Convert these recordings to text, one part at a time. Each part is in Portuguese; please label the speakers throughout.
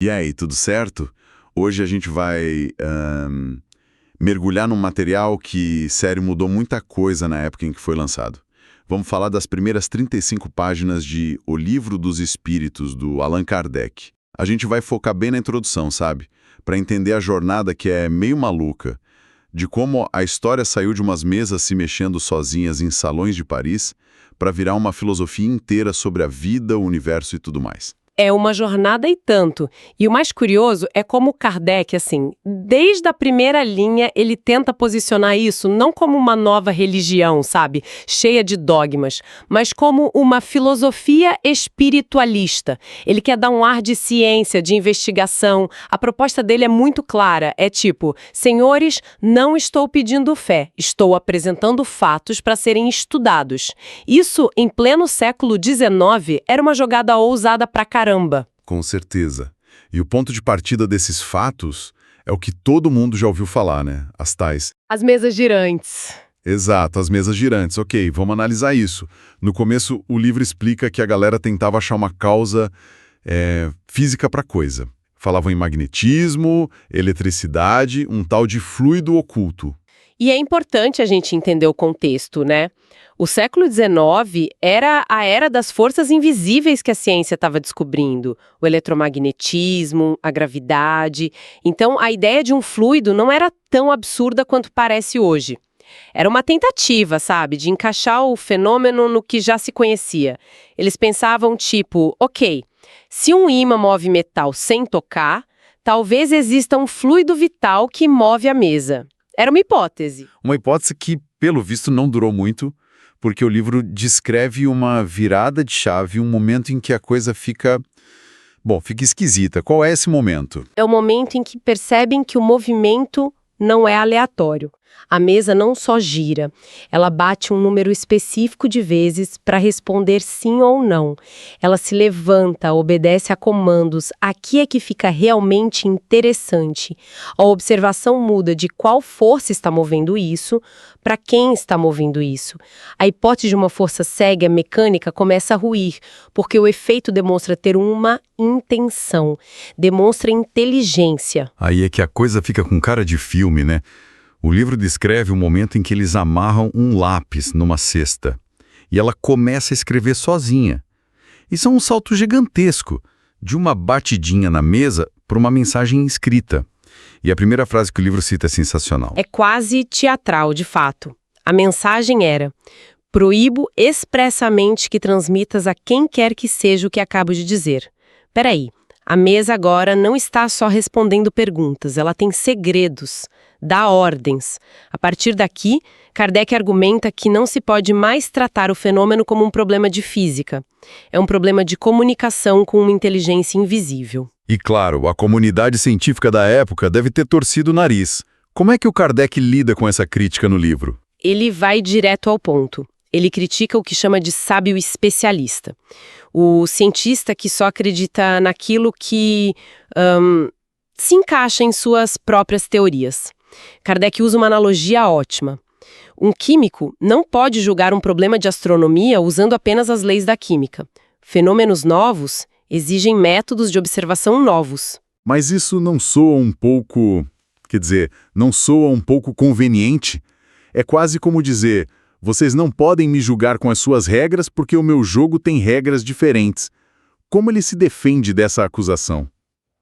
Speaker 1: E aí, tudo certo? Hoje a gente vai mergulhar num material que, sério, mudou muita coisa na época em que foi lançado. Vamos falar das primeiras 35 páginas de O Livro dos Espíritos, do Allan Kardec. A gente vai focar bem na introdução, sabe? Para entender a jornada que é meio maluca, de como a história saiu de umas mesas se mexendo sozinhas em salões de Paris para virar uma filosofia inteira sobre a vida, o universo e tudo mais.
Speaker 2: É uma jornada e tanto. E o mais curioso é como Kardec, assim, desde a primeira linha, ele tenta posicionar isso não como uma nova religião, sabe, cheia de dogmas, mas como uma filosofia espiritualista. Ele quer dar um ar de ciência, de investigação. A proposta dele é muito clara, é tipo, senhores, não estou pedindo fé, estou apresentando fatos para serem estudados. Isso, em pleno século XIX, era uma jogada ousada pra caramba.
Speaker 1: Com certeza. E o ponto de partida desses fatos é o que todo mundo já ouviu falar, né? As tais.
Speaker 2: As mesas girantes.
Speaker 1: Exato, as mesas girantes. Ok, vamos analisar isso. No começo, o livro explica que a galera tentava achar uma causa física para coisa. Falavam em magnetismo, eletricidade, um tal de fluido oculto.
Speaker 2: E é importante a gente entender o contexto, né? O século XIX era a era das forças invisíveis que a ciência estava descobrindo. O eletromagnetismo, a gravidade. Então, a ideia de um fluido não era tão absurda quanto parece hoje. Era uma tentativa, sabe, de encaixar o fenômeno no que já se conhecia. Eles pensavam tipo, ok, se um ímã move metal sem tocar, talvez exista um fluido vital que move a mesa. Era uma hipótese.
Speaker 1: Uma hipótese que, pelo visto, não durou muito, porque o livro descreve uma virada de chave, um momento em que a coisa fica esquisita. Qual é esse momento?
Speaker 2: É o momento em que percebem que o movimento não é aleatório. A mesa não só gira, ela bate um número específico de vezes para responder sim ou não. Ela se levanta, obedece a comandos. Aqui é que fica realmente interessante. A observação muda de qual força está movendo isso para quem está movendo isso. A hipótese de uma força cega mecânica começa a ruir, porque o efeito demonstra ter uma intenção, demonstra inteligência.
Speaker 1: Aí é que a coisa fica com cara de filme, né? O livro descreve o momento em que eles amarram um lápis numa cesta e ela começa a escrever sozinha. Isso é um salto gigantesco, de uma batidinha na mesa para uma mensagem escrita. E a primeira frase que o livro cita é sensacional.
Speaker 2: É quase teatral, de fato. A mensagem era: proíbo expressamente que transmitas a quem quer que seja o que acabo de dizer. Peraí, a mesa agora não está só respondendo perguntas, ela tem segredos. Dá ordens. A partir daqui, Kardec argumenta que não se pode mais tratar o fenômeno como um problema de física. É um problema de comunicação com uma inteligência invisível.
Speaker 1: E claro, a comunidade científica da época deve ter torcido o nariz. Como é que o Kardec lida com essa crítica no livro?
Speaker 2: Ele vai direto ao ponto. Ele critica o que chama de sábio especialista. O cientista que só acredita naquilo que se encaixa em suas próprias teorias. Kardec usa uma analogia ótima. Um químico não pode julgar um problema de astronomia usando apenas as leis da química. Fenômenos novos exigem métodos de observação novos.
Speaker 1: Mas isso não soa um pouco... não soa um pouco conveniente? É quase como dizer, vocês não podem me julgar com as suas regras porque o meu jogo tem regras diferentes. Como ele se defende dessa acusação?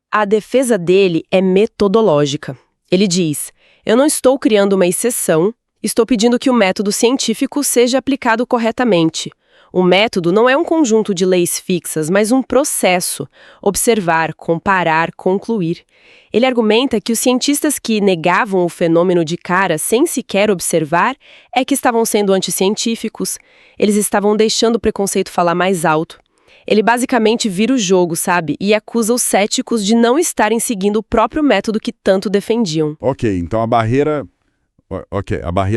Speaker 2: A defesa dele é metodológica. Ele diz: eu não estou criando uma exceção, estou pedindo que o método científico seja aplicado corretamente. O método não é um conjunto de leis fixas, mas um processo. Observar, comparar, concluir. Ele argumenta que os cientistas que negavam o fenômeno de cara sem sequer observar é que estavam sendo anticientíficos. Eles estavam deixando o preconceito falar mais alto. Ele basicamente vira o jogo, sabe? E acusa os céticos de não estarem seguindo o próprio método que tanto defendiam.
Speaker 1: Ok, então a barreira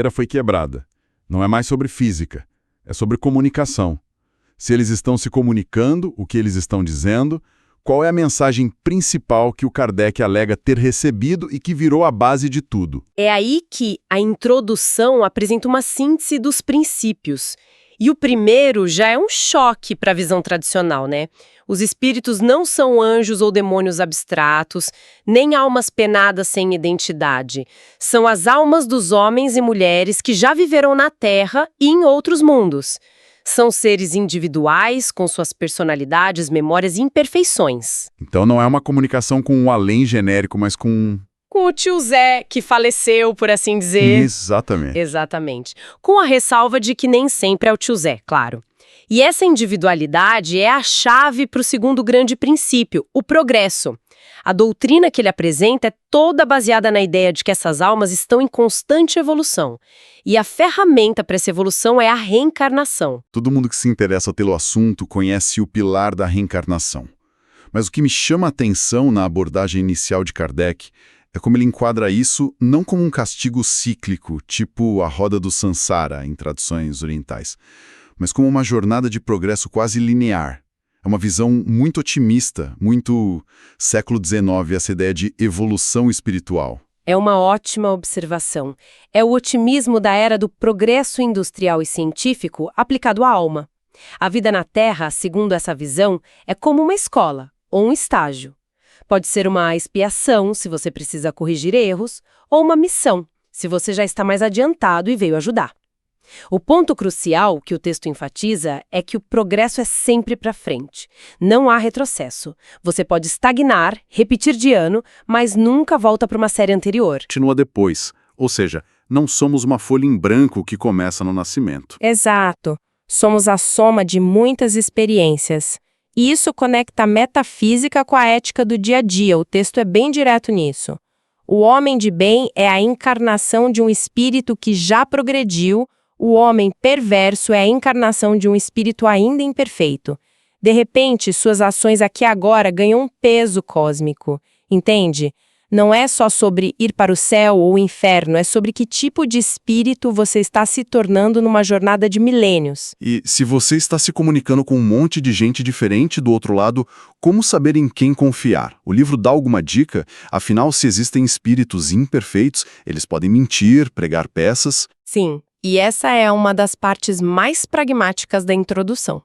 Speaker 1: foi quebrada. Não é mais sobre física, é sobre comunicação. Se eles estão se comunicando, o que eles estão dizendo, qual é a mensagem principal que o Kardec alega ter recebido e que virou a base de tudo?
Speaker 2: É aí que a introdução apresenta uma síntese dos princípios. E o primeiro já é um choque para a visão tradicional, né? Os espíritos não são anjos ou demônios abstratos, nem almas penadas sem identidade. São as almas dos homens e mulheres que já viveram na Terra e em outros mundos. São seres individuais, com suas personalidades, memórias e imperfeições.
Speaker 1: Então não é uma comunicação com um além genérico, mas com...
Speaker 2: Com o tio Zé, que faleceu, por assim dizer.
Speaker 1: Exatamente.
Speaker 2: Exatamente. Com a ressalva de que nem sempre é o tio Zé, claro. E essa individualidade é a chave para o segundo grande princípio, o progresso. A doutrina que ele apresenta é toda baseada na ideia de que essas almas estão em constante evolução. E a ferramenta para essa evolução é a reencarnação.
Speaker 1: Todo mundo que se interessa pelo assunto conhece o pilar da reencarnação. Mas o que me chama a atenção na abordagem inicial de Kardec é como ele enquadra isso não como um castigo cíclico, tipo a roda do Sansara, em traduções orientais, mas como uma jornada de progresso quase linear. É uma visão muito otimista, muito século XIX, essa ideia de evolução espiritual.
Speaker 2: É uma ótima observação. É o otimismo da era do progresso industrial e científico aplicado à alma. A vida na Terra, segundo essa visão, é como uma escola ou um estágio. Pode ser uma expiação, se você precisa corrigir erros, ou uma missão, se você já está mais adiantado e veio ajudar. O ponto crucial que o texto enfatiza é que o progresso é sempre para frente. Não há retrocesso. Você pode estagnar, repetir de ano, mas nunca volta para uma série anterior.
Speaker 1: Continua depois, ou seja, não somos uma folha em branco que começa no nascimento.
Speaker 3: Exato. Somos a soma de muitas experiências. E isso conecta a metafísica com a ética do dia a dia. O texto é bem direto nisso. O homem de bem é a encarnação de um espírito que já progrediu. O homem perverso é a encarnação de um espírito ainda imperfeito. De repente, suas ações aqui agora ganham um peso cósmico. Entende? Não é só sobre ir para o céu ou o inferno, é sobre que tipo de espírito você está se tornando numa jornada de milênios.
Speaker 1: E se você está se comunicando com um monte de gente diferente do outro lado, como saber em quem confiar? O livro dá alguma dica? Afinal, se existem espíritos imperfeitos, eles podem mentir, pregar peças.
Speaker 3: Sim, e essa é uma das partes mais pragmáticas da introdução.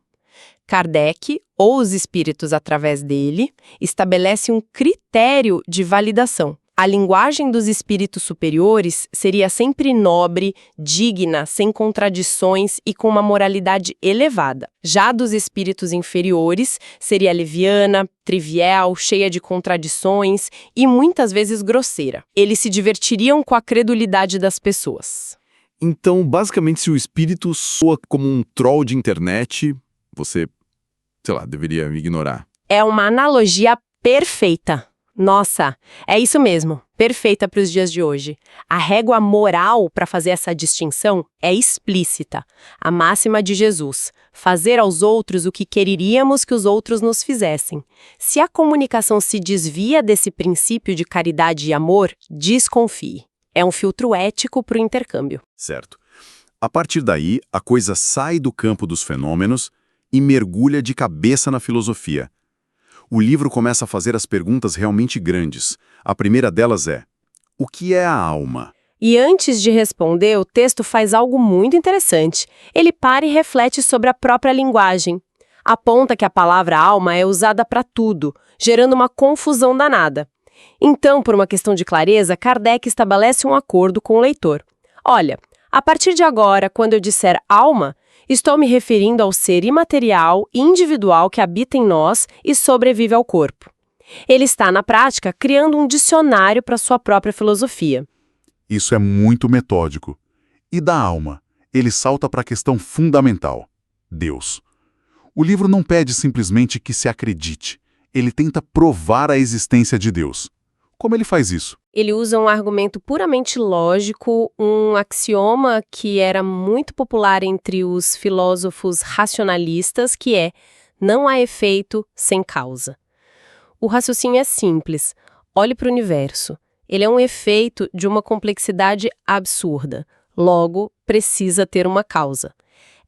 Speaker 3: Kardec, ou os espíritos através dele, estabelece um critério de validação. A linguagem dos espíritos superiores seria sempre nobre, digna, sem contradições e com uma moralidade elevada. Já dos espíritos inferiores, seria leviana, trivial, cheia de contradições e muitas vezes grosseira. Eles se divertiriam com a credulidade das pessoas.
Speaker 1: Então, basicamente, se o espírito soa como um troll de internet, você, sei lá, deveria ignorar.
Speaker 2: É uma analogia perfeita. Nossa, é isso mesmo, perfeita para os dias de hoje. A régua moral para fazer essa distinção é explícita. A máxima de Jesus, fazer aos outros o que quereríamos que os outros nos fizessem. Se a comunicação se desvia desse princípio de caridade e amor, desconfie. É um filtro ético para o intercâmbio.
Speaker 1: Certo. A partir daí, a coisa sai do campo dos fenômenos e mergulha de cabeça na filosofia. O livro começa a fazer as perguntas realmente grandes. A primeira delas é: o que é a alma?
Speaker 2: E antes de responder, o texto faz algo muito interessante. Ele para e reflete sobre a própria linguagem. Aponta que a palavra alma é usada para tudo, gerando uma confusão danada. Então, por uma questão de clareza, Kardec estabelece um acordo com o leitor. Olha, a partir de agora, quando eu disser alma, estou me referindo ao ser imaterial e individual que habita em nós e sobrevive ao corpo. Ele está, na prática, criando um dicionário para sua própria filosofia.
Speaker 1: Isso é muito metódico. E da alma? Ele salta para a questão fundamental: Deus. O livro não pede simplesmente que se acredite. Ele tenta provar a existência de Deus. Como ele faz isso?
Speaker 2: Ele usa um argumento puramente lógico, um axioma que era muito popular entre os filósofos racionalistas, que é: não há efeito sem causa. O raciocínio é simples. Olhe para o universo. Ele é um efeito de uma complexidade absurda. Logo, precisa ter uma causa.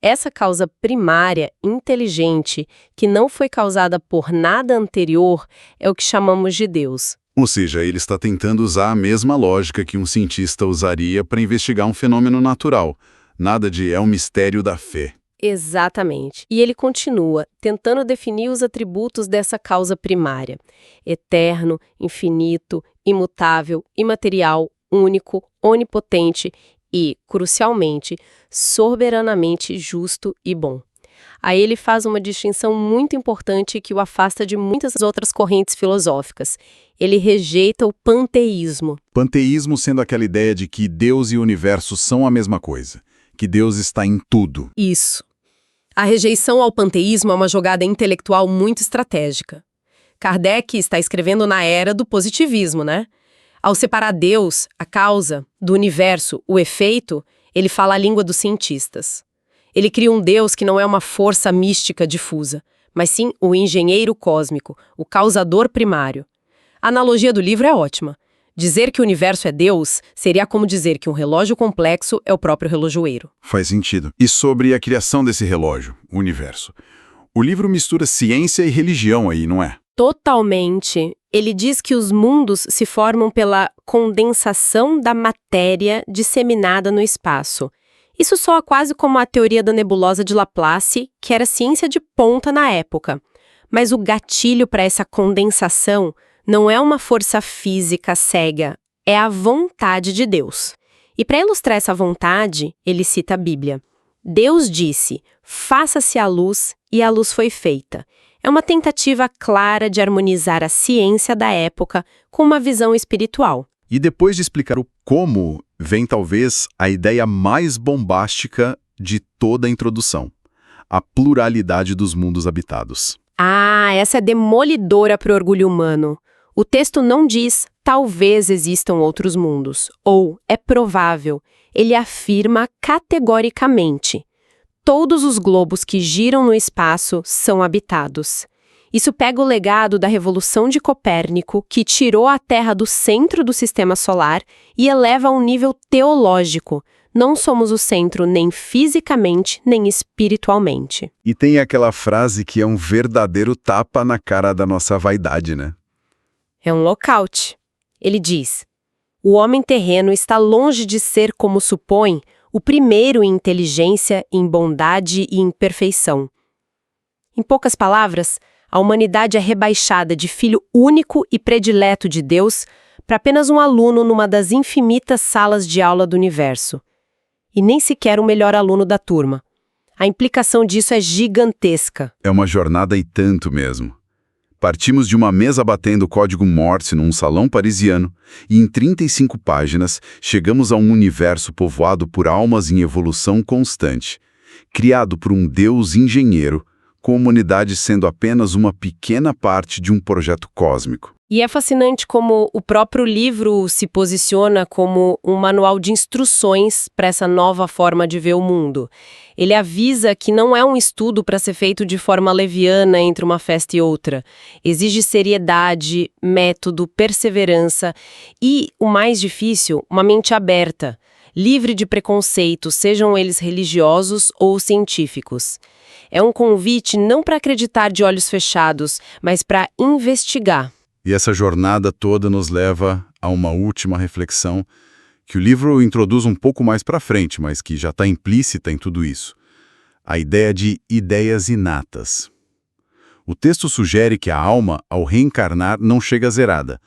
Speaker 2: Essa causa primária, inteligente, que não foi causada por nada anterior, é o que chamamos de Deus.
Speaker 1: Ou seja, ele está tentando usar a mesma lógica que um cientista usaria para investigar um fenômeno natural. Nada de é um mistério da fé.
Speaker 2: Exatamente. E ele continua tentando definir os atributos dessa causa primária: eterno, infinito, imutável, imaterial, único, onipotente e, crucialmente, soberanamente justo e bom. Aí ele faz uma distinção muito importante que o afasta de muitas outras correntes filosóficas. Ele rejeita o panteísmo.
Speaker 1: Panteísmo sendo aquela ideia de que Deus e o universo são a mesma coisa, que Deus está em tudo.
Speaker 2: Isso. A rejeição ao panteísmo é uma jogada intelectual muito estratégica. Kardec está escrevendo na era do positivismo, né? Ao separar Deus, a causa, do universo, o efeito, ele fala a língua dos cientistas. Ele cria um Deus que não é uma força mística difusa, mas sim o engenheiro cósmico, o causador primário. A analogia do livro é ótima. Dizer que o universo é Deus seria como dizer que um relógio complexo é o próprio relojoeiro.
Speaker 1: Faz sentido. E sobre a criação desse relógio, o universo? O livro mistura ciência e religião aí, não é?
Speaker 2: Totalmente. Ele diz que os mundos se formam pela condensação da matéria disseminada no espaço. Isso soa quase como a teoria da nebulosa de Laplace, que era ciência de ponta na época. Mas o gatilho para essa condensação não é uma força física cega, é a vontade de Deus. E para ilustrar essa vontade, ele cita a Bíblia. Deus disse: faça-se a luz, e a luz foi feita. É uma tentativa clara de harmonizar a ciência da época com uma visão espiritual.
Speaker 1: E depois de explicar o como, vem talvez a ideia mais bombástica de toda a introdução: a pluralidade dos mundos habitados.
Speaker 2: Ah, essa é demolidora para o orgulho humano. O texto não diz talvez existam outros mundos, ou é provável. Ele afirma categoricamente: todos os globos que giram no espaço são habitados. Isso pega o legado da Revolução de Copérnico, que tirou a Terra do centro do sistema solar e eleva a um nível teológico. Não somos o centro nem fisicamente, nem espiritualmente.
Speaker 1: E tem aquela frase que é um verdadeiro tapa na cara da nossa vaidade, né?
Speaker 2: É um lockout. Ele diz: o homem terreno está longe de ser, como supõe, o primeiro em inteligência, em bondade e em perfeição. Em poucas palavras, a humanidade é rebaixada de filho único e predileto de Deus para apenas um aluno numa das infinitas salas de aula do universo. E nem sequer o melhor aluno da turma. A implicação disso é gigantesca.
Speaker 1: É uma jornada e tanto mesmo. Partimos de uma mesa batendo código Morse num salão parisiano e em 35 páginas chegamos a um universo povoado por almas em evolução constante, criado por um Deus engenheiro, com a humanidade sendo apenas uma pequena parte de um projeto cósmico.
Speaker 2: E é fascinante como o próprio livro se posiciona como um manual de instruções para essa nova forma de ver o mundo. Ele avisa que não é um estudo para ser feito de forma leviana entre uma festa e outra. Exige seriedade, método, perseverança e, o mais difícil, uma mente aberta, livre de preconceitos, sejam eles religiosos ou científicos. É um convite não para acreditar de olhos fechados, mas para investigar.
Speaker 1: E essa jornada toda nos leva a uma última reflexão que o livro introduz um pouco mais para frente, mas que já está implícita em tudo isso. A ideia de ideias inatas. O texto sugere que a alma, ao reencarnar, não chega zerada.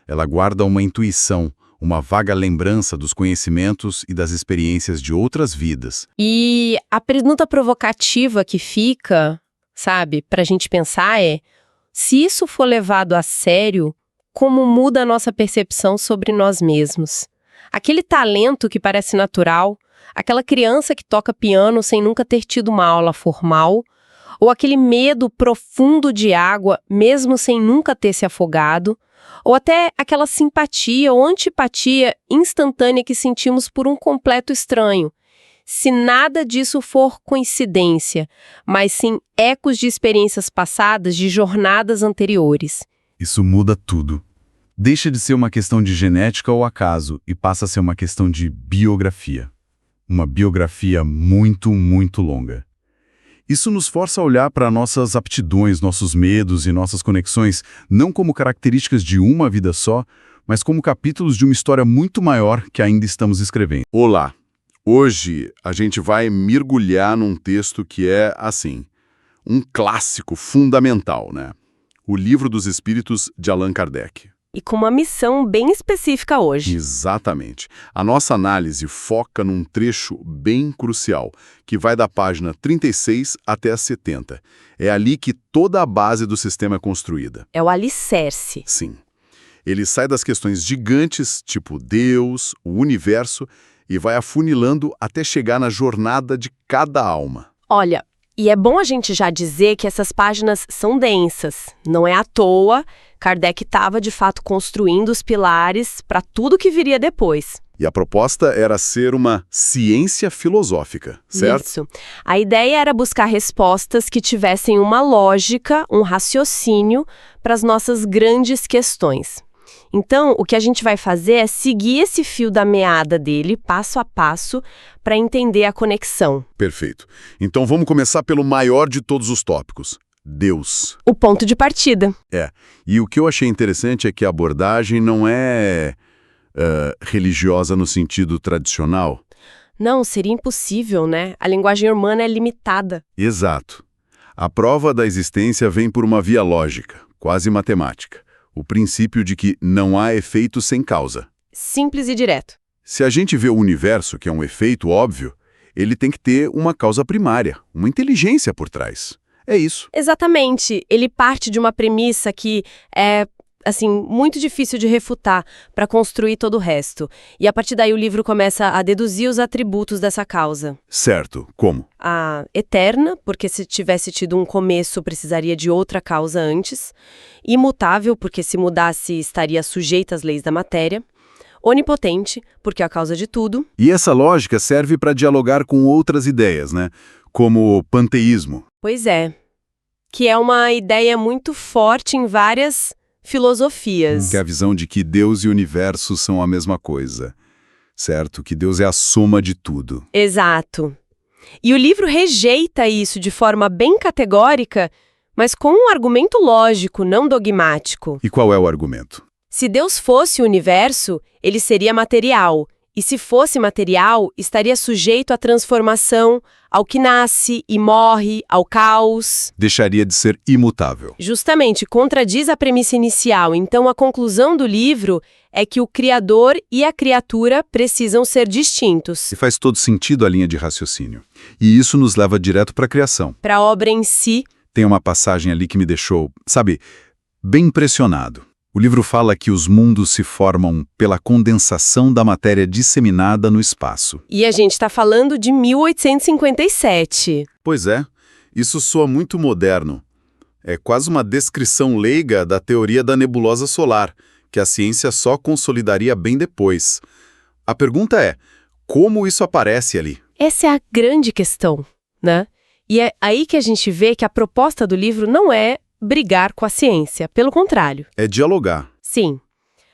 Speaker 1: Ela guarda uma intuição, uma vaga lembrança dos conhecimentos e das experiências de outras vidas.
Speaker 2: E a pergunta provocativa que fica, sabe, para a gente pensar é: se isso for levado a sério, como muda a nossa percepção sobre nós mesmos? Aquele talento que parece natural, aquela criança que toca piano sem nunca ter tido uma aula formal, ou aquele medo profundo de água, mesmo sem nunca ter se afogado, ou até aquela simpatia ou antipatia instantânea que sentimos por um completo estranho. Se nada disso for coincidência, mas sim ecos de experiências passadas, de jornadas anteriores.
Speaker 1: Isso muda tudo. Deixa de ser uma questão de genética ou acaso e passa a ser uma questão de biografia. Uma biografia muito, muito longa. Isso nos força a olhar para nossas aptidões, nossos medos e nossas conexões, não como características de uma vida só, mas como capítulos de uma história muito maior que ainda estamos escrevendo. Olá! Hoje a gente vai mergulhar num texto que é, assim, um clássico fundamental, né? O Livro dos Espíritos de Allan Kardec.
Speaker 2: E com uma missão bem específica hoje.
Speaker 1: Exatamente. A nossa análise foca num trecho bem crucial, que vai da página 36 até a 70. É ali que toda a base do sistema é construída.
Speaker 2: É o alicerce.
Speaker 1: Sim. Ele sai das questões gigantes, tipo Deus, o universo, e vai afunilando até chegar na jornada de cada alma.
Speaker 2: Olha, e é bom a gente já dizer que essas páginas são densas. Não é à toa, Kardec estava de fato construindo os pilares para tudo que viria depois.
Speaker 1: E a proposta era ser uma ciência filosófica, certo?
Speaker 2: Isso. A ideia era buscar respostas que tivessem uma lógica, um raciocínio para as nossas grandes questões. Então, o que a gente vai fazer é seguir esse fio da meada dele, passo a passo, para entender a conexão.
Speaker 1: Perfeito. Então vamos começar pelo maior de todos os tópicos, Deus.
Speaker 2: O ponto de partida.
Speaker 1: E o que eu achei interessante é que a abordagem não é religiosa no sentido tradicional.
Speaker 2: Não, seria impossível, né? A linguagem humana é limitada.
Speaker 1: Exato. A prova da existência vem por uma via lógica, quase matemática. O princípio de que não há efeito sem causa.
Speaker 2: Simples e direto.
Speaker 1: Se a gente vê o universo, que é um efeito óbvio, ele tem que ter uma causa primária, uma inteligência por trás. É isso.
Speaker 2: Exatamente. Ele parte de uma premissa que é, assim, muito difícil de refutar para construir todo o resto. E a partir daí o livro começa a deduzir os atributos dessa causa.
Speaker 1: Certo. Como?
Speaker 2: A eterna, porque se tivesse tido um começo precisaria de outra causa antes. Imutável, porque se mudasse estaria sujeita às leis da matéria. Onipotente, porque é a causa de tudo.
Speaker 1: E essa lógica serve para dialogar com outras ideias, né? Como o panteísmo.
Speaker 2: Pois é. Que é uma ideia muito forte em várias filosofias.
Speaker 1: Que é a visão de que Deus e o universo são a mesma coisa. Certo? Que Deus é a soma de tudo.
Speaker 2: Exato. E o livro rejeita isso de forma bem categórica, mas com um argumento lógico, não dogmático.
Speaker 1: E qual é o argumento?
Speaker 2: Se Deus fosse o universo, ele seria material. E se fosse material, estaria sujeito à transformação, ao que nasce e morre, ao caos.
Speaker 1: Deixaria de ser imutável.
Speaker 2: Justamente, contradiz a premissa inicial. Então, a conclusão do livro é que o Criador e a criatura precisam ser distintos.
Speaker 1: E faz todo sentido a linha de raciocínio. E isso nos leva direto para a criação.
Speaker 2: Para a obra em si.
Speaker 1: Tem uma passagem ali que me deixou, sabe, bem impressionado. O livro fala que os mundos se formam pela condensação da matéria disseminada no espaço.
Speaker 2: E a gente está falando de 1857.
Speaker 1: Pois é, isso soa muito moderno. É quase uma descrição leiga da teoria da nebulosa solar, que a ciência só consolidaria bem depois. A pergunta é, como isso aparece ali?
Speaker 2: Essa é a grande questão, né? E é aí que a gente vê que a proposta do livro não é brigar com a ciência, pelo contrário.
Speaker 1: É dialogar.
Speaker 2: Sim.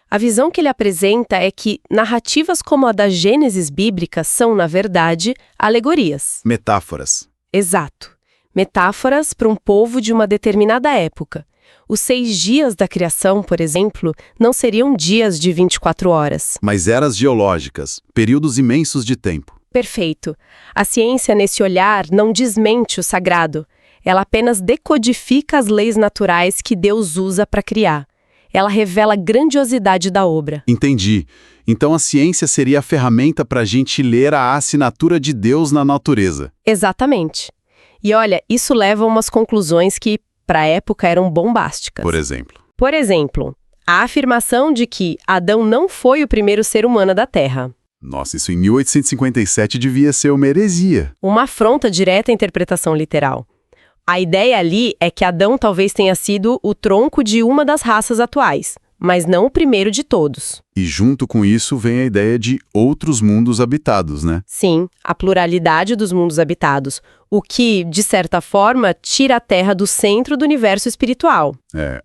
Speaker 2: A visão que ele apresenta é que narrativas como a da Gênesis bíblica são, na verdade, alegorias.
Speaker 1: Metáforas.
Speaker 2: Exato. Metáforas para um povo de uma determinada época. Os 6 dias da criação, por exemplo, não seriam dias de 24 horas.
Speaker 1: Mas eras geológicas, períodos imensos de tempo.
Speaker 2: Perfeito. A ciência, nesse olhar, não desmente o sagrado. Ela apenas decodifica as leis naturais que Deus usa para criar. Ela revela a grandiosidade da obra.
Speaker 1: Entendi. Então a ciência seria a ferramenta para a gente ler a assinatura de Deus na natureza.
Speaker 2: Exatamente. E olha, isso leva a umas conclusões que, para a época, eram bombásticas.
Speaker 1: Por exemplo?
Speaker 2: A afirmação de que Adão não foi o primeiro ser humano da Terra.
Speaker 1: Nossa, isso em 1857 devia ser uma heresia.
Speaker 2: Uma afronta direta à interpretação literal. A ideia ali é que Adão talvez tenha sido o tronco de uma das raças atuais, mas não o primeiro de todos.
Speaker 1: E junto com isso vem a ideia de outros mundos habitados, né?
Speaker 2: Sim, a pluralidade dos mundos habitados, o que, de certa forma, tira a Terra do centro do universo espiritual.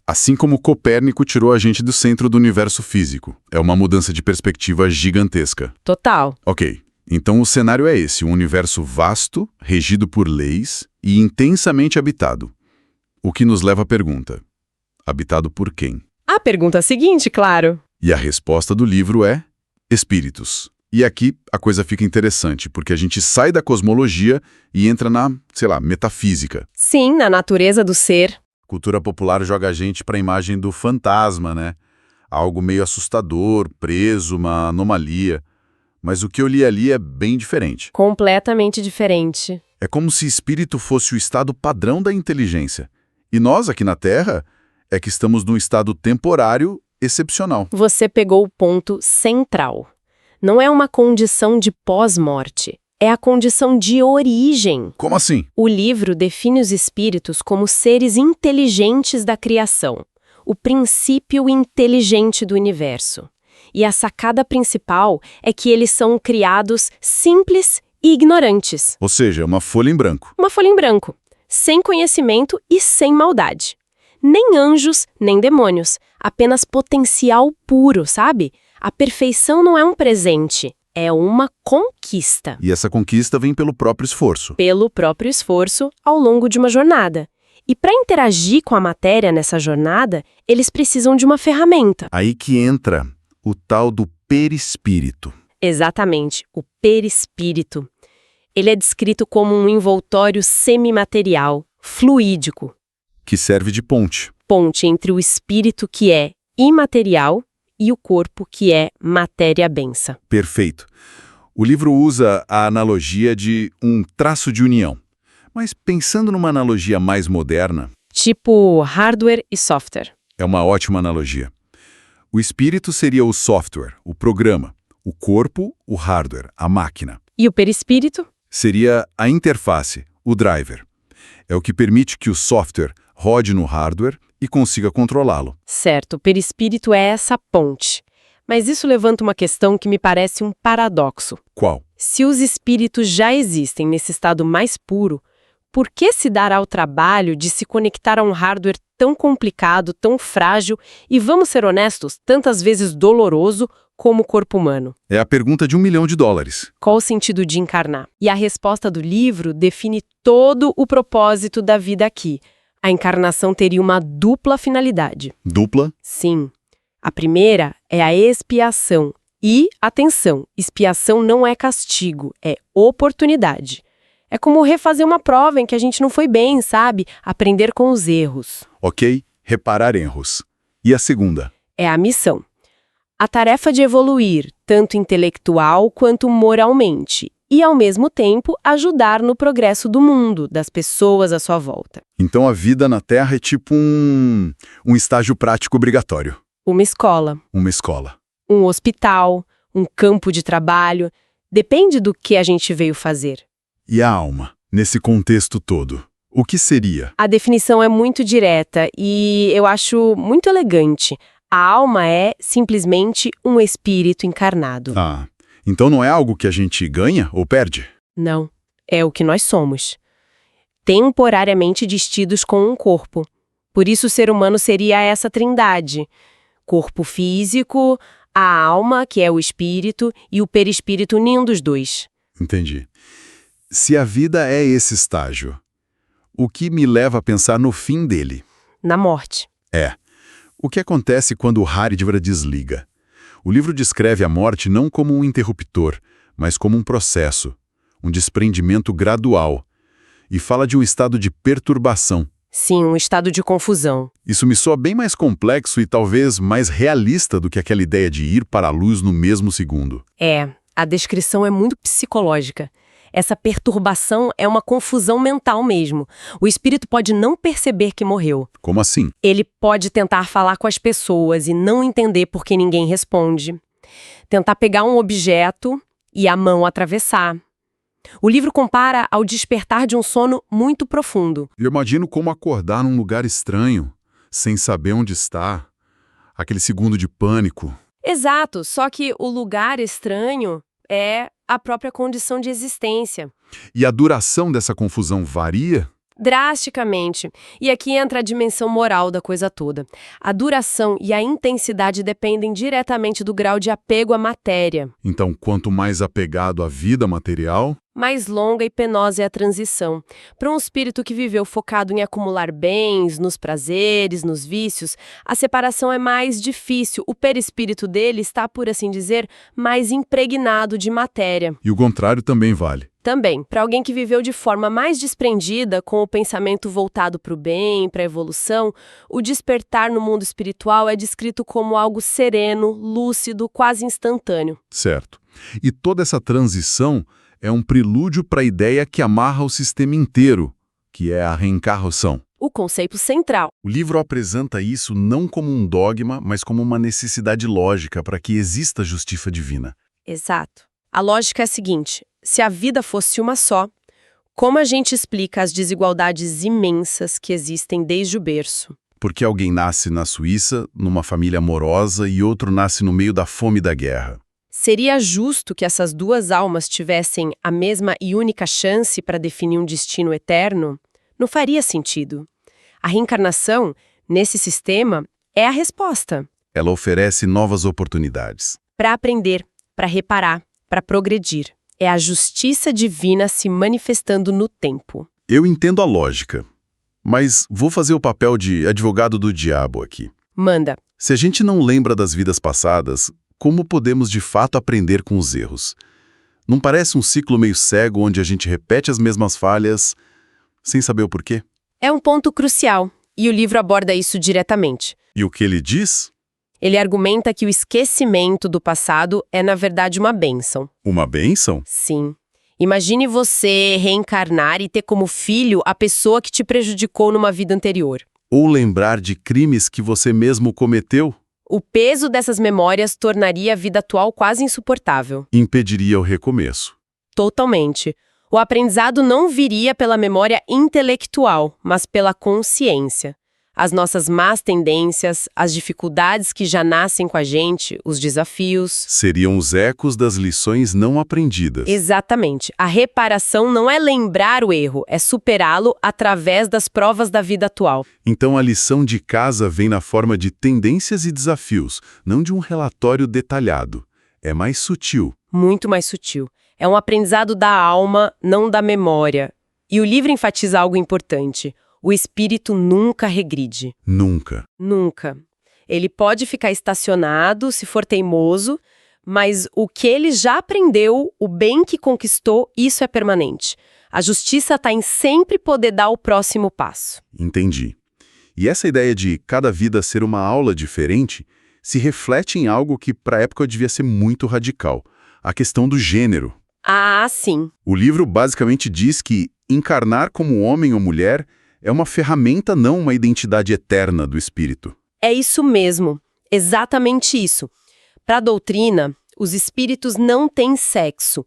Speaker 1: Assim como Copérnico tirou a gente do centro do universo físico. É uma mudança de perspectiva gigantesca.
Speaker 2: Total.
Speaker 1: Ok. Então o cenário é esse, um universo vasto, regido por leis e intensamente habitado. O que nos leva à pergunta: habitado por quem?
Speaker 2: A pergunta seguinte, claro.
Speaker 1: E a resposta do livro é: espíritos. E aqui a coisa fica interessante, porque a gente sai da cosmologia e entra na, sei lá, metafísica.
Speaker 2: Sim, na natureza do ser.
Speaker 1: Cultura popular joga a gente para a imagem do fantasma, né? Algo meio assustador, preso, uma anomalia. Mas o que eu li ali é bem diferente.
Speaker 2: Completamente diferente.
Speaker 1: É como se espírito fosse o estado padrão da inteligência. E nós, aqui na Terra, é que estamos num estado temporário excepcional.
Speaker 2: Você pegou o ponto central. Não é uma condição de pós-morte, é a condição de origem.
Speaker 1: Como assim?
Speaker 2: O livro define os espíritos como seres inteligentes da criação, o princípio inteligente do universo. E a sacada principal é que eles são criados simples e ignorantes.
Speaker 1: Ou seja, uma folha em branco.
Speaker 2: Uma folha em branco, sem conhecimento e sem maldade. Nem anjos, nem demônios, apenas potencial puro, sabe? A perfeição não é um presente, é uma conquista.
Speaker 1: E essa conquista vem pelo próprio esforço.
Speaker 2: Pelo próprio esforço ao longo de uma jornada. E para interagir com a matéria nessa jornada, eles precisam de uma ferramenta.
Speaker 1: Aí que entra o tal do perispírito.
Speaker 2: Exatamente, o perispírito. Ele é descrito como um envoltório semimaterial, fluídico.
Speaker 1: Que serve de ponte.
Speaker 2: Ponte entre o espírito que é imaterial e o corpo que é matéria densa.
Speaker 1: Perfeito. O livro usa a analogia de um traço de união. Mas pensando numa analogia mais moderna,
Speaker 2: Tipo hardware e software.
Speaker 1: é uma ótima analogia. O espírito seria o software, o programa. O corpo, o hardware, a máquina.
Speaker 2: E o perispírito?
Speaker 1: Seria a interface, o driver. É o que permite que o software rode no hardware e consiga controlá-lo.
Speaker 2: Certo, o perispírito é essa ponte. Mas isso levanta uma questão que me parece um paradoxo.
Speaker 1: Qual?
Speaker 2: Se os espíritos já existem nesse estado mais puro, por que se dar ao trabalho de se conectar a um hardware tão complicado, tão frágil e, vamos ser honestos, tantas vezes doloroso como o corpo humano?
Speaker 1: É a pergunta de $1 milhão.
Speaker 2: Qual o sentido de encarnar? E a resposta do livro define todo o propósito da vida aqui. A encarnação teria uma dupla finalidade.
Speaker 1: Dupla?
Speaker 2: Sim. A primeira é a expiação. E, atenção, expiação não é castigo, é oportunidade. É como refazer uma prova em que a gente não foi bem, sabe? Aprender com os erros.
Speaker 1: Ok, reparar erros. E a segunda?
Speaker 2: É a missão. A tarefa de evoluir, tanto intelectual quanto moralmente. E, ao mesmo tempo, ajudar no progresso do mundo, das pessoas à sua volta.
Speaker 1: Então a vida na Terra é tipo um estágio prático obrigatório.
Speaker 2: Uma escola,
Speaker 1: Uma escola.
Speaker 2: um hospital, um campo de trabalho. Depende do que a gente veio fazer.
Speaker 1: E a alma, nesse contexto todo? O que seria?
Speaker 2: A definição é muito direta e eu acho muito elegante. A alma é, simplesmente, um espírito encarnado.
Speaker 1: Ah, então não é algo que a gente ganha ou perde?
Speaker 2: Não, é o que nós somos. Temporariamente distintos com um corpo. Por isso o ser humano seria essa trindade. Corpo físico, a alma, que é o espírito, e o perispírito unindo os dois.
Speaker 1: Entendi. Se a vida é esse estágio, o que me leva a pensar no fim dele?
Speaker 2: Na morte.
Speaker 1: É. O que acontece quando o hardware desliga? O livro descreve a morte não como um interruptor, mas como um processo, um desprendimento gradual, e fala de um estado de perturbação.
Speaker 2: Sim, um estado de confusão.
Speaker 1: Isso me soa bem mais complexo e talvez mais realista do que aquela ideia de ir para a luz no mesmo segundo.
Speaker 2: É, a descrição é muito psicológica. Essa perturbação é uma confusão mental mesmo. O espírito pode não perceber que morreu.
Speaker 1: Como assim?
Speaker 2: Ele pode tentar falar com as pessoas e não entender por que ninguém responde. Tentar pegar um objeto e a mão atravessar. O livro compara ao despertar de um sono muito profundo.
Speaker 1: Eu imagino como acordar num lugar estranho, sem saber onde está. Aquele segundo de pânico.
Speaker 2: Exato, só que o lugar estranho é a própria condição de existência.
Speaker 1: E a duração dessa confusão varia?
Speaker 2: Drasticamente. E aqui entra a dimensão moral da coisa toda. A duração e a intensidade dependem diretamente do grau de apego à matéria.
Speaker 1: Então, quanto mais apegado à vida material,
Speaker 2: Mais longa e penosa é a transição. Para um espírito que viveu focado em acumular bens, nos prazeres, nos vícios, a separação é mais difícil. O perispírito dele está, por assim dizer, mais impregnado de matéria.
Speaker 1: E o contrário também vale.
Speaker 2: Também, para alguém que viveu de forma mais desprendida, com o pensamento voltado para o bem, para a evolução, o despertar no mundo espiritual é descrito como algo sereno, lúcido, quase instantâneo.
Speaker 1: Certo. E toda essa transição é um prelúdio para a ideia que amarra o sistema inteiro, que é a reencarnação.
Speaker 2: O conceito central.
Speaker 1: O livro apresenta isso não como um dogma, mas como uma necessidade lógica para que exista justiça divina.
Speaker 2: Exato. A lógica é a seguinte: se a vida fosse uma só, como a gente explica as desigualdades imensas que existem desde o berço?
Speaker 1: Porque alguém nasce na Suíça, numa família amorosa, e outro nasce no meio da fome e da guerra.
Speaker 2: Seria justo que essas duas almas tivessem a mesma e única chance para definir um destino eterno? Não faria sentido. A reencarnação, nesse sistema, é a resposta.
Speaker 1: Ela oferece novas oportunidades.
Speaker 2: Para aprender, para reparar, para progredir. É a justiça divina se manifestando no tempo.
Speaker 1: Eu entendo a lógica, mas vou fazer o papel de advogado do diabo aqui.
Speaker 2: Manda.
Speaker 1: Se a gente não lembra das vidas passadas, como podemos de fato aprender com os erros? Não parece um ciclo meio cego onde a gente repete as mesmas falhas sem saber o porquê?
Speaker 2: É um ponto crucial, e o livro aborda isso diretamente.
Speaker 1: E o que ele diz?
Speaker 2: Ele argumenta que o esquecimento do passado é, na verdade, uma bênção.
Speaker 1: Uma bênção?
Speaker 2: Sim. Imagine você reencarnar e ter como filho a pessoa que te prejudicou numa vida anterior.
Speaker 1: Ou lembrar de crimes que você mesmo cometeu?
Speaker 2: O peso dessas memórias tornaria a vida atual quase insuportável.
Speaker 1: Impediria o recomeço.
Speaker 2: Totalmente. O aprendizado não viria pela memória intelectual, mas pela consciência. As nossas más tendências, as dificuldades que já nascem com a gente, os desafios.
Speaker 1: Seriam os ecos das lições não aprendidas.
Speaker 2: Exatamente. A reparação não é lembrar o erro, é superá-lo através das provas da vida atual.
Speaker 1: Então a lição de casa vem na forma de tendências e desafios, não de um relatório detalhado. É mais sutil.
Speaker 2: Muito mais sutil. É um aprendizado da alma, não da memória. E o livro enfatiza algo importante. O espírito nunca regride.
Speaker 1: Nunca.
Speaker 2: Nunca. Ele pode ficar estacionado se for teimoso, mas o que ele já aprendeu, o bem que conquistou, isso é permanente. A justiça está em sempre poder dar o próximo passo.
Speaker 1: Entendi. E essa ideia de cada vida ser uma aula diferente se reflete em algo que para a época devia ser muito radical. A questão do gênero.
Speaker 2: Ah, sim.
Speaker 1: O livro basicamente diz que encarnar como homem ou mulher é uma ferramenta, não uma identidade eterna do espírito.
Speaker 2: É isso mesmo. Exatamente isso. Para a doutrina, os espíritos não têm sexo.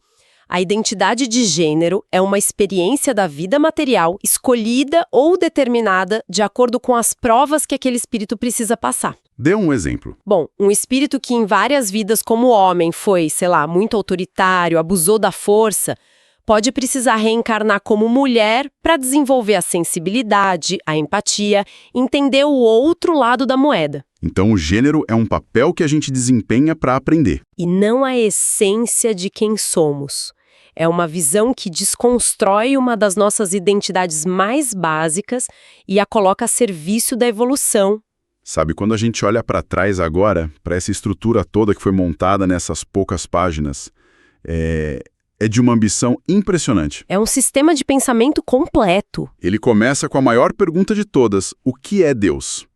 Speaker 2: A identidade de gênero é uma experiência da vida material escolhida ou determinada de acordo com as provas que aquele espírito precisa passar.
Speaker 1: Dê um exemplo.
Speaker 2: Bom, um espírito que em várias vidas como homem foi, sei lá, muito autoritário, abusou da força, pode precisar reencarnar como mulher para desenvolver a sensibilidade, a empatia, entender o outro lado da moeda.
Speaker 1: Então o gênero é um papel que a gente desempenha para aprender.
Speaker 2: E não a essência de quem somos. É uma visão que desconstrói uma das nossas identidades mais básicas e a coloca a serviço da evolução.
Speaker 1: Sabe, quando a gente olha para trás agora, para essa estrutura toda que foi montada nessas poucas páginas, é de uma ambição impressionante.
Speaker 2: É um sistema de pensamento completo.
Speaker 1: Ele começa com a maior pergunta de todas: o que é Deus?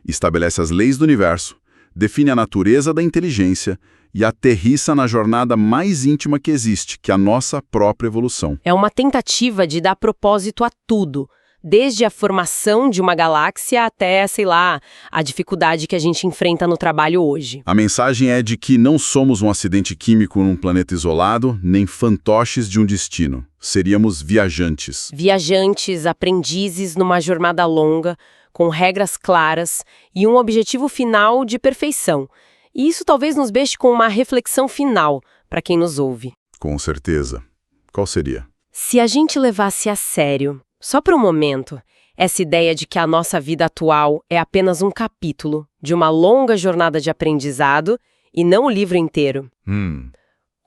Speaker 1: Estabelece as leis do universo, define a natureza da inteligência e aterrissa na jornada mais íntima que existe, que é a nossa própria evolução.
Speaker 2: É uma tentativa de dar propósito a tudo, desde a formação de uma galáxia até, sei lá, a dificuldade que a gente enfrenta no trabalho hoje.
Speaker 1: A mensagem é de que não somos um acidente químico num planeta isolado, nem fantoches de um destino. Seríamos viajantes.
Speaker 2: Viajantes, aprendizes numa jornada longa, com regras claras e um objetivo final de perfeição. E isso talvez nos deixe com uma reflexão final para quem nos ouve.
Speaker 1: Com certeza. Qual seria?
Speaker 2: Se a gente levasse a sério, só por um momento, essa ideia de que a nossa vida atual é apenas um capítulo de uma longa jornada de aprendizado e não o livro inteiro.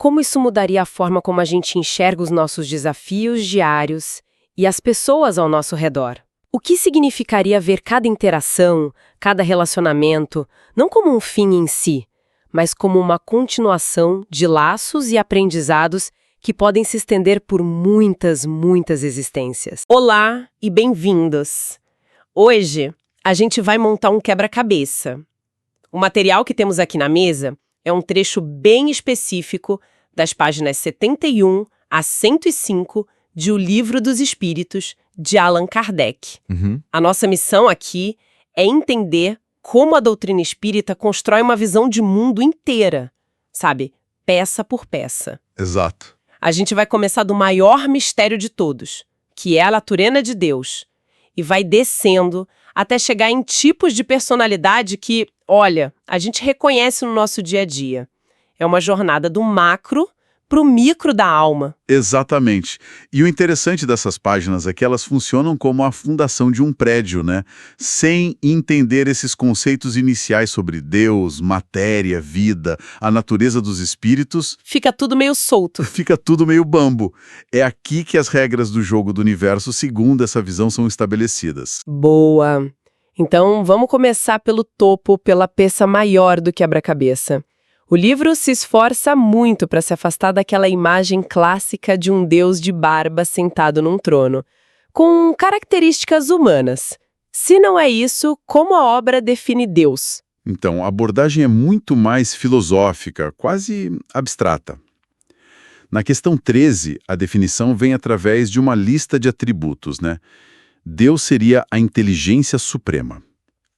Speaker 2: como isso mudaria a forma como a gente enxerga os nossos desafios diários e as pessoas ao nosso redor. O que significaria ver cada interação, cada relacionamento, não como um fim em si, mas como uma continuação de laços e aprendizados que podem se estender por muitas, muitas existências. Olá e bem-vindos! Hoje, a gente vai montar um quebra-cabeça. O material que temos aqui na mesa é um trecho bem específico das páginas 71 a 105 de O Livro dos Espíritos, de Allan Kardec. A nossa missão aqui é entender como a doutrina espírita constrói uma visão de mundo inteira, sabe? Peça por peça.
Speaker 1: Exato.
Speaker 2: A gente vai começar do maior mistério de todos, que é a natureza de Deus, e vai descendo até chegar em tipos de personalidade que, olha, a gente reconhece no nosso dia a dia. É uma jornada do macro para o micro da alma.
Speaker 1: Exatamente. E o interessante dessas páginas é que elas funcionam como a fundação de um prédio, né? Sem entender esses conceitos iniciais sobre Deus, matéria, vida, a natureza dos espíritos,
Speaker 2: Fica tudo meio solto.
Speaker 1: fica tudo meio bambo. É aqui que as regras do jogo do universo, segundo essa visão, são estabelecidas.
Speaker 2: Boa! Então, vamos começar pelo topo, pela peça maior do quebra-cabeça. O livro se esforça muito para se afastar daquela imagem clássica de um deus de barba sentado num trono, com características humanas. Se não é isso, como a obra define Deus?
Speaker 1: Então, a abordagem é muito mais filosófica, quase abstrata. Na questão 13, a definição vem através de uma lista de atributos, né? Deus seria a inteligência suprema,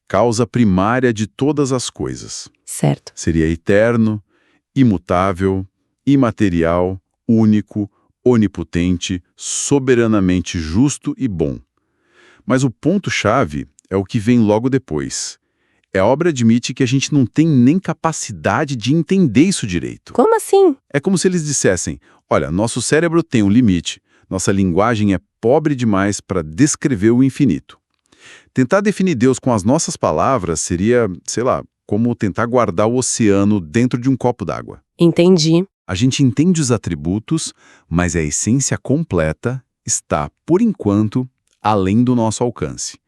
Speaker 1: causa primária de todas as coisas.
Speaker 2: Certo.
Speaker 1: Seria eterno, imutável, imaterial, único, onipotente, soberanamente justo e bom. Mas o ponto-chave é o que vem logo depois. A obra admite que a gente não tem nem capacidade de entender isso direito.
Speaker 2: Como assim?
Speaker 1: É como se eles dissessem, olha, nosso cérebro tem um limite, nossa linguagem é pobre demais para descrever o infinito. Tentar definir Deus com as nossas palavras seria, sei lá, como tentar guardar o oceano dentro de um copo d'água.
Speaker 2: Entendi.
Speaker 1: A gente entende os atributos, mas a essência completa está, por enquanto, além do nosso alcance.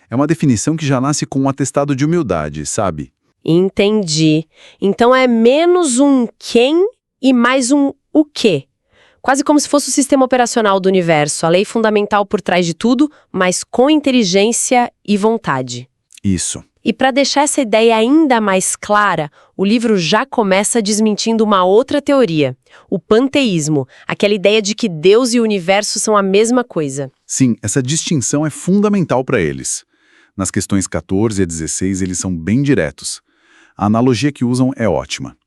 Speaker 1: É uma definição que já nasce com um atestado de humildade, sabe?
Speaker 2: Entendi. Então é menos um quem e mais um o quê. Quase como se fosse o sistema operacional do universo, a lei fundamental por trás de tudo, mas com inteligência e vontade.
Speaker 1: Isso.
Speaker 2: E para deixar essa ideia ainda mais clara, o livro já começa desmentindo uma outra teoria, o panteísmo, aquela ideia de que Deus e o universo são a mesma coisa.
Speaker 1: Sim, essa distinção é fundamental para eles. Nas questões 14 a 16, eles são bem diretos. A analogia que usam é ótima.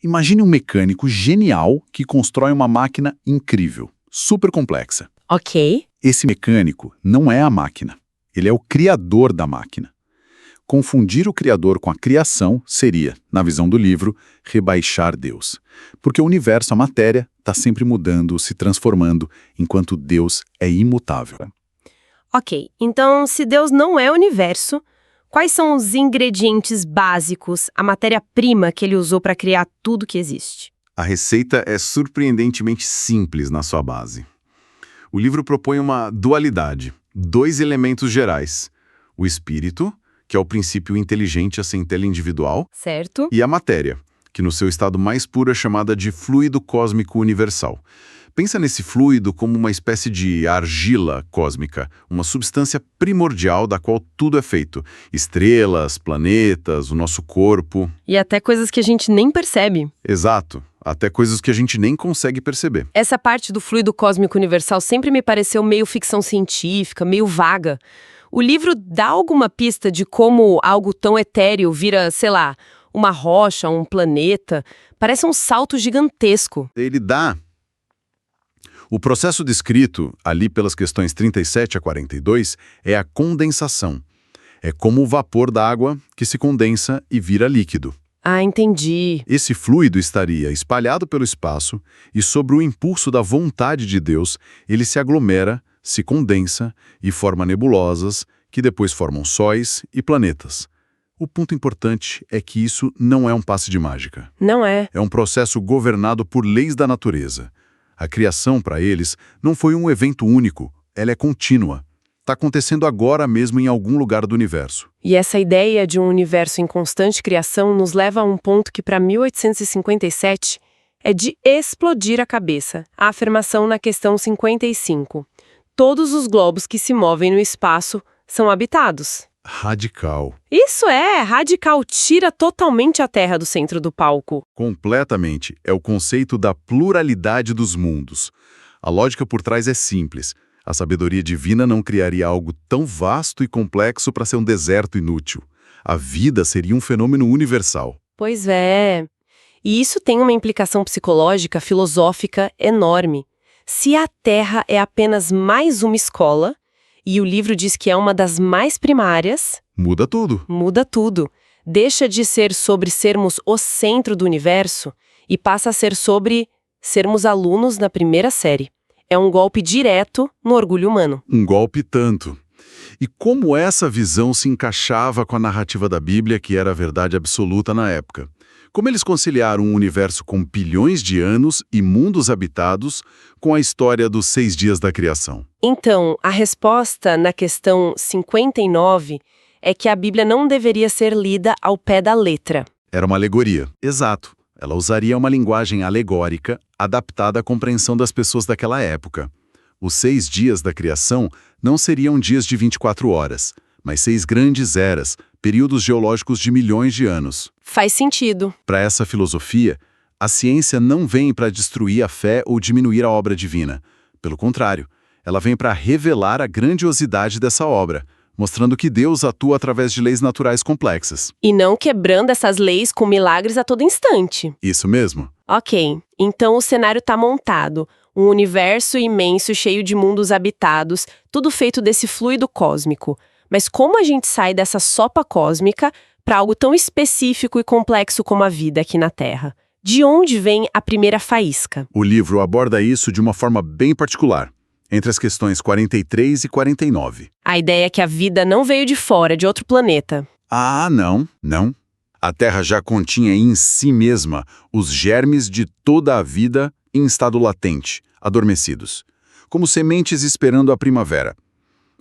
Speaker 1: Imagine um mecânico genial que constrói uma máquina incrível, super complexa.
Speaker 2: Ok.
Speaker 1: Esse mecânico não é a máquina, ele é o criador da máquina. Confundir o criador com a criação seria, na visão do livro, rebaixar Deus. Porque o universo, a matéria, está sempre mudando, se transformando, enquanto Deus é imutável.
Speaker 2: Ok, então se Deus não é o universo, quais são os ingredientes básicos, a matéria-prima que ele usou para criar tudo que existe?
Speaker 1: A receita é surpreendentemente simples na sua base. O livro propõe uma dualidade, dois elementos gerais. O espírito, que é o princípio inteligente, a centelha individual,
Speaker 2: Certo.
Speaker 1: e a matéria, que no seu estado mais puro é chamada de fluido cósmico universal. Pensa nesse fluido como uma espécie de argila cósmica, uma substância primordial da qual tudo é feito. Estrelas, planetas, o nosso corpo.
Speaker 2: E até coisas que a gente nem percebe.
Speaker 1: Exato, até coisas que a gente nem consegue perceber.
Speaker 2: Essa parte do fluido cósmico universal sempre me pareceu meio ficção científica, meio vaga. O livro dá alguma pista de como algo tão etéreo vira, sei lá, uma rocha, um planeta? Parece um salto gigantesco.
Speaker 1: Ele dá. O processo descrito, ali pelas questões 37 a 42, é a condensação. É como o vapor da água que se condensa e vira líquido.
Speaker 2: Ah, entendi.
Speaker 1: Esse fluido estaria espalhado pelo espaço e, sob o impulso da vontade de Deus, ele se aglomera, se condensa e forma nebulosas, que depois formam sóis e planetas. O ponto importante é que isso não é um passe de mágica.
Speaker 2: Não é?
Speaker 1: É um processo governado por leis da natureza. A criação, para eles, não foi um evento único, ela é contínua. Está acontecendo agora mesmo em algum lugar do universo.
Speaker 2: E essa ideia de um universo em constante criação nos leva a um ponto que, para 1857, é de explodir a cabeça. A afirmação na questão 55. Todos os globos que se movem no espaço são habitados.
Speaker 1: Radical.
Speaker 2: Isso é radical, tira totalmente a Terra do centro do palco.
Speaker 1: Completamente. É o conceito da pluralidade dos mundos. A lógica por trás é simples. A sabedoria divina não criaria algo tão vasto e complexo para ser um deserto inútil. A vida seria um fenômeno universal.
Speaker 2: Pois é. E isso tem uma implicação psicológica, filosófica enorme. Se a Terra é apenas mais uma escola, e o livro diz que é uma das mais primárias,
Speaker 1: muda tudo.
Speaker 2: Muda tudo. Deixa de ser sobre sermos o centro do universo e passa a ser sobre sermos alunos na primeira série. É um golpe direto no orgulho humano.
Speaker 1: Um golpe tanto. E como essa visão se encaixava com a narrativa da Bíblia, que era a verdade absoluta na época? Como eles conciliaram um universo com bilhões de anos e mundos habitados com a história dos 6 dias da criação?
Speaker 2: Então, a resposta na questão 59 é que a Bíblia não deveria ser lida ao pé da letra.
Speaker 1: Era uma alegoria. Exato. Ela usaria uma linguagem alegórica adaptada à compreensão das pessoas daquela época. Os 6 dias da criação não seriam dias de 24 horas, mas 6 grandes eras, períodos geológicos de milhões de anos.
Speaker 2: Faz sentido.
Speaker 1: Para essa filosofia, a ciência não vem para destruir a fé ou diminuir a obra divina. Pelo contrário, ela vem para revelar a grandiosidade dessa obra, mostrando que Deus atua através de leis naturais complexas.
Speaker 2: E não quebrando essas leis com milagres a todo instante.
Speaker 1: Isso mesmo.
Speaker 2: Ok, então o cenário está montado. Um universo imenso cheio de mundos habitados, tudo feito desse fluido cósmico. Mas como a gente sai dessa sopa cósmica para algo tão específico e complexo como a vida aqui na Terra? De onde vem a primeira faísca?
Speaker 1: O livro aborda isso de uma forma bem particular, entre as questões 43 e 49.
Speaker 2: A ideia é que a vida não veio de fora, de outro planeta.
Speaker 1: Ah, não. A Terra já continha em si mesma os germes de toda a vida em estado latente, adormecidos, como sementes esperando a primavera.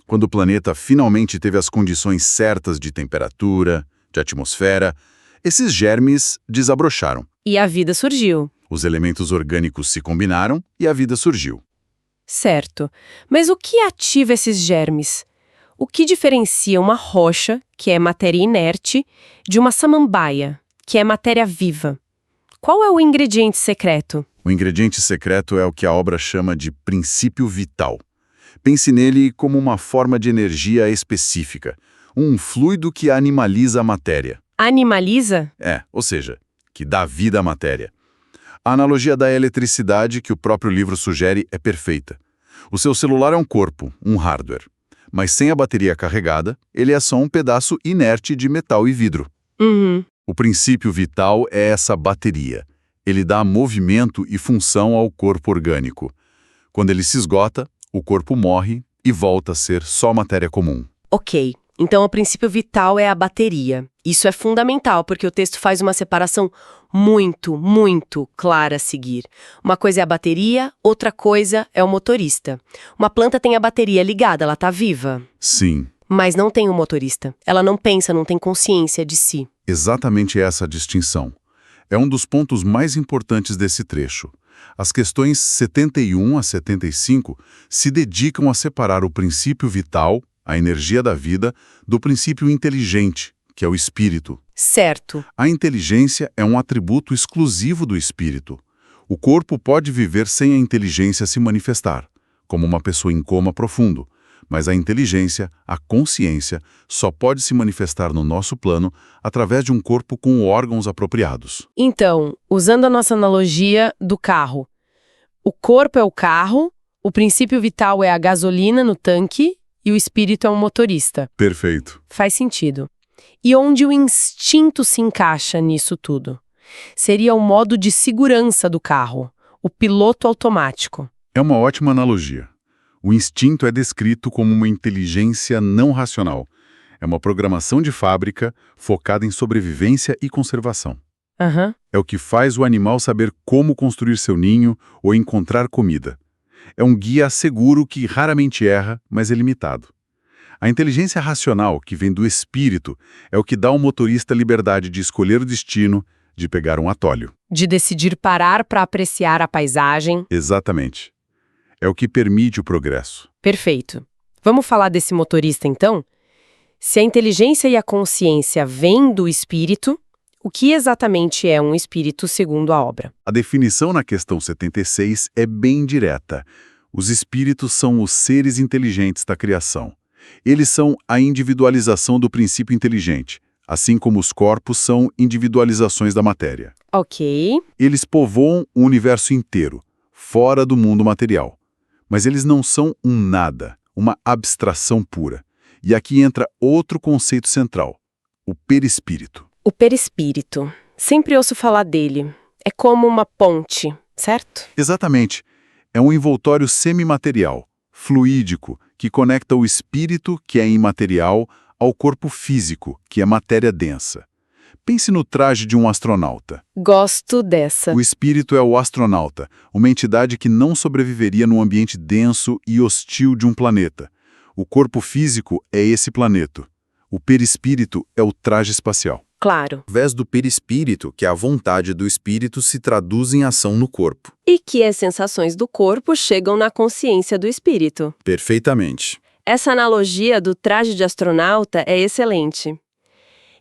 Speaker 1: Quando o planeta finalmente teve as condições certas de temperatura, de atmosfera, esses germes desabrocharam.
Speaker 2: E a vida surgiu.
Speaker 1: Os elementos orgânicos se combinaram e a vida surgiu.
Speaker 2: Certo. Mas o que ativa esses germes? O que diferencia uma rocha, que é matéria inerte, de uma samambaia, que é matéria viva? Qual é o ingrediente secreto?
Speaker 1: O ingrediente secreto é o que a obra chama de princípio vital. Pense nele como uma forma de energia específica, um fluido que animaliza a matéria.
Speaker 2: Animaliza?
Speaker 1: Ou seja, que dá vida à matéria. A analogia da eletricidade que o próprio livro sugere é perfeita. O seu celular é um corpo, um hardware. Mas sem a bateria carregada, ele é só um pedaço inerte de metal e vidro. O princípio vital é essa bateria. Ele dá movimento e função ao corpo orgânico. Quando ele se esgota, o corpo morre e volta a ser só matéria comum.
Speaker 2: Ok, então o princípio vital é a bateria. Isso é fundamental, porque o texto faz uma separação muito, muito clara a seguir. Uma coisa é a bateria, outra coisa é o motorista. Uma planta tem a bateria ligada, ela está viva.
Speaker 1: Sim.
Speaker 2: Mas não tem o motorista. Ela não pensa, não tem consciência de si.
Speaker 1: Exatamente essa a distinção. É um dos pontos mais importantes desse trecho. As questões 71 a 75 se dedicam a separar o princípio vital, a energia da vida, do princípio inteligente, que é o espírito.
Speaker 2: Certo.
Speaker 1: A inteligência é um atributo exclusivo do espírito. O corpo pode viver sem a inteligência se manifestar, como uma pessoa em coma profundo, mas a inteligência, a consciência, só pode se manifestar no nosso plano através de um corpo com órgãos apropriados.
Speaker 2: Então, usando a nossa analogia do carro, o corpo é o carro, o princípio vital é a gasolina no tanque e o espírito é um motorista.
Speaker 1: Perfeito.
Speaker 2: Faz sentido. E onde o instinto se encaixa nisso tudo? Seria o modo de segurança do carro, o piloto automático.
Speaker 1: É uma ótima analogia. O instinto é descrito como uma inteligência não racional. É uma programação de fábrica focada em sobrevivência e conservação.
Speaker 2: Aham.
Speaker 1: É o que faz o animal saber como construir seu ninho ou encontrar comida. É um guia seguro que raramente erra, mas é limitado. A inteligência racional, que vem do espírito, é o que dá ao motorista a liberdade de escolher o destino, de pegar um atalho.
Speaker 2: De decidir parar para apreciar a paisagem.
Speaker 1: Exatamente. É o que permite o progresso.
Speaker 2: Perfeito. Vamos falar desse motorista, então? Se a inteligência e a consciência vêm do espírito, o que exatamente é um espírito segundo a obra?
Speaker 1: A definição na questão 76 é bem direta. Os espíritos são os seres inteligentes da criação. Eles são a individualização do princípio inteligente, assim como os corpos são individualizações da matéria.
Speaker 2: Ok.
Speaker 1: Eles povoam o universo inteiro, fora do mundo material. Mas eles não são um nada, uma abstração pura. E aqui entra outro conceito central, o perispírito.
Speaker 2: O perispírito. Sempre ouço falar dele. É como uma ponte, certo?
Speaker 1: Exatamente. É um envoltório semimaterial, fluídico, que conecta o espírito, que é imaterial, ao corpo físico, que é matéria densa. Pense no traje de um astronauta.
Speaker 2: Gosto dessa.
Speaker 1: O espírito é o astronauta, uma entidade que não sobreviveria num ambiente denso e hostil de um planeta. O corpo físico é esse planeta. O perispírito é o traje espacial.
Speaker 2: Claro.
Speaker 4: Através do perispírito, que a vontade do espírito se traduz em ação no corpo.
Speaker 2: E que as sensações do corpo chegam na consciência do espírito.
Speaker 4: Perfeitamente.
Speaker 2: Essa analogia do traje de astronauta é excelente.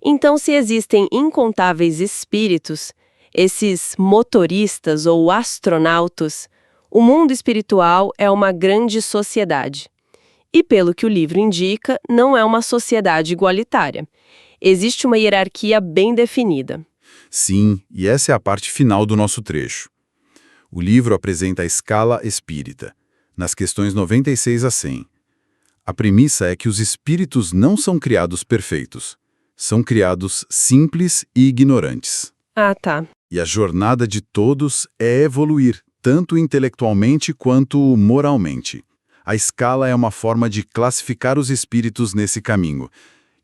Speaker 2: Então, se existem incontáveis espíritos, esses motoristas ou astronautas, o mundo espiritual é uma grande sociedade. E pelo que o livro indica, não é uma sociedade igualitária. Existe uma hierarquia bem definida.
Speaker 4: Sim, e essa é a parte final do nosso trecho. O livro apresenta a escala espírita, nas questões 96 a 100. A premissa é que os espíritos não são criados perfeitos. São criados simples e ignorantes.
Speaker 2: Ah, tá.
Speaker 4: E a jornada de todos é evoluir, tanto intelectualmente quanto moralmente. A escala é uma forma de classificar os espíritos nesse caminho.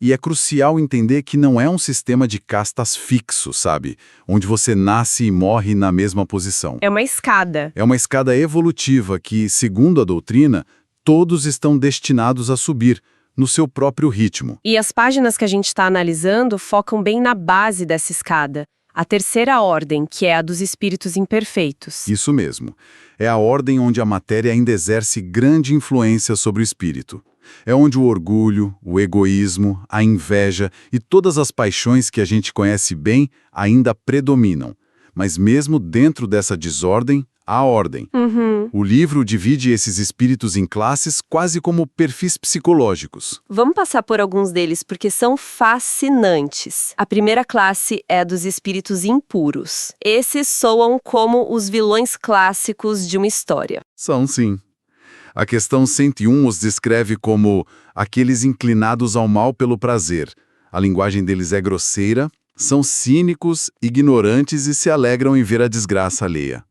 Speaker 4: E é crucial entender que não é um sistema de castas fixo, sabe? Onde você nasce e morre na mesma posição.
Speaker 2: É uma escada.
Speaker 4: É uma escada evolutiva que, segundo a doutrina, todos estão destinados a subir, no seu próprio ritmo.
Speaker 2: E as páginas que a gente está analisando focam bem na base dessa escada, a terceira ordem, que é a dos espíritos imperfeitos.
Speaker 4: Isso mesmo. É a ordem onde a matéria ainda exerce grande influência sobre o espírito. É onde o orgulho, o egoísmo, a inveja e todas as paixões que a gente conhece bem ainda predominam. Mas mesmo dentro dessa desordem, há ordem. O livro divide esses espíritos em classes quase como perfis psicológicos.
Speaker 2: Vamos passar por alguns deles porque são fascinantes. A primeira classe é a dos espíritos impuros. Esses soam como os vilões clássicos de uma história.
Speaker 4: São, sim. A questão 101 os descreve como aqueles inclinados ao mal pelo prazer. A linguagem deles é grosseira, são cínicos, ignorantes e se alegram em ver a desgraça alheia.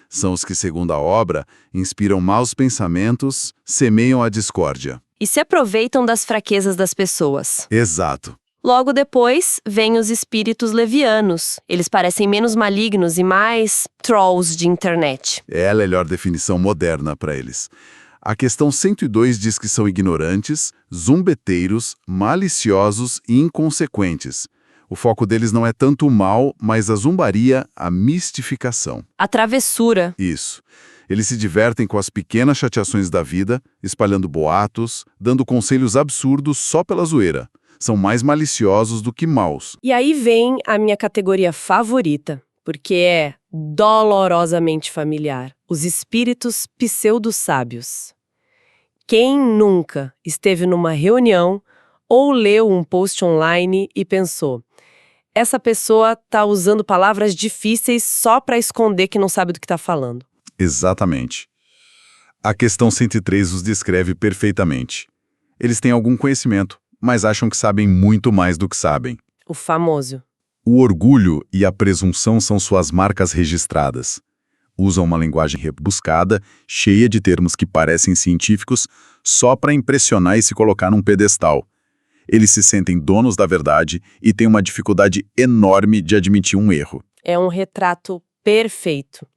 Speaker 4: São os que, segundo a obra, inspiram maus pensamentos, semeiam a discórdia.
Speaker 2: E se aproveitam das fraquezas das pessoas.
Speaker 4: Exato.
Speaker 2: Logo depois, vêm os espíritos levianos. Eles parecem menos malignos e mais trolls de internet.
Speaker 4: É a melhor definição moderna para eles. A questão 102 diz que são ignorantes, zombeteiros, maliciosos e inconsequentes. O foco deles não é tanto o mal, mas a zombaria, a mistificação.
Speaker 2: A travessura.
Speaker 4: Isso. Eles se divertem com as pequenas chateações da vida, espalhando boatos, dando conselhos absurdos só pela zoeira. São mais maliciosos do que maus.
Speaker 2: E aí vem a minha categoria favorita, porque é dolorosamente familiar. Os espíritos pseudo-sábios. Quem nunca esteve numa reunião ou leu um post online e pensou: essa pessoa está usando palavras difíceis só para esconder que não sabe do que está falando?
Speaker 4: Exatamente. A questão 103 os descreve perfeitamente. Eles têm algum conhecimento, mas acham que sabem muito mais do que sabem.
Speaker 2: O famoso.
Speaker 4: O orgulho e a presunção são suas marcas registradas. Usam uma linguagem rebuscada, cheia de termos que parecem científicos, só para impressionar e se colocar num pedestal. Eles se sentem donos da verdade e têm uma dificuldade enorme de admitir um erro.
Speaker 2: É um retrato perfeito.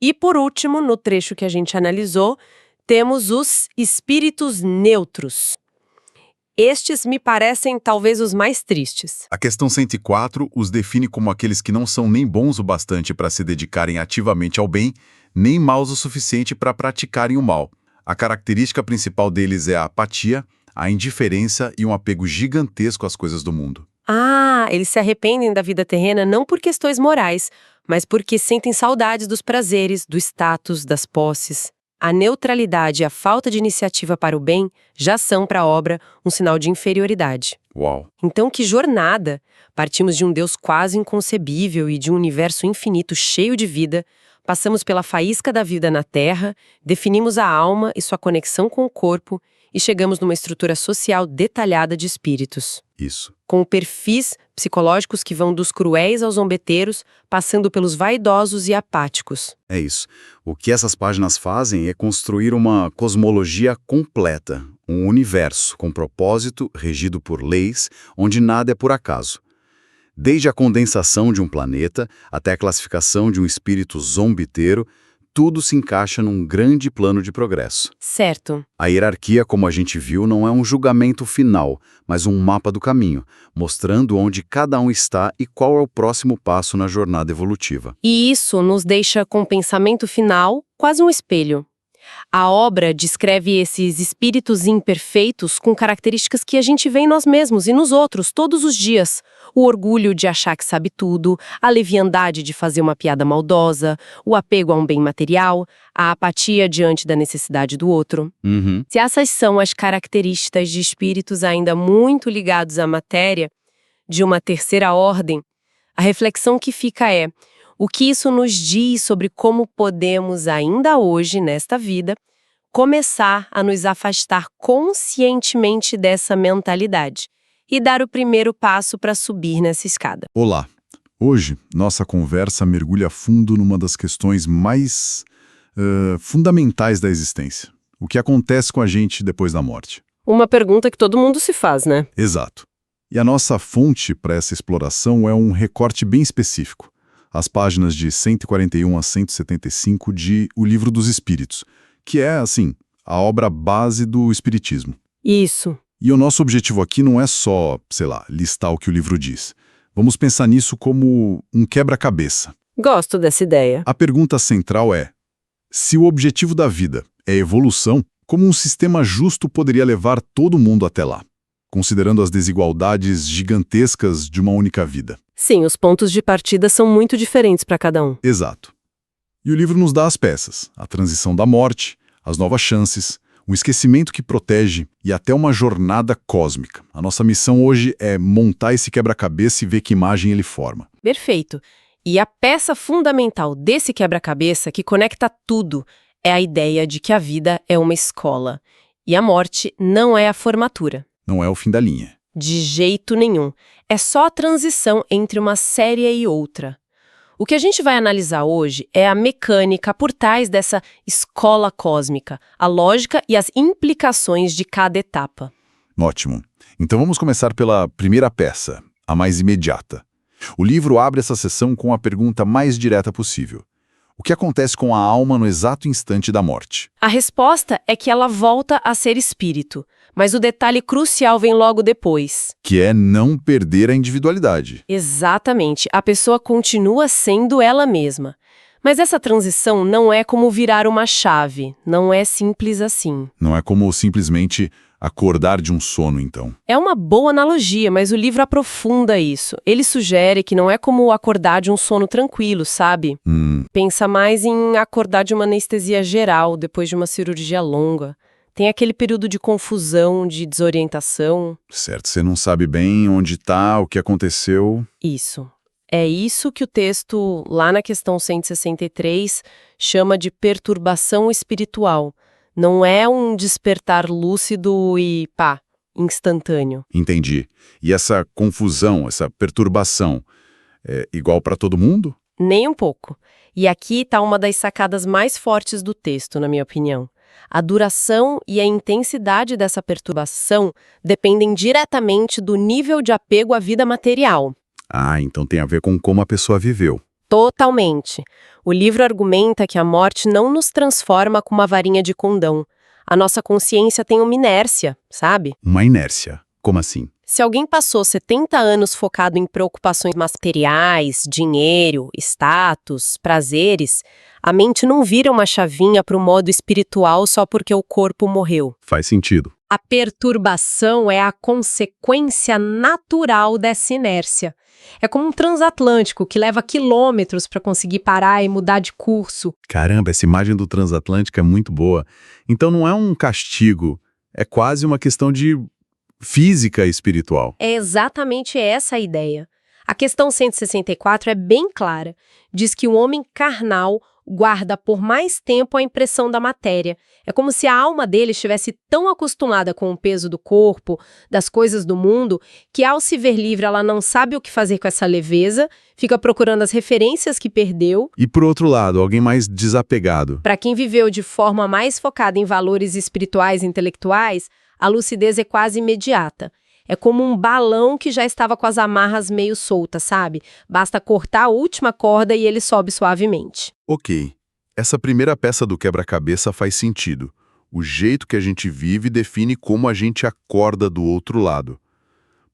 Speaker 2: E por último, no trecho que a gente analisou, temos os espíritos neutros. Estes me parecem talvez os mais tristes.
Speaker 4: A questão 104 os define como aqueles que não são nem bons o bastante para se dedicarem ativamente ao bem, nem maus o suficiente para praticarem o mal. A característica principal deles é a apatia, a indiferença e um apego gigantesco às coisas do mundo.
Speaker 2: Ah, eles se arrependem da vida terrena não por questões morais, mas porque sentem saudades dos prazeres, do status, das posses. A neutralidade e a falta de iniciativa para o bem já são para a obra um sinal de inferioridade.
Speaker 4: Uau!
Speaker 2: Então, que jornada! Partimos de um Deus quase inconcebível e de um universo infinito cheio de vida, passamos pela faísca da vida na Terra, definimos a alma e sua conexão com o corpo e chegamos numa estrutura social detalhada de espíritos.
Speaker 4: Isso.
Speaker 2: Com perfis psicológicos que vão dos cruéis aos zombeteiros, passando pelos vaidosos e apáticos.
Speaker 4: É isso. O que essas páginas fazem é construir uma cosmologia completa, um universo com propósito, regido por leis, onde nada é por acaso. Desde a condensação de um planeta até a classificação de um espírito zombiteiro, tudo se encaixa num grande plano de progresso.
Speaker 2: Certo.
Speaker 4: A hierarquia, como a gente viu, não é um julgamento final, mas um mapa do caminho, mostrando onde cada um está e qual é o próximo passo na jornada evolutiva.
Speaker 2: E isso nos deixa com o pensamento final quase um espelho. A obra descreve esses espíritos imperfeitos com características que a gente vê em nós mesmos e nos outros todos os dias. O orgulho de achar que sabe tudo, a leviandade de fazer uma piada maldosa, o apego a um bem material, a apatia diante da necessidade do outro. Se essas são as características de espíritos ainda muito ligados à matéria, de uma terceira ordem, a reflexão que fica é: o que isso nos diz sobre como podemos, ainda hoje, nesta vida, começar a nos afastar conscientemente dessa mentalidade e dar o primeiro passo para subir nessa escada?
Speaker 4: Olá! Hoje, nossa conversa mergulha fundo numa das questões mais fundamentais da existência. O que acontece com a gente depois da morte?
Speaker 2: Uma pergunta que todo mundo se faz, né?
Speaker 4: Exato. E a nossa fonte para essa exploração é um recorte bem específico. As páginas de 141 a 175 de O Livro dos Espíritos, que é, assim, a obra base do Espiritismo.
Speaker 2: Isso.
Speaker 4: E o nosso objetivo aqui não é só, sei lá, listar o que o livro diz. Vamos pensar nisso como um quebra-cabeça.
Speaker 2: Gosto dessa ideia.
Speaker 4: A pergunta central é: se o objetivo da vida é evolução, como um sistema justo poderia levar todo mundo até lá, considerando as desigualdades gigantescas de uma única vida?
Speaker 2: Sim, os pontos de partida são muito diferentes para cada um.
Speaker 4: Exato. E o livro nos dá as peças: a transição da morte, as novas chances, um esquecimento que protege e até uma jornada cósmica. A nossa missão hoje é montar esse quebra-cabeça e ver que imagem ele forma.
Speaker 2: Perfeito. E a peça fundamental desse quebra-cabeça que conecta tudo é a ideia de que a vida é uma escola e a morte não é a formatura.
Speaker 4: Não é o fim da linha.
Speaker 2: De jeito nenhum. É só a transição entre uma série e outra. O que a gente vai analisar hoje é a mecânica por trás dessa escola cósmica, a lógica e as implicações de cada etapa.
Speaker 4: Ótimo. Então vamos começar pela primeira peça, a mais imediata. O livro abre essa sessão com a pergunta mais direta possível: o que acontece com a alma no exato instante da morte?
Speaker 2: A resposta é que ela volta a ser espírito, mas o detalhe crucial vem logo depois.
Speaker 4: Que é não perder a individualidade.
Speaker 2: Exatamente, a pessoa continua sendo ela mesma. Mas essa transição não é como virar uma chave, não é simples assim.
Speaker 4: Não é como simplesmente acordar de um sono, então.
Speaker 2: É uma boa analogia, mas o livro aprofunda isso. Ele sugere que não é como acordar de um sono tranquilo, sabe? Pensa mais em acordar de uma anestesia geral depois de uma cirurgia longa. Tem aquele período de confusão, de desorientação.
Speaker 4: Certo, você não sabe bem onde está, o que aconteceu.
Speaker 2: Isso. É isso que o texto, lá na questão 163, chama de perturbação espiritual. Não é um despertar lúcido e, instantâneo.
Speaker 4: Entendi. E essa confusão, essa perturbação, é igual para todo mundo?
Speaker 2: Nem um pouco. E aqui está uma das sacadas mais fortes do texto, na minha opinião. A duração e a intensidade dessa perturbação dependem diretamente do nível de apego à vida material.
Speaker 4: Ah, então tem a ver com como a pessoa viveu.
Speaker 2: Totalmente. O livro argumenta que a morte não nos transforma com uma varinha de condão. A nossa consciência tem uma inércia, sabe?
Speaker 4: Uma inércia. Como assim?
Speaker 2: Se alguém passou 70 anos focado em preocupações materiais, dinheiro, status, prazeres, a mente não vira uma chavinha para o modo espiritual só porque o corpo morreu.
Speaker 4: Faz sentido.
Speaker 3: A perturbação é a consequência natural dessa inércia. É como um transatlântico que leva quilômetros para conseguir parar e mudar de curso.
Speaker 4: Caramba, essa imagem do transatlântico é muito boa. Então não é um castigo, é quase uma questão de física espiritual.
Speaker 3: É exatamente essa a ideia. A questão 164 é bem clara. Diz que o homem carnal guarda por mais tempo a impressão da matéria. É como se a alma dele estivesse tão acostumada com o peso do corpo, das coisas do mundo, que ao se ver livre ela não sabe o que fazer com essa leveza, fica procurando as referências que perdeu.
Speaker 4: E por outro lado, alguém mais desapegado.
Speaker 3: Para quem viveu de forma mais focada em valores espirituais e intelectuais, a lucidez é quase imediata. É como um balão que já estava com as amarras meio soltas, sabe? Basta cortar a última corda e ele sobe suavemente.
Speaker 4: Ok, essa primeira peça do quebra-cabeça faz sentido. O jeito que a gente vive define como a gente acorda do outro lado.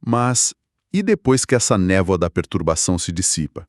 Speaker 4: Mas e depois que essa névoa da perturbação se dissipa?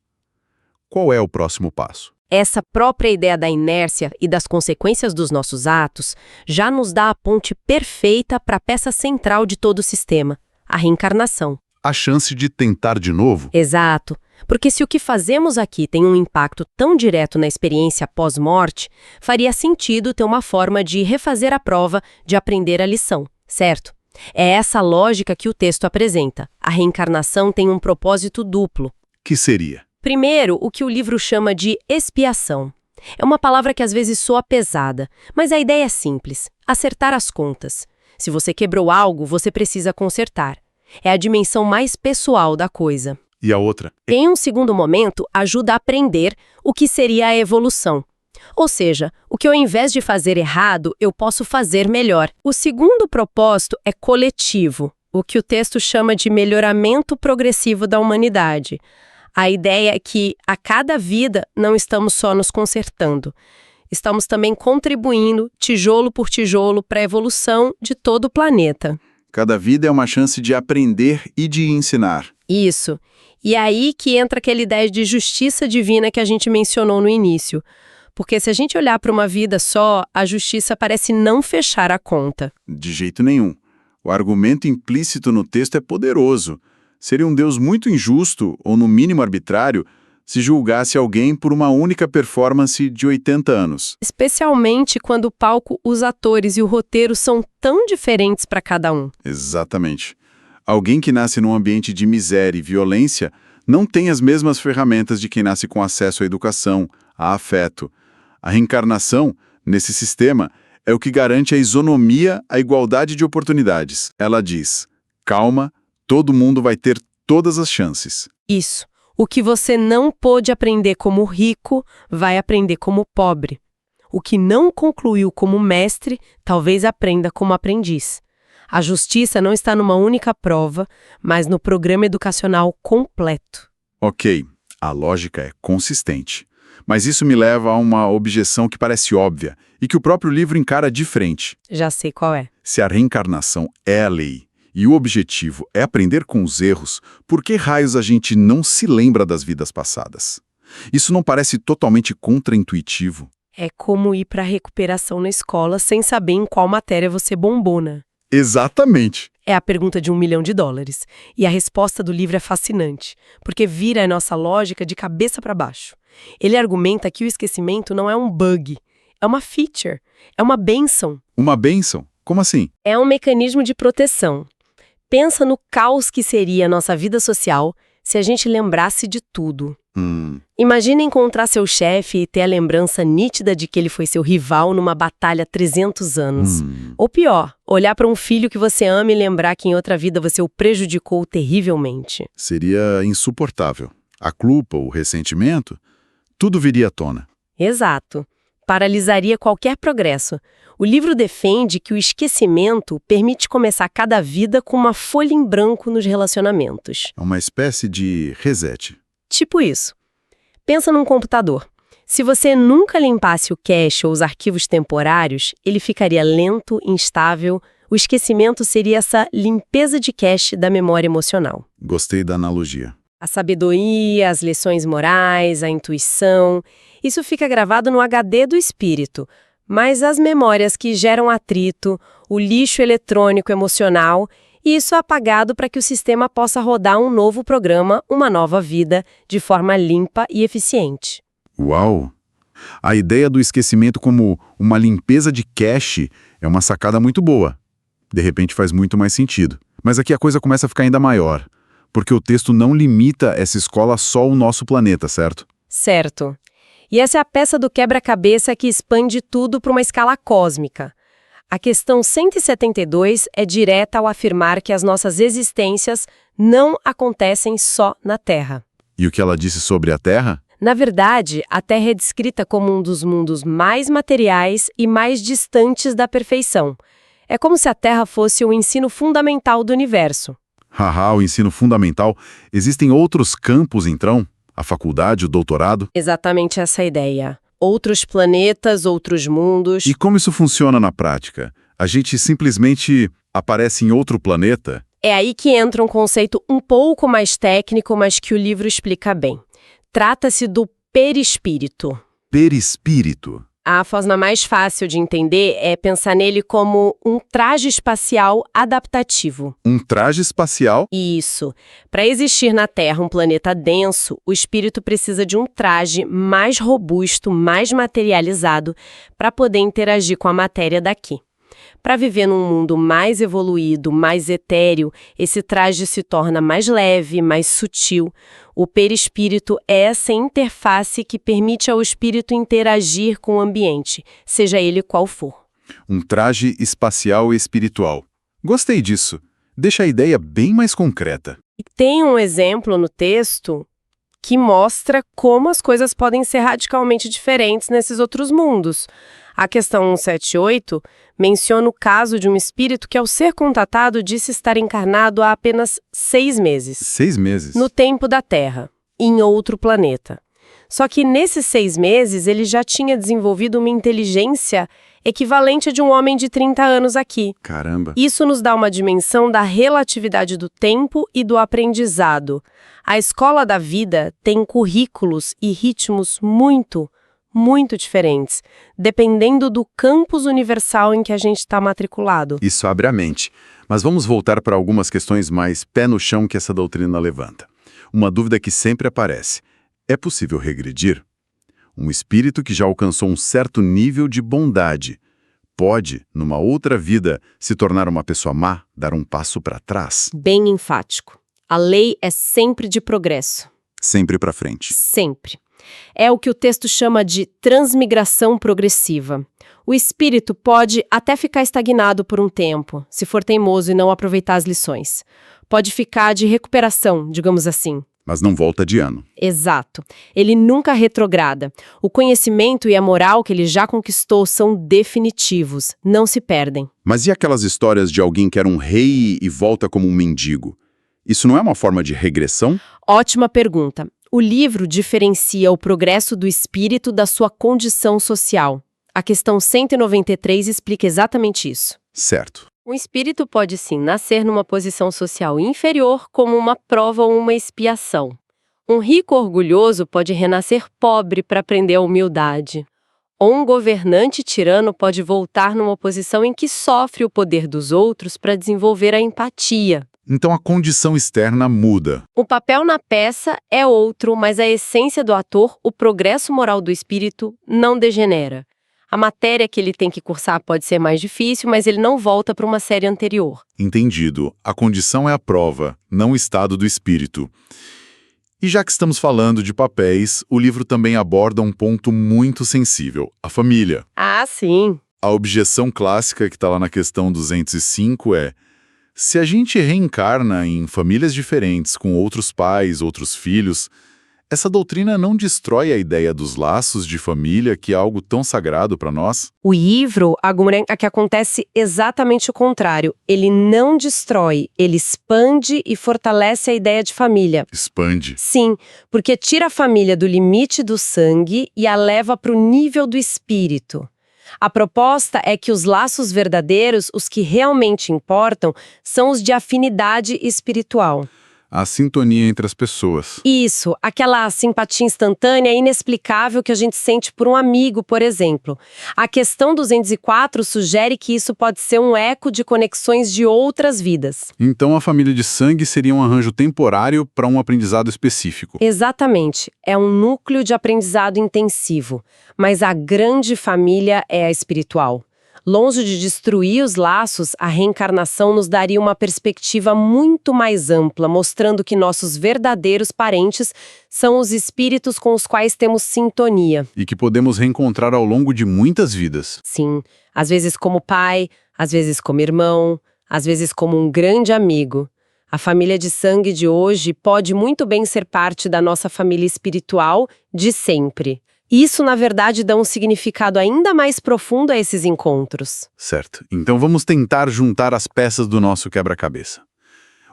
Speaker 4: Qual é o próximo passo?
Speaker 2: Essa própria ideia da inércia e das consequências dos nossos atos já nos dá a ponte perfeita para a peça central de todo o sistema, a reencarnação.
Speaker 4: A chance de tentar de novo?
Speaker 2: Exato, porque se o que fazemos aqui tem um impacto tão direto na experiência pós-morte, faria sentido ter uma forma de refazer a prova, de aprender a lição, certo? É essa lógica que o texto apresenta. A reencarnação tem um propósito duplo.
Speaker 4: Que seria?
Speaker 2: Primeiro, o que o livro chama de expiação. É uma palavra que às vezes soa pesada, mas a ideia é simples: acertar as contas. Se você quebrou algo, você precisa consertar. É a dimensão mais pessoal da coisa.
Speaker 4: E a outra?
Speaker 2: Em um segundo momento, ajuda a aprender o que seria a evolução. Ou seja, o que ao invés de fazer errado, eu posso fazer melhor. O segundo propósito é coletivo, o que o texto chama de melhoramento progressivo da humanidade. A ideia é que, a cada vida, não estamos só nos consertando. Estamos também contribuindo, tijolo por tijolo, para a evolução de todo o planeta.
Speaker 1: Cada vida é uma chance de aprender e de ensinar.
Speaker 2: Isso. E é aí que entra aquela ideia de justiça divina que a gente mencionou no início. Porque se a gente olhar para uma vida só, a justiça parece não fechar a conta.
Speaker 1: De jeito nenhum. O argumento implícito no texto é poderoso. Seria um Deus muito injusto, ou no mínimo arbitrário, se julgasse alguém por uma única performance de 80 anos.
Speaker 2: Especialmente quando o palco, os atores e o roteiro são tão diferentes para cada um.
Speaker 1: Exatamente. Alguém que nasce num ambiente de miséria e violência não tem as mesmas ferramentas de quem nasce com acesso à educação, a afeto. A reencarnação, nesse sistema, é o que garante a isonomia, a igualdade de oportunidades. Ela diz: calma, todo mundo vai ter todas as chances.
Speaker 2: Isso. O que você não pôde aprender como rico, vai aprender como pobre. O que não concluiu como mestre, talvez aprenda como aprendiz. A justiça não está numa única prova, mas no programa educacional completo.
Speaker 1: Ok, a lógica é consistente. Mas isso me leva a uma objeção que parece óbvia e que o próprio livro encara de frente.
Speaker 2: Já sei qual é.
Speaker 1: Se a reencarnação é a lei e o objetivo é aprender com os erros, por que raios a gente não se lembra das vidas passadas? Isso não parece totalmente contraintuitivo?
Speaker 2: É como ir para a recuperação na escola sem saber em qual matéria você bombou, né?
Speaker 1: Exatamente.
Speaker 2: É a pergunta de $1 milhão. E a resposta do livro é fascinante, porque vira a nossa lógica de cabeça para baixo. Ele argumenta que o esquecimento não é um bug, é uma feature, é uma bênção.
Speaker 1: Uma bênção? Como assim?
Speaker 2: É um mecanismo de proteção. Pensa no caos que seria a nossa vida social se a gente lembrasse de tudo. Imagina encontrar seu chefe e ter a lembrança nítida de que ele foi seu rival numa batalha há 300 anos. Ou pior, olhar para um filho que você ama e lembrar que em outra vida você o prejudicou terrivelmente.
Speaker 1: Seria insuportável. A culpa, o ressentimento, tudo viria à tona.
Speaker 2: Exato. paralisaria qualquer progresso. O livro defende que o esquecimento permite começar cada vida com uma folha em branco nos relacionamentos.
Speaker 1: É uma espécie de reset.
Speaker 2: Tipo isso. Pensa num computador. Se você nunca limpasse o cache ou os arquivos temporários, ele ficaria lento, instável. O esquecimento seria essa limpeza de cache da memória emocional.
Speaker 1: Gostei da analogia.
Speaker 2: A sabedoria, as lições morais, a intuição, isso fica gravado no HD do espírito. Mas as memórias que geram atrito, o lixo eletrônico emocional, isso é apagado para que o sistema possa rodar um novo programa, uma nova vida, de forma limpa e eficiente.
Speaker 1: Uau! A ideia do esquecimento como uma limpeza de cache é uma sacada muito boa. De repente faz muito mais sentido. Mas aqui a coisa começa a ficar ainda maior, porque o texto não limita essa escola só ao nosso planeta, certo?
Speaker 2: Certo. E essa é a peça do quebra-cabeça que expande tudo para uma escala cósmica. A questão 172 é direta ao afirmar que as nossas existências não acontecem só na Terra.
Speaker 1: E o que ela disse sobre a Terra?
Speaker 2: Na verdade, a Terra é descrita como um dos mundos mais materiais e mais distantes da perfeição. É como se a Terra fosse o ensino fundamental do universo.
Speaker 1: Haha, o ensino fundamental. Existem outros campos, então? A faculdade, o doutorado?
Speaker 2: Exatamente essa ideia. Outros planetas, outros mundos.
Speaker 1: E como isso funciona na prática? A gente simplesmente aparece em outro planeta?
Speaker 2: É aí que entra um conceito um pouco mais técnico, mas que o livro explica bem. Trata-se do perispírito.
Speaker 1: Perispírito.
Speaker 2: A forma mais fácil de entender é pensar nele como um traje espacial adaptativo.
Speaker 1: Um traje espacial?
Speaker 2: Isso. Para existir na Terra um planeta denso, o espírito precisa de um traje mais robusto, mais materializado, para poder interagir com a matéria daqui. Para viver num mundo mais evoluído, mais etéreo, esse traje se torna mais leve, mais sutil. O perispírito é essa interface que permite ao espírito interagir com o ambiente, seja ele qual for.
Speaker 1: Um traje espacial e espiritual. Gostei disso. Deixa a ideia bem mais concreta.
Speaker 2: E tem um exemplo no texto que mostra como as coisas podem ser radicalmente diferentes nesses outros mundos. A questão 178 menciona o caso de um espírito que, ao ser contatado, disse estar encarnado há apenas 6 meses.
Speaker 1: 6 meses?
Speaker 2: No tempo da Terra, em outro planeta. Só que nesses 6 meses ele já tinha desenvolvido uma inteligência equivalente a de um homem de 30 anos aqui.
Speaker 1: Caramba!
Speaker 2: Isso nos dá uma dimensão da relatividade do tempo e do aprendizado. A escola da vida tem currículos e ritmos muito diferentes, dependendo do campus universal em que a gente está matriculado.
Speaker 1: Isso abre a mente. Mas vamos voltar para algumas questões mais pé no chão que essa doutrina levanta. Uma dúvida que sempre aparece. É possível regredir? Um espírito que já alcançou um certo nível de bondade pode, numa outra vida, se tornar uma pessoa má, dar um passo para trás?
Speaker 2: Bem enfático. A lei é sempre de progresso.
Speaker 1: Sempre para frente.
Speaker 2: Sempre. É o que o texto chama de transmigração progressiva. O espírito pode até ficar estagnado por um tempo, se for teimoso e não aproveitar as lições. Pode ficar de recuperação, digamos assim.
Speaker 1: Mas não volta de ano.
Speaker 2: Exato. Ele nunca retrograda. O conhecimento e a moral que ele já conquistou são definitivos, não se perdem.
Speaker 1: Mas e aquelas histórias de alguém que era um rei e volta como um mendigo? Isso não é uma forma de regressão?
Speaker 2: Ótima pergunta. O livro diferencia o progresso do espírito da sua condição social. A questão 193 explica exatamente isso.
Speaker 1: Certo.
Speaker 2: Um espírito pode sim nascer numa posição social inferior como uma prova ou uma expiação. Um rico orgulhoso pode renascer pobre para aprender a humildade. Ou um governante tirano pode voltar numa posição em que sofre o poder dos outros para desenvolver a empatia.
Speaker 1: Então a condição externa muda.
Speaker 2: O papel na peça é outro, mas a essência do ator, o progresso moral do espírito, não degenera. A matéria que ele tem que cursar pode ser mais difícil, mas ele não volta para uma série anterior.
Speaker 1: Entendido. A condição é a prova, não o estado do espírito. E já que estamos falando de papéis, o livro também aborda um ponto muito sensível, a família.
Speaker 2: Ah, sim.
Speaker 1: A objeção clássica que está lá na questão 205 é: se a gente reencarna em famílias diferentes, com outros pais, outros filhos,
Speaker 4: essa doutrina não destrói a ideia dos laços de família, que é algo tão sagrado para nós?
Speaker 2: O livro argumenta que acontece exatamente o contrário. Ele não destrói, ele expande e fortalece a ideia de família.
Speaker 4: Expande.
Speaker 2: Sim, porque tira a família do limite do sangue e a leva para o nível do espírito. A proposta é que os laços verdadeiros, os que realmente importam, são os de afinidade espiritual.
Speaker 4: A sintonia entre as pessoas.
Speaker 2: Isso, aquela simpatia instantânea e inexplicável que a gente sente por um amigo, por exemplo. A questão 204 sugere que isso pode ser um eco de conexões de outras vidas.
Speaker 4: Então a família de sangue seria um arranjo temporário para um aprendizado específico.
Speaker 2: Exatamente, é um núcleo de aprendizado intensivo, mas a grande família é a espiritual. Longe de destruir os laços, a reencarnação nos daria uma perspectiva muito mais ampla, mostrando que nossos verdadeiros parentes são os espíritos com os quais temos sintonia.
Speaker 4: E que podemos reencontrar ao longo de muitas vidas.
Speaker 2: Sim, às vezes como pai, às vezes como irmão, às vezes como um grande amigo. A família de sangue de hoje pode muito bem ser parte da nossa família espiritual de sempre. Isso, na verdade, dá um significado ainda mais profundo a esses encontros.
Speaker 4: Certo. Então vamos tentar juntar as peças do nosso quebra-cabeça.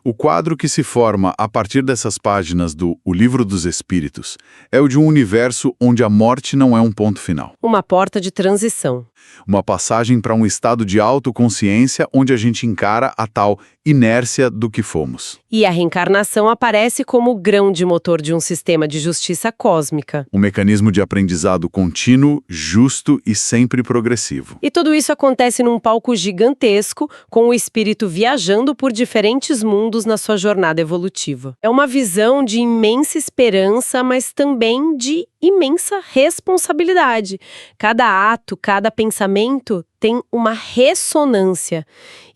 Speaker 4: O quadro que se forma a partir dessas páginas do O Livro dos Espíritos é o de um universo onde a morte não é um ponto final.
Speaker 2: Uma porta de transição.
Speaker 4: Uma passagem para um estado de autoconsciência onde a gente encara a tal inércia do que fomos.
Speaker 2: E a reencarnação aparece como o grão de motor de um sistema de justiça cósmica.
Speaker 4: Um mecanismo de aprendizado contínuo, justo e sempre progressivo.
Speaker 2: E tudo isso acontece num palco gigantesco, com o espírito viajando por diferentes mundos na sua jornada evolutiva. É uma visão de imensa esperança, mas também de imensa responsabilidade. Cada ato, cada pensamento tem uma ressonância.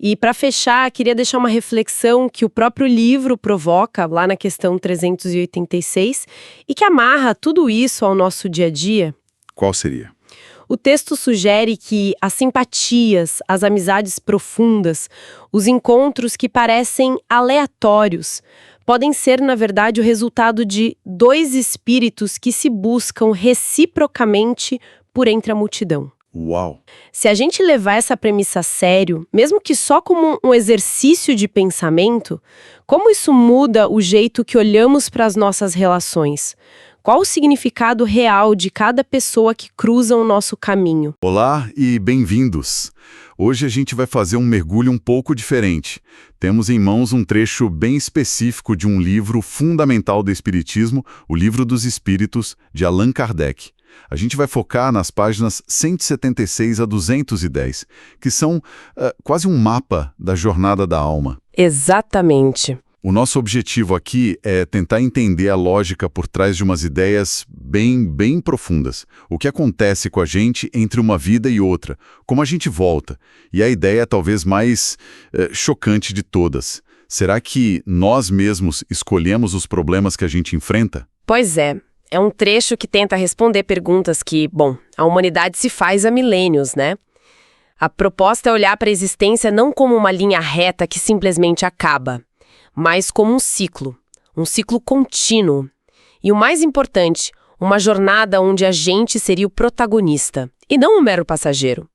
Speaker 2: E para fechar, queria deixar uma reflexão que o próprio livro provoca lá na questão 386 e que amarra tudo isso ao nosso dia a dia.
Speaker 4: Qual seria?
Speaker 2: O texto sugere que as simpatias, as amizades profundas, os encontros que parecem aleatórios, podem ser, na verdade, o resultado de dois espíritos que se buscam reciprocamente por entre a multidão.
Speaker 4: Uau!
Speaker 2: Se a gente levar essa premissa a sério, mesmo que só como um exercício de pensamento, como isso muda o jeito que olhamos para as nossas relações? Qual o significado real de cada pessoa que cruza o nosso caminho?
Speaker 4: Olá e bem-vindos! Hoje a gente vai fazer um mergulho um pouco diferente. Temos em mãos um trecho bem específico de um livro fundamental do Espiritismo, o Livro dos Espíritos, de Allan Kardec. A gente vai focar nas páginas 176 a 210, que são quase um mapa da jornada da alma.
Speaker 2: Exatamente.
Speaker 4: O nosso objetivo aqui é tentar entender a lógica por trás de umas ideias bem profundas. O que acontece com a gente entre uma vida e outra, como a gente volta. E a ideia talvez mais chocante de todas. Será que nós mesmos escolhemos os problemas que a gente enfrenta?
Speaker 2: Pois é. É um trecho que tenta responder perguntas que, a humanidade se faz há milênios, né? A proposta é olhar para a existência não como uma linha reta que simplesmente acaba, mas como um ciclo contínuo. E o mais importante, uma jornada onde a gente seria o protagonista, e não um mero passageiro.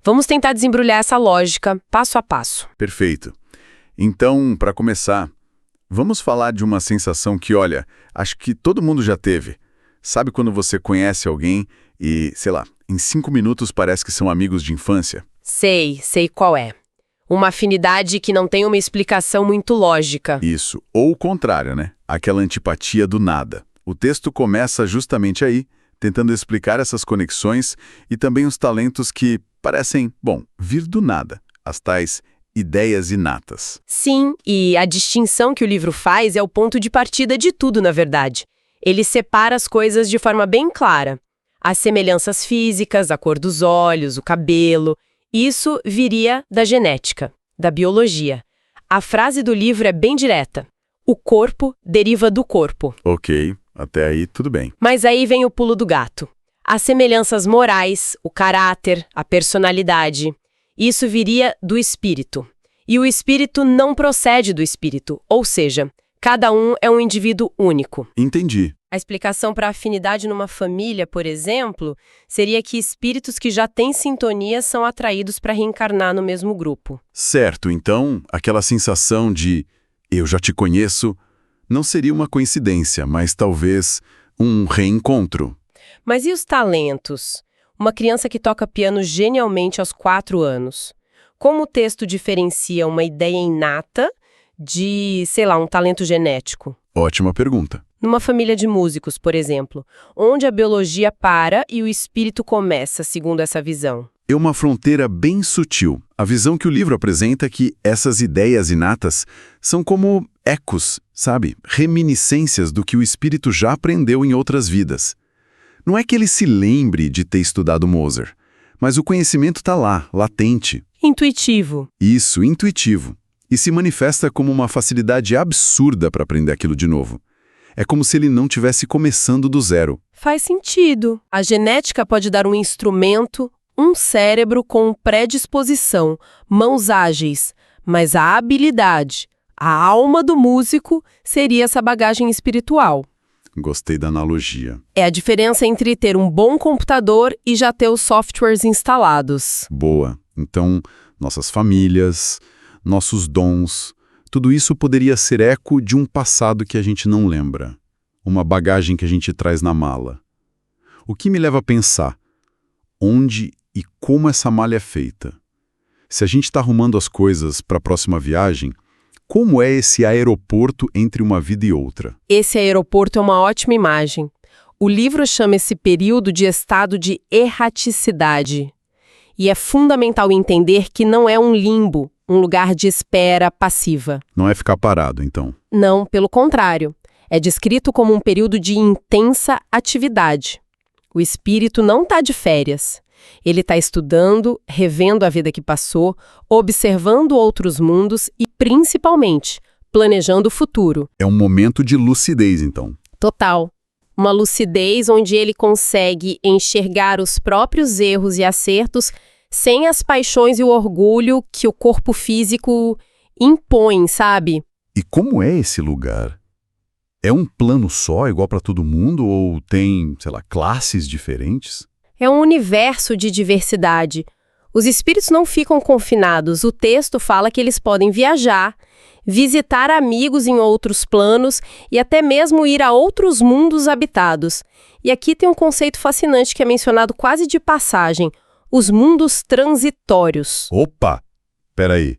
Speaker 2: Vamos tentar desembrulhar essa lógica, passo a passo.
Speaker 4: Perfeito. Então, para começar, vamos falar de uma sensação que, olha, acho que todo mundo já teve. Sabe quando você conhece alguém e, sei lá, em 5 minutos parece que são amigos de infância?
Speaker 2: Sei qual é. Uma afinidade que não tem uma explicação muito lógica.
Speaker 4: Isso, ou o contrário, né? Aquela antipatia do nada. O texto começa justamente aí, tentando explicar essas conexões e também os talentos que parecem, vir do nada. As tais ideias inatas.
Speaker 2: Sim, e a distinção que o livro faz é o ponto de partida de tudo, na verdade. Ele separa as coisas de forma bem clara. As semelhanças físicas, a cor dos olhos, o cabelo. Isso viria da genética, da biologia. A frase do livro é bem direta. O corpo deriva do corpo.
Speaker 4: Ok, até aí tudo bem.
Speaker 2: Mas aí vem o pulo do gato. As semelhanças morais, o caráter, a personalidade. Isso viria do espírito. E o espírito não procede do espírito, ou seja, Cada um é um indivíduo único.
Speaker 1: Entendi.
Speaker 2: A explicação para a afinidade numa família, por exemplo, seria que espíritos que já têm sintonia são atraídos para reencarnar no mesmo grupo.
Speaker 1: Certo, então, aquela sensação de eu já te conheço não seria uma coincidência, mas talvez um reencontro.
Speaker 2: Mas e os talentos? Uma criança que toca piano genialmente aos 4 anos. Como o texto diferencia uma ideia inata de, sei lá, um talento genético?
Speaker 1: Ótima pergunta.
Speaker 2: Numa família de músicos, por exemplo, onde a biologia para e o espírito começa, segundo essa visão.
Speaker 1: É uma fronteira bem sutil. A visão que o livro apresenta é que essas ideias inatas são como ecos, sabe? Reminiscências do que o espírito já aprendeu em outras vidas. Não é que ele se lembre de ter estudado Mozart, mas o conhecimento está lá, latente.
Speaker 2: Intuitivo.
Speaker 1: Isso, intuitivo. E se manifesta como uma facilidade absurda para aprender aquilo de novo. É como se ele não tivesse começando do zero.
Speaker 2: Faz sentido. A genética pode dar um instrumento, um cérebro com predisposição, mãos ágeis, mas a habilidade, a alma do músico, seria essa bagagem espiritual.
Speaker 1: Gostei da analogia.
Speaker 2: É a diferença entre ter um bom computador e já ter os softwares instalados.
Speaker 1: Boa. Então, nossas famílias, nossos dons, tudo isso poderia ser eco de um passado que a gente não lembra. Uma bagagem que a gente traz na mala. O que me leva a pensar onde e como essa malha é feita. Se a gente está arrumando as coisas para a próxima viagem, como é esse aeroporto entre uma vida e outra?
Speaker 2: Esse aeroporto é uma ótima imagem. O livro chama esse período de estado de erraticidade. E é fundamental entender que não é um limbo, um lugar de espera passiva.
Speaker 1: Não é ficar parado, então.
Speaker 2: Não, pelo contrário. É descrito como um período de intensa atividade. O espírito não está de férias. Ele está estudando, revendo a vida que passou, observando outros mundos e, principalmente, planejando o futuro.
Speaker 1: É um momento de lucidez, então.
Speaker 2: Total. Uma lucidez onde ele consegue enxergar os próprios erros e acertos sem as paixões e o orgulho que o corpo físico impõe, sabe?
Speaker 1: E como é esse lugar? É um plano só, igual para todo mundo, ou tem, sei lá, classes diferentes?
Speaker 2: É um universo de diversidade. Os espíritos não ficam confinados. O texto fala que eles podem viajar, visitar amigos em outros planos e até mesmo ir a outros mundos habitados. E aqui tem um conceito fascinante que é mencionado quase de passagem: os mundos transitórios.
Speaker 1: Opa! Peraí.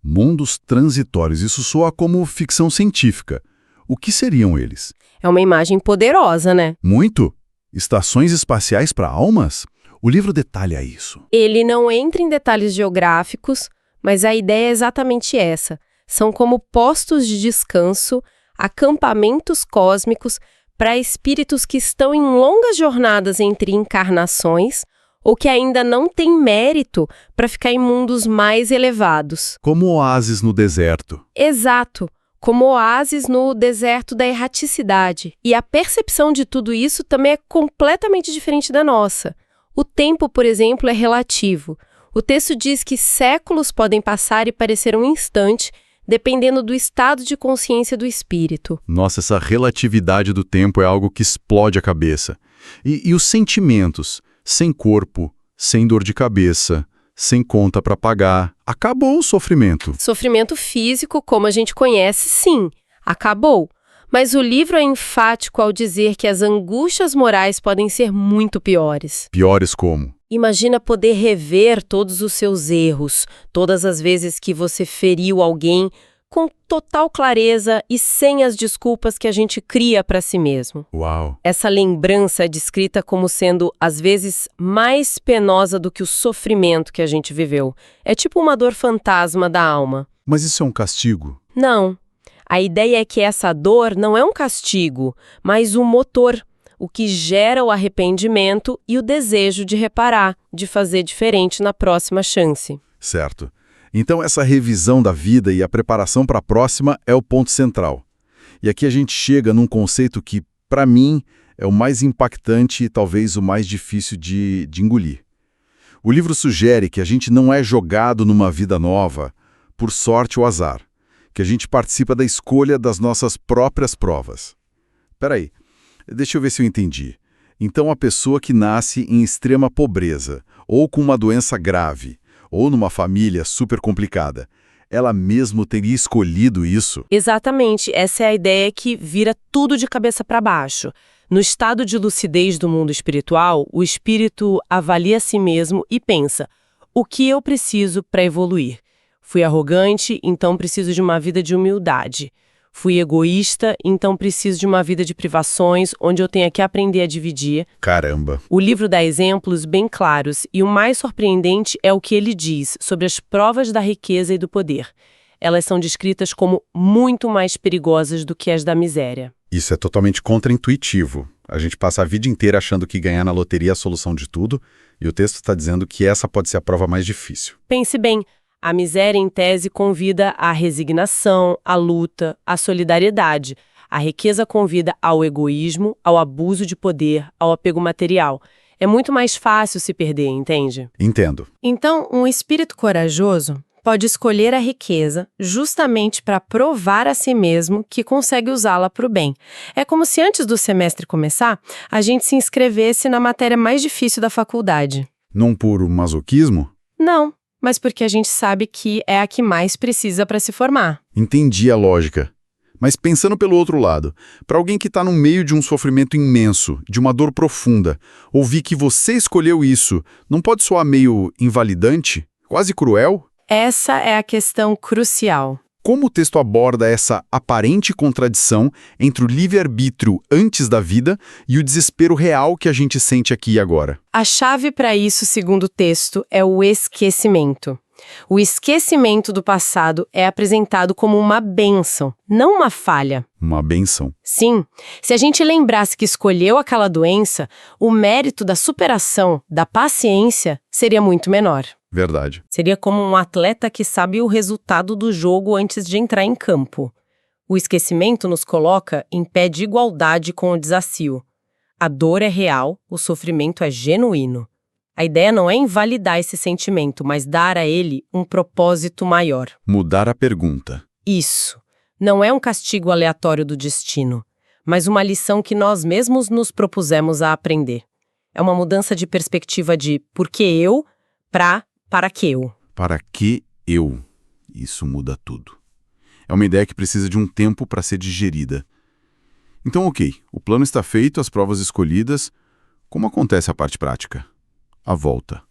Speaker 1: Mundos transitórios, isso soa como ficção científica. O que seriam eles?
Speaker 2: É uma imagem poderosa, né?
Speaker 1: Muito? Estações espaciais para almas? O livro detalha isso.
Speaker 2: Ele não entra em detalhes geográficos, mas a ideia é exatamente essa. São como postos de descanso, acampamentos cósmicos para espíritos que estão em longas jornadas entre encarnações ou que ainda não têm mérito para ficar em mundos mais elevados.
Speaker 1: Como oásis no deserto.
Speaker 2: Exato. Como oásis no deserto da erraticidade. E a percepção de tudo isso também é completamente diferente da nossa. O tempo, por exemplo, é relativo. O texto diz que séculos podem passar e parecer um instante, dependendo do estado de consciência do espírito.
Speaker 1: Nossa, essa relatividade do tempo é algo que explode a cabeça. E os sentimentos? Sem corpo, sem dor de cabeça, sem conta para pagar. Acabou o sofrimento.
Speaker 2: Sofrimento físico, como a gente conhece, sim, acabou. Mas o livro é enfático ao dizer que as angústias morais podem ser muito piores.
Speaker 1: Piores como?
Speaker 2: Imagina poder rever todos os seus erros, todas as vezes que você feriu alguém, com total clareza e sem as desculpas que a gente cria para si mesmo.
Speaker 1: Uau!
Speaker 2: Essa lembrança é descrita como sendo, às vezes, mais penosa do que o sofrimento que a gente viveu. É tipo uma dor fantasma da alma.
Speaker 1: Mas isso é um castigo?
Speaker 2: Não. A ideia é que essa dor não é um castigo, mas um motor, o que gera o arrependimento e o desejo de reparar, de fazer diferente na próxima chance.
Speaker 1: Certo. Então essa revisão da vida e a preparação para a próxima é o ponto central. E aqui a gente chega num conceito que, para mim, é o mais impactante e talvez o mais difícil de engolir. O livro sugere que a gente não é jogado numa vida nova por sorte ou azar,
Speaker 4: que a gente participa da escolha das nossas próprias provas. Peraí, deixa eu ver se eu entendi. Então a pessoa que nasce em extrema pobreza, ou com uma doença grave, ou numa família super complicada, ela mesmo teria escolhido isso?
Speaker 2: Exatamente, essa é a ideia que vira tudo de cabeça para baixo. No estado de lucidez do mundo espiritual, o espírito avalia a si mesmo e pensa: o que eu preciso para evoluir? Fui arrogante, então preciso de uma vida de humildade. Fui egoísta, então preciso de uma vida de privações, onde eu tenha que aprender a dividir.
Speaker 4: Caramba!
Speaker 2: O livro dá exemplos bem claros, e o mais surpreendente é o que ele diz sobre as provas da riqueza e do poder. Elas são descritas como muito mais perigosas do que as da miséria.
Speaker 4: Isso é totalmente contraintuitivo. A gente passa a vida inteira achando que ganhar na loteria é a solução de tudo, e o texto está dizendo que essa pode ser a prova mais difícil.
Speaker 2: Pense bem, a miséria em tese convida à resignação, à luta, à solidariedade. A riqueza convida ao egoísmo, ao abuso de poder, ao apego material. É muito mais fácil se perder, entende?
Speaker 4: Entendo.
Speaker 3: Então, um espírito corajoso pode escolher a riqueza justamente para provar a si mesmo que consegue usá-la para o bem. É como se antes do semestre começar, a gente se inscrevesse na matéria mais difícil da faculdade.
Speaker 4: Num puro masoquismo?
Speaker 3: Não, mas porque a gente sabe que é a que mais precisa para se formar.
Speaker 4: Entendi a lógica. Mas pensando pelo outro lado, para alguém que está no meio de um sofrimento imenso, de uma dor profunda, ouvir que você escolheu isso, não pode soar meio invalidante? Quase cruel?
Speaker 3: Essa é a questão crucial.
Speaker 4: Como o texto aborda essa aparente contradição entre o livre-arbítrio antes da vida e o desespero real que a gente sente aqui e agora?
Speaker 3: A chave para isso, segundo o texto, é o esquecimento. O esquecimento do passado é apresentado como uma bênção, não uma falha.
Speaker 4: Uma bênção.
Speaker 3: Sim, se a gente lembrasse que escolheu aquela doença, o mérito da superação, da paciência, seria muito menor.
Speaker 4: Verdade.
Speaker 2: Seria como um atleta que sabe o resultado do jogo antes de entrar em campo. O esquecimento nos coloca em pé de igualdade com o desafio. A dor é real, o sofrimento é genuíno. A ideia não é invalidar esse sentimento, mas dar a ele um propósito maior.
Speaker 4: Mudar a pergunta.
Speaker 2: Isso. Não é um castigo aleatório do destino, mas uma lição que nós mesmos nos propusemos a aprender. É uma mudança de perspectiva de por que eu, para que eu.
Speaker 4: Para que eu? Isso muda tudo. É uma ideia que precisa de um tempo para ser digerida. Então, ok, o plano está feito, as provas escolhidas. Como acontece a parte prática? A volta.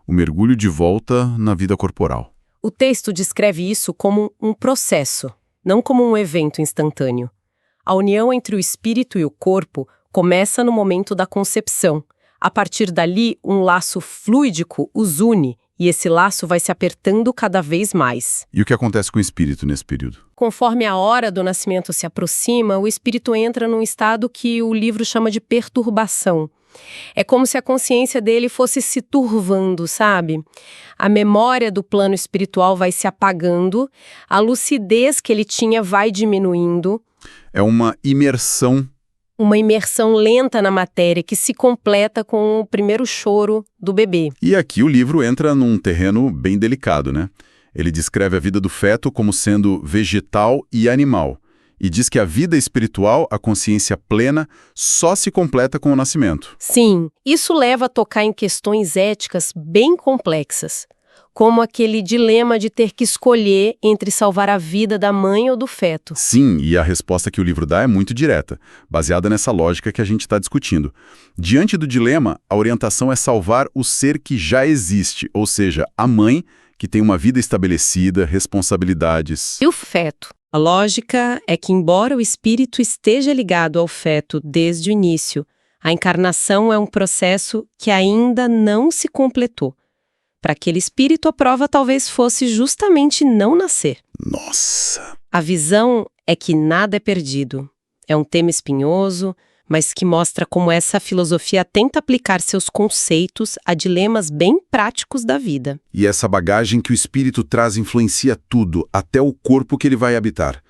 Speaker 4: O mergulho de volta na vida corporal.
Speaker 2: O texto descreve isso como um processo, não como um evento instantâneo. A união entre o espírito e o corpo começa no momento da concepção. A partir dali, um laço fluídico os une, e esse laço vai se apertando cada vez mais.
Speaker 4: E o que acontece com o espírito nesse período?
Speaker 2: Conforme a hora do nascimento se aproxima, o espírito entra num estado que o livro chama de perturbação. É como se a consciência dele fosse se turvando, sabe? A memória do plano espiritual vai se apagando, a lucidez que ele tinha vai diminuindo.
Speaker 4: É uma imersão.
Speaker 2: Uma imersão lenta na matéria que se completa com o primeiro choro do bebê.
Speaker 4: E aqui o livro entra num terreno bem delicado, né? Ele descreve a vida do feto como sendo vegetal e animal. E diz que a vida espiritual, a consciência plena, só se completa com o nascimento.
Speaker 2: Sim, isso leva a tocar em questões éticas bem complexas, como aquele dilema de ter que escolher entre salvar a vida da mãe ou do feto.
Speaker 4: Sim, e a resposta que o livro dá é muito direta, baseada nessa lógica que a gente está discutindo. Diante do dilema, a orientação é salvar o ser que já existe, ou seja, a mãe, que tem uma vida estabelecida, responsabilidades.
Speaker 2: E o feto? A lógica é que, embora o espírito esteja ligado ao feto desde o início, a encarnação é um processo que ainda não se completou. Para aquele espírito, a prova talvez fosse justamente não nascer.
Speaker 4: Nossa!
Speaker 2: A visão é que nada é perdido. É um tema espinhoso, mas que mostra como essa filosofia tenta aplicar seus conceitos a dilemas bem práticos da vida.
Speaker 4: E essa bagagem que o espírito traz influencia tudo, até o corpo que ele vai habitar.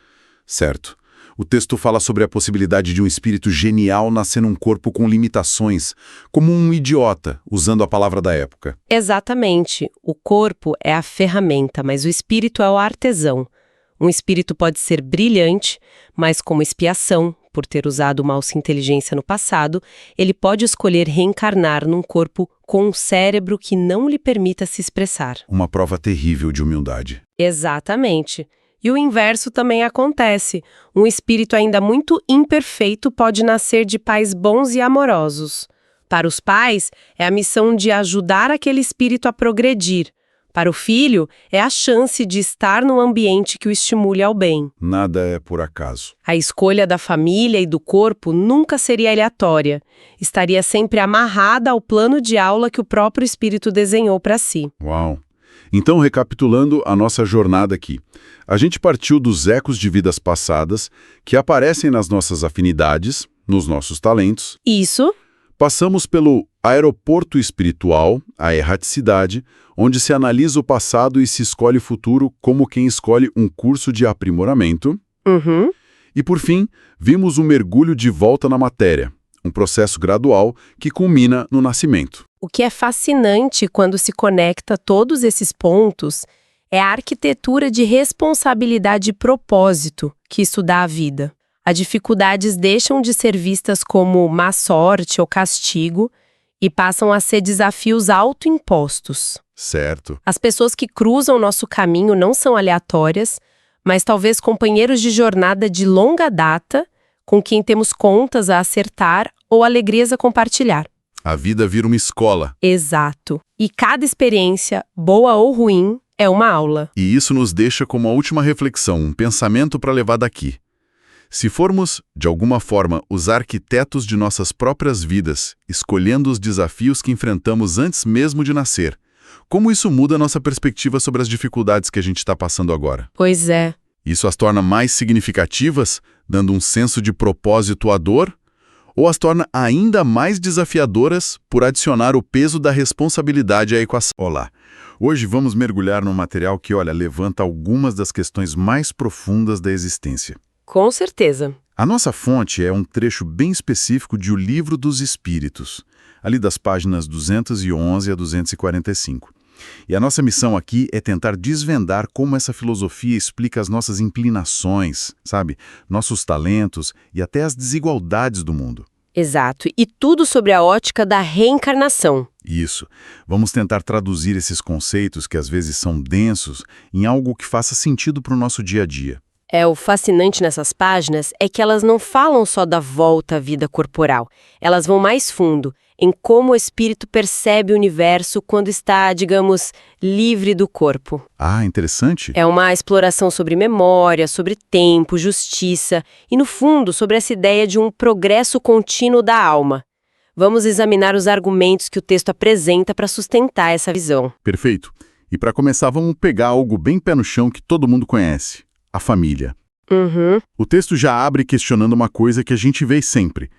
Speaker 4: Certo. O texto fala sobre a possibilidade de um espírito genial nascer num corpo com limitações, como um idiota, usando a palavra da época.
Speaker 2: Exatamente. O corpo é a ferramenta, mas o espírito é o artesão. Um espírito pode ser brilhante, mas como expiação, por ter usado mal-se inteligência no passado, ele pode escolher reencarnar num corpo com um cérebro que não lhe permita se expressar.
Speaker 1: Uma prova terrível de humildade.
Speaker 2: Exatamente. E o inverso também acontece. Um espírito ainda muito imperfeito pode nascer de pais bons e amorosos. Para os pais, é a missão de ajudar aquele espírito a progredir. Para o filho, é a chance de estar num ambiente que o estimule ao bem.
Speaker 1: Nada é por acaso.
Speaker 2: A escolha da família e do corpo nunca seria aleatória. Estaria sempre amarrada ao plano de aula que o próprio espírito desenhou para si.
Speaker 1: Uau! Então, recapitulando a nossa jornada aqui. A gente partiu dos ecos de vidas passadas que aparecem nas nossas afinidades, nos nossos talentos.
Speaker 2: Isso.
Speaker 1: Passamos pelo aeroporto espiritual, a erraticidade, onde se analisa o passado e se escolhe o futuro como quem escolhe um curso de aprimoramento.
Speaker 2: Uhum.
Speaker 1: E, por fim, vimos um mergulho de volta na matéria, um processo gradual que culmina no nascimento.
Speaker 2: O que é fascinante quando se conecta todos esses pontos é a arquitetura de responsabilidade e propósito que isso dá à vida. As dificuldades deixam de ser vistas como má sorte ou castigo e passam a ser desafios autoimpostos.
Speaker 1: Certo.
Speaker 2: As pessoas que cruzam nosso caminho não são aleatórias, mas talvez companheiros de jornada de longa data, com quem temos contas a acertar ou alegrias a compartilhar.
Speaker 1: A vida vira uma escola.
Speaker 2: Exato. E cada experiência, boa ou ruim, é uma aula.
Speaker 1: E isso nos deixa como a última reflexão, um pensamento para levar daqui. Se formos, de alguma forma, os arquitetos de nossas próprias vidas, escolhendo os desafios que enfrentamos antes mesmo de nascer, como isso muda nossa perspectiva sobre as dificuldades que a gente está passando agora?
Speaker 2: Pois é.
Speaker 1: Isso as torna mais significativas, dando um senso de propósito à dor? Ou as torna ainda mais desafiadoras por adicionar o peso da responsabilidade à equação? Olá! Hoje vamos mergulhar num material que, levanta algumas das questões mais profundas da existência.
Speaker 2: Com certeza.
Speaker 1: A nossa fonte é um trecho bem específico de O Livro dos Espíritos, ali das páginas 211 a 245. E a nossa missão aqui é tentar desvendar como essa filosofia explica as nossas inclinações, nossos talentos e até as desigualdades do mundo.
Speaker 2: Exato. E tudo sobre a ótica da reencarnação.
Speaker 1: Isso. Vamos tentar traduzir esses conceitos, que às vezes são densos, em algo que faça sentido para o nosso dia a dia.
Speaker 2: O fascinante nessas páginas é que elas não falam só da volta à vida corporal. Elas vão mais fundo, em como o espírito percebe o universo quando está, digamos, livre do corpo.
Speaker 1: Ah, interessante.
Speaker 2: É uma exploração sobre memória, sobre tempo, justiça e, no fundo, sobre essa ideia de um progresso contínuo da alma. Vamos examinar os argumentos que o texto apresenta para sustentar essa visão.
Speaker 1: Perfeito. E para começar, vamos pegar algo bem pé no chão que todo mundo conhece. A família.
Speaker 2: Uhum.
Speaker 1: O texto já abre questionando uma coisa que a gente vê sempre.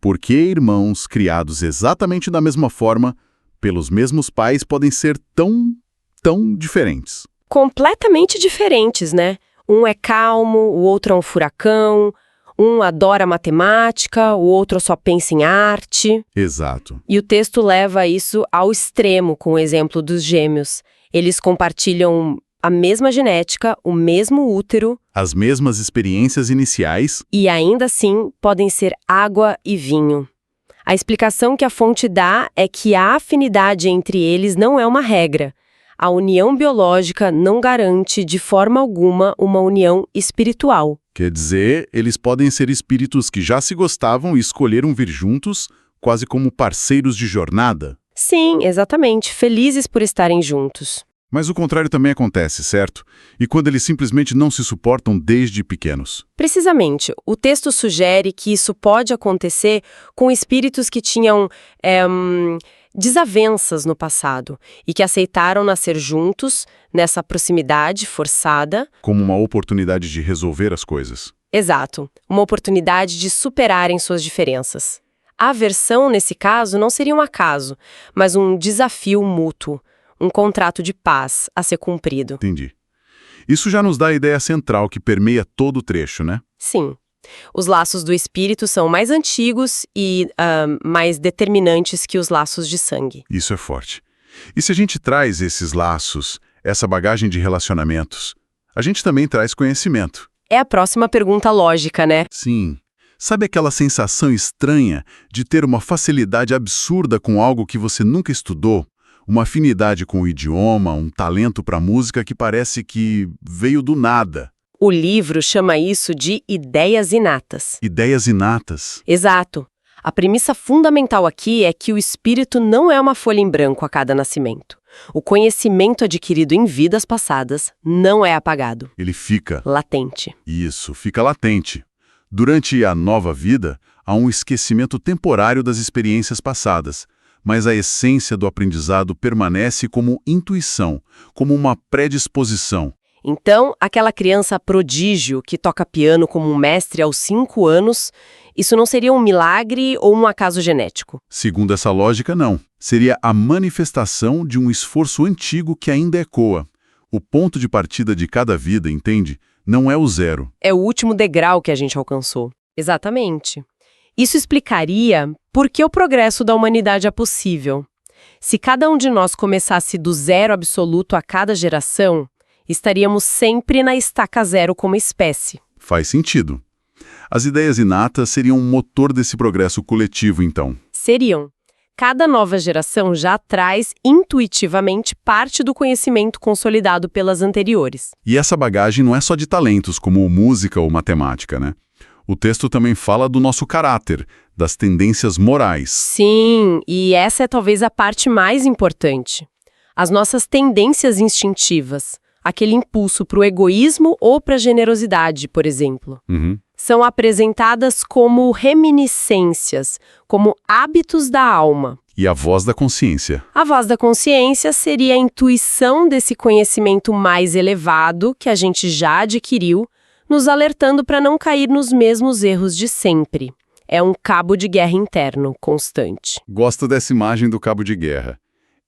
Speaker 1: Por que irmãos criados exatamente da mesma forma, pelos mesmos pais, podem ser tão diferentes?
Speaker 2: Completamente diferentes, né? Um é calmo, o outro é um furacão, um adora matemática, o outro só pensa em arte.
Speaker 1: Exato.
Speaker 2: E o texto leva isso ao extremo com o exemplo dos gêmeos. Eles compartilham a mesma genética, o mesmo útero.
Speaker 1: As mesmas experiências iniciais.
Speaker 2: E ainda assim podem ser água e vinho. A explicação que a fonte dá é que a afinidade entre eles não é uma regra. A união biológica não garante de forma alguma uma união espiritual.
Speaker 1: Quer dizer, eles podem ser espíritos que já se gostavam e escolheram vir juntos, quase como parceiros de jornada?
Speaker 2: Sim, exatamente. Felizes por estarem juntos.
Speaker 1: Mas o contrário também acontece, certo? E quando eles simplesmente não se suportam desde pequenos?
Speaker 2: Precisamente. O texto sugere que isso pode acontecer com espíritos que tinham desavenças no passado e que aceitaram nascer juntos, nessa proximidade forçada.
Speaker 1: Como uma oportunidade de resolver as coisas.
Speaker 2: Exato. Uma oportunidade de superarem suas diferenças. A aversão, nesse caso, não seria um acaso, mas um desafio mútuo. Um contrato de paz a ser cumprido.
Speaker 1: Entendi. Isso já nos dá a ideia central que permeia todo o trecho, né?
Speaker 2: Sim. Os laços do espírito são mais antigos e mais determinantes que os laços de sangue.
Speaker 1: Isso é forte. E se a gente traz esses laços, essa bagagem de relacionamentos, a gente também traz conhecimento.
Speaker 2: É a próxima pergunta lógica, né?
Speaker 1: Sim. Sabe aquela sensação estranha de ter uma facilidade absurda com algo que você nunca estudou? Uma afinidade com o idioma, um talento para música que parece que veio do nada.
Speaker 2: O livro chama isso de ideias inatas.
Speaker 1: Ideias inatas.
Speaker 2: Exato. A premissa fundamental aqui é que o espírito não é uma folha em branco a cada nascimento. O conhecimento adquirido em vidas passadas não é apagado.
Speaker 1: Ele fica.
Speaker 2: Latente.
Speaker 1: Isso, fica latente. Durante a nova vida, há um esquecimento temporário das experiências passadas, mas a essência do aprendizado permanece como intuição, como uma predisposição.
Speaker 2: Então, aquela criança prodígio que toca piano como um mestre aos 5 anos, isso não seria um milagre ou um acaso genético?
Speaker 1: Segundo essa lógica, não. Seria a manifestação de um esforço antigo que ainda ecoa. O ponto de partida de cada vida, entende? Não é o zero.
Speaker 2: É o último degrau que a gente alcançou. Exatamente. Isso explicaria por que o progresso da humanidade é possível. Se cada um de nós começasse do zero absoluto a cada geração, estaríamos sempre na estaca zero como espécie.
Speaker 1: Faz sentido. As ideias inatas seriam um motor desse progresso coletivo, então.
Speaker 2: Seriam. Cada nova geração já traz intuitivamente parte do conhecimento consolidado pelas anteriores.
Speaker 1: E essa bagagem não é só de talentos, como música ou matemática, né? O texto também fala do nosso caráter, das tendências morais.
Speaker 2: Sim, e essa é talvez a parte mais importante. As nossas tendências instintivas, aquele impulso para o egoísmo ou para a generosidade, por exemplo. São apresentadas como reminiscências, como hábitos da alma.
Speaker 1: E a voz da consciência.
Speaker 2: A voz da consciência seria a intuição desse conhecimento mais elevado que a gente já adquiriu, nos alertando para não cair nos mesmos erros de sempre. É um cabo de guerra interno constante.
Speaker 1: Gosto dessa imagem do cabo de guerra,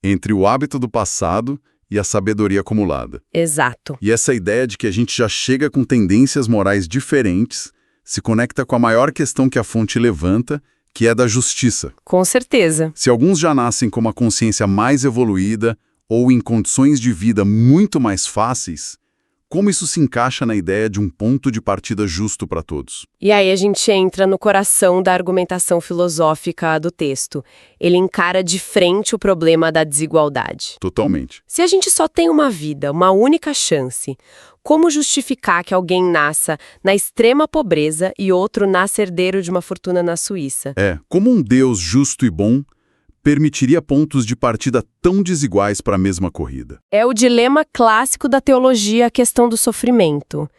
Speaker 1: entre o hábito do passado e a sabedoria acumulada.
Speaker 2: Exato.
Speaker 1: E essa ideia de que a gente já chega com tendências morais diferentes se conecta com a maior questão que a fonte levanta, que é da justiça.
Speaker 2: Com certeza.
Speaker 1: Se alguns já nascem com uma consciência mais evoluída ou em condições de vida muito mais fáceis, como isso se encaixa na ideia de um ponto de partida justo para todos?
Speaker 2: E aí a gente entra no coração da argumentação filosófica do texto. Ele encara de frente o problema da desigualdade.
Speaker 1: Totalmente.
Speaker 2: Se a gente só tem uma vida, uma única chance, como justificar que alguém nasça na extrema pobreza e outro nasça herdeiro de uma fortuna na Suíça?
Speaker 1: Como um Deus justo e bom permitiria pontos de partida tão desiguais para a mesma corrida?
Speaker 2: É o dilema clássico da teologia, a questão do sofrimento.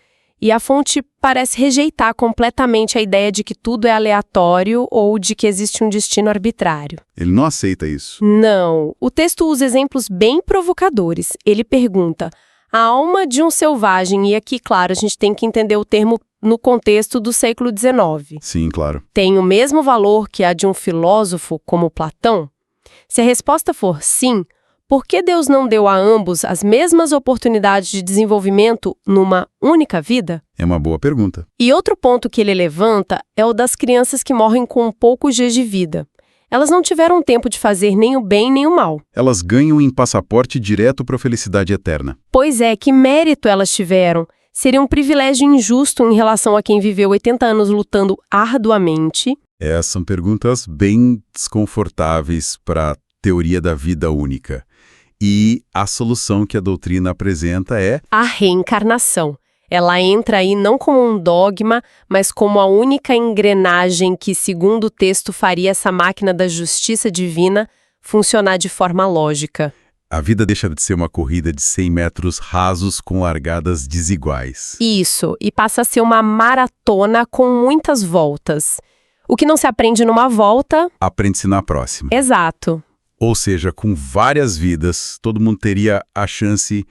Speaker 2: E a fonte parece rejeitar completamente a ideia de que tudo é aleatório ou de que existe um destino arbitrário.
Speaker 1: Ele não aceita isso.
Speaker 2: Não. O texto usa exemplos bem provocadores. Ele pergunta: a alma de um selvagem, e aqui, claro, a gente tem que entender o termo no contexto do século XIX.
Speaker 1: Sim, claro.
Speaker 2: Tem o mesmo valor que a de um filósofo como Platão? Se a resposta for sim, por que Deus não deu a ambos as mesmas oportunidades de desenvolvimento numa única vida?
Speaker 1: É uma boa pergunta.
Speaker 2: E outro ponto que ele levanta é o das crianças que morrem com poucos dias de vida. Elas não tiveram tempo de fazer nem o bem nem o mal.
Speaker 1: Elas ganham em passaporte direto para a felicidade eterna.
Speaker 2: Pois é, que mérito elas tiveram? Seria um privilégio injusto em relação a quem viveu 80 anos lutando arduamente.
Speaker 1: Essas são perguntas bem desconfortáveis para a teoria da vida única. E a solução que a doutrina apresenta é
Speaker 2: a reencarnação. Ela entra aí não como um dogma, mas como a única engrenagem que, segundo o texto, faria essa máquina da justiça divina funcionar de forma lógica.
Speaker 1: A vida deixa de ser uma corrida de 100 metros rasos com largadas desiguais.
Speaker 2: Isso, e passa a ser uma maratona com muitas voltas. O que não se aprende numa volta...
Speaker 1: aprende-se na próxima.
Speaker 2: Exato.
Speaker 1: Ou seja, com várias vidas, todo mundo teria a chance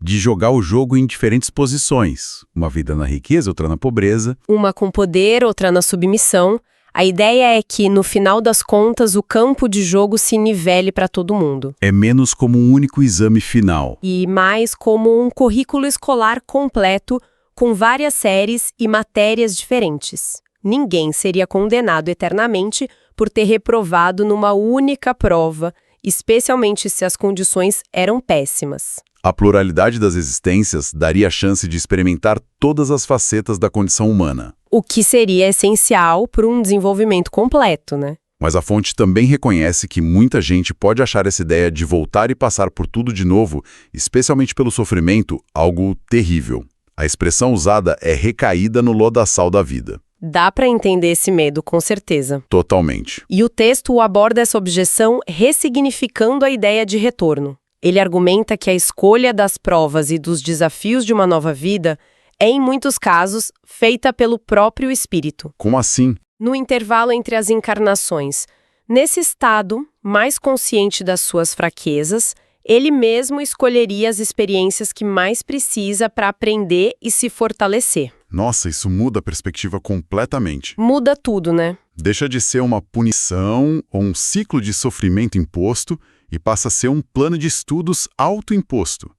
Speaker 1: de jogar o jogo em diferentes posições. Uma vida na riqueza, outra na pobreza.
Speaker 2: Uma com poder, outra na submissão. A ideia é que, no final das contas, o campo de jogo se nivele para todo mundo.
Speaker 1: É menos como um único exame final.
Speaker 2: E mais como um currículo escolar completo, com várias séries e matérias diferentes. Ninguém seria condenado eternamente por ter reprovado numa única prova, especialmente se as condições eram péssimas.
Speaker 1: A pluralidade das existências daria a chance de experimentar todas as facetas da condição humana.
Speaker 2: O que seria essencial para um desenvolvimento completo, né?
Speaker 1: Mas a fonte também reconhece que muita gente pode achar essa ideia de voltar e passar por tudo de novo, especialmente pelo sofrimento, algo terrível. A expressão usada é recaída no lodaçal da vida.
Speaker 2: Dá para entender esse medo, com certeza.
Speaker 1: Totalmente.
Speaker 2: E o texto aborda essa objeção ressignificando a ideia de retorno. Ele argumenta que a escolha das provas e dos desafios de uma nova vida é, em muitos casos, feita pelo próprio espírito.
Speaker 1: Como assim?
Speaker 2: No intervalo entre as encarnações. Nesse estado, mais consciente das suas fraquezas, ele mesmo escolheria as experiências que mais precisa para aprender e se fortalecer.
Speaker 1: Nossa, isso muda a perspectiva completamente.
Speaker 2: Muda tudo, né?
Speaker 1: Deixa de ser uma punição ou um ciclo de sofrimento imposto e passa a ser um plano de estudos autoimposto.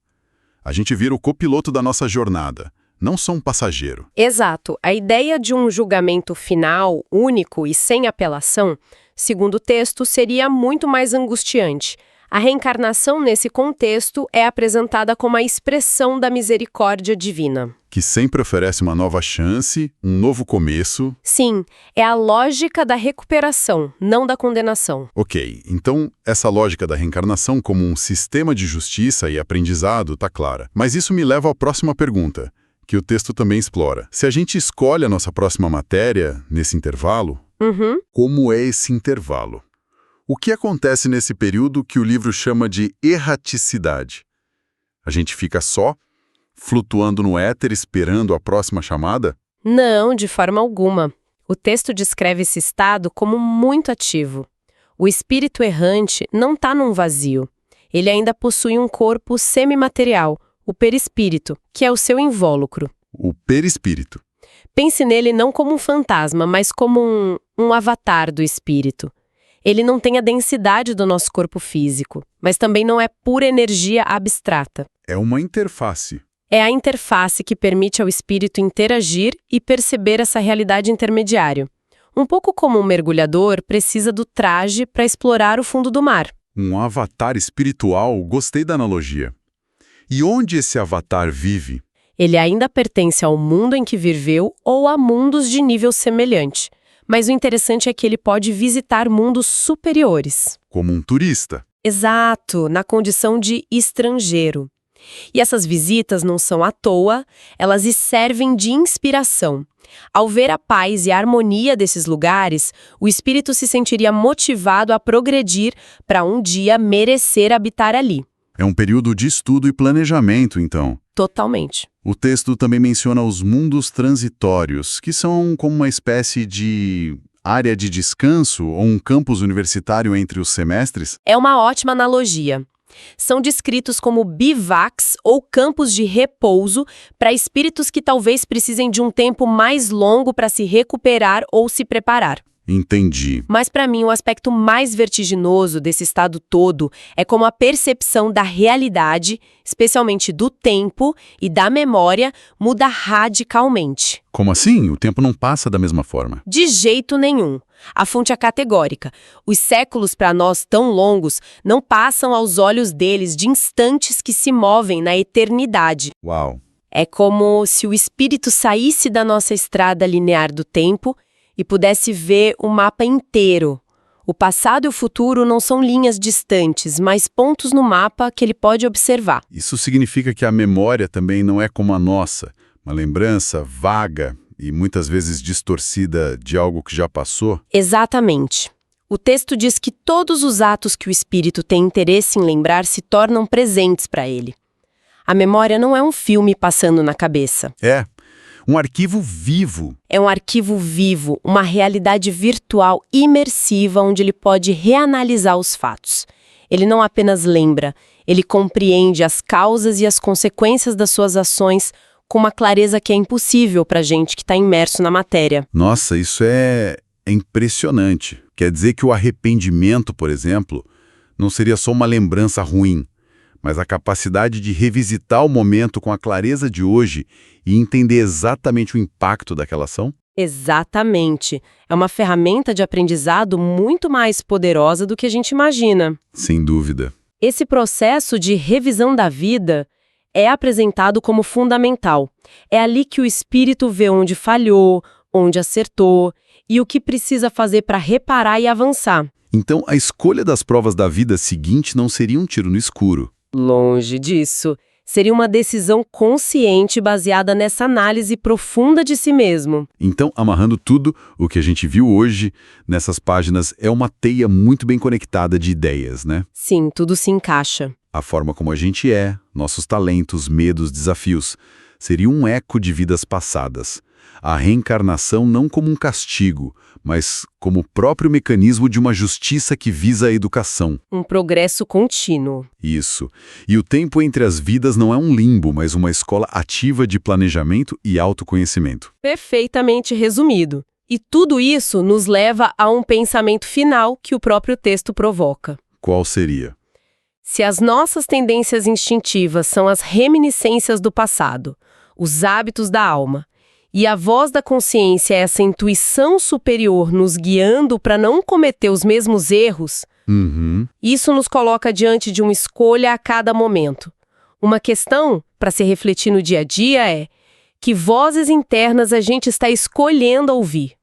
Speaker 1: A gente vira o copiloto da nossa jornada, não só um passageiro.
Speaker 2: Exato. A ideia de um julgamento final, único e sem apelação, segundo o texto, seria muito mais angustiante. A reencarnação, nesse contexto, é apresentada como a expressão da misericórdia divina.
Speaker 1: Que sempre oferece uma nova chance, um novo começo.
Speaker 2: Sim, é a lógica da recuperação, não da condenação.
Speaker 1: Ok, então essa lógica da reencarnação como um sistema de justiça e aprendizado está clara. Mas isso me leva à próxima pergunta, que o texto também explora. Se a gente escolhe a nossa próxima matéria nesse intervalo, como é esse intervalo? O que acontece nesse período que o livro chama de erraticidade? A gente fica só, flutuando no éter esperando a próxima chamada?
Speaker 2: Não, de forma alguma. O texto descreve esse estado como muito ativo. O espírito errante não está num vazio. Ele ainda possui um corpo semimaterial, o perispírito, que é o seu invólucro.
Speaker 1: O perispírito.
Speaker 2: Pense nele não como um fantasma, mas como um avatar do espírito. Ele não tem a densidade do nosso corpo físico, mas também não é pura energia abstrata.
Speaker 1: É uma interface.
Speaker 2: É a interface que permite ao espírito interagir e perceber essa realidade intermediária. Um pouco como um mergulhador precisa do traje para explorar o fundo do mar.
Speaker 1: Um avatar espiritual, gostei da analogia. E onde esse avatar vive?
Speaker 2: Ele ainda pertence ao mundo em que viveu ou a mundos de nível semelhante. Mas o interessante é que ele pode visitar mundos superiores.
Speaker 1: Como um turista.
Speaker 2: Exato, na condição de estrangeiro. E essas visitas não são à toa, elas lhe servem de inspiração. Ao ver a paz e a harmonia desses lugares, o espírito se sentiria motivado a progredir para um dia merecer habitar ali.
Speaker 1: É um período de estudo e planejamento, então.
Speaker 2: Totalmente.
Speaker 1: O texto também menciona os mundos transitórios, que são como uma espécie de área de descanso ou um campus universitário entre os semestres.
Speaker 2: É uma ótima analogia. São descritos como bivacs ou campos de repouso para espíritos que talvez precisem de um tempo mais longo para se recuperar ou se preparar.
Speaker 1: Entendi.
Speaker 2: Mas para mim o aspecto mais vertiginoso desse estado todo é como a percepção da realidade, especialmente do tempo e da memória, muda radicalmente.
Speaker 1: Como assim? O tempo não passa da mesma forma.
Speaker 2: De jeito nenhum. A fonte é categórica. Os séculos para nós tão longos não passam aos olhos deles de instantes que se movem na eternidade.
Speaker 1: Uau!
Speaker 2: É como se o espírito saísse da nossa estrada linear do tempo e pudesse ver o mapa inteiro. O passado e o futuro não são linhas distantes, mas pontos no mapa que ele pode observar.
Speaker 1: Isso significa que a memória também não é como a nossa, uma lembrança vaga e muitas vezes distorcida de algo que já passou?
Speaker 2: Exatamente. O texto diz que todos os atos que o espírito tem interesse em lembrar se tornam presentes para ele. A memória não é um filme passando na cabeça.
Speaker 1: É. Um arquivo vivo.
Speaker 2: É um arquivo vivo, uma realidade virtual imersiva onde ele pode reanalisar os fatos. Ele não apenas lembra, ele compreende as causas e as consequências das suas ações com uma clareza que é impossível para a gente que está imerso na matéria.
Speaker 1: Nossa, isso é impressionante. Quer dizer que o arrependimento, por exemplo, não seria só uma lembrança ruim, mas a capacidade de revisitar o momento com a clareza de hoje e entender exatamente o impacto daquela ação?
Speaker 2: Exatamente. É uma ferramenta de aprendizado muito mais poderosa do que a gente imagina.
Speaker 1: Sem dúvida.
Speaker 2: Esse processo de revisão da vida é apresentado como fundamental. É ali que o espírito vê onde falhou, onde acertou e o que precisa fazer para reparar e avançar.
Speaker 1: Então, a escolha das provas da vida seguinte não seria um tiro no escuro.
Speaker 2: Longe disso. Seria uma decisão consciente baseada nessa análise profunda de si mesmo.
Speaker 1: Então, amarrando tudo, o que a gente viu hoje nessas páginas é uma teia muito bem conectada de ideias, né?
Speaker 2: Sim, tudo se encaixa.
Speaker 1: A forma como a gente é, nossos talentos, medos, desafios, seria um eco de vidas passadas. A reencarnação não como um castigo, mas como o próprio mecanismo de uma justiça que visa a educação.
Speaker 2: Um progresso contínuo.
Speaker 1: Isso. E o tempo entre as vidas não é um limbo, mas uma escola ativa de planejamento e autoconhecimento.
Speaker 2: Perfeitamente resumido. E tudo isso nos leva a um pensamento final que o próprio texto provoca.
Speaker 1: Qual seria?
Speaker 2: Se as nossas tendências instintivas são as reminiscências do passado, os hábitos da alma, e a voz da consciência é essa intuição superior nos guiando para não cometer os mesmos erros, isso nos coloca diante de uma escolha a cada momento. Uma questão para se refletir no dia a dia é: que vozes internas a gente está escolhendo ouvir?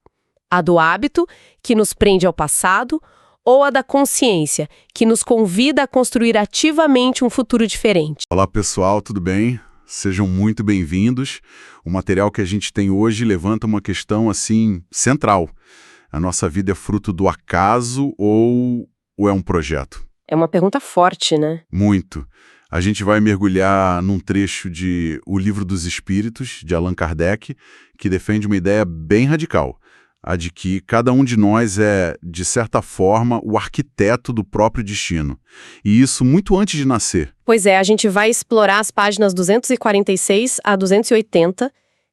Speaker 2: A do hábito, que nos prende ao passado, ou a da consciência, que nos convida a construir ativamente um futuro diferente?
Speaker 1: Olá pessoal, tudo bem? Sejam muito bem-vindos. O material que a gente tem hoje levanta uma questão, assim, central. A nossa vida é fruto do acaso ou é um projeto?
Speaker 2: É uma pergunta forte, né?
Speaker 1: Muito. A gente vai mergulhar num trecho de O Livro dos Espíritos, de Allan Kardec, que defende uma ideia bem radical. A de que cada um de nós é, de certa forma, o arquiteto do próprio destino. E isso muito antes de nascer.
Speaker 2: Pois é, a gente vai explorar as páginas 246 a 280,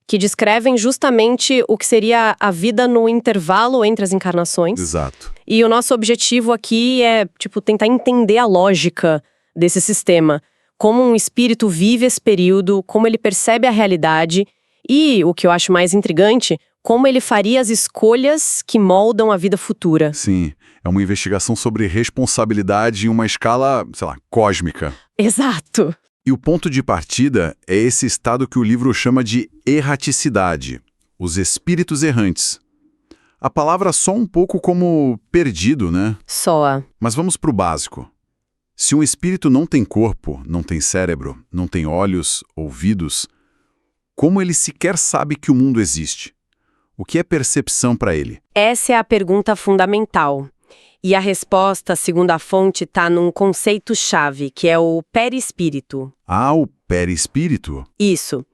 Speaker 2: que descrevem justamente o que seria a vida no intervalo entre as encarnações.
Speaker 1: Exato.
Speaker 2: E o nosso objetivo aqui é, tentar entender a lógica desse sistema. Como um espírito vive esse período, como ele percebe a realidade e, o que eu acho mais intrigante, como ele faria as escolhas que moldam a vida futura.
Speaker 1: Sim, é uma investigação sobre responsabilidade em uma escala, cósmica.
Speaker 2: Exato.
Speaker 1: E o ponto de partida é esse estado que o livro chama de erraticidade, os espíritos errantes. A palavra soa um pouco como perdido, né?
Speaker 2: Soa.
Speaker 1: Mas vamos para o básico. Se um espírito não tem corpo, não tem cérebro, não tem olhos, ouvidos, como ele sequer sabe que o mundo existe? O que é percepção para ele?
Speaker 2: Essa é a pergunta fundamental. E a resposta, segundo a fonte, está num conceito-chave, que é o perispírito.
Speaker 1: Ah, o perispírito?
Speaker 2: Isso.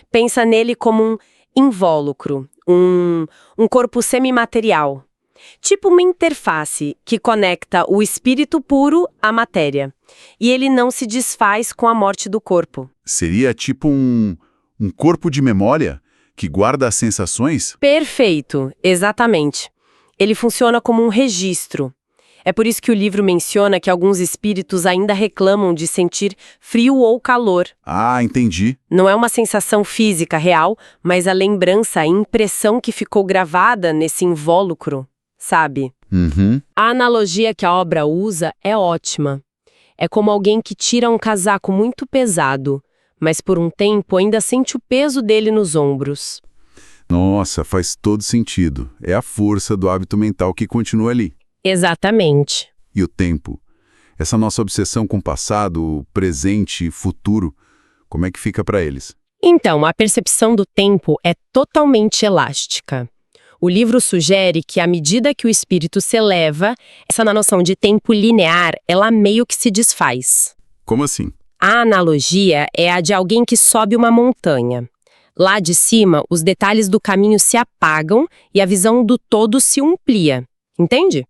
Speaker 2: Pensa nele como um invólucro, um corpo semimaterial. Tipo uma interface que conecta o espírito puro à matéria. E ele não se desfaz com a morte do corpo.
Speaker 1: Seria tipo um corpo de memória que guarda as sensações?
Speaker 2: Perfeito, exatamente. Ele funciona como um registro. É por isso que o livro menciona que alguns espíritos ainda reclamam de sentir frio ou calor.
Speaker 1: Ah, entendi.
Speaker 2: Não é uma sensação física real, mas a lembrança, a impressão que ficou gravada nesse invólucro, sabe? A analogia que a obra usa é ótima. É como alguém que tira um casaco muito pesado, mas por um tempo ainda sente o peso dele nos ombros.
Speaker 1: Nossa, faz todo sentido. É a força do hábito mental que continua ali.
Speaker 2: Exatamente.
Speaker 1: E o tempo? Essa nossa obsessão com o passado, presente e futuro, como é que fica para eles?
Speaker 2: Então, a percepção do tempo é totalmente elástica. O livro sugere que, à medida que o espírito se eleva, essa noção de tempo linear, ela meio que se desfaz.
Speaker 1: Como assim?
Speaker 2: A analogia é a de alguém que sobe uma montanha. Lá de cima, os detalhes do caminho se apagam e a visão do todo se amplia. Entende?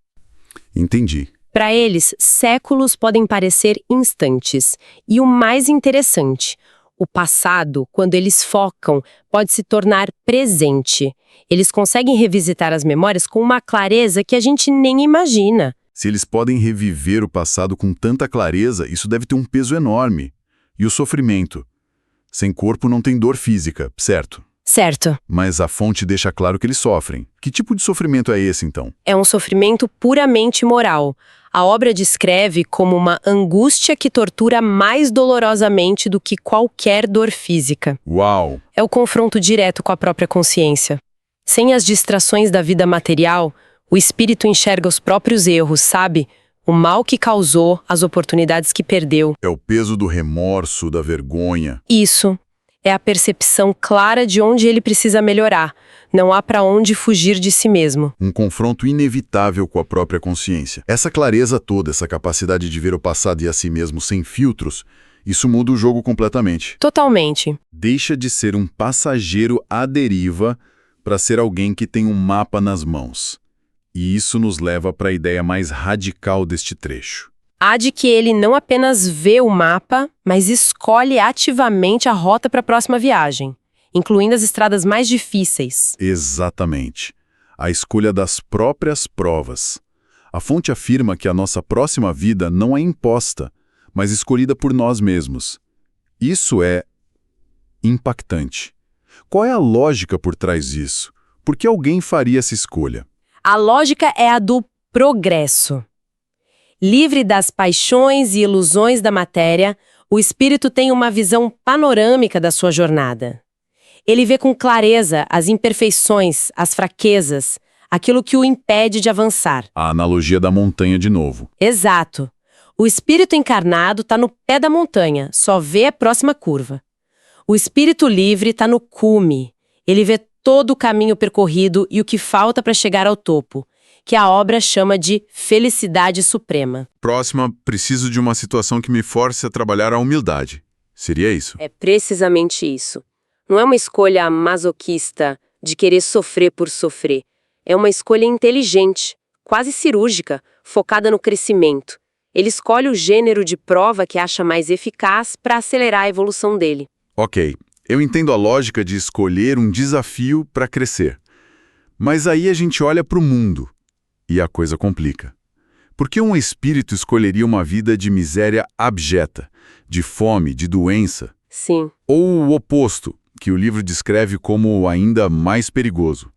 Speaker 1: Entendi.
Speaker 2: Para eles, séculos podem parecer instantes. E o mais interessante, o passado, quando eles focam, pode se tornar presente. Eles conseguem revisitar as memórias com uma clareza que a gente nem imagina.
Speaker 1: Se eles podem reviver o passado com tanta clareza, isso deve ter um peso enorme. E o sofrimento? Sem corpo não tem dor física, certo?
Speaker 2: Certo.
Speaker 1: Mas a fonte deixa claro que eles sofrem. Que tipo de sofrimento é esse, então?
Speaker 2: É um sofrimento puramente moral. A obra descreve como uma angústia que tortura mais dolorosamente do que qualquer dor física.
Speaker 1: Uau!
Speaker 2: É o confronto direto com a própria consciência. Sem as distrações da vida material, o espírito enxerga os próprios erros, sabe? O mal que causou, as oportunidades que perdeu.
Speaker 1: É o peso do remorso, da vergonha.
Speaker 2: Isso é a percepção clara de onde ele precisa melhorar. Não há para onde fugir de si mesmo.
Speaker 1: Um confronto inevitável com a própria consciência. Essa clareza toda, essa capacidade de ver o passado e a si mesmo sem filtros, isso muda o jogo completamente.
Speaker 2: Totalmente.
Speaker 1: Deixa de ser um passageiro à deriva para ser alguém que tem um mapa nas mãos. E isso nos leva para a ideia mais radical deste trecho.
Speaker 2: Há de que ele não apenas vê o mapa, mas escolhe ativamente a rota para a próxima viagem, incluindo as estradas mais difíceis.
Speaker 1: Exatamente. A escolha das próprias provas. A fonte afirma que a nossa próxima vida não é imposta, mas escolhida por nós mesmos. Isso é impactante. Qual é a lógica por trás disso? Por que alguém faria essa escolha?
Speaker 2: A lógica é a do progresso. Livre das paixões e ilusões da matéria, o espírito tem uma visão panorâmica da sua jornada. Ele vê com clareza as imperfeições, as fraquezas, aquilo que o impede de avançar.
Speaker 1: A analogia da montanha de novo.
Speaker 2: Exato. O espírito encarnado está no pé da montanha, só vê a próxima curva. O espírito livre está no cume. Ele vê todo o caminho percorrido e o que falta para chegar ao topo, que a obra chama de felicidade suprema.
Speaker 1: Próxima, preciso de uma situação que me force a trabalhar a humildade. Seria isso?
Speaker 2: É precisamente isso. Não é uma escolha masoquista de querer sofrer por sofrer. É uma escolha inteligente, quase cirúrgica, focada no crescimento. Ele escolhe o gênero de prova que acha mais eficaz para acelerar a evolução dele.
Speaker 1: Ok, eu entendo a lógica de escolher um desafio para crescer. Mas aí a gente olha para o mundo e a coisa complica. Por que um espírito escolheria uma vida de miséria abjeta, de fome, de doença?
Speaker 2: Sim.
Speaker 1: Ou o oposto, que o livro descreve como o ainda mais perigoso.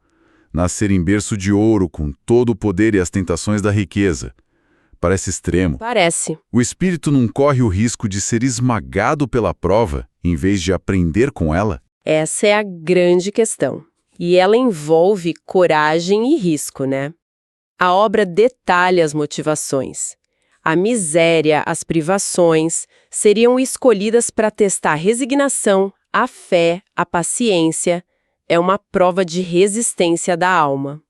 Speaker 1: Nascer em berço de ouro com todo o poder e as tentações da riqueza. Parece extremo.
Speaker 2: Parece.
Speaker 1: O espírito não corre o risco de ser esmagado pela prova, em vez de aprender com ela?
Speaker 2: Essa é a grande questão. E ela envolve coragem e risco, né? A obra detalha as motivações. A miséria, as privações, seriam escolhidas para testar a resignação, a fé, a paciência. É uma prova de resistência da alma.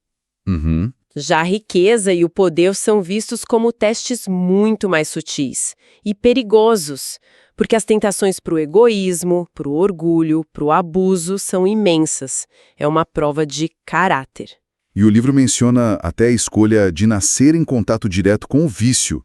Speaker 1: Uhum.
Speaker 2: Já a riqueza e o poder são vistos como testes muito mais sutis e perigosos, porque as tentações para o egoísmo, para o orgulho, para o abuso são imensas. É uma prova de caráter.
Speaker 1: E o livro menciona até a escolha de nascer em contato direto com o vício.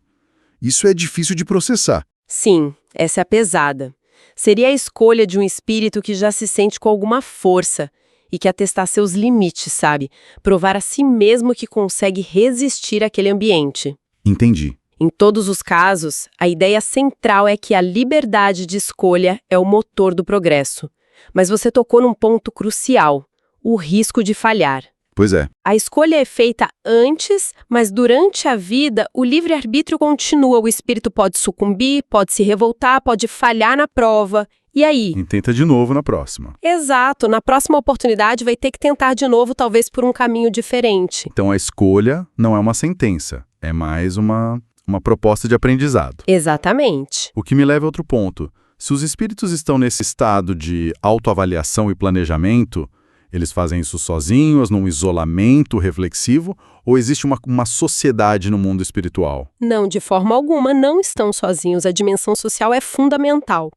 Speaker 1: Isso é difícil de processar.
Speaker 2: Sim, essa é a pesada. Seria a escolha de um espírito que já se sente com alguma força e quer testar seus limites, sabe? Provar a si mesmo que consegue resistir àquele ambiente.
Speaker 1: Entendi.
Speaker 2: Em todos os casos, a ideia central é que a liberdade de escolha é o motor do progresso. Mas você tocou num ponto crucial, o risco de falhar.
Speaker 1: Pois é.
Speaker 2: A escolha é feita antes, mas durante a vida, o livre-arbítrio continua. O espírito pode sucumbir, pode se revoltar, pode falhar na prova. E aí?
Speaker 1: E tenta de novo na próxima.
Speaker 2: Exato. Na próxima oportunidade vai ter que tentar de novo, talvez por um caminho diferente.
Speaker 1: Então a escolha não é uma sentença, é mais uma proposta de aprendizado.
Speaker 2: Exatamente.
Speaker 1: O que me leva a outro ponto. Se os espíritos estão nesse estado de autoavaliação e planejamento, eles fazem isso sozinhos, num isolamento reflexivo, ou existe uma sociedade no mundo espiritual?
Speaker 2: Não, de forma alguma, não estão sozinhos. A dimensão social é fundamental.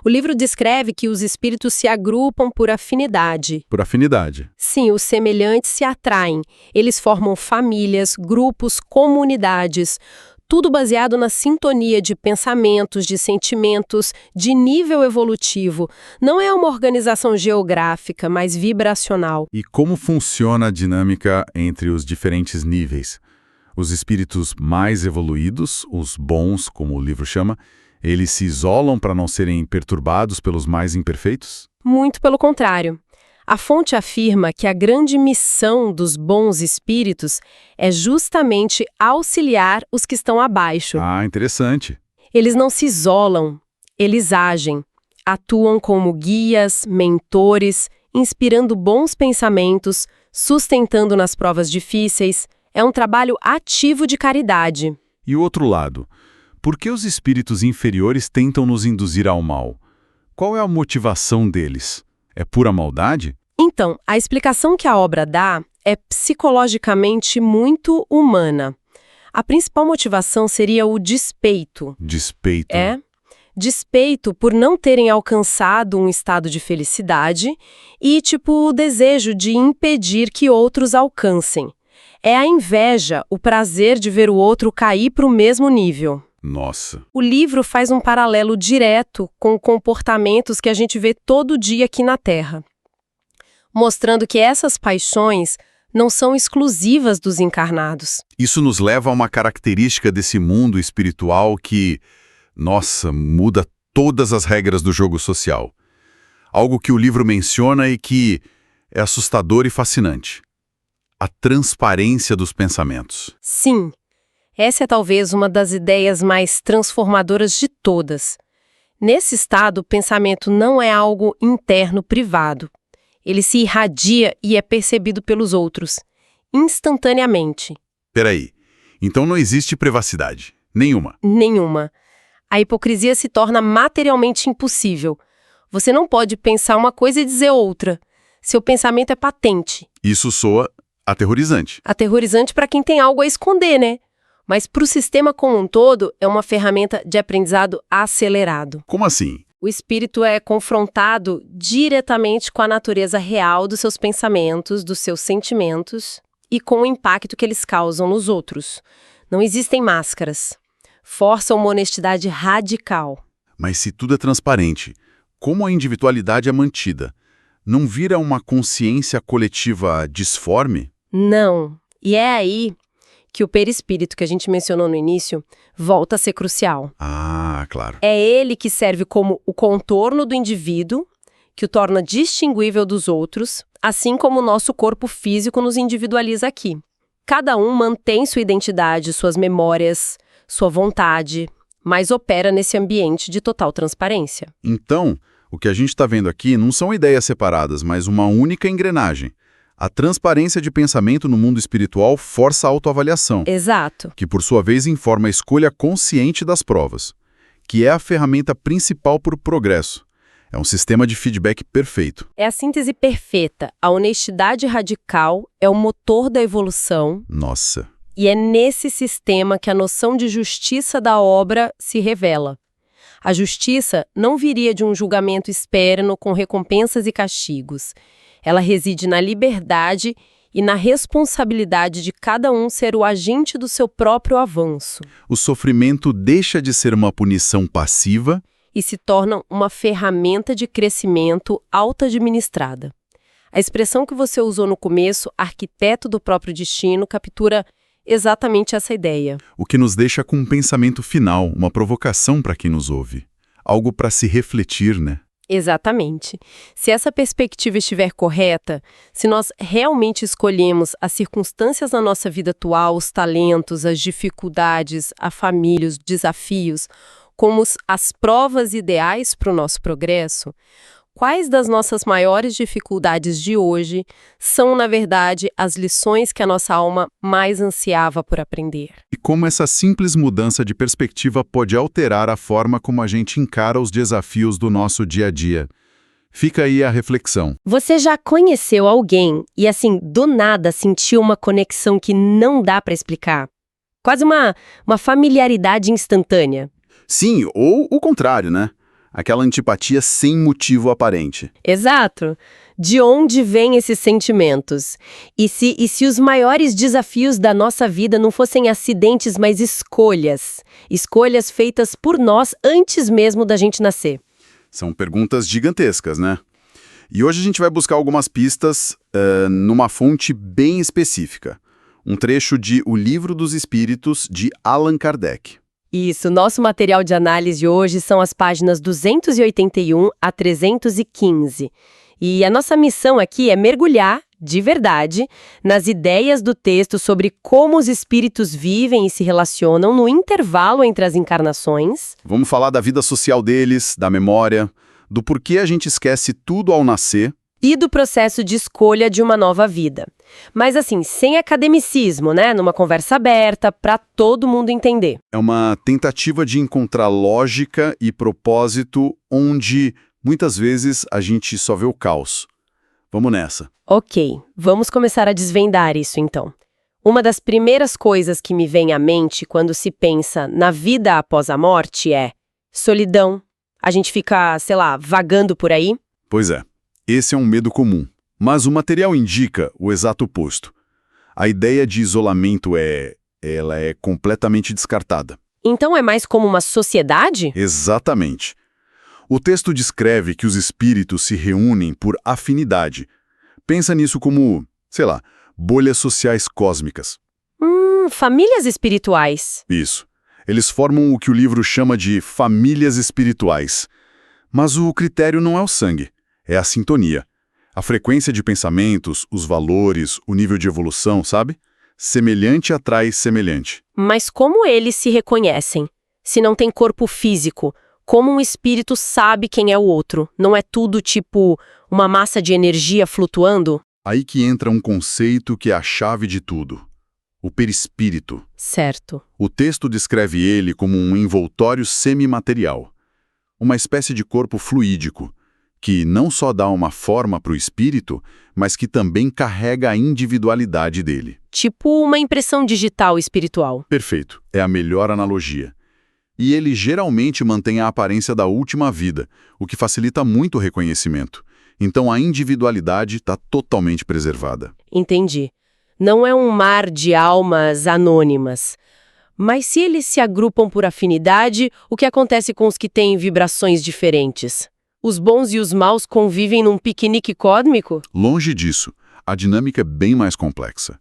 Speaker 2: O livro descreve que os espíritos se agrupam por afinidade.
Speaker 1: Por afinidade.
Speaker 2: Sim, os semelhantes se atraem. Eles formam famílias, grupos, comunidades. Tudo baseado na sintonia de pensamentos, de sentimentos, de nível evolutivo. Não é uma organização geográfica, mas vibracional.
Speaker 1: E como funciona a dinâmica entre os diferentes níveis? Os espíritos mais evoluídos, os bons, como o livro chama, eles se isolam para não serem perturbados pelos mais imperfeitos?
Speaker 2: Muito pelo contrário. A fonte afirma que a grande missão dos bons espíritos é justamente auxiliar os que estão abaixo.
Speaker 1: Ah, interessante.
Speaker 2: Eles não se isolam, eles agem, atuam como guias, mentores, inspirando bons pensamentos, sustentando nas provas difíceis. É um trabalho ativo de caridade.
Speaker 1: E o outro lado? Por que os espíritos inferiores tentam nos induzir ao mal? Qual é a motivação deles? É pura maldade?
Speaker 2: Então, a explicação que a obra dá é psicologicamente muito humana. A principal motivação seria o despeito.
Speaker 1: Despeito.
Speaker 2: Despeito por não terem alcançado um estado de felicidade e, o desejo de impedir que outros alcancem. É a inveja, o prazer de ver o outro cair para o mesmo nível.
Speaker 1: Nossa.
Speaker 2: O livro faz um paralelo direto com comportamentos que a gente vê todo dia aqui na Terra, mostrando que essas paixões não são exclusivas dos encarnados.
Speaker 1: Isso nos leva a uma característica desse mundo espiritual que, nossa, muda todas as regras do jogo social. Algo que o livro menciona e que é assustador e fascinante. A transparência dos pensamentos.
Speaker 2: Sim, essa é talvez uma das ideias mais transformadoras de todas. Nesse estado, o pensamento não é algo interno privado. Ele se irradia e é percebido pelos outros, instantaneamente.
Speaker 1: Peraí, então não existe privacidade? Nenhuma?
Speaker 2: Nenhuma. A hipocrisia se torna materialmente impossível. Você não pode pensar uma coisa e dizer outra. Seu pensamento é patente.
Speaker 1: Isso soa aterrorizante.
Speaker 2: Aterrorizante para quem tem algo a esconder, né? Mas para o sistema como um todo, é uma ferramenta de aprendizado acelerado.
Speaker 1: Como assim?
Speaker 2: O espírito é confrontado diretamente com a natureza real dos seus pensamentos, dos seus sentimentos e com o impacto que eles causam nos outros. Não existem máscaras. Força uma honestidade radical.
Speaker 1: Mas se tudo é transparente, como a individualidade é mantida? Não vira uma consciência coletiva disforme?
Speaker 2: Não. E é aí que o perispírito que a gente mencionou no início volta a ser crucial.
Speaker 1: Ah, claro.
Speaker 2: É ele que serve como o contorno do indivíduo, que o torna distinguível dos outros, assim como o nosso corpo físico nos individualiza aqui. Cada um mantém sua identidade, suas memórias, sua vontade, mas opera nesse ambiente de total transparência.
Speaker 1: Então, o que a gente está vendo aqui não são ideias separadas, mas uma única engrenagem. A transparência de pensamento no mundo espiritual força a autoavaliação.
Speaker 2: Exato.
Speaker 1: Que, por sua vez, informa a escolha consciente das provas, que é a ferramenta principal para o progresso. É um sistema de feedback perfeito.
Speaker 2: É a síntese perfeita. A honestidade radical é o motor da evolução.
Speaker 1: Nossa.
Speaker 2: E é nesse sistema que a noção de justiça da obra se revela. A justiça não viria de um julgamento externo com recompensas e castigos. Ela reside na liberdade e na responsabilidade de cada um ser o agente do seu próprio avanço.
Speaker 1: O sofrimento deixa de ser uma punição passiva
Speaker 2: E se torna uma ferramenta de crescimento auto-administrada. A expressão que você usou no começo, arquiteto do próprio destino, captura exatamente essa ideia.
Speaker 1: o que nos deixa com um pensamento final, uma provocação para quem nos ouve. Algo para se refletir, né?
Speaker 2: Exatamente. Se essa perspectiva estiver correta, se nós realmente escolhemos as circunstâncias da nossa vida atual, os talentos, as dificuldades, a família, os desafios, como as provas ideais para o nosso progresso, quais das nossas maiores dificuldades de hoje são, na verdade, as lições que a nossa alma mais ansiava por aprender?
Speaker 1: E como essa simples mudança de perspectiva pode alterar a forma como a gente encara os desafios do nosso dia a dia. Fica aí a reflexão.
Speaker 2: Você já conheceu alguém e, assim, do nada sentiu uma conexão que não dá para explicar? Quase uma familiaridade instantânea.
Speaker 1: Sim, ou o contrário, né? Aquela antipatia sem motivo aparente.
Speaker 2: Exato. De onde vêm esses sentimentos? E se os maiores desafios da nossa vida não fossem acidentes, mas escolhas? Escolhas feitas por nós antes mesmo da gente nascer.
Speaker 1: São perguntas gigantescas, né? E hoje a gente vai buscar algumas pistas numa fonte bem específica. Um trecho de O Livro dos Espíritos, de Allan Kardec.
Speaker 2: Isso, nosso material de análise hoje são as páginas 281 a 315. E a nossa missão aqui é mergulhar, de verdade, nas ideias do texto sobre como os espíritos vivem e se relacionam no intervalo entre as encarnações.
Speaker 1: Vamos falar da vida social deles, da memória, do porquê a gente esquece tudo ao nascer.
Speaker 2: E do processo de escolha de uma nova vida. Mas assim, sem academicismo, né? Numa conversa aberta, para todo mundo entender.
Speaker 1: É uma tentativa de encontrar lógica e propósito onde, muitas vezes, a gente só vê o caos. Vamos nessa.
Speaker 2: Ok, vamos começar a desvendar isso então. Uma das primeiras coisas que me vem à mente quando se pensa na vida após a morte é solidão. A gente fica, sei lá, vagando por aí.
Speaker 1: Pois é. Esse é um medo comum, mas o material indica o exato oposto. A ideia de isolamento ela é completamente descartada.
Speaker 2: Então é mais como uma sociedade?
Speaker 1: Exatamente. O texto descreve que os espíritos se reúnem por afinidade. Pensa nisso como, sei lá, bolhas sociais cósmicas.
Speaker 2: Famílias espirituais.
Speaker 1: Isso. Eles formam o que o livro chama de famílias espirituais. Mas o critério não é o sangue. É a sintonia. A frequência de pensamentos, os valores, o nível de evolução, sabe? Semelhante atrai semelhante.
Speaker 2: Mas como eles se reconhecem? Se não tem corpo físico, como um espírito sabe quem é o outro? Não é tudo tipo uma massa de energia flutuando?
Speaker 1: Aí que entra um conceito que é a chave de tudo. O perispírito.
Speaker 2: Certo.
Speaker 1: O texto descreve ele como um envoltório semimaterial. Uma espécie de corpo fluídico, que não só dá uma forma para o espírito, mas que também carrega a individualidade dele.
Speaker 2: Tipo uma impressão digital espiritual.
Speaker 1: Perfeito, é a melhor analogia. E ele geralmente mantém a aparência da última vida, o que facilita muito o reconhecimento. Então a individualidade está totalmente preservada.
Speaker 2: Entendi. Não é um mar de almas anônimas. Mas se eles se agrupam por afinidade, o que acontece com os que têm vibrações diferentes? Os bons e os maus convivem num piquenique cósmico?
Speaker 1: Longe disso, a dinâmica é bem mais complexa.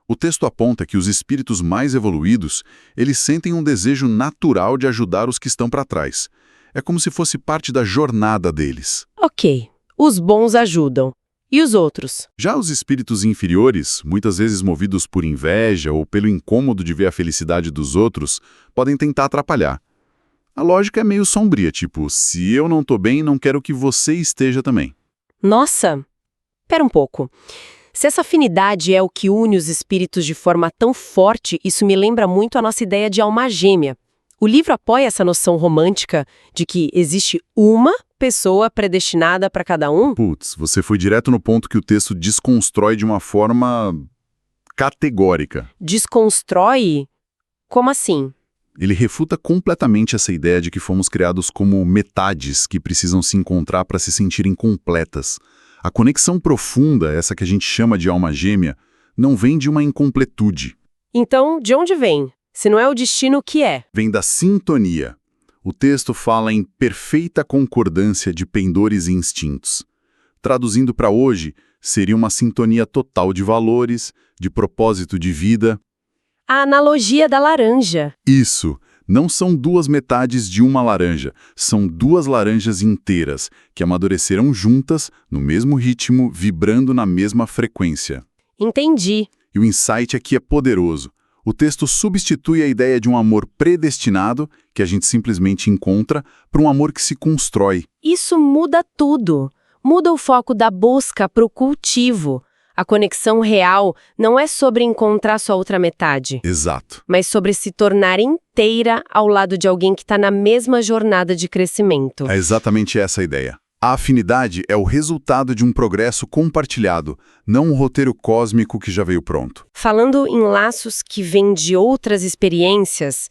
Speaker 1: O texto aponta que os espíritos mais evoluídos, eles sentem um desejo natural de ajudar os que estão para trás. É como se fosse parte da jornada deles.
Speaker 2: Ok, os bons ajudam. E os outros?
Speaker 1: Já os espíritos inferiores, muitas vezes movidos por inveja ou pelo incômodo de ver a felicidade dos outros, podem tentar atrapalhar. A lógica é meio sombria, tipo, se eu não tô bem, não quero que você esteja também.
Speaker 2: Nossa! Pera um pouco. Se essa afinidade é o que une os espíritos de forma tão forte, isso me lembra muito a nossa ideia de alma gêmea. O livro apoia essa noção romântica de que existe uma pessoa predestinada para cada um?
Speaker 1: Putz, você foi direto no ponto que o texto desconstrói de uma forma categórica.
Speaker 2: Desconstrói? Como assim?
Speaker 1: Ele refuta completamente essa ideia de que fomos criados como metades que precisam se encontrar para se sentirem completas. A conexão profunda, essa que a gente chama de alma gêmea, não vem de uma incompletude.
Speaker 2: Então, de onde vem? Se não é o destino, o que é?
Speaker 1: Vem da sintonia. O texto fala em perfeita concordância de pendores e instintos. Traduzindo para hoje, seria uma sintonia total de valores, de propósito de vida.
Speaker 2: A analogia da laranja.
Speaker 1: Isso! Não são duas metades de uma laranja, são duas laranjas inteiras, que amadureceram juntas, no mesmo ritmo, vibrando na mesma frequência.
Speaker 2: Entendi.
Speaker 1: E o insight aqui é poderoso. O texto substitui a ideia de um amor predestinado, que a gente simplesmente encontra, por um amor que se constrói.
Speaker 2: Isso muda tudo. Muda o foco da busca para o cultivo. A conexão real não é sobre encontrar sua outra metade,
Speaker 1: Exato.
Speaker 2: mas sobre se tornar inteira ao lado de alguém que está na mesma jornada de crescimento.
Speaker 1: É exatamente essa a ideia. A afinidade é o resultado de um progresso compartilhado, não um roteiro cósmico que já veio pronto.
Speaker 2: Falando em laços que vêm de outras experiências,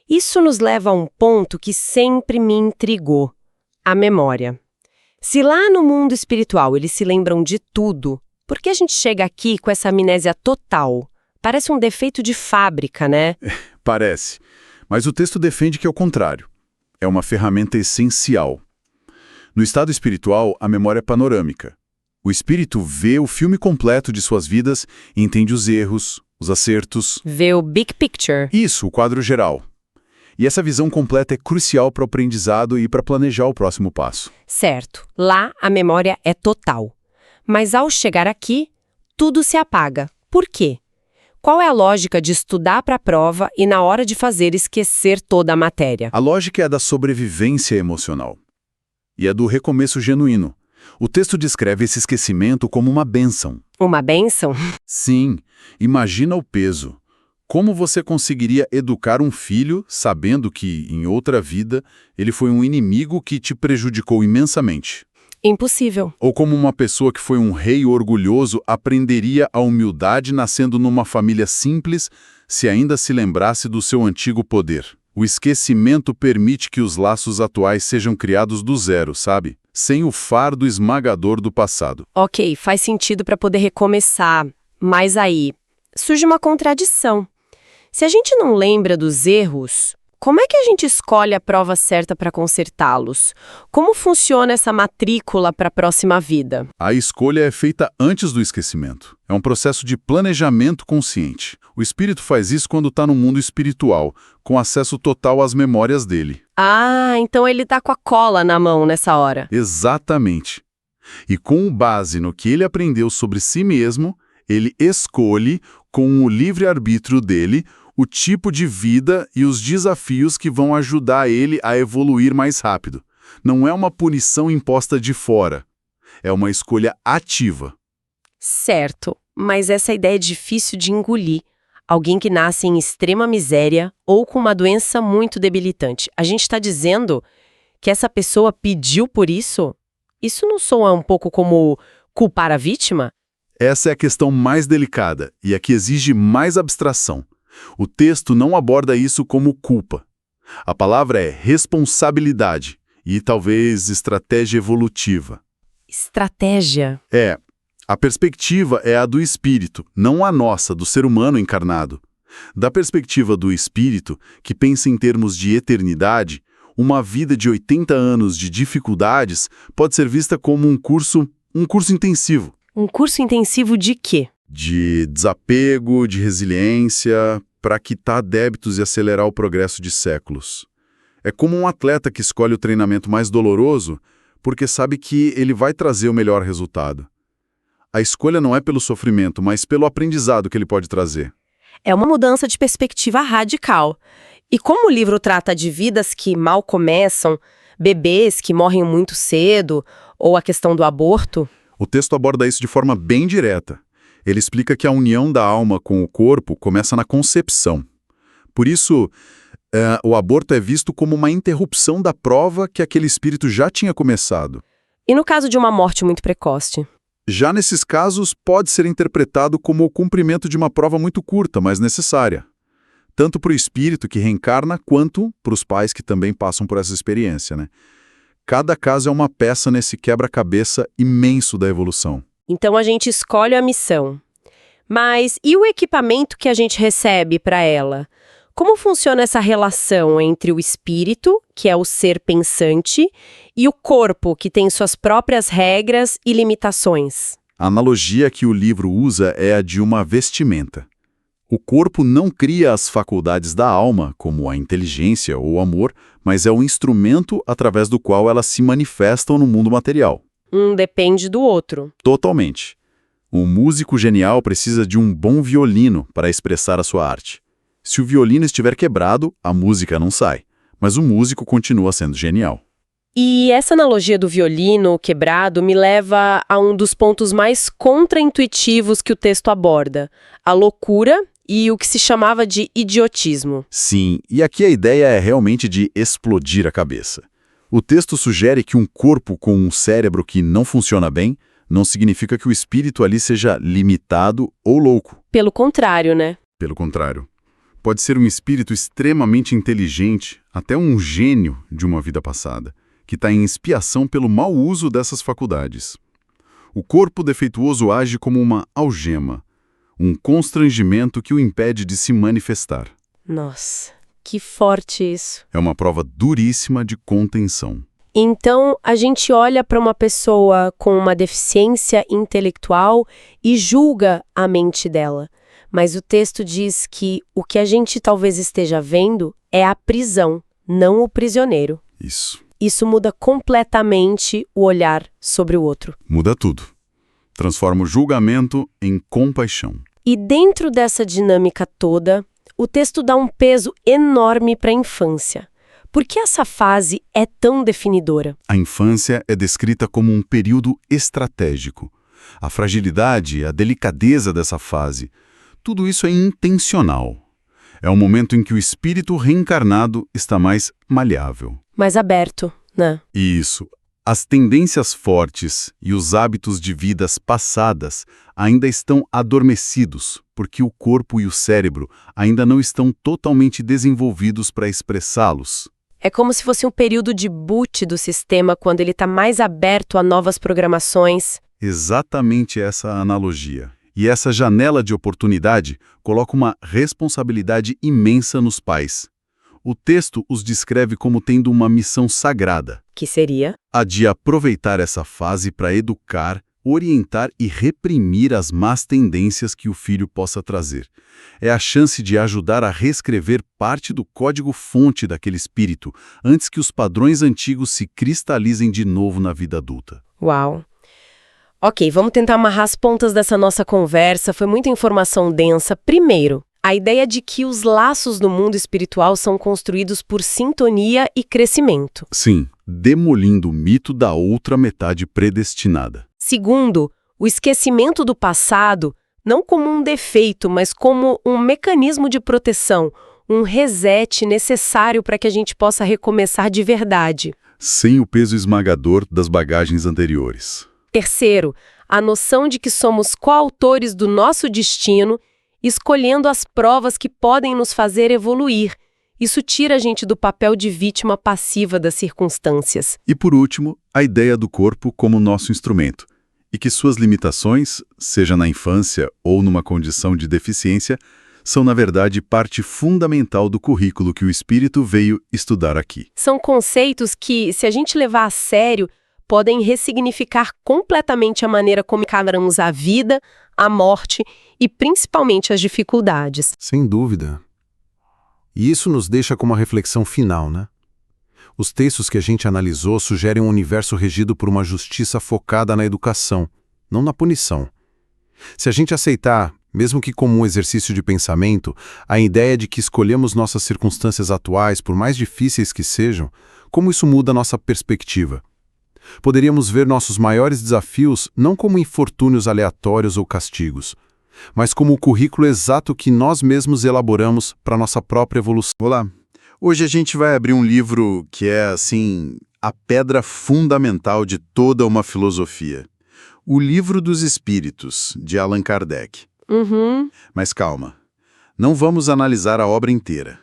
Speaker 2: isso nos leva a um ponto que sempre me intrigou: a memória. Se lá no mundo espiritual eles se lembram de tudo, por que a gente chega aqui com essa amnésia total? Parece um defeito de fábrica, né?
Speaker 1: Parece. Mas o texto defende que é o contrário. É uma ferramenta essencial. No estado espiritual, a memória é panorâmica. O espírito vê o filme completo de suas vidas e entende os erros, os acertos.
Speaker 2: Vê o big picture.
Speaker 1: Isso, o quadro geral.
Speaker 4: E essa visão completa é crucial para o aprendizado e para planejar o próximo passo.
Speaker 3: Certo, lá a memória é total. Mas ao chegar aqui, tudo se apaga. Por quê? Qual é a lógica de estudar para a prova e na hora de fazer esquecer toda a matéria?
Speaker 4: A lógica é a da sobrevivência emocional. E é do recomeço genuíno. O texto descreve esse esquecimento como uma bênção.
Speaker 3: Uma bênção?
Speaker 4: Sim, imagina o peso. Como você conseguiria educar um filho sabendo que, em outra vida, ele foi um inimigo que te prejudicou imensamente?
Speaker 3: Impossível.
Speaker 4: Ou como uma pessoa que foi um rei orgulhoso aprenderia a humildade nascendo numa família simples se ainda se lembrasse do seu antigo poder? O esquecimento permite que os laços atuais sejam criados do zero, sabe? Sem o fardo esmagador do passado.
Speaker 3: Ok, faz sentido para poder recomeçar. Mas aí, surge uma contradição. Se a gente não lembra dos erros, como é que a gente escolhe a prova certa para consertá-los? Como funciona essa matrícula para a próxima vida?
Speaker 4: A escolha é feita antes do esquecimento. É um processo de planejamento consciente. O espírito faz isso quando está no mundo espiritual, com acesso total às memórias dele.
Speaker 3: Ah, então ele tá com a cola na mão nessa hora.
Speaker 4: Exatamente. E com base no que ele aprendeu sobre si mesmo, ele escolhe, com o livre-arbítrio dele, o tipo de vida e os desafios que vão ajudar ele a evoluir mais rápido. Não é uma punição imposta de fora. É uma escolha ativa.
Speaker 3: Certo, mas essa ideia é difícil de engolir. Alguém que nasce em extrema miséria ou com uma doença muito debilitante. A gente está dizendo que essa pessoa pediu por isso? Isso não soa um pouco como culpar a vítima?
Speaker 4: Essa é a questão mais delicada e a que exige mais abstração. O texto não aborda isso como culpa. A palavra é responsabilidade e talvez estratégia evolutiva.
Speaker 3: Estratégia?
Speaker 4: A perspectiva é a do espírito, não a nossa, do ser humano encarnado. Da perspectiva do espírito, que pensa em termos de eternidade, uma vida de 80 anos de dificuldades pode ser vista como um curso intensivo.
Speaker 3: Um curso intensivo de quê?
Speaker 4: De desapego, de resiliência, para quitar débitos e acelerar o progresso de séculos. É como um atleta que escolhe o treinamento mais doloroso porque sabe que ele vai trazer o melhor resultado. A escolha não é pelo sofrimento, mas pelo aprendizado que ele pode trazer.
Speaker 3: É uma mudança de perspectiva radical. E como o livro trata de vidas que mal começam, bebês que morrem muito cedo, ou a questão do aborto...
Speaker 4: O texto aborda isso de forma bem direta. Ele explica que a união da alma com o corpo começa na concepção. Por isso, o aborto é visto como uma interrupção da prova que aquele espírito já tinha começado.
Speaker 3: E no caso de uma morte muito precoce?
Speaker 4: Já nesses casos, pode ser interpretado como o cumprimento de uma prova muito curta, mas necessária. Tanto para o espírito que reencarna, quanto para os pais que também passam por essa experiência, né? Cada caso é uma peça nesse quebra-cabeça imenso da evolução.
Speaker 3: Então a gente escolhe a missão. Mas e o equipamento que a gente recebe para ela? Como funciona essa relação entre o espírito, que é o ser pensante, e o corpo, que tem suas próprias regras e limitações?
Speaker 4: A analogia que o livro usa é a de uma vestimenta. O corpo não cria as faculdades da alma, como a inteligência ou o amor, mas é o instrumento através do qual elas se manifestam no mundo material.
Speaker 3: Um depende do outro.
Speaker 4: Totalmente. Um músico genial precisa de um bom violino para expressar a sua arte. Se o violino estiver quebrado, a música não sai, mas o músico continua sendo genial.
Speaker 3: E essa analogia do violino quebrado me leva a um dos pontos mais contraintuitivos que o texto aborda: a loucura e o que se chamava de idiotismo.
Speaker 4: Sim, e aqui a ideia é realmente de explodir a cabeça. O texto sugere que um corpo com um cérebro que não funciona bem não significa que o espírito ali seja limitado ou louco.
Speaker 3: Pelo contrário, né?
Speaker 4: Pelo contrário. Pode ser um espírito extremamente inteligente, até um gênio de uma vida passada, que está em expiação pelo mau uso dessas faculdades. O corpo defeituoso age como uma algema, um constrangimento que o impede de se manifestar.
Speaker 3: Nossa, que forte isso.
Speaker 4: É uma prova duríssima de contenção.
Speaker 3: Então, a gente olha para uma pessoa com uma deficiência intelectual e julga a mente dela. Mas o texto diz que o que a gente talvez esteja vendo
Speaker 2: é a prisão, não o prisioneiro.
Speaker 1: Isso.
Speaker 2: Isso muda completamente o olhar sobre o outro.
Speaker 1: Muda tudo. Transforma o julgamento em compaixão.
Speaker 2: E dentro dessa dinâmica toda, o texto dá um peso enorme para a infância. Por que essa fase é tão definidora?
Speaker 1: A infância é descrita como um período estratégico. A fragilidade, a delicadeza dessa fase, tudo isso é intencional. É o momento em que o espírito reencarnado está mais maleável.
Speaker 2: Mais aberto, né?
Speaker 1: Isso. As tendências fortes e os hábitos de vidas passadas ainda estão adormecidos, porque o corpo e o cérebro ainda não estão totalmente desenvolvidos para expressá-los.
Speaker 2: É como se fosse um período de boot do sistema quando ele está mais aberto a novas programações.
Speaker 1: Exatamente essa analogia. E essa janela de oportunidade coloca uma responsabilidade imensa nos pais. O texto os descreve como tendo uma missão sagrada.
Speaker 2: Que seria?
Speaker 1: A de aproveitar essa fase para educar, orientar e reprimir as más tendências que o filho possa trazer. É a chance de ajudar a reescrever parte do código-fonte daquele espírito antes que os padrões antigos se cristalizem de novo na vida adulta.
Speaker 2: Uau! Ok, vamos tentar amarrar as pontas dessa nossa conversa. Foi muita informação densa. Primeiro, a ideia de que os laços do mundo espiritual são construídos por sintonia e crescimento.
Speaker 1: Sim, demolindo o mito da outra metade predestinada.
Speaker 2: Segundo, o esquecimento do passado, não como um defeito, mas como um mecanismo de proteção, um reset necessário para que a gente possa recomeçar de verdade.
Speaker 1: Sem o peso esmagador das bagagens anteriores.
Speaker 2: Terceiro, a noção de que somos coautores do nosso destino, escolhendo as provas que podem nos fazer evoluir. Isso tira a gente do papel de vítima passiva das circunstâncias.
Speaker 1: E por último, a ideia do corpo como nosso instrumento, e que suas limitações, seja na infância ou numa condição de deficiência, são na verdade parte fundamental do currículo que o espírito veio estudar aqui.
Speaker 2: São conceitos que, se a gente levar a sério, podem ressignificar completamente a maneira como encaramos a vida, a morte e principalmente as dificuldades.
Speaker 5: Sem dúvida. E isso nos deixa com uma reflexão final, né? Os textos que a gente analisou sugerem um universo regido por uma justiça focada na educação, não na punição. Se a gente aceitar, mesmo que como um exercício de pensamento, a ideia de que escolhemos nossas circunstâncias atuais, por mais difíceis que sejam, como isso muda nossa perspectiva? Poderíamos ver nossos maiores desafios não como infortúnios aleatórios ou castigos, mas como o currículo exato que nós mesmos elaboramos para nossa própria evolução.
Speaker 1: Olá! Hoje a gente vai abrir um livro que é, assim, a pedra fundamental de toda uma filosofia. O Livro dos Espíritos, de Allan Kardec. Mas calma, não vamos analisar a obra inteira.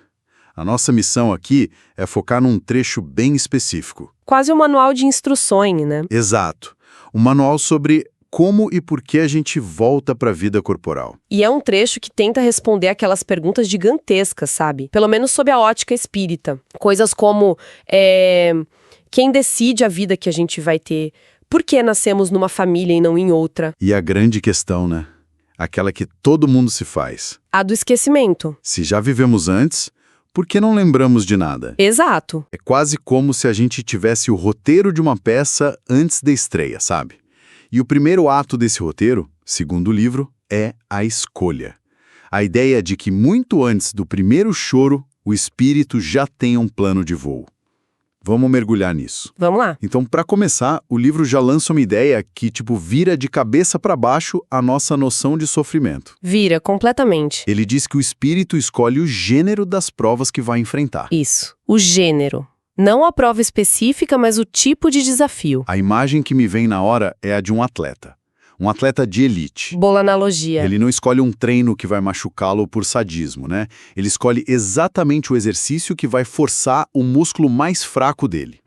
Speaker 1: A nossa missão aqui é focar num trecho bem específico.
Speaker 2: Quase um manual de instruções, né?
Speaker 1: Exato. Um manual sobre como e por que a gente volta para a vida corporal.
Speaker 2: E é um trecho que tenta responder aquelas perguntas gigantescas, sabe? Pelo menos sob a ótica espírita. Coisas como, quem decide a vida que a gente vai ter? Por que nascemos numa família e não em outra?
Speaker 1: E a grande questão, né? Aquela que todo mundo se faz.
Speaker 2: A do esquecimento.
Speaker 1: Se já vivemos antes, por que não lembramos de nada?
Speaker 2: Exato.
Speaker 1: É quase como se a gente tivesse o roteiro de uma peça antes da estreia, sabe? E o primeiro ato desse roteiro, segundo o livro, é a escolha. A ideia de que muito antes do primeiro choro, o espírito já tem um plano de voo. Vamos mergulhar nisso.
Speaker 2: Vamos lá.
Speaker 1: Então, para começar, o livro já lança uma ideia que, vira de cabeça para baixo a nossa noção de sofrimento.
Speaker 2: Vira, completamente.
Speaker 1: Ele diz que o espírito escolhe o gênero das provas que vai enfrentar.
Speaker 2: Isso. O gênero. Não a prova específica, mas o tipo de desafio.
Speaker 1: A imagem que me vem na hora é a de um atleta. Um atleta de elite.
Speaker 2: Boa analogia.
Speaker 1: Ele não escolhe um treino que vai machucá-lo por sadismo, né? Ele escolhe exatamente o exercício que vai forçar o músculo mais fraco dele.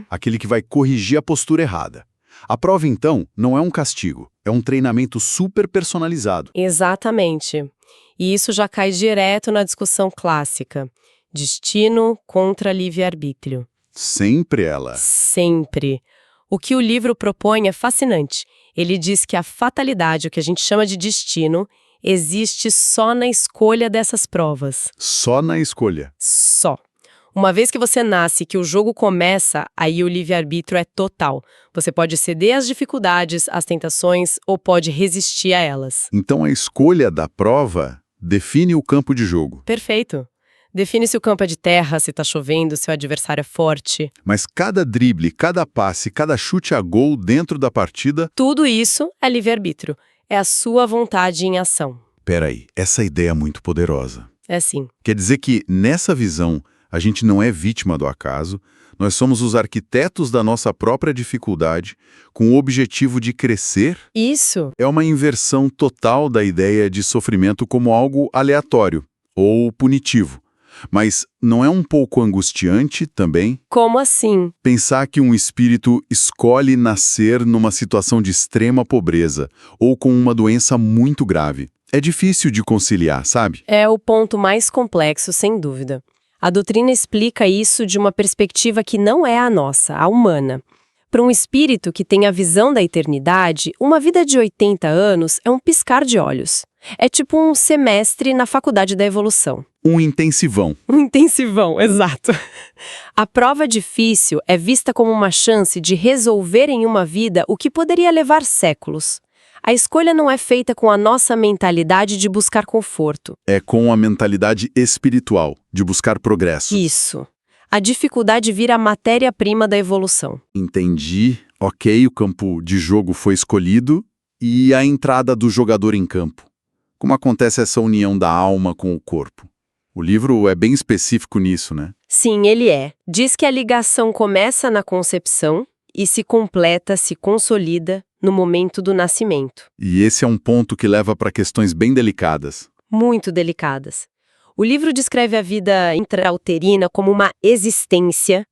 Speaker 1: Aquele que vai corrigir a postura errada. A prova, então, não é um castigo. É um treinamento super personalizado.
Speaker 2: Exatamente. E isso já cai direto na discussão clássica. Destino contra livre-arbítrio.
Speaker 1: Sempre ela.
Speaker 2: Sempre. O que o livro propõe é fascinante. Ele diz que a fatalidade, o que a gente chama de destino, existe só na escolha dessas provas.
Speaker 1: Só na escolha.
Speaker 2: Só. Uma vez que você nasce, que o jogo começa, aí o livre-arbítrio é total. Você pode ceder às dificuldades, às tentações, ou pode resistir a elas.
Speaker 1: Então a escolha da prova define o campo de jogo.
Speaker 2: Perfeito. Define se o campo é de terra, se tá chovendo, se o adversário é forte.
Speaker 1: Mas cada drible, cada passe, cada chute a gol dentro da partida...
Speaker 2: Tudo isso é livre-arbítrio. É a sua vontade em ação.
Speaker 1: Peraí, essa ideia é muito poderosa.
Speaker 2: É assim.
Speaker 1: Quer dizer que, nessa visão, a gente não é vítima do acaso, nós somos os arquitetos da nossa própria dificuldade, com o objetivo de crescer.
Speaker 2: Isso.
Speaker 1: É uma inversão total da ideia de sofrimento como algo aleatório ou punitivo. Mas não é um pouco angustiante também
Speaker 2: Como assim?
Speaker 1: pensar que um espírito escolhe nascer numa situação de extrema pobreza ou com uma doença muito grave? É difícil de conciliar, sabe?
Speaker 2: É o ponto mais complexo, sem dúvida. A doutrina explica isso de uma perspectiva que não é a nossa, a humana. Para um espírito que tem a visão da eternidade, uma vida de 80 anos é um piscar de olhos. É tipo um semestre na faculdade da evolução.
Speaker 1: Um intensivão.
Speaker 2: Um intensivão, exato. A prova difícil é vista como uma chance de resolver em uma vida o que poderia levar séculos. A escolha não é feita com a nossa mentalidade de buscar conforto.
Speaker 1: É com a mentalidade espiritual, de buscar progresso.
Speaker 2: Isso. A dificuldade vira a matéria-prima da evolução.
Speaker 1: Entendi. Ok, o campo de jogo foi escolhido e a entrada do jogador em campo. Como acontece essa união da alma com o corpo? O livro é bem específico nisso, né?
Speaker 2: Sim, ele é. Diz que a ligação começa na concepção e se completa, se consolida no momento do nascimento.
Speaker 1: E esse é um ponto que leva para questões bem delicadas.
Speaker 2: Muito delicadas. O livro descreve a vida intrauterina como uma existência,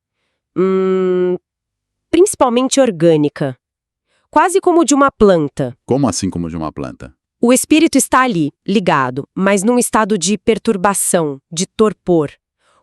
Speaker 2: principalmente orgânica, quase como de uma planta.
Speaker 1: Como assim como de uma planta?
Speaker 2: O espírito está ali, ligado, mas num estado de perturbação, de torpor,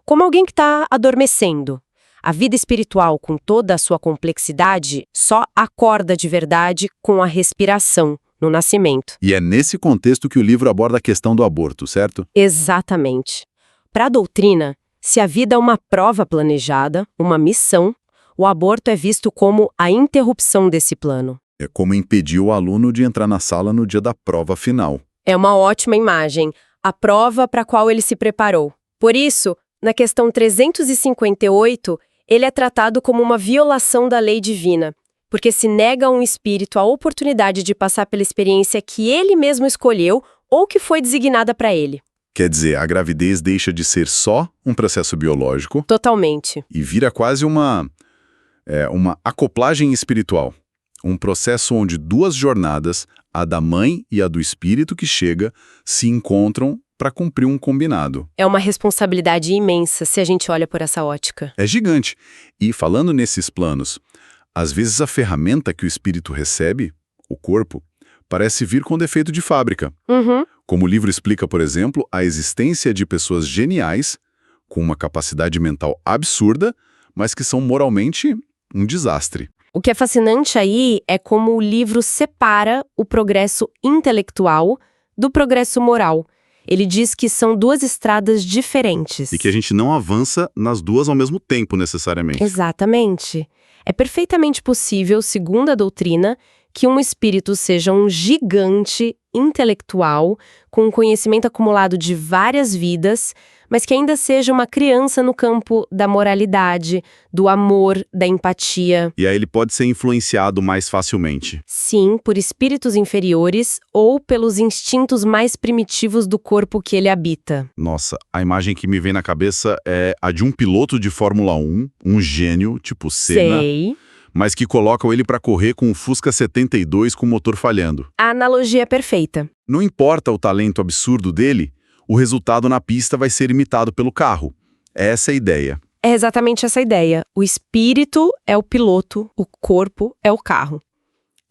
Speaker 2: como alguém que está adormecendo. A vida espiritual, com toda a sua complexidade, só acorda de verdade com a respiração, no nascimento.
Speaker 1: E é nesse contexto que o livro aborda a questão do aborto, certo?
Speaker 2: Exatamente. Para a doutrina, se a vida é uma prova planejada, uma missão, o aborto é visto como a interrupção desse plano.
Speaker 1: É como impedir o aluno de entrar na sala no dia da prova final.
Speaker 2: É uma ótima imagem, a prova para a qual ele se preparou. Por isso, na questão 358, ele é tratado como uma violação da lei divina, porque se nega a um espírito a oportunidade de passar pela experiência que ele mesmo escolheu ou que foi designada para ele.
Speaker 1: Quer dizer, a gravidez deixa de ser só um processo biológico
Speaker 2: Totalmente.
Speaker 1: e vira quase uma acoplagem espiritual. Um processo onde duas jornadas, a da mãe e a do espírito que chega, se encontram para cumprir um combinado.
Speaker 2: É uma responsabilidade imensa se a gente olha por essa ótica.
Speaker 1: É gigante. E falando nesses planos, às vezes a ferramenta que o espírito recebe, o corpo, parece vir com defeito de fábrica.
Speaker 2: Uhum.
Speaker 1: Como o livro explica, por exemplo, a existência de pessoas geniais, com uma capacidade mental absurda, mas que são moralmente um desastre.
Speaker 2: O que é fascinante aí é como o livro separa o progresso intelectual do progresso moral. Ele diz que são duas estradas diferentes.
Speaker 1: E que a gente não avança nas duas ao mesmo tempo, necessariamente.
Speaker 2: Exatamente. É perfeitamente possível, segundo a doutrina, que um espírito seja um gigante intelectual, com um conhecimento acumulado de várias vidas, mas que ainda seja uma criança no campo da moralidade, do amor, da empatia.
Speaker 1: E aí ele pode ser influenciado mais facilmente.
Speaker 2: Sim, por espíritos inferiores ou pelos instintos mais primitivos do corpo que ele habita.
Speaker 1: Nossa, a imagem que me vem na cabeça é a de um piloto de Fórmula 1, um gênio, tipo Senna,
Speaker 2: Sei.
Speaker 1: mas que colocam ele para correr com um Fusca 72 com o motor falhando.
Speaker 2: A analogia é perfeita.
Speaker 1: Não importa o talento absurdo dele, o resultado na pista vai ser imitado pelo carro. Essa é a ideia.
Speaker 2: É exatamente essa ideia. O espírito é o piloto, o corpo é o carro.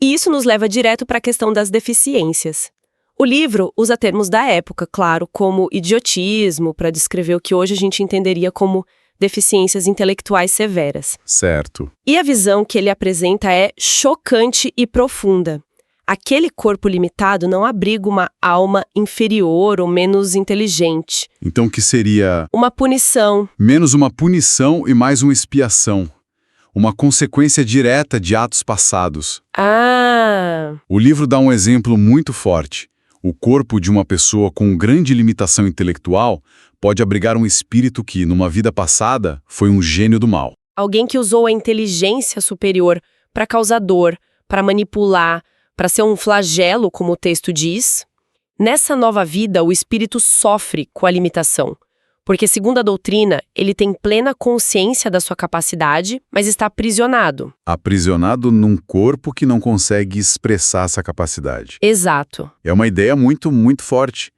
Speaker 2: E isso nos leva direto para a questão das deficiências. O livro usa termos da época, claro, como idiotismo, para descrever o que hoje a gente entenderia como deficiências intelectuais severas.
Speaker 1: Certo.
Speaker 2: E a visão que ele apresenta é chocante e profunda. Aquele corpo limitado não abriga uma alma inferior ou menos inteligente.
Speaker 1: Então o que seria
Speaker 2: Uma punição.
Speaker 1: menos uma punição e mais uma expiação? Uma consequência direta de atos passados.
Speaker 2: Ah,
Speaker 1: O livro dá um exemplo muito forte. O corpo de uma pessoa com grande limitação intelectual pode abrigar um espírito que, numa vida passada, foi um gênio do mal.
Speaker 2: alguém que usou a inteligência superior para causar dor, para manipular, para ser um flagelo, como o texto diz. Nessa nova vida, o espírito sofre com a limitação, porque, segundo a doutrina, ele tem plena consciência da sua capacidade, mas está aprisionado.
Speaker 1: Aprisionado num corpo que não consegue expressar essa capacidade.
Speaker 2: Exato.
Speaker 1: É uma ideia muito, muito forte.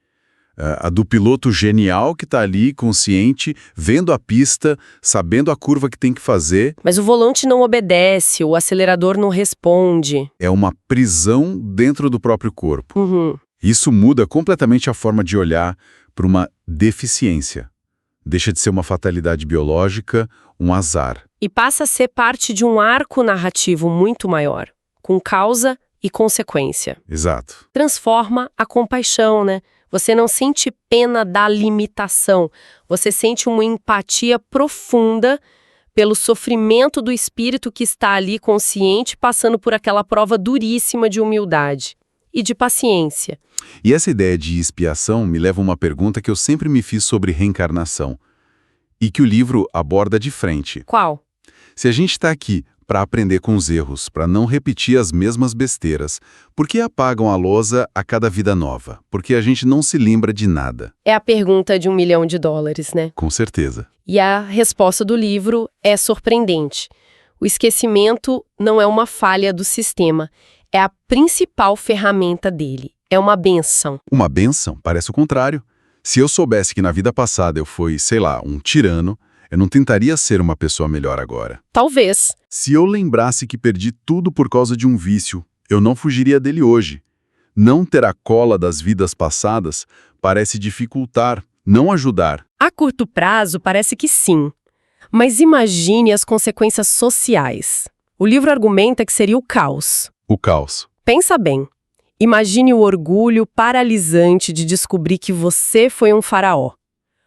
Speaker 1: A do piloto genial que está ali, consciente, vendo a pista, sabendo a curva que tem que fazer.
Speaker 2: Mas o volante não obedece, o acelerador não responde.
Speaker 1: É uma prisão dentro do próprio corpo.
Speaker 2: Uhum.
Speaker 1: Isso muda completamente a forma de olhar para uma deficiência. Deixa de ser uma fatalidade biológica, um azar.
Speaker 2: E passa a ser parte de um arco narrativo muito maior, com causa e consequência.
Speaker 1: Exato.
Speaker 2: Transforma a compaixão, né? Você não sente pena da limitação, você sente uma empatia profunda pelo sofrimento do espírito que está ali consciente, passando por aquela prova duríssima de humildade e de paciência.
Speaker 1: E essa ideia de expiação me leva a uma pergunta que eu sempre me fiz sobre reencarnação e que o livro aborda de frente.
Speaker 2: Qual?
Speaker 1: Se a gente está aqui para aprender com os erros, para não repetir as mesmas besteiras, por que apagam a lousa a cada vida nova? Porque a gente não se lembra de nada.
Speaker 2: É a pergunta de $1 milhão, né?
Speaker 1: Com certeza.
Speaker 2: E a resposta do livro é surpreendente. O esquecimento não é uma falha do sistema, é a principal ferramenta dele. É uma bênção.
Speaker 1: Uma bênção? Parece o contrário. Se eu soubesse que na vida passada eu fui, sei lá, um tirano, eu não tentaria ser uma pessoa melhor agora.
Speaker 2: Talvez.
Speaker 1: Se eu lembrasse que perdi tudo por causa de um vício, eu não fugiria dele hoje. Não ter a cola das vidas passadas parece dificultar, não ajudar.
Speaker 2: A curto prazo, parece que sim. Mas imagine as consequências sociais. O livro argumenta que seria o caos.
Speaker 1: O caos.
Speaker 2: Pensa bem. Imagine o orgulho paralisante de descobrir que você foi um faraó.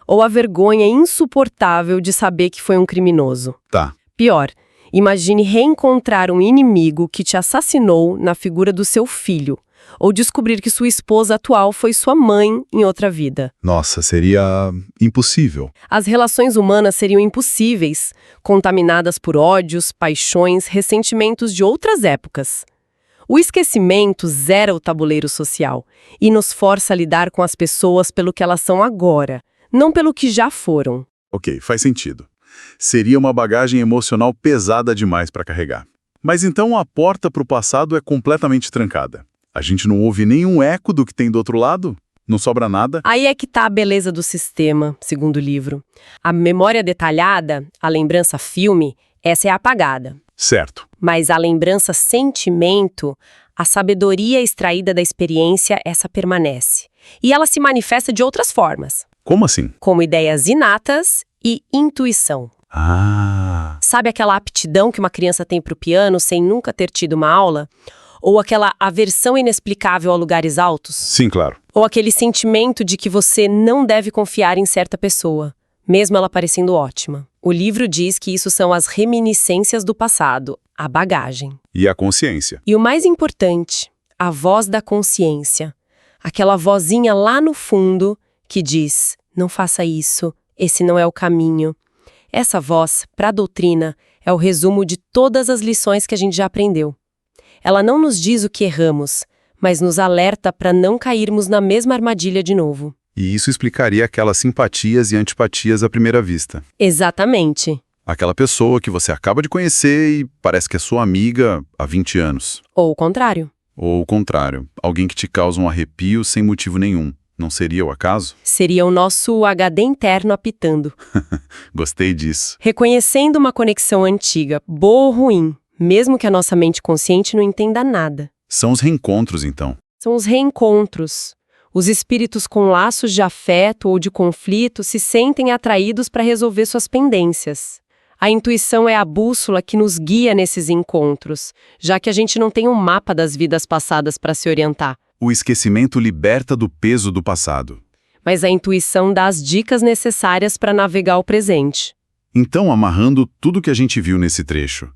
Speaker 2: Ou a vergonha insuportável de saber que foi um criminoso.
Speaker 1: Tá.
Speaker 2: Pior, imagine reencontrar um inimigo que te assassinou na figura do seu filho. Ou descobrir que sua esposa atual foi sua mãe em outra vida.
Speaker 1: Nossa, seria impossível.
Speaker 2: As relações humanas seriam impossíveis, contaminadas por ódios, paixões, ressentimentos de outras épocas. O esquecimento zera o tabuleiro social e nos força a lidar com as pessoas pelo que elas são agora, não pelo que já foram.
Speaker 1: Ok, faz sentido. Seria uma bagagem emocional pesada demais para carregar. Mas então a porta para o passado é completamente trancada. A gente não ouve nenhum eco do que tem do outro lado? Não sobra nada?
Speaker 2: Aí é que está a beleza do sistema, segundo o livro. A memória detalhada, a lembrança filme, essa é apagada.
Speaker 1: Certo.
Speaker 2: Mas a lembrança sentimento, a sabedoria extraída da experiência, essa permanece. E ela se manifesta de outras formas,
Speaker 1: Como assim?
Speaker 2: como ideias inatas e intuição.
Speaker 1: Ah,
Speaker 2: Sabe aquela aptidão que uma criança tem para o piano sem nunca ter tido uma aula? Ou aquela aversão inexplicável a lugares altos?
Speaker 1: sim, claro.
Speaker 2: Ou aquele sentimento de que você não deve confiar em certa pessoa, mesmo ela parecendo ótima? O livro diz que isso são as reminiscências do passado, a bagagem.
Speaker 1: E a consciência?
Speaker 2: E o mais importante, a voz da consciência. Aquela vozinha lá no fundo que diz, não faça isso, esse não é o caminho. Essa voz, para a doutrina, é o resumo de todas as lições que a gente já aprendeu. Ela não nos diz o que erramos, mas nos alerta para não cairmos na mesma armadilha de novo.
Speaker 1: E isso explicaria aquelas simpatias e antipatias à primeira vista.
Speaker 2: Exatamente.
Speaker 1: Aquela pessoa que você acaba de conhecer e parece que é sua amiga há 20 anos.
Speaker 2: Ou o contrário.
Speaker 1: Ou o contrário, alguém que te causa um arrepio sem motivo nenhum. Não seria o acaso?
Speaker 2: Seria o nosso HD interno apitando.
Speaker 1: Gostei disso.
Speaker 2: Reconhecendo uma conexão antiga, boa ou ruim, mesmo que a nossa mente consciente não entenda nada.
Speaker 1: São os reencontros, então.
Speaker 2: São os reencontros. Os espíritos com laços de afeto ou de conflito se sentem atraídos para resolver suas pendências. A intuição é a bússola que nos guia nesses encontros, já que a gente não tem um mapa das vidas passadas para se orientar.
Speaker 1: O esquecimento liberta do peso do passado.
Speaker 2: Mas a intuição dá as dicas necessárias para navegar o presente.
Speaker 1: Então, amarrando tudo que a gente viu nesse trecho,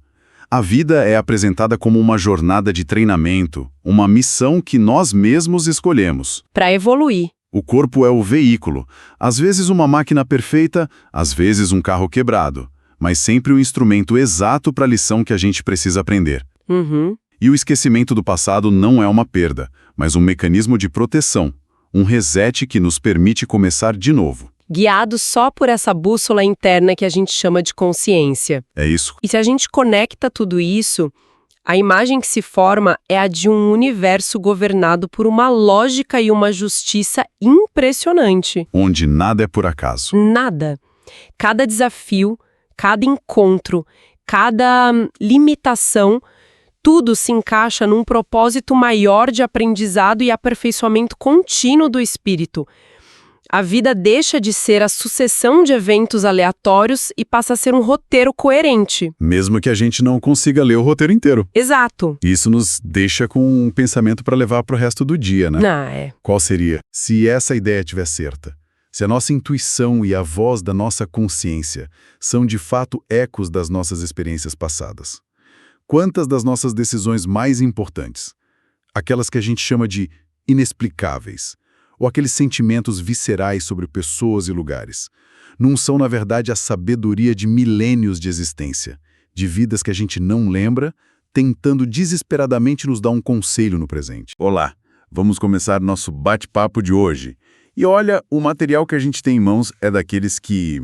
Speaker 1: a vida é apresentada como uma jornada de treinamento, uma missão que nós mesmos escolhemos.
Speaker 2: Para evoluir.
Speaker 1: O corpo é o veículo, às vezes uma máquina perfeita, às vezes um carro quebrado, mas sempre o instrumento exato para a lição que a gente precisa aprender.
Speaker 2: Uhum.
Speaker 1: E o esquecimento do passado não é uma perda, mas um mecanismo de proteção, um reset que nos permite começar de novo.
Speaker 2: Guiado só por essa bússola interna que a gente chama de consciência.
Speaker 1: É isso.
Speaker 2: E se a gente conecta tudo isso, a imagem que se forma é a de um universo governado por uma lógica e uma justiça impressionante.
Speaker 1: Onde nada é por acaso.
Speaker 2: Nada. Cada desafio, cada encontro, cada limitação, tudo se encaixa num propósito maior de aprendizado e aperfeiçoamento contínuo do espírito. A vida deixa de ser a sucessão de eventos aleatórios e passa a ser um roteiro coerente.
Speaker 1: Mesmo que a gente não consiga ler o roteiro inteiro.
Speaker 2: Exato.
Speaker 1: Isso nos deixa com um pensamento para levar para o resto do dia, né?
Speaker 2: É.
Speaker 1: Qual seria? Se essa ideia estiver certa, se a nossa intuição e a voz da nossa consciência são de fato ecos das nossas experiências passadas, quantas das nossas decisões mais importantes, aquelas que a gente chama de inexplicáveis, ou aqueles sentimentos viscerais sobre pessoas e lugares, não são, na verdade, a sabedoria de milênios de existência, de vidas que a gente não lembra, tentando desesperadamente nos dar um conselho no presente? Olá, vamos começar nosso bate-papo de hoje. E olha, o material que a gente tem em mãos é daqueles que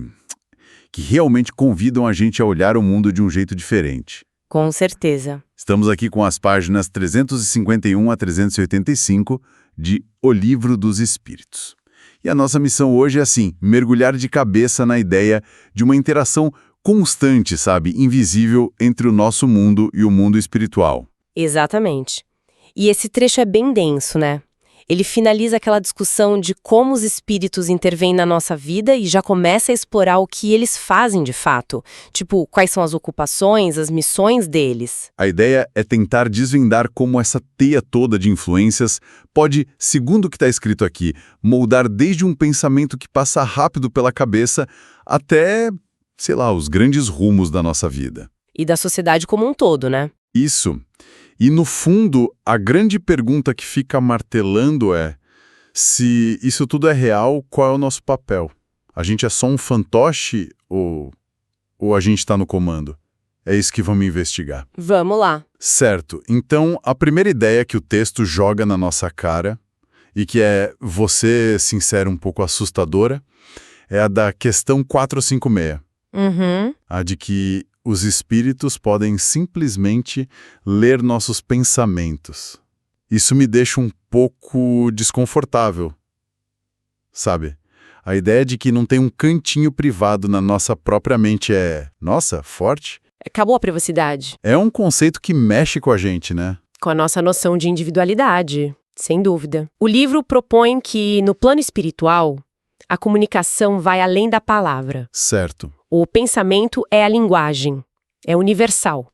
Speaker 1: realmente convidam a gente a olhar o mundo de um jeito diferente.
Speaker 3: Com certeza.
Speaker 1: Estamos aqui com as páginas 351 a 385 de O Livro dos Espíritos. E a nossa missão hoje é assim, mergulhar de cabeça na ideia de uma interação constante, sabe, invisível entre o nosso mundo e o mundo espiritual.
Speaker 3: Exatamente. E esse trecho é bem denso, né? Ele finaliza aquela discussão de como os espíritos intervêm na nossa vida e já começa a explorar o que eles fazem de fato. Tipo, quais são as ocupações, as missões deles.
Speaker 1: A ideia é tentar desvendar como essa teia toda de influências pode, segundo o que está escrito aqui, moldar desde um pensamento que passa rápido pela cabeça até, sei lá, os grandes rumos da nossa vida.
Speaker 3: E da sociedade como um todo, né?
Speaker 1: Isso. E, no fundo, a grande pergunta que fica martelando é: se isso tudo é real, qual é o nosso papel? A gente é só um fantoche ou a gente está no comando? É isso que vamos investigar.
Speaker 3: Vamos lá.
Speaker 1: Certo. Então, a primeira ideia que o texto joga na nossa cara, e que é, vou ser sincero, um pouco assustadora, é a da questão 456. A de que os espíritos podem simplesmente ler nossos pensamentos. Isso me deixa um pouco desconfortável, sabe? A ideia de que não tem um cantinho privado na nossa própria mente é, nossa, forte.
Speaker 3: Acabou a privacidade.
Speaker 1: É um conceito que mexe com a gente, né?
Speaker 2: Com a nossa noção de individualidade, sem dúvida. O livro propõe que, no plano espiritual, a comunicação vai além da palavra.
Speaker 1: Certo.
Speaker 2: O pensamento é a linguagem, é universal.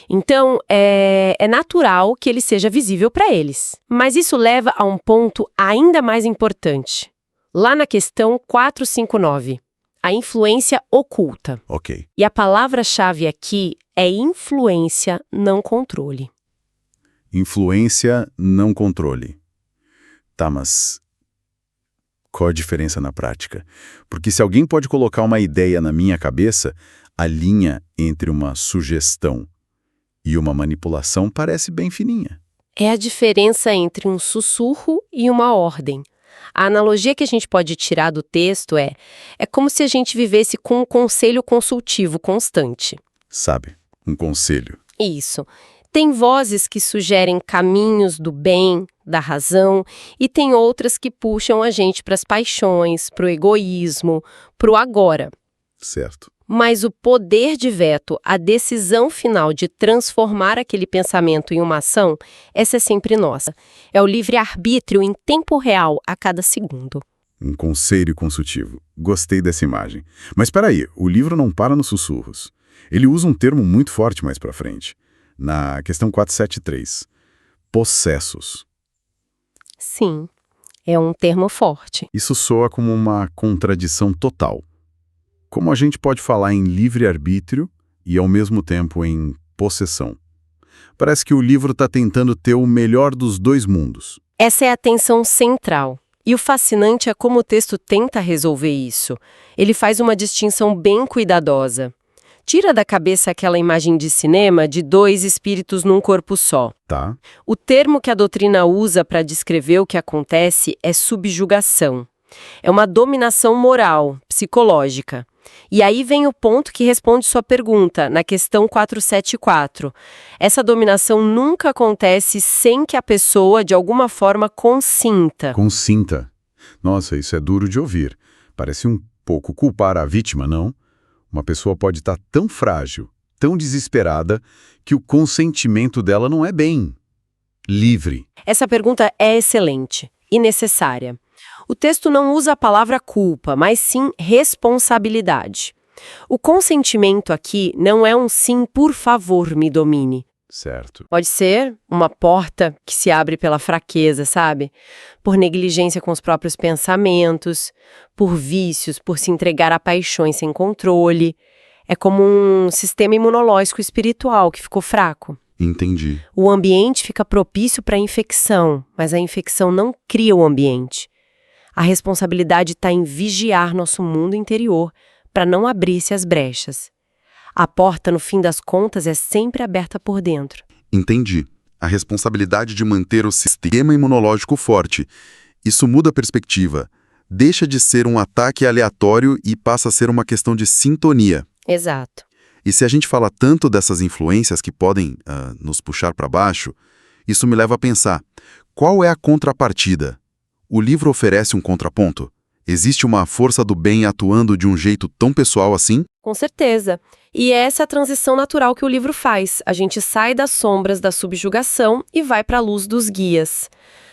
Speaker 2: Então, é natural que ele seja visível para eles. Mas isso leva a um ponto ainda mais importante. Lá na questão 459, a influência oculta.
Speaker 1: Ok.
Speaker 2: E a palavra-chave aqui é influência, não controle.
Speaker 1: Influência, não controle. Tá, mas qual a diferença na prática? Porque se alguém pode colocar uma ideia na minha cabeça, a linha entre uma sugestão e uma manipulação parece bem fininha.
Speaker 2: É a diferença entre um sussurro e uma ordem. A analogia que a gente pode tirar do texto é como se a gente vivesse com um conselho consultivo constante.
Speaker 1: Sabe, um conselho.
Speaker 2: Isso. Tem vozes que sugerem caminhos do bem, da razão, e tem outras que puxam a gente para as paixões, para o egoísmo, para o agora.
Speaker 1: Certo.
Speaker 2: Mas o poder de veto, a decisão final de transformar aquele pensamento em uma ação, essa é sempre nossa. É o livre-arbítrio em tempo real a cada segundo.
Speaker 1: Um conselho consultivo. Gostei dessa imagem. Mas espera aí, o livro não para nos sussurros. Ele usa um termo muito forte mais para frente. Na questão 473. Possessos.
Speaker 2: Sim, é um termo forte.
Speaker 1: Isso soa como uma contradição total. Como a gente pode falar em livre-arbítrio e, ao mesmo tempo, em possessão? Parece que o livro está tentando ter o melhor dos dois mundos.
Speaker 2: Essa é a tensão central. E o fascinante é como o texto tenta resolver isso. Ele faz uma distinção bem cuidadosa. Tira da cabeça aquela imagem de cinema de dois espíritos num corpo só.
Speaker 1: Tá?
Speaker 2: O termo que a doutrina usa para descrever o que acontece é subjugação. É uma dominação moral, psicológica. E aí vem o ponto que responde sua pergunta, na questão 474. Essa dominação nunca acontece sem que a pessoa, de alguma forma, consinta.
Speaker 1: Consinta. Nossa, isso é duro de ouvir. Parece um pouco culpar a vítima, não? Uma pessoa pode estar tão frágil, tão desesperada, que o consentimento dela não é bem livre.
Speaker 2: Essa pergunta é excelente e necessária. O texto não usa a palavra culpa, mas sim responsabilidade. O consentimento aqui não é um sim, por favor, me domine.
Speaker 1: Certo.
Speaker 2: Pode ser uma porta que se abre pela fraqueza, sabe? Por negligência com os próprios pensamentos, por vícios, por se entregar a paixões sem controle. É como um sistema imunológico espiritual que ficou fraco.
Speaker 1: Entendi.
Speaker 2: O ambiente fica propício para a infecção, mas a infecção não cria o ambiente. A responsabilidade está em vigiar nosso mundo interior para não abrir-se as brechas. A porta, no fim das contas, é sempre aberta por dentro.
Speaker 6: Entendi. A responsabilidade de manter o sistema imunológico forte. Isso muda a perspectiva. Deixa de ser um ataque aleatório e passa a ser uma questão de sintonia.
Speaker 2: Exato.
Speaker 6: E se a gente fala tanto dessas influências que podem nos puxar para baixo, isso me leva a pensar, qual é a contrapartida? O livro oferece um contraponto? Existe uma força do bem atuando de um jeito tão pessoal assim?
Speaker 2: Com certeza. E essa é a transição natural que o livro faz. A gente sai das sombras da subjugação e vai para a luz dos guias.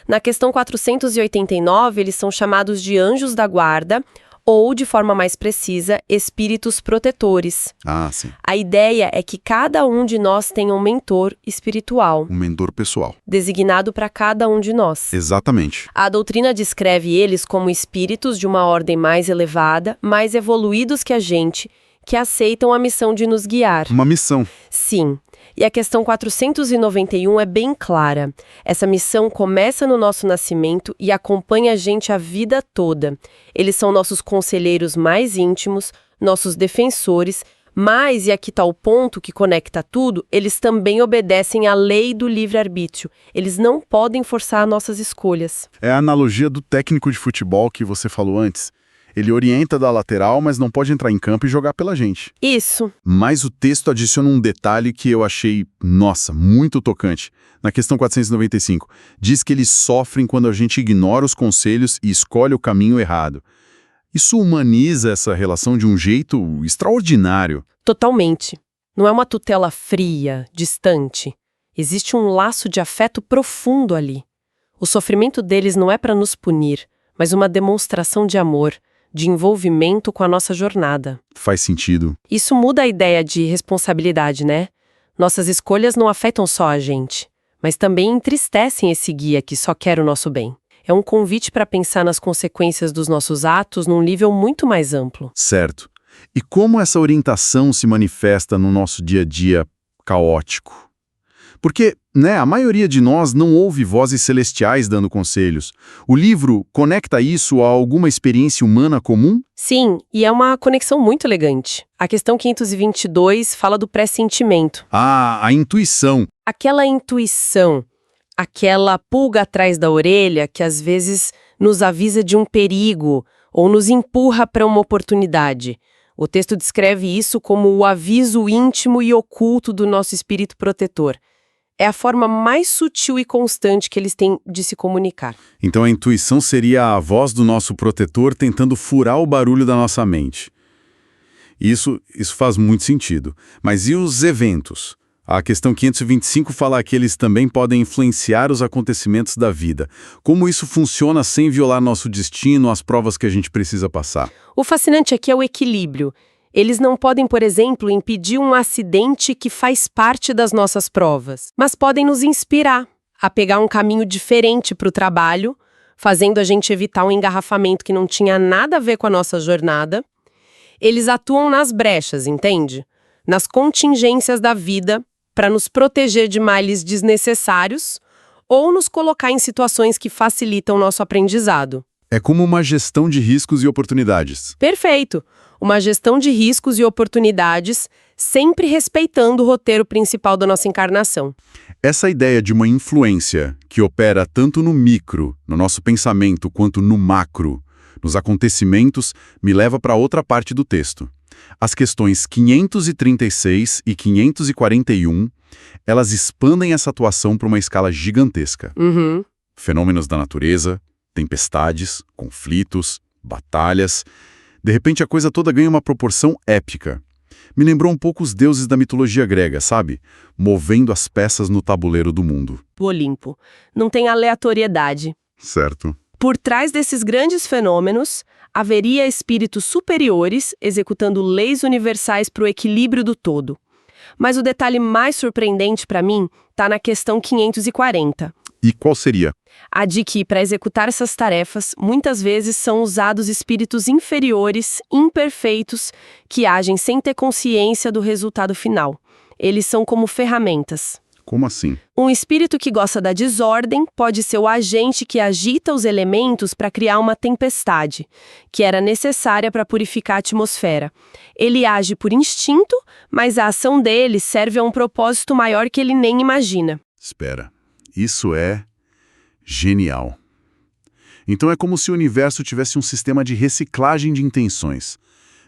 Speaker 2: Na questão 489, eles são chamados de anjos da guarda, ou, de forma mais precisa, espíritos protetores.
Speaker 6: Ah, sim.
Speaker 2: A ideia é que cada um de nós tenha um mentor espiritual,
Speaker 6: Um mentor pessoal.
Speaker 2: designado para cada um de nós.
Speaker 6: Exatamente.
Speaker 2: A doutrina descreve eles como espíritos de uma ordem mais elevada, mais evoluídos que a gente, que aceitam a missão de nos guiar.
Speaker 6: Uma missão.
Speaker 2: Sim. E a questão 491 é bem clara. Essa missão começa no nosso nascimento e acompanha a gente a vida toda. Eles são nossos conselheiros mais íntimos, nossos defensores, mas, e aqui está o ponto que conecta tudo, eles também obedecem à lei do livre-arbítrio. Eles não podem forçar nossas escolhas.
Speaker 7: É a analogia do técnico de futebol que você falou antes. Ele orienta da lateral, mas não pode entrar em campo e jogar pela gente.
Speaker 2: Isso.
Speaker 1: Mas o texto adiciona um detalhe que eu achei, nossa, muito tocante. Na questão 495, diz que eles sofrem quando a gente ignora os conselhos e escolhe o caminho errado. Isso humaniza essa relação de um jeito extraordinário.
Speaker 2: Totalmente. Não é uma tutela fria, distante. Existe um laço de afeto profundo ali. O sofrimento deles não é para nos punir, mas uma demonstração de amor, de envolvimento com a nossa jornada.
Speaker 1: Faz sentido.
Speaker 2: Isso muda a ideia de responsabilidade, né? Nossas escolhas não afetam só a gente, mas também entristecem esse guia que só quer o nosso bem. É um convite para pensar nas consequências dos nossos atos num nível muito mais amplo.
Speaker 1: Certo. E como essa orientação se manifesta no nosso dia a dia caótico? Porque, a maioria de nós não ouve vozes celestiais dando conselhos. O livro conecta isso a alguma experiência humana comum?
Speaker 2: Sim, e é uma conexão muito elegante. A questão 522 fala do pressentimento.
Speaker 1: Ah, a intuição.
Speaker 2: Aquela intuição, aquela pulga atrás da orelha que às vezes nos avisa de um perigo ou nos empurra para uma oportunidade. O texto descreve isso como o aviso íntimo e oculto do nosso espírito protetor. É a forma mais sutil e constante que eles têm de se comunicar.
Speaker 1: Então a intuição seria a voz do nosso protetor tentando furar o barulho da nossa mente. Isso faz muito sentido. Mas e os eventos?
Speaker 4: A questão 525 fala que eles também podem influenciar os acontecimentos da vida. Como isso funciona sem violar nosso destino, as provas que a gente precisa passar?
Speaker 2: O fascinante aqui é o equilíbrio. Eles não podem, por exemplo, impedir um acidente que faz parte das nossas provas, mas podem nos inspirar a pegar um caminho diferente para o trabalho, fazendo a gente evitar um engarrafamento que não tinha nada a ver com a nossa jornada. Eles atuam nas brechas, entende? Nas contingências da vida, para nos proteger de males desnecessários ou nos colocar em situações que facilitam o nosso aprendizado.
Speaker 4: É como uma gestão de riscos e oportunidades.
Speaker 2: Perfeito! Uma gestão de riscos e oportunidades, sempre respeitando o roteiro principal da nossa encarnação.
Speaker 4: Essa ideia de uma influência que opera tanto no micro, no nosso pensamento, quanto no macro, nos acontecimentos, me leva para outra parte do texto. As questões 536 e 541, elas expandem essa atuação para uma escala gigantesca. Fenômenos da natureza, tempestades, conflitos, batalhas. De repente a coisa toda ganha uma proporção épica. Me lembrou um pouco os deuses da mitologia grega, sabe? Movendo as peças no tabuleiro do mundo.
Speaker 2: O Olimpo. Não tem aleatoriedade.
Speaker 4: Certo.
Speaker 2: Por trás desses grandes fenômenos, haveria espíritos superiores executando leis universais para o equilíbrio do todo. Mas o detalhe mais surpreendente para mim está na questão 540.
Speaker 4: E qual seria?
Speaker 2: A de que, para executar essas tarefas, muitas vezes são usados espíritos inferiores, imperfeitos, que agem sem ter consciência do resultado final. Eles são como ferramentas.
Speaker 4: Como assim?
Speaker 2: Um espírito que gosta da desordem pode ser o agente que agita os elementos para criar uma tempestade, que era necessária para purificar a atmosfera. Ele age por instinto, mas a ação dele serve a um propósito maior que ele nem imagina.
Speaker 4: Espera, isso é genial. Então é como se o universo tivesse um sistema de reciclagem de intenções.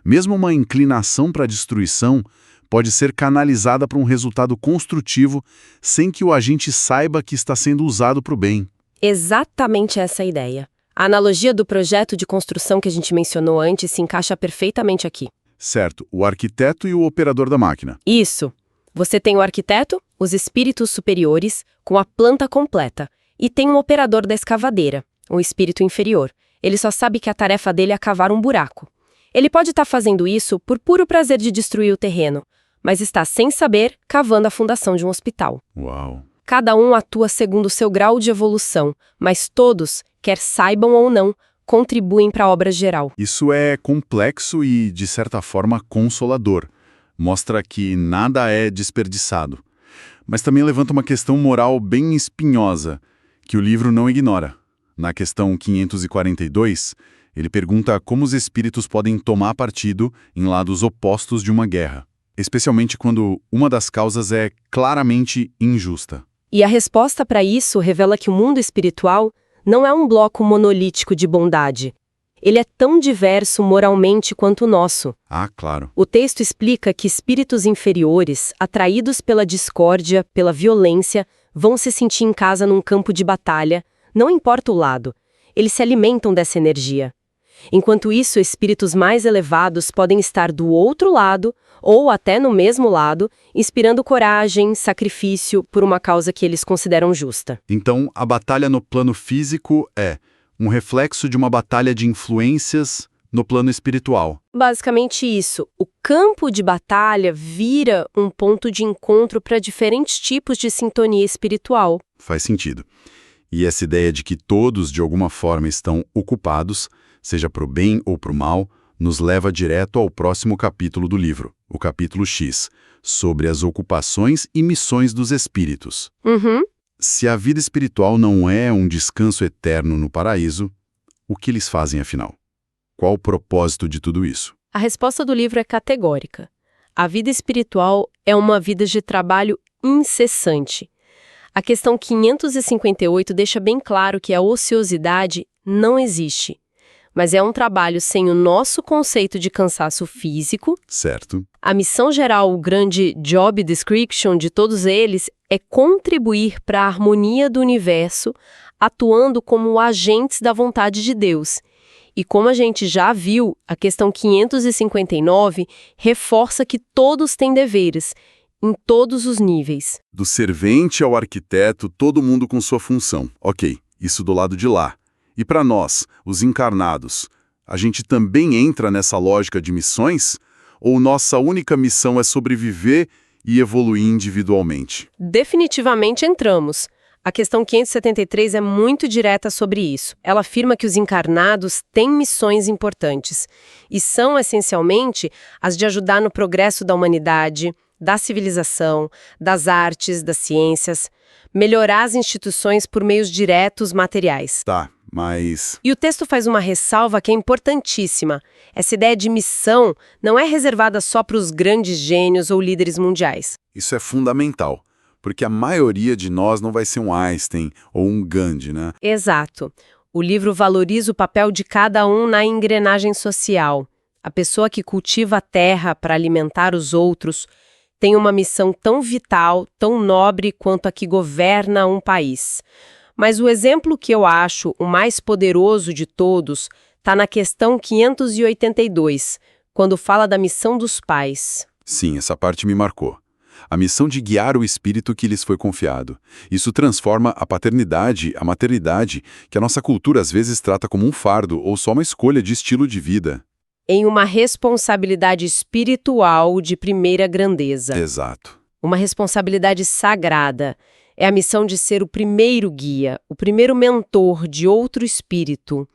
Speaker 4: Mesmo uma inclinação para a destruição pode ser canalizada para um resultado construtivo sem que o agente saiba que está sendo usado para o bem.
Speaker 2: Exatamente essa a ideia. A analogia do projeto de construção que a gente mencionou antes se encaixa perfeitamente aqui.
Speaker 4: Certo, o arquiteto e o operador da máquina.
Speaker 2: Isso. Você tem o arquiteto, os espíritos superiores, com a planta completa, e tem um operador da escavadeira, o espírito inferior. Ele só sabe que a tarefa dele é cavar um buraco. Ele pode estar fazendo isso por puro prazer de destruir o terreno, mas está, sem saber, cavando a fundação de um hospital.
Speaker 4: Uau!
Speaker 2: Cada um atua segundo o seu grau de evolução, mas todos, quer saibam ou não, contribuem para a obra geral.
Speaker 4: Isso é complexo e, de certa forma, consolador. Mostra que nada é desperdiçado. Mas também levanta uma questão moral bem espinhosa, que o livro não ignora. Na questão 542, ele pergunta como os espíritos podem tomar partido em lados opostos de uma guerra, especialmente quando uma das causas é claramente injusta.
Speaker 2: E a resposta para isso revela que o mundo espiritual não é um bloco monolítico de bondade. Ele é tão diverso moralmente quanto o nosso.
Speaker 4: Ah, claro.
Speaker 2: O texto explica que espíritos inferiores, atraídos pela discórdia, pela violência, vão se sentir em casa num campo de batalha, não importa o lado. Eles se alimentam dessa energia. Enquanto isso, espíritos mais elevados podem estar do outro lado, ou até no mesmo lado, inspirando coragem, sacrifício por uma causa que eles consideram justa.
Speaker 4: Então, a batalha no plano físico é um reflexo de uma batalha de influências no plano espiritual.
Speaker 2: Basicamente isso. O campo de batalha vira um ponto de encontro para diferentes tipos de sintonia espiritual.
Speaker 4: Faz sentido. E essa ideia de que todos, de alguma forma, estão ocupados, seja para o bem ou para o mal, nos leva direto ao próximo capítulo do livro, o capítulo X, sobre as ocupações e missões dos espíritos. Se a vida espiritual não é um descanso eterno no paraíso, o que eles fazem afinal? Qual o propósito de tudo isso?
Speaker 2: A resposta do livro é categórica. A vida espiritual é uma vida de trabalho incessante. A questão 558 deixa bem claro que a ociosidade não existe, mas é um trabalho sem o nosso conceito de cansaço físico.
Speaker 4: Certo.
Speaker 2: A missão geral, o grande job description de todos eles, é contribuir para a harmonia do universo, atuando como agentes da vontade de Deus. E como a gente já viu, a questão 559 reforça que todos têm deveres, em todos os níveis.
Speaker 1: Do servente ao arquiteto, todo mundo com sua função. Ok, isso do lado de lá. E para nós, os encarnados, a gente também entra nessa lógica de missões? Ou nossa única missão é sobreviver e evoluir individualmente?
Speaker 2: Definitivamente entramos. A questão 573 é muito direta sobre isso. Ela afirma que os encarnados têm missões importantes e são, essencialmente, as de ajudar no progresso da humanidade, da civilização, das artes, das ciências, melhorar as instituições por meios diretos materiais.
Speaker 1: Tá, mas...
Speaker 2: E o texto faz uma ressalva que é importantíssima. Essa ideia de missão não é reservada só para os grandes gênios ou líderes mundiais.
Speaker 1: Isso é fundamental, porque a maioria de nós não vai ser um Einstein ou um Gandhi, né?
Speaker 2: Exato. O livro valoriza o papel de cada um na engrenagem social. A pessoa que cultiva a terra para alimentar os outros tem uma missão tão vital, tão nobre quanto a que governa um país. Mas o exemplo que eu acho o mais poderoso de todos está na questão 582, quando fala da missão dos pais.
Speaker 1: Sim, essa parte me marcou. A missão de guiar o espírito que lhes foi confiado. Isso transforma a paternidade, a maternidade, que a nossa cultura às vezes trata como um fardo ou só uma escolha de estilo de vida.
Speaker 2: Em uma responsabilidade espiritual de primeira grandeza.
Speaker 1: Exato.
Speaker 2: Uma responsabilidade sagrada. É a missão de ser o primeiro guia, o primeiro mentor de outro espírito.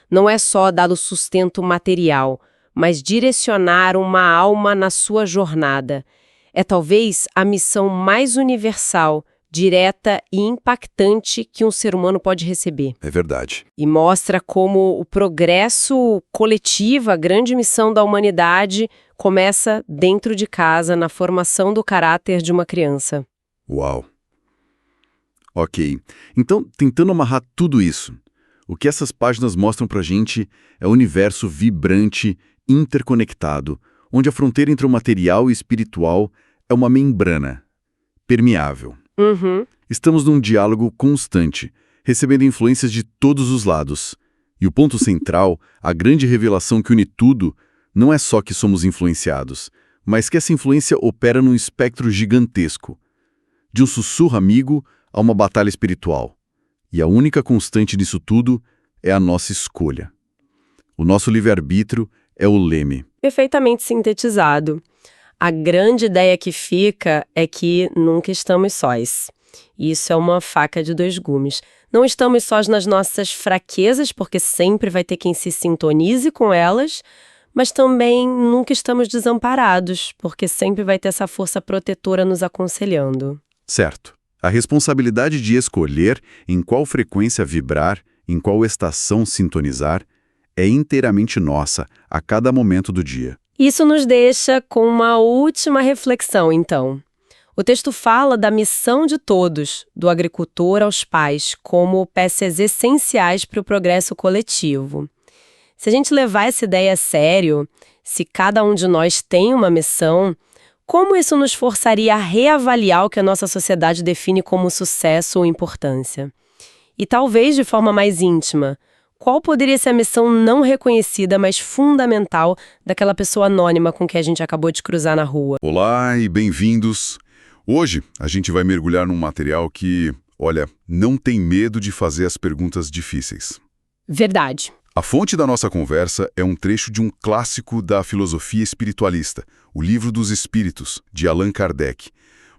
Speaker 2: Não é só dar o sustento material, mas direcionar uma alma na sua jornada. É talvez a missão mais universal, direta e impactante que um ser humano pode receber.
Speaker 1: É verdade.
Speaker 2: E mostra como o progresso coletivo, a grande missão da humanidade, começa dentro de casa, na formação do caráter de uma criança.
Speaker 6: Uau! Ok, então, tentando amarrar tudo isso, o que essas páginas mostram pra gente é um universo vibrante, interconectado, onde a fronteira entre o material e o espiritual é uma membrana, permeável.
Speaker 2: Uhum.
Speaker 6: Estamos num diálogo constante, recebendo influências de todos os lados. E o ponto central, a grande revelação que une tudo, não é só que somos influenciados, mas que essa influência opera num espectro gigantesco. De um sussurro amigo a uma batalha espiritual. E a única constante nisso tudo é a nossa escolha. O nosso livre-arbítrio é o leme.
Speaker 2: Perfeitamente sintetizado. A grande ideia que fica é que nunca estamos sós. Isso é uma faca de dois gumes. Não estamos sós nas nossas fraquezas, porque sempre vai ter quem se sintonize com elas, mas também nunca estamos desamparados, porque sempre vai ter essa força protetora nos aconselhando.
Speaker 6: Certo. A responsabilidade de escolher em qual frequência vibrar, em qual estação sintonizar, é inteiramente nossa, a cada momento do dia.
Speaker 2: Isso nos deixa com uma última reflexão, então. O texto fala da missão de todos, do agricultor aos pais, como peças essenciais para o progresso coletivo. Se a gente levar essa ideia a sério, se cada um de nós tem uma missão, como isso nos forçaria a reavaliar o que a nossa sociedade define como sucesso ou importância? E talvez de forma mais íntima, qual poderia ser a missão não reconhecida, mas fundamental daquela pessoa anônima com que a gente acabou de cruzar na rua?
Speaker 1: Olá e bem-vindos. Hoje a gente vai mergulhar num material que, olha, não tem medo de fazer as perguntas difíceis.
Speaker 2: Verdade.
Speaker 1: A fonte da nossa conversa é um trecho de um clássico da filosofia espiritualista, O Livro dos Espíritos, de Allan Kardec.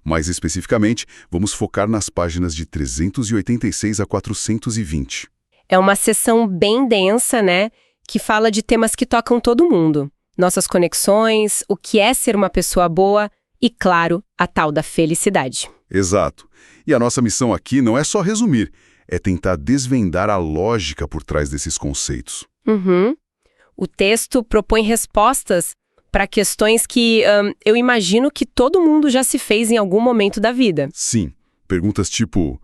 Speaker 1: Mais especificamente, vamos focar nas páginas de 386 a 420.
Speaker 2: É uma sessão bem densa, né? Que fala de temas que tocam todo mundo. Nossas conexões, o que é ser uma pessoa boa e, claro, a tal da felicidade.
Speaker 1: Exato. E a nossa missão aqui não é só resumir, é tentar desvendar a lógica por trás desses conceitos.
Speaker 2: Uhum. O texto propõe respostas para questões que eu imagino que todo mundo já se fez em algum momento da vida.
Speaker 1: Sim. Perguntas tipo,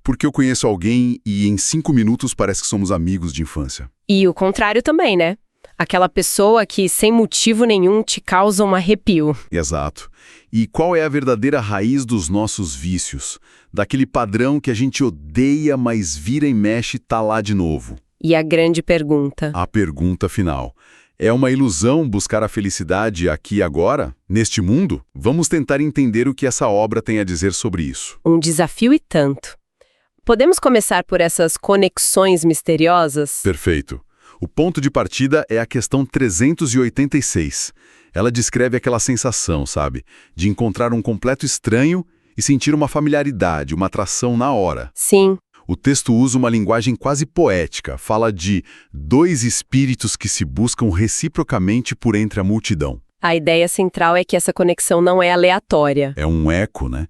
Speaker 1: por que eu conheço alguém e em 5 minutos parece que somos amigos de infância?
Speaker 2: E o contrário também, né? Aquela pessoa que, sem motivo nenhum, te causa um arrepio.
Speaker 1: Exato. E qual é a verdadeira raiz dos nossos vícios? Daquele padrão que a gente odeia, mas vira e mexe e tá lá de novo.
Speaker 2: E a grande pergunta.
Speaker 1: A pergunta final. É uma ilusão buscar a felicidade aqui e agora, neste mundo? Vamos tentar entender o que essa obra tem a dizer sobre isso.
Speaker 2: Um desafio e tanto. Podemos começar por essas conexões misteriosas?
Speaker 1: Perfeito. O ponto de partida é a questão 386. Ela descreve aquela sensação, sabe, de encontrar um completo estranho e sentir uma familiaridade, uma atração na hora.
Speaker 2: Sim.
Speaker 1: O texto usa uma linguagem quase poética, fala de dois espíritos que se buscam reciprocamente por entre a multidão.
Speaker 2: A ideia central é que essa conexão não é aleatória.
Speaker 1: É um eco, né,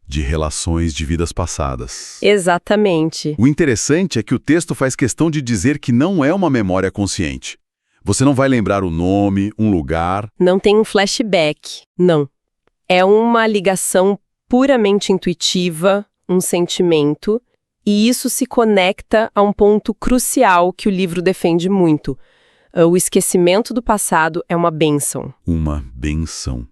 Speaker 1: de relações de vidas passadas.
Speaker 2: Exatamente.
Speaker 1: O interessante é que o texto faz questão de dizer que não é uma memória consciente. Você não vai lembrar o nome, um lugar.
Speaker 2: Não tem um flashback, não. É uma ligação puramente intuitiva, um sentimento, e isso se conecta a um ponto crucial que o livro defende muito. O esquecimento do passado é uma bênção.
Speaker 1: Uma benção.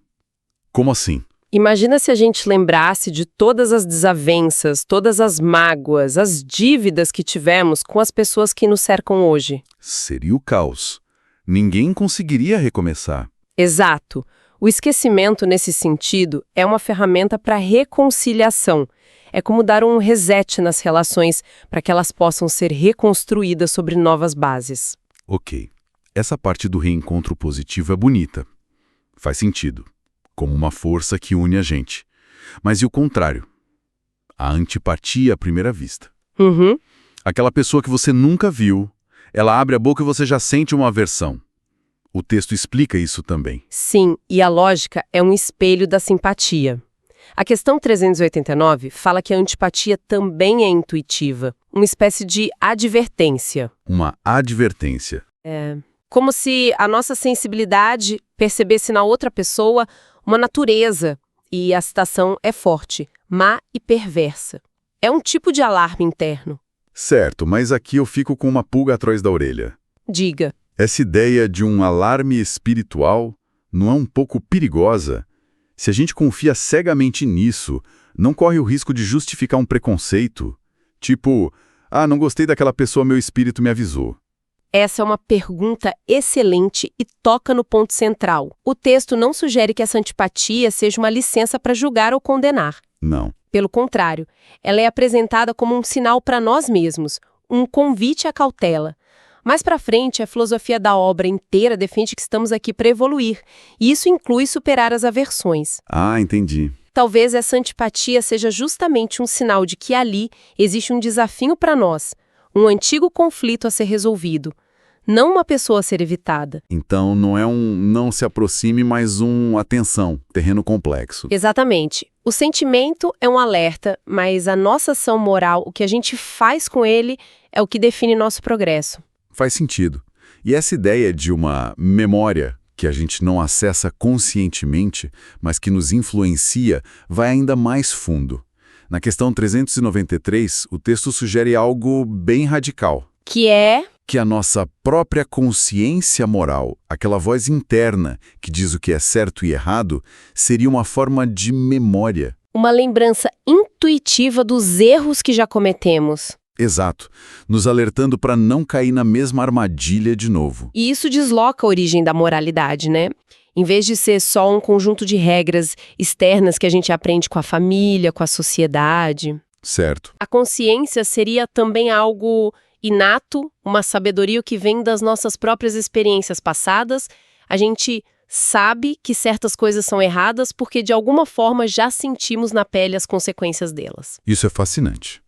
Speaker 1: Como assim?
Speaker 2: Imagina se a gente lembrasse de todas as desavenças, todas as mágoas, as dívidas que tivemos com as pessoas que nos cercam hoje.
Speaker 1: Seria o caos. Ninguém conseguiria recomeçar.
Speaker 2: Exato. O esquecimento, nesse sentido, é uma ferramenta para reconciliação. É como dar um reset nas relações para que elas possam ser reconstruídas sobre novas bases.
Speaker 1: Ok. Essa parte do reencontro positivo é bonita. Faz sentido. Como uma força que une a gente. Mas e o contrário? A antipatia à primeira vista.
Speaker 2: Uhum.
Speaker 1: Aquela pessoa que você nunca viu, ela abre a boca e você já sente uma aversão. O texto explica isso também.
Speaker 2: Sim, e a lógica é um espelho da simpatia. A questão 389 fala que a antipatia também é intuitiva, uma espécie de advertência.
Speaker 1: Uma advertência.
Speaker 2: Como se a nossa sensibilidade percebesse na outra pessoa uma natureza, e a citação é forte, má e perversa. É um tipo de alarme interno.
Speaker 1: Certo, mas aqui eu fico com uma pulga atrás da orelha.
Speaker 2: Diga.
Speaker 1: Essa ideia de um alarme espiritual não é um pouco perigosa? Se a gente confia cegamente nisso, não corre o risco de justificar um preconceito? Tipo, não gostei daquela pessoa, meu espírito me avisou.
Speaker 2: Essa é uma pergunta excelente e toca no ponto central. O texto não sugere que essa antipatia seja uma licença para julgar ou condenar.
Speaker 1: Não.
Speaker 2: Pelo contrário, ela é apresentada como um sinal para nós mesmos, um convite à cautela. Mais para frente, a filosofia da obra inteira defende que estamos aqui para evoluir, e isso inclui superar as aversões.
Speaker 1: Entendi.
Speaker 2: Talvez essa antipatia seja justamente um sinal de que ali existe um desafio para nós, um antigo conflito a ser resolvido, não uma pessoa a ser evitada.
Speaker 1: Então não é um não se aproxime, mas atenção, terreno complexo.
Speaker 2: Exatamente. O sentimento é um alerta, mas a nossa ação moral, o que a gente faz com ele, é o que define nosso progresso.
Speaker 1: Faz sentido. E essa ideia de uma memória que a gente não acessa conscientemente, mas que nos influencia, vai ainda mais fundo. Na questão 393, o texto sugere algo bem radical.
Speaker 2: Que é?
Speaker 1: Que a nossa própria consciência moral, aquela voz interna que diz o que é certo e errado, seria uma forma de memória.
Speaker 2: Uma lembrança intuitiva dos erros que já cometemos.
Speaker 1: Exato, nos alertando para não cair na mesma armadilha de novo.
Speaker 2: E isso desloca a origem da moralidade, né? Em vez de ser só um conjunto de regras externas que a gente aprende com a família, com a sociedade.
Speaker 1: Certo.
Speaker 2: A consciência seria também algo inato, uma sabedoria que vem das nossas próprias experiências passadas. A gente sabe que certas coisas são erradas porque de alguma forma já sentimos na pele as consequências delas.
Speaker 1: Isso é fascinante.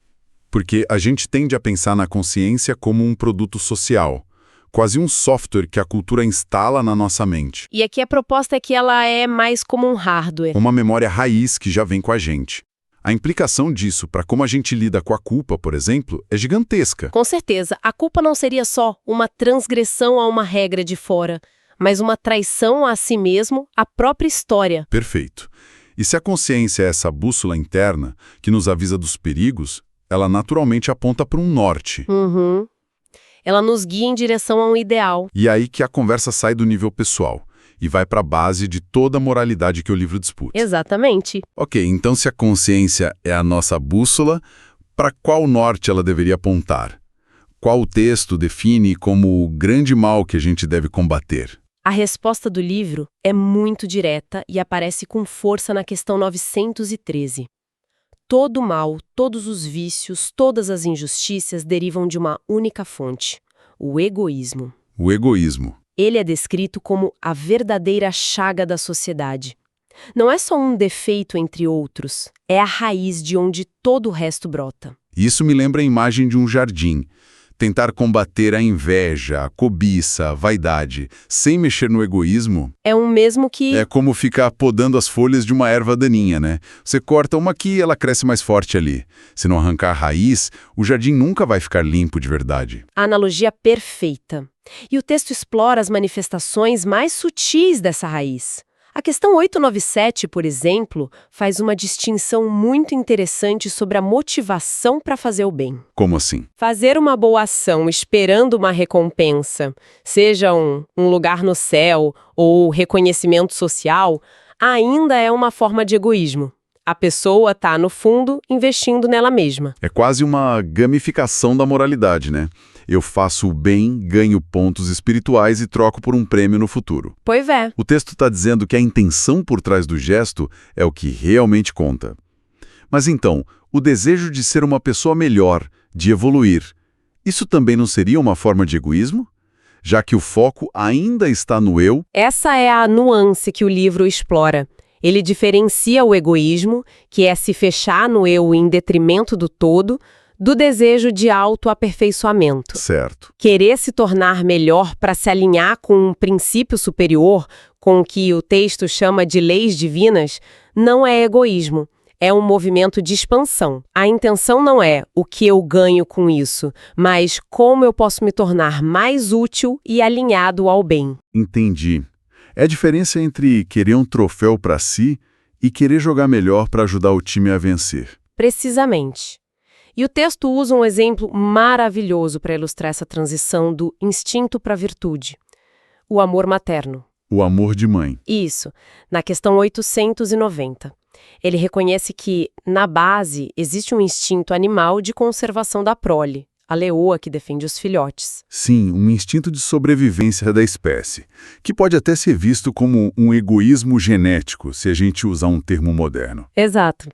Speaker 1: Porque a gente tende a pensar na consciência como um produto social, quase um software que a cultura instala na nossa mente.
Speaker 2: E aqui a proposta é que ela é mais como um hardware.
Speaker 1: Uma memória raiz que já vem com a gente. A implicação disso para como a gente lida com a culpa, por exemplo, é gigantesca.
Speaker 2: Com certeza, a culpa não seria só uma transgressão a uma regra de fora, mas uma traição a si mesmo, à própria história.
Speaker 1: Perfeito. E se a consciência é essa bússola interna que nos avisa dos perigos, ela naturalmente aponta para um norte.
Speaker 2: Uhum. Ela nos guia em direção a um ideal.
Speaker 1: E é aí que a conversa sai do nível pessoal e vai para a base de toda a moralidade que o livro disputa.
Speaker 2: Exatamente.
Speaker 1: Ok, então se a consciência é a nossa bússola, para qual norte ela deveria apontar? Qual o texto define como o grande mal que a gente deve combater?
Speaker 2: A resposta do livro é muito direta e aparece com força na questão 913. Todo mal, todos os vícios, todas as injustiças derivam de uma única fonte: o egoísmo.
Speaker 1: O egoísmo.
Speaker 2: Ele é descrito como a verdadeira chaga da sociedade. Não é só um defeito entre outros, é a raiz de onde todo o resto brota.
Speaker 1: Isso me lembra a imagem de um jardim. Tentar combater a inveja, a cobiça, a vaidade, sem mexer no egoísmo,
Speaker 2: É um mesmo que...
Speaker 1: é como ficar podando as folhas de uma erva daninha, né? Você corta uma aqui e ela cresce mais forte ali. Se não arrancar a raiz, o jardim nunca vai ficar limpo de verdade.
Speaker 2: A analogia perfeita. E o texto explora as manifestações mais sutis dessa raiz. A questão 897, por exemplo, faz uma distinção muito interessante sobre a motivação para fazer o bem.
Speaker 1: Como assim?
Speaker 2: Fazer uma boa ação esperando uma recompensa, seja um lugar no céu ou reconhecimento social, ainda é uma forma de egoísmo. A pessoa está, no fundo, investindo nela mesma.
Speaker 1: É quase uma gamificação da moralidade, né? Eu faço o bem, ganho pontos espirituais e troco por um prêmio no futuro.
Speaker 2: Pois é.
Speaker 1: O texto está dizendo que a intenção por trás do gesto é o que realmente conta. Mas então, o desejo de ser uma pessoa melhor, de evoluir, isso também não seria uma forma de egoísmo? Já que o foco ainda está no eu?
Speaker 2: Essa é a nuance que o livro explora. Ele diferencia o egoísmo, que é se fechar no eu em detrimento do todo, do desejo de autoaperfeiçoamento.
Speaker 1: Certo.
Speaker 2: Querer se tornar melhor para se alinhar com um princípio superior, com o que o texto chama de leis divinas, não é egoísmo. É um movimento de expansão. A intenção não é o que eu ganho com isso, mas como eu posso me tornar mais útil e alinhado ao bem.
Speaker 1: Entendi. É a diferença entre querer um troféu para si e querer jogar melhor para ajudar o time a vencer.
Speaker 2: Precisamente. E o texto usa um exemplo maravilhoso para ilustrar essa transição do instinto para a virtude. O amor materno.
Speaker 1: O amor de mãe.
Speaker 2: Isso, na questão 890. Ele reconhece que, na base, existe um instinto animal de conservação da prole, a leoa que defende os filhotes.
Speaker 1: Sim, um instinto de sobrevivência da espécie, que pode até ser visto como um egoísmo genético, se a gente usar um termo moderno.
Speaker 2: Exato.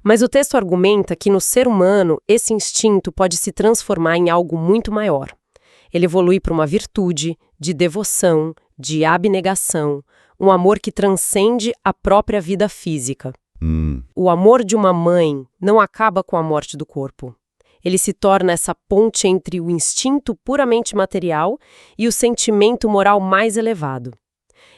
Speaker 2: Mas o texto argumenta que no ser humano esse instinto pode se transformar em algo muito maior. Ele evolui para uma virtude de devoção, de abnegação, um amor que transcende a própria vida física. O amor de uma mãe não acaba com a morte do corpo. Ele se torna essa ponte entre o instinto puramente material e o sentimento moral mais elevado.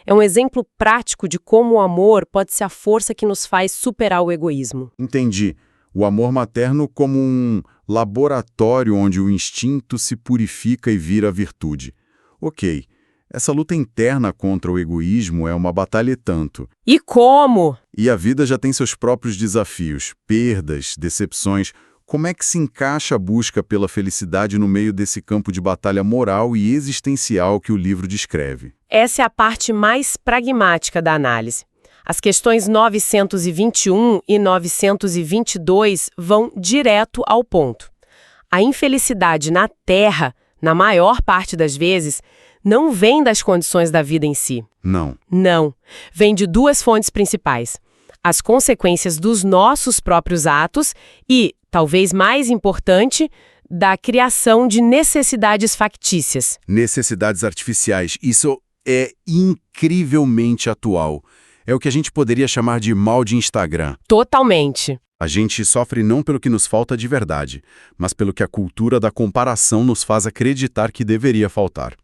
Speaker 2: É um exemplo prático de como o amor pode ser a força que nos faz superar o egoísmo.
Speaker 1: Entendi. O amor materno como um laboratório onde o instinto se purifica e vira virtude. Ok. Essa luta interna contra o egoísmo é uma batalha e tanto.
Speaker 2: E como?
Speaker 1: E a vida já tem seus próprios desafios, perdas, decepções. Como é que se encaixa a busca pela felicidade no meio desse campo de batalha moral e existencial que o livro descreve?
Speaker 2: Essa é a parte mais pragmática da análise. As questões 921 e 922 vão direto ao ponto. A infelicidade na Terra, na maior parte das vezes, não vem das condições da vida em si.
Speaker 1: Não.
Speaker 2: Não. Vem de duas fontes principais: as consequências dos nossos próprios atos e, talvez mais importante, da criação de necessidades factícias.
Speaker 1: Necessidades artificiais. Isso é incrivelmente atual. É o que a gente poderia chamar de mal de Instagram.
Speaker 2: Totalmente.
Speaker 1: A gente sofre não pelo que nos falta de verdade, mas pelo que a cultura da comparação nos faz acreditar que deveria faltar.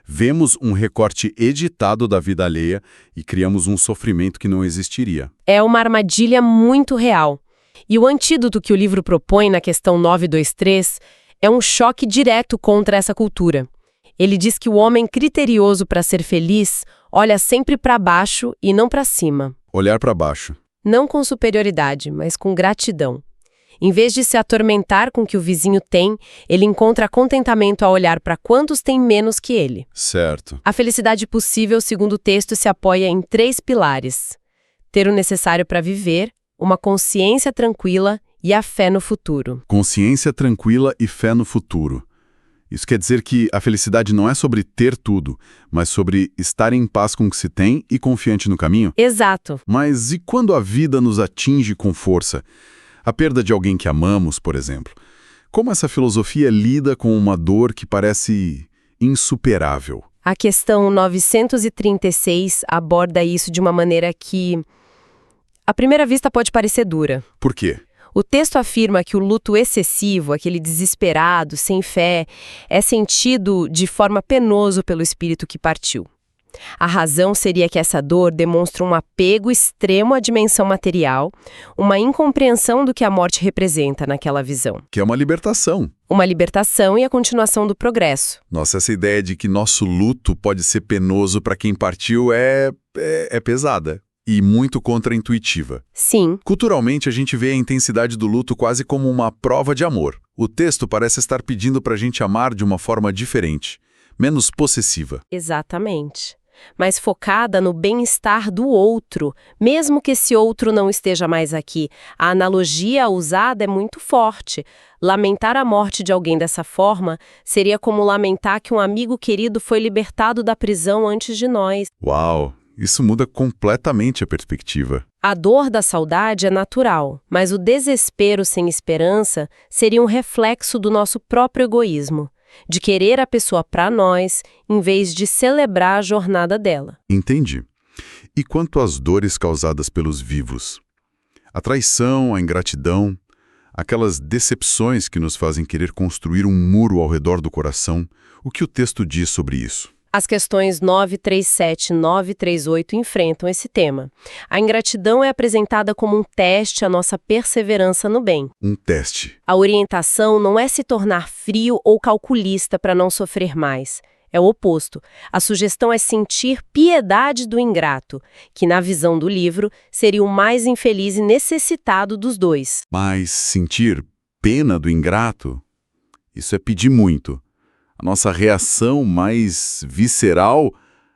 Speaker 1: Vemos um recorte editado da vida alheia e criamos um sofrimento que não existiria.
Speaker 2: É uma armadilha muito real. E o antídoto que o livro propõe na questão 923 é um choque direto contra essa cultura. Ele diz que o homem criterioso para ser feliz olha sempre para baixo e não para cima.
Speaker 1: Olhar para baixo.
Speaker 2: Não com superioridade, mas com gratidão. Em vez de se atormentar com o que o vizinho tem, ele encontra contentamento ao olhar para quantos têm menos que ele.
Speaker 1: Certo.
Speaker 2: A felicidade possível, segundo o texto, se apoia em 3 pilares: ter o necessário para viver, uma consciência tranquila e a fé no futuro.
Speaker 1: Consciência tranquila e fé no futuro.
Speaker 7: Isso quer dizer que a felicidade não é sobre ter tudo, mas sobre estar em paz com o que se tem e confiante no caminho?
Speaker 3: Exato.
Speaker 7: Mas e quando a vida nos atinge com força? A perda de alguém que amamos, por exemplo. Como essa filosofia lida com uma dor que parece insuperável?
Speaker 3: A questão 936 aborda isso de uma maneira que, à primeira vista, pode parecer dura.
Speaker 7: Por quê?
Speaker 3: O texto afirma que o luto excessivo, aquele desesperado, sem fé, é sentido de forma penoso pelo espírito que partiu. A razão seria que essa dor demonstra um apego extremo à dimensão material, uma incompreensão do que a morte representa naquela visão.
Speaker 7: Que é uma libertação.
Speaker 3: Uma libertação e a continuação do progresso.
Speaker 7: Nossa, essa ideia de que nosso luto pode ser penoso para quem partiu é pesada e muito contraintuitiva.
Speaker 3: Sim.
Speaker 7: Culturalmente, a gente vê a intensidade do luto quase como uma prova de amor. O texto parece estar pedindo para a gente amar de uma forma diferente, menos possessiva.
Speaker 3: Exatamente. Mas focada no bem-estar do outro, mesmo que esse outro não esteja mais aqui. A analogia usada é muito forte. Lamentar a morte de alguém dessa forma seria como lamentar que um amigo querido foi libertado da prisão antes de nós.
Speaker 7: Uau! Isso muda completamente a perspectiva.
Speaker 3: A dor da saudade é natural, mas o desespero sem esperança seria um reflexo do nosso próprio egoísmo, de querer a pessoa para nós, em vez de celebrar a jornada dela.
Speaker 7: Entendi. E quanto às dores causadas pelos vivos? A traição, a ingratidão, aquelas decepções que nos fazem querer construir um muro ao redor do coração, o que o texto diz sobre isso?
Speaker 3: As questões 937 e 938 enfrentam esse tema. A ingratidão é apresentada como um teste à nossa perseverança no bem.
Speaker 7: Um teste.
Speaker 3: A orientação não é se tornar frio ou calculista para não sofrer mais. É o oposto. A sugestão é sentir piedade do ingrato, que na visão do livro seria o mais infeliz e necessitado dos dois.
Speaker 7: Mas sentir pena do ingrato? Isso é pedir muito. A nossa reação mais visceral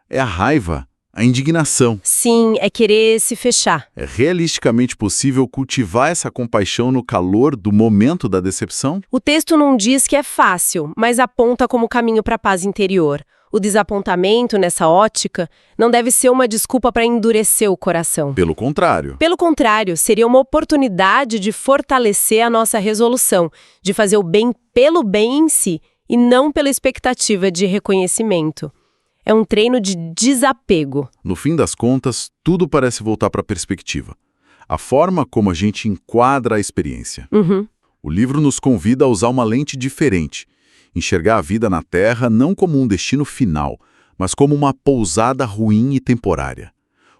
Speaker 7: é a raiva, a indignação.
Speaker 3: Sim, é querer se fechar.
Speaker 7: É realisticamente possível cultivar essa compaixão no calor do momento da decepção?
Speaker 3: O texto não diz que é fácil, mas aponta como caminho para a paz interior. O desapontamento, nessa ótica, não deve ser uma desculpa para endurecer o coração.
Speaker 7: Pelo contrário.
Speaker 3: Pelo contrário, seria uma oportunidade de fortalecer a nossa resolução, de fazer o bem pelo bem em si, e não pela expectativa de reconhecimento. É um treino de desapego.
Speaker 7: No fim das contas, tudo parece voltar para a perspectiva. A forma como a gente enquadra a experiência. O livro nos convida a usar uma lente diferente, enxergar a vida na Terra não como um destino final, mas como uma pousada ruim e temporária.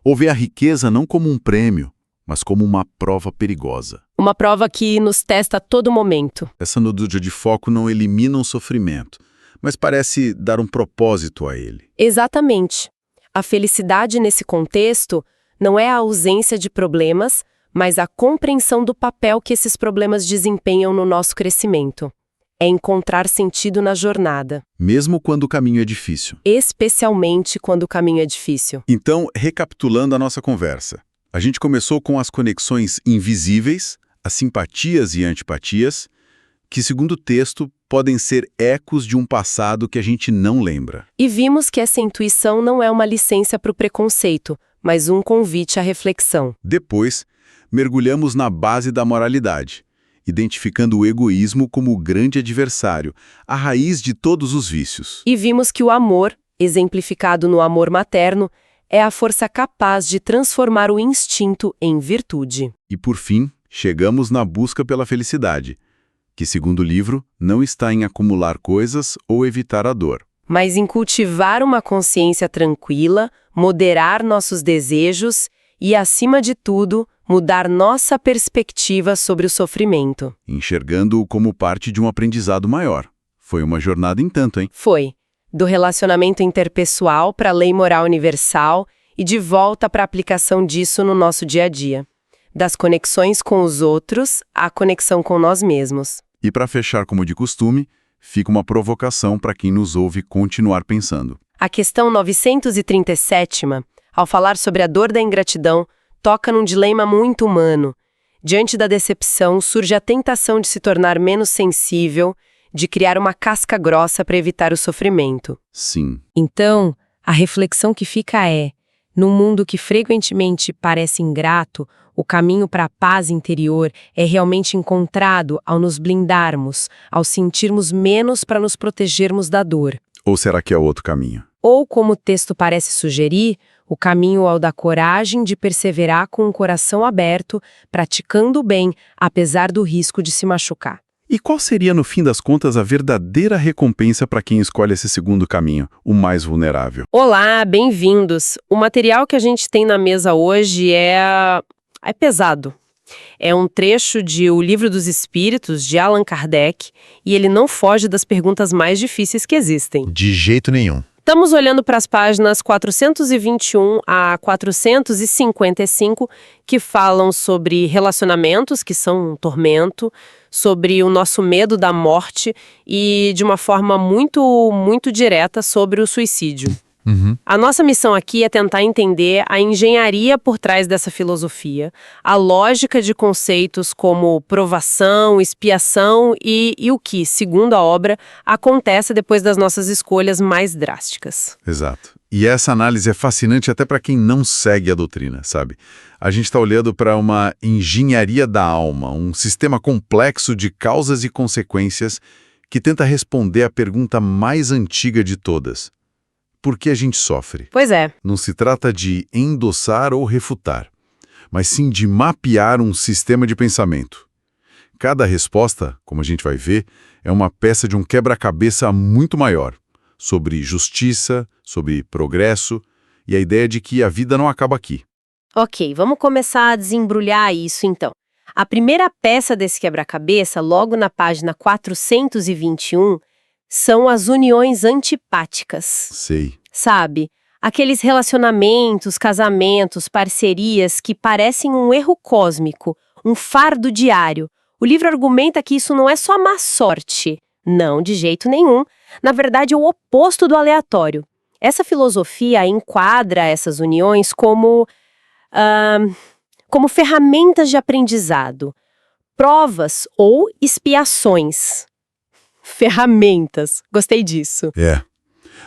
Speaker 7: Ou ver a riqueza não como um prêmio, mas como uma prova perigosa.
Speaker 3: Uma prova que nos testa a todo momento.
Speaker 7: Essa mudança de foco não elimina um sofrimento, mas parece dar um propósito a ele.
Speaker 3: Exatamente. A felicidade nesse contexto não é a ausência de problemas, mas a compreensão do papel que esses problemas desempenham no nosso crescimento. É encontrar sentido na jornada.
Speaker 7: Mesmo quando o caminho é difícil.
Speaker 3: Especialmente quando o caminho é difícil.
Speaker 7: Então, recapitulando a nossa conversa. A gente começou com as conexões invisíveis, as simpatias e antipatias, que, segundo o texto, podem ser ecos de um passado que a gente não lembra.
Speaker 3: E vimos que essa intuição não é uma licença para o preconceito, mas um convite à reflexão.
Speaker 7: Depois, mergulhamos na base da moralidade, identificando o egoísmo como o grande adversário, a raiz de todos os vícios.
Speaker 3: E vimos que o amor, exemplificado no amor materno, é a força capaz de transformar o instinto em virtude.
Speaker 7: E, por fim, chegamos na busca pela felicidade, que, segundo o livro, não está em acumular coisas ou evitar a dor,
Speaker 3: mas em cultivar uma consciência tranquila, moderar nossos desejos e, acima de tudo, mudar nossa perspectiva sobre o sofrimento.
Speaker 7: Enxergando-o como parte de um aprendizado maior. Foi uma jornada em tanto, hein?
Speaker 3: Foi. Do relacionamento interpessoal para a lei moral universal e de volta para a aplicação disso no nosso dia a dia. Das conexões com os outros à conexão com nós mesmos.
Speaker 7: E para fechar como de costume, fica uma provocação para quem nos ouve continuar pensando.
Speaker 3: A questão 937, ao falar sobre a dor da ingratidão, toca num dilema muito humano. Diante da decepção, surge a tentação de se tornar menos sensível,
Speaker 2: de criar uma casca grossa para evitar o sofrimento.
Speaker 1: Sim.
Speaker 3: Então, a reflexão que fica é: num mundo que frequentemente parece ingrato, o caminho para a paz interior é realmente encontrado ao nos blindarmos, ao sentirmos menos para nos protegermos da dor.
Speaker 1: Ou será que é outro caminho?
Speaker 3: Ou, como o texto parece sugerir, o caminho ao da coragem de perseverar com o coração aberto, praticando o bem, apesar do risco de se machucar.
Speaker 7: E qual seria, no fim das contas, a verdadeira recompensa para quem escolhe esse segundo caminho, o mais vulnerável?
Speaker 2: Olá, bem-vindos! O material que a gente tem na mesa hoje é pesado. É um trecho de O Livro dos Espíritos, de Allan Kardec, e ele não foge das perguntas mais difíceis que existem.
Speaker 5: De jeito nenhum.
Speaker 2: Estamos olhando para as páginas 421 a 455, que falam sobre relacionamentos, que são um tormento, sobre o nosso medo da morte e, de uma forma muito, muito direta, sobre o suicídio. A nossa missão aqui é tentar entender a engenharia por trás dessa filosofia, a lógica de conceitos como provação, expiação e o que, segundo a obra, acontece depois das nossas escolhas mais drásticas.
Speaker 1: Exato. E essa análise é fascinante até para quem não segue a doutrina, sabe? A gente está olhando para uma engenharia da alma, um sistema complexo de causas e consequências que tenta responder à pergunta mais antiga de todas: por que a gente sofre?
Speaker 2: Pois é.
Speaker 1: Não se trata de endossar ou refutar, mas sim de mapear um sistema de pensamento. Cada resposta, como a gente vai ver, é uma peça de um quebra-cabeça muito maior, sobre justiça, sobre progresso e a ideia de que a vida não acaba aqui.
Speaker 2: Ok, vamos começar a desembrulhar isso então. A primeira peça desse quebra-cabeça, logo na página 421, são as uniões antipáticas.
Speaker 1: Sei.
Speaker 2: Sabe? Aqueles relacionamentos, casamentos, parcerias que parecem um erro cósmico, um fardo diário. O livro argumenta que isso não é só má sorte. Não, de jeito nenhum. Na verdade, é o oposto do aleatório. Essa filosofia enquadra essas uniões como ferramentas de aprendizado, provas ou expiações. Ferramentas. Gostei disso.
Speaker 4: É.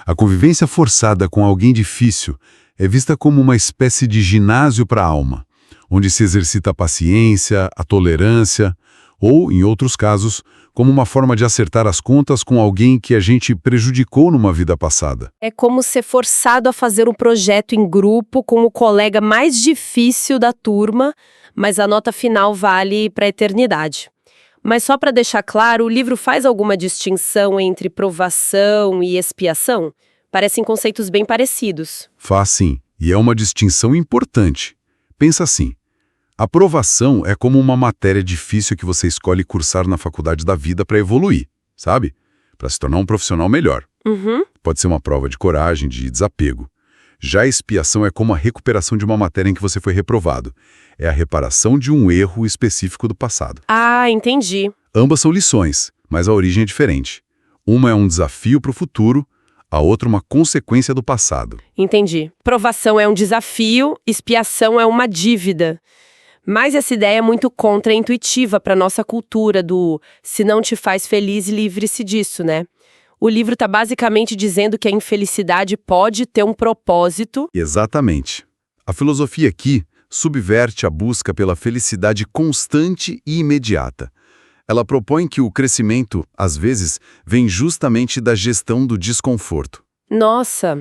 Speaker 4: A convivência forçada com alguém difícil é vista como uma espécie de ginásio para a alma, onde se exercita a paciência, a tolerância, ou, em outros casos, como uma forma de acertar as contas com alguém que a gente prejudicou numa vida passada.
Speaker 2: É como ser forçado a fazer um projeto em grupo com o colega mais difícil da turma, mas a nota final vale para a eternidade. Mas só para deixar claro, o livro faz alguma distinção entre provação e expiação? Parecem conceitos bem parecidos.
Speaker 4: Faz sim, e é uma distinção importante. Pensa assim, a provação é como uma matéria difícil que você escolhe cursar na faculdade da vida para evoluir, sabe? Para se tornar um profissional melhor. Pode ser uma prova de coragem, de desapego. Já a expiação é como a recuperação de uma matéria em que você foi reprovado. É a reparação de um erro específico do passado.
Speaker 2: Ah, entendi.
Speaker 4: Ambas são lições, mas a origem é diferente. Uma é um desafio para o futuro, a outra uma consequência do passado.
Speaker 2: Entendi. Provação é um desafio, expiação é uma dívida. Mas essa ideia é muito contra-intuitiva para nossa cultura do se não te faz feliz, livre-se disso, né? O livro está basicamente dizendo que a infelicidade pode ter um propósito.
Speaker 4: Exatamente. A filosofia aqui subverte a busca pela felicidade constante e imediata. Ela propõe que o crescimento, às vezes, vem justamente da gestão do desconforto.
Speaker 2: Nossa,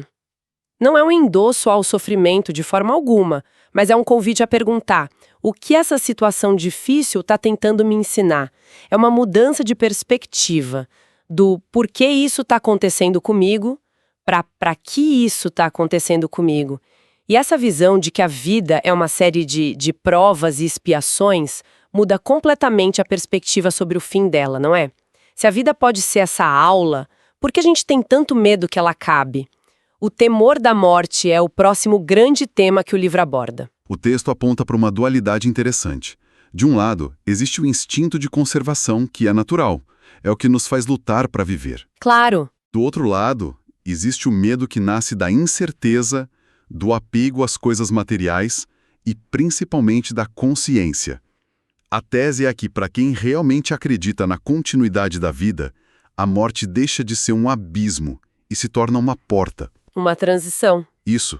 Speaker 2: não é um endosso ao sofrimento de forma alguma, mas é um convite a perguntar: o que essa situação difícil está tentando me ensinar? É uma mudança de perspectiva. Do por que isso está acontecendo comigo, para que isso está acontecendo comigo. E essa visão de que a vida é uma série de provas e expiações muda completamente a perspectiva sobre o fim dela, não é? Se a vida pode ser essa aula, por que a gente tem tanto medo que ela acabe? O temor da morte é o próximo grande tema que o livro aborda.
Speaker 1: O texto aponta para uma dualidade interessante. De um lado, existe o instinto de conservação, que é natural. É o que nos faz lutar para viver.
Speaker 2: Claro.
Speaker 1: Do outro lado, existe o medo que nasce da incerteza, do apego às coisas materiais e principalmente da consciência. A tese é que, para quem realmente acredita na continuidade da vida,
Speaker 6: A morte deixa de ser um abismo e se torna uma porta.
Speaker 2: Uma transição.
Speaker 6: Isso.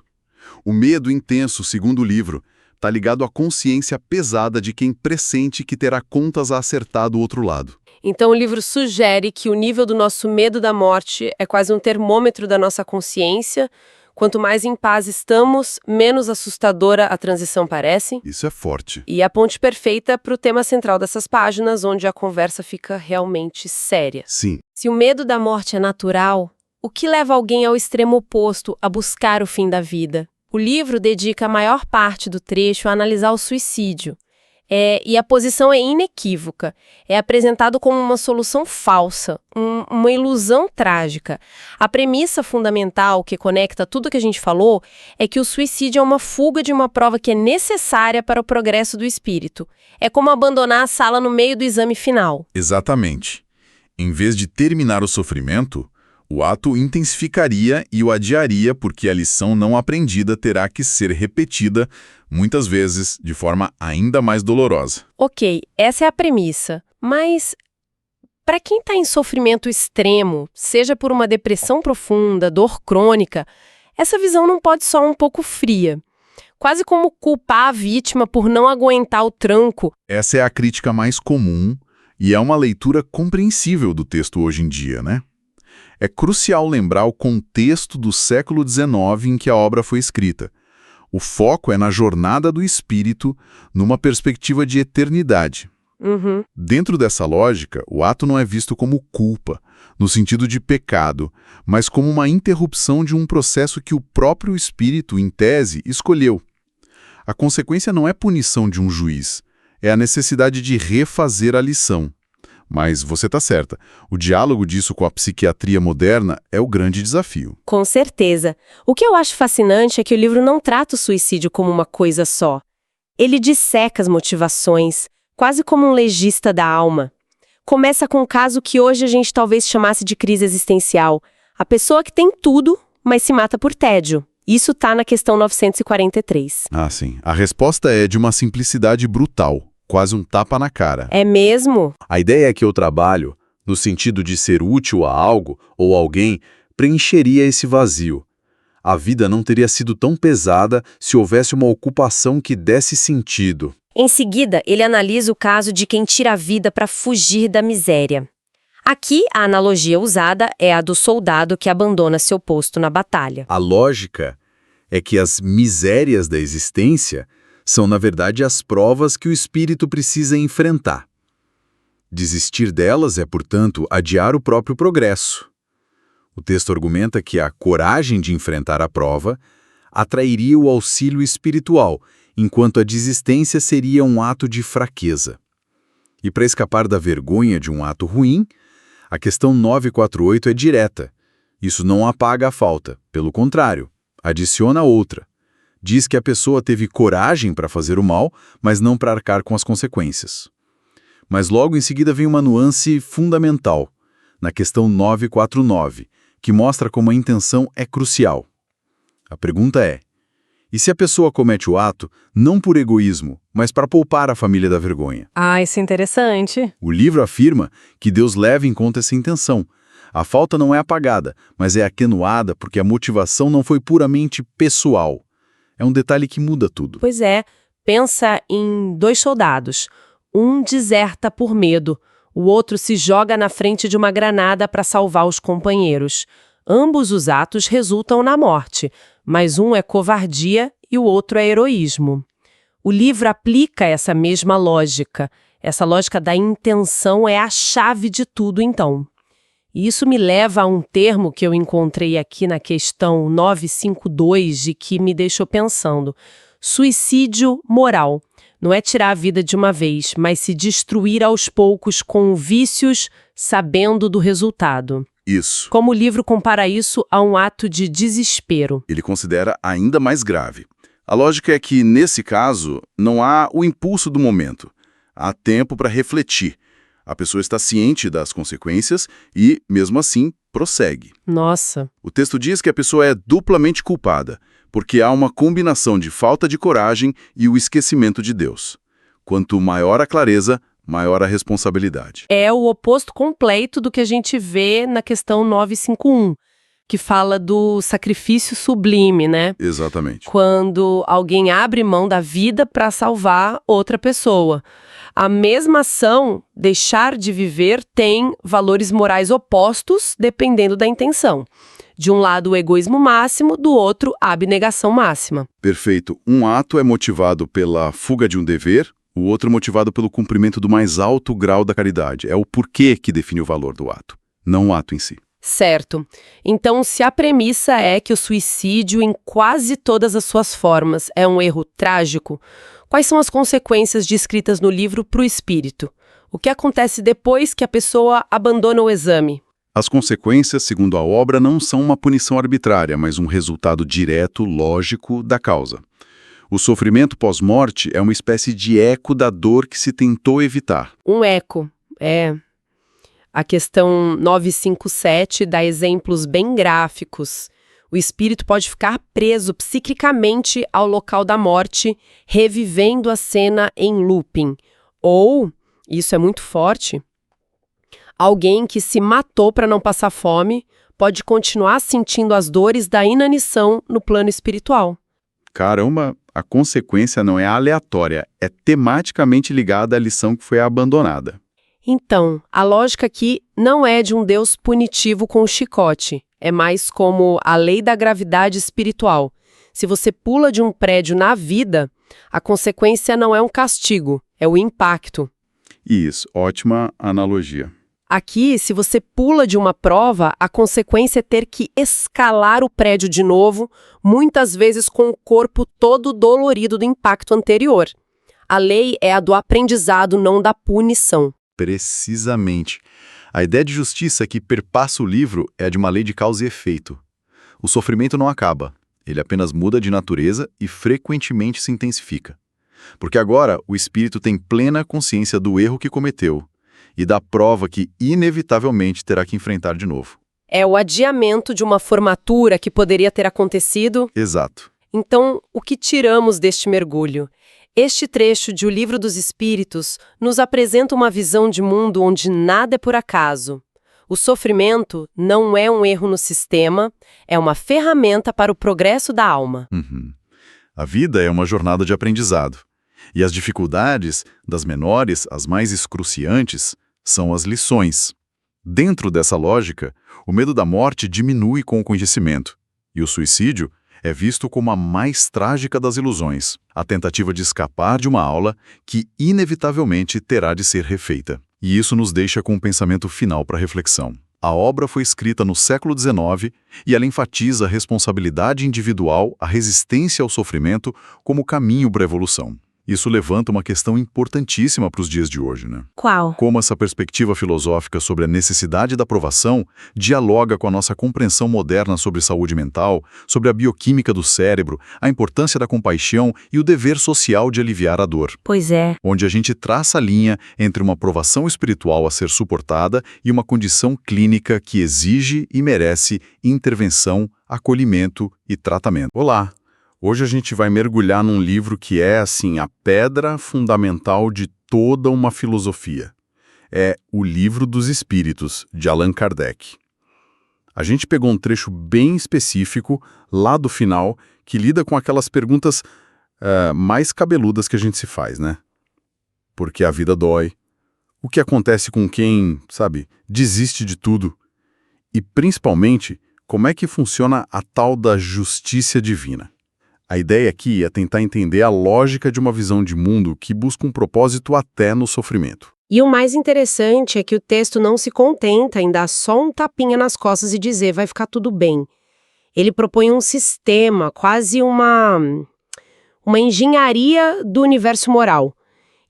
Speaker 6: O medo intenso, segundo o livro, está ligado à consciência pesada de quem pressente que terá contas a acertar do outro lado.
Speaker 2: Então o livro sugere que o nível do nosso medo da morte é quase um termômetro da nossa consciência. Quanto mais em paz estamos, menos assustadora a transição parece.
Speaker 6: Isso é forte.
Speaker 2: E a ponte perfeita para o tema central dessas páginas, onde a conversa fica realmente séria.
Speaker 6: Sim.
Speaker 2: Se o medo da morte é natural, o que leva alguém ao extremo oposto a buscar o fim da vida? O livro dedica a maior parte do trecho a analisar o suicídio. E a posição é inequívoca. É apresentado como uma solução falsa, uma ilusão trágica. A premissa fundamental que conecta tudo que a gente falou é que o suicídio é uma fuga de uma prova que é necessária para o progresso do espírito. É como abandonar a sala no meio do exame final.
Speaker 7: Exatamente. Em vez de terminar o sofrimento, o ato intensificaria e o adiaria porque a lição não aprendida terá que ser repetida, muitas vezes, de forma ainda mais dolorosa.
Speaker 2: Ok, essa é a premissa. Mas, para quem está em sofrimento extremo, seja por uma depressão profunda, dor crônica, essa visão não pode soar um pouco fria. Quase como culpar a vítima por não aguentar o tranco.
Speaker 7: Essa é a crítica mais comum e é uma leitura compreensível do texto hoje em dia, né? É crucial lembrar o contexto do século XIX em que a obra foi escrita. O foco é na jornada do espírito, numa perspectiva de eternidade. Dentro dessa lógica, o ato não é visto como culpa, no sentido de pecado, mas como uma interrupção de um processo que o próprio espírito, em tese, escolheu. A consequência não é punição de um juiz, é a necessidade de refazer a lição. Mas você está certa, o diálogo disso com a psiquiatria moderna é o grande desafio.
Speaker 2: Com certeza. O que eu acho fascinante é que o livro não trata o suicídio como uma coisa só. Ele disseca as motivações, quase como um legista da alma. Começa com um caso que hoje a gente talvez chamasse de crise existencial. A pessoa que tem tudo, mas se mata por tédio. Isso está na questão 943.
Speaker 7: Ah, sim. A resposta é de uma simplicidade brutal. Quase um tapa na cara.
Speaker 2: É mesmo?
Speaker 5: A ideia é que o trabalho, no sentido de ser útil a algo ou alguém, preencheria esse vazio. A vida não teria sido tão pesada se houvesse uma ocupação que desse sentido.
Speaker 2: Em seguida, ele analisa o caso de quem tira a vida para fugir da miséria. Aqui, a analogia usada é a do soldado que abandona seu posto na batalha.
Speaker 5: A lógica é que as misérias da existência são, na verdade, as provas que o espírito precisa enfrentar. Desistir delas é, portanto, adiar o próprio progresso. O texto argumenta que a coragem de enfrentar a prova atrairia o auxílio espiritual, enquanto a desistência seria um ato de fraqueza. E para escapar da vergonha de um ato ruim, a questão 948 é direta. Isso não apaga a falta, pelo contrário, adiciona outra. Diz que a pessoa teve coragem para fazer o mal, mas não para arcar com as consequências. Mas logo em seguida vem uma nuance fundamental, na questão 949, que mostra como a intenção é crucial. A pergunta é: e se a pessoa comete o ato não por egoísmo, mas para poupar a família da vergonha?
Speaker 3: Ah, isso é interessante.
Speaker 7: O livro afirma que Deus leva em conta essa intenção. A falta não é apagada, mas é atenuada porque a motivação não foi puramente pessoal. É um detalhe que muda tudo.
Speaker 2: Pois é, pensa em 2 soldados. Um deserta por medo, o outro se joga na frente de uma granada para salvar os companheiros. Ambos os atos resultam na morte, mas um é covardia e o outro é heroísmo. O livro aplica essa mesma lógica. Essa lógica da intenção é a chave de tudo, então. E isso me leva a um termo que eu encontrei aqui na questão 952 e que me deixou pensando. Suicídio moral. Não é tirar a vida de uma vez, mas se destruir aos poucos com vícios, sabendo do resultado.
Speaker 6: Isso.
Speaker 2: Como o livro compara isso a um ato de desespero.
Speaker 6: Ele considera ainda mais grave. A lógica é que, nesse caso, não há o impulso do momento. Há tempo para refletir. A pessoa está ciente das consequências e, mesmo assim, prossegue.
Speaker 2: Nossa.
Speaker 6: O texto diz que a pessoa é duplamente culpada, porque há uma combinação de falta de coragem e o esquecimento de Deus. Quanto maior a clareza,
Speaker 7: maior a responsabilidade.
Speaker 2: É o oposto completo do que a gente vê na questão 951, que fala do sacrifício sublime, né?
Speaker 7: Exatamente.
Speaker 2: Quando alguém abre mão da vida para salvar outra pessoa. A mesma ação, deixar de viver, tem valores morais opostos dependendo da intenção. De um lado, o egoísmo máximo, do outro, a abnegação máxima.
Speaker 7: Perfeito. Um ato é motivado pela fuga de um dever, o outro motivado pelo cumprimento do mais alto grau da caridade. É o porquê que define o valor do ato, não o ato em si.
Speaker 2: Certo. Então, se a premissa é que o suicídio, em quase todas as suas formas, é um erro trágico, quais são as consequências descritas no livro para o espírito? O que acontece depois que a pessoa abandona o exame?
Speaker 7: As consequências, segundo a obra, não são uma punição arbitrária, mas um resultado direto, lógico, da causa. O sofrimento pós-morte é uma espécie de eco da dor que se tentou evitar.
Speaker 2: Um eco, A questão 957 dá exemplos bem gráficos. O espírito pode ficar preso psiquicamente ao local da morte, revivendo a cena em looping. Ou, isso é muito forte, alguém que se matou para não passar fome pode continuar sentindo as dores da inanição no plano espiritual.
Speaker 7: Caramba, a consequência não é aleatória, é tematicamente ligada à lição que foi abandonada.
Speaker 2: Então, a lógica aqui não é de um Deus punitivo com o chicote, é mais como a lei da gravidade espiritual. Se você pula de um prédio na vida, a consequência não é um castigo, é o impacto.
Speaker 7: Isso, ótima analogia.
Speaker 2: Aqui, se você pula de uma prova, a consequência é ter que escalar o prédio de novo, muitas vezes com o corpo todo dolorido do impacto anterior. A lei é a do aprendizado, não da punição.
Speaker 7: Precisamente. A ideia de justiça que perpassa o livro é a de uma lei de causa e efeito. O sofrimento não acaba, ele apenas muda de natureza e frequentemente se intensifica. Porque agora o espírito tem plena consciência do erro que cometeu e da prova que inevitavelmente terá que enfrentar de novo.
Speaker 2: É o adiamento de uma formatura que poderia ter acontecido.
Speaker 7: Exato.
Speaker 2: Então, o que tiramos deste mergulho? Este trecho de O Livro dos Espíritos nos apresenta uma visão de mundo onde nada é por acaso. O sofrimento não é um erro no sistema, é uma ferramenta para o progresso da alma.
Speaker 7: A vida é uma jornada de aprendizado. E as dificuldades, das menores às mais excruciantes, são as lições. Dentro dessa lógica, o medo da morte diminui com o conhecimento, e o suicídio é visto como a mais trágica das ilusões, a tentativa de escapar de uma aula que inevitavelmente terá de ser refeita. E isso nos deixa com um pensamento final para reflexão. A obra foi escrita no século XIX e ela enfatiza a responsabilidade individual, a resistência ao sofrimento como caminho para a evolução. Isso levanta uma questão importantíssima para os dias de hoje, né?
Speaker 3: Qual?
Speaker 7: Como essa perspectiva filosófica sobre a necessidade da aprovação dialoga com a nossa compreensão moderna sobre saúde mental, sobre a bioquímica do cérebro, a importância da compaixão e o dever social de aliviar a dor.
Speaker 3: Pois é.
Speaker 7: Onde a gente traça a linha entre uma aprovação espiritual a ser suportada e uma condição clínica que exige e merece intervenção, acolhimento e tratamento. Olá! Hoje a gente vai mergulhar num livro que é, assim, a pedra fundamental de toda uma filosofia. É O Livro dos Espíritos, de Allan Kardec. A gente pegou um trecho bem específico, lá do final, que lida com aquelas perguntas mais cabeludas que a gente se faz, né? Por que a vida dói? O que acontece com quem, desiste de tudo? E, principalmente, como é que funciona a tal da justiça divina? A ideia aqui é tentar entender a lógica de uma visão de mundo que busca um propósito até no sofrimento.
Speaker 2: E o mais interessante é que o texto não se contenta em dar só um tapinha nas costas e dizer vai ficar tudo bem. Ele propõe um sistema, quase uma engenharia do universo moral.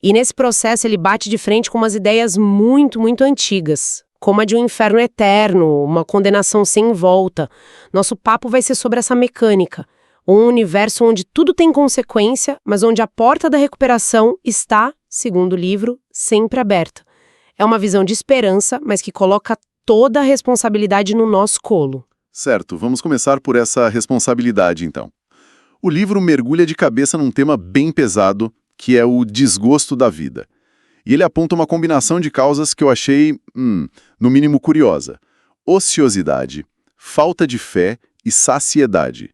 Speaker 2: E nesse processo ele bate de frente com umas ideias muito, muito antigas, como a de um inferno eterno, uma condenação sem volta. Nosso papo vai ser sobre essa mecânica. Um universo onde tudo tem consequência, mas onde a porta da recuperação está, segundo o livro, sempre aberta. É uma visão de esperança, mas que coloca toda a responsabilidade no nosso colo.
Speaker 7: Certo, vamos começar por essa responsabilidade, então. O livro mergulha de cabeça num tema bem pesado, que é o desgosto da vida. E ele aponta uma combinação de causas que eu achei, no mínimo, curiosa. Ociosidade, falta de fé e saciedade.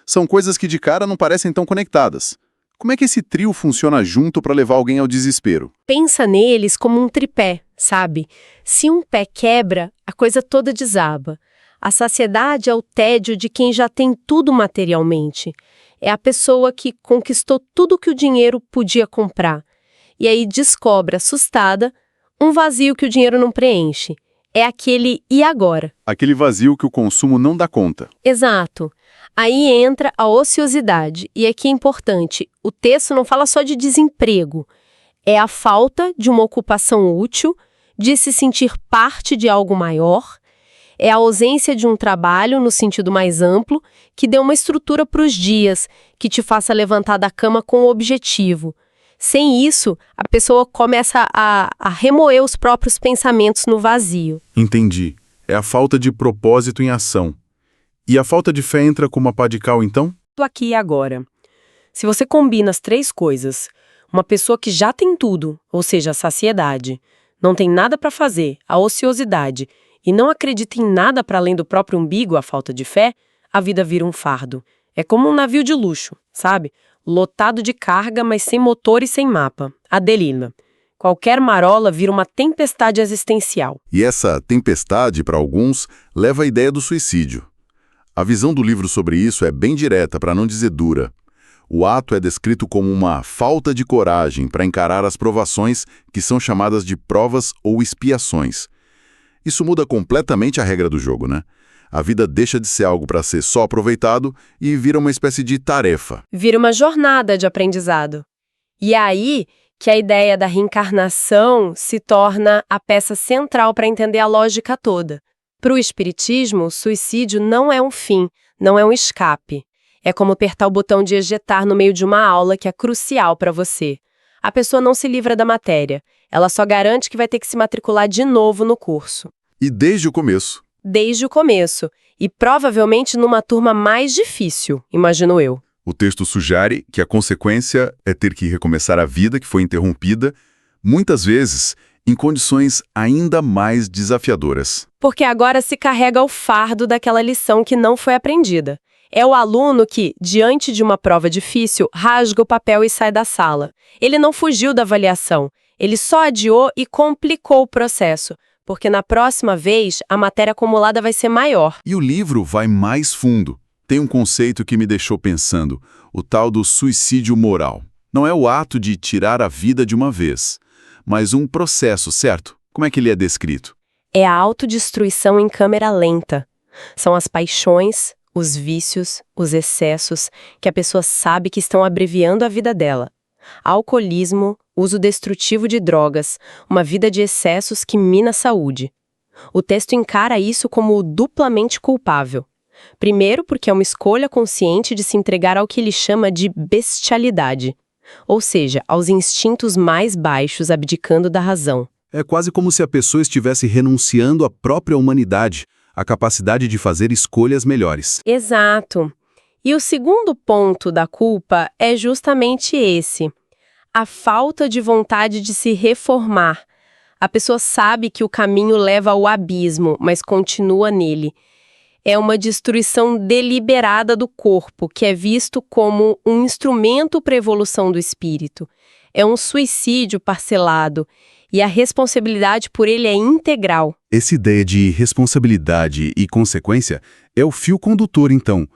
Speaker 7: São coisas que de cara não parecem tão conectadas. Como é que esse trio funciona junto para levar alguém ao desespero?
Speaker 2: Pensa neles como um tripé, sabe? Se um pé quebra, a coisa toda desaba. A saciedade é o tédio de quem já tem tudo materialmente. É a pessoa que conquistou tudo que o dinheiro podia comprar. E aí descobre, assustada, um vazio que o dinheiro não preenche. É aquele e agora?
Speaker 7: Aquele vazio que o consumo não dá conta.
Speaker 2: Exato. Aí entra a ociosidade. E aqui é importante, o texto não fala só de desemprego. É a falta de uma ocupação útil, de se sentir parte de algo maior. É a ausência de um trabalho, no sentido mais amplo, que dê uma estrutura para os dias, que te faça levantar da cama com um objetivo. Sem isso, a pessoa começa a remoer os próprios pensamentos no vazio.
Speaker 7: Entendi. É a falta de propósito em ação. E a falta de fé entra como uma pá de cal, então?
Speaker 2: Tô aqui e agora. Se você combina as três coisas, uma pessoa que já tem tudo, ou seja, a saciedade, não tem nada para fazer, a ociosidade, e não acredita em nada para além do próprio umbigo, a falta de fé, a vida vira um fardo. É como um navio de luxo, sabe? Lotado de carga, mas sem motor e sem mapa. A delila. Qualquer marola vira uma tempestade existencial.
Speaker 7: E essa tempestade, para alguns, leva à ideia do suicídio. A visão do livro sobre isso é bem direta, para não dizer dura. O ato é descrito como uma falta de coragem para encarar as provações que são chamadas de provas ou expiações. Isso muda completamente a regra do jogo, né? A vida deixa de ser algo para ser só aproveitado e vira uma espécie de tarefa.
Speaker 2: Vira uma jornada de aprendizado. E é aí que a ideia da reencarnação se torna a peça central para entender a lógica toda. Para o espiritismo, o suicídio não é um fim, não é um escape. É como apertar o botão de ejetar no meio de uma aula que é crucial para você. A pessoa não se livra da matéria, ela só garante que vai ter que se matricular de novo no curso.
Speaker 7: E desde o começo.
Speaker 2: Desde o começo. E provavelmente numa turma mais difícil, imagino eu.
Speaker 7: O texto sugere que a consequência é ter que recomeçar a vida que foi interrompida, muitas vezes em condições ainda mais desafiadoras.
Speaker 2: Porque agora se carrega o fardo daquela lição que não foi aprendida. É o aluno que, diante de uma prova difícil, rasga o papel e sai da sala. Ele não fugiu da avaliação, ele só adiou e complicou o processo, porque na próxima vez a matéria acumulada vai ser maior.
Speaker 7: E o livro vai mais fundo. Tem um conceito que me deixou pensando, o tal do suicídio moral. Não é o ato de tirar a vida de uma vez, mas um processo, certo? Como é que ele é descrito?
Speaker 2: É a autodestruição em câmera lenta. São as paixões, os vícios, os excessos, que a pessoa sabe que estão abreviando a vida dela. Alcoolismo, uso destrutivo de drogas, uma vida de excessos que mina a saúde. O texto encara isso como duplamente culpável. Primeiro, porque é uma escolha consciente de se entregar ao que ele chama de bestialidade, ou seja, aos instintos mais baixos abdicando da razão.
Speaker 5: É quase como se a pessoa estivesse renunciando à própria humanidade, à capacidade de fazer escolhas melhores.
Speaker 2: Exato. E o segundo ponto da culpa é justamente esse: a falta de vontade de se reformar. A pessoa sabe que o caminho leva ao abismo, mas continua nele. É uma destruição deliberada do corpo, que é visto como um instrumento para a evolução do espírito. É um suicídio parcelado, e a responsabilidade por ele é integral.
Speaker 4: Essa ideia de responsabilidade e consequência é o fio condutor, então.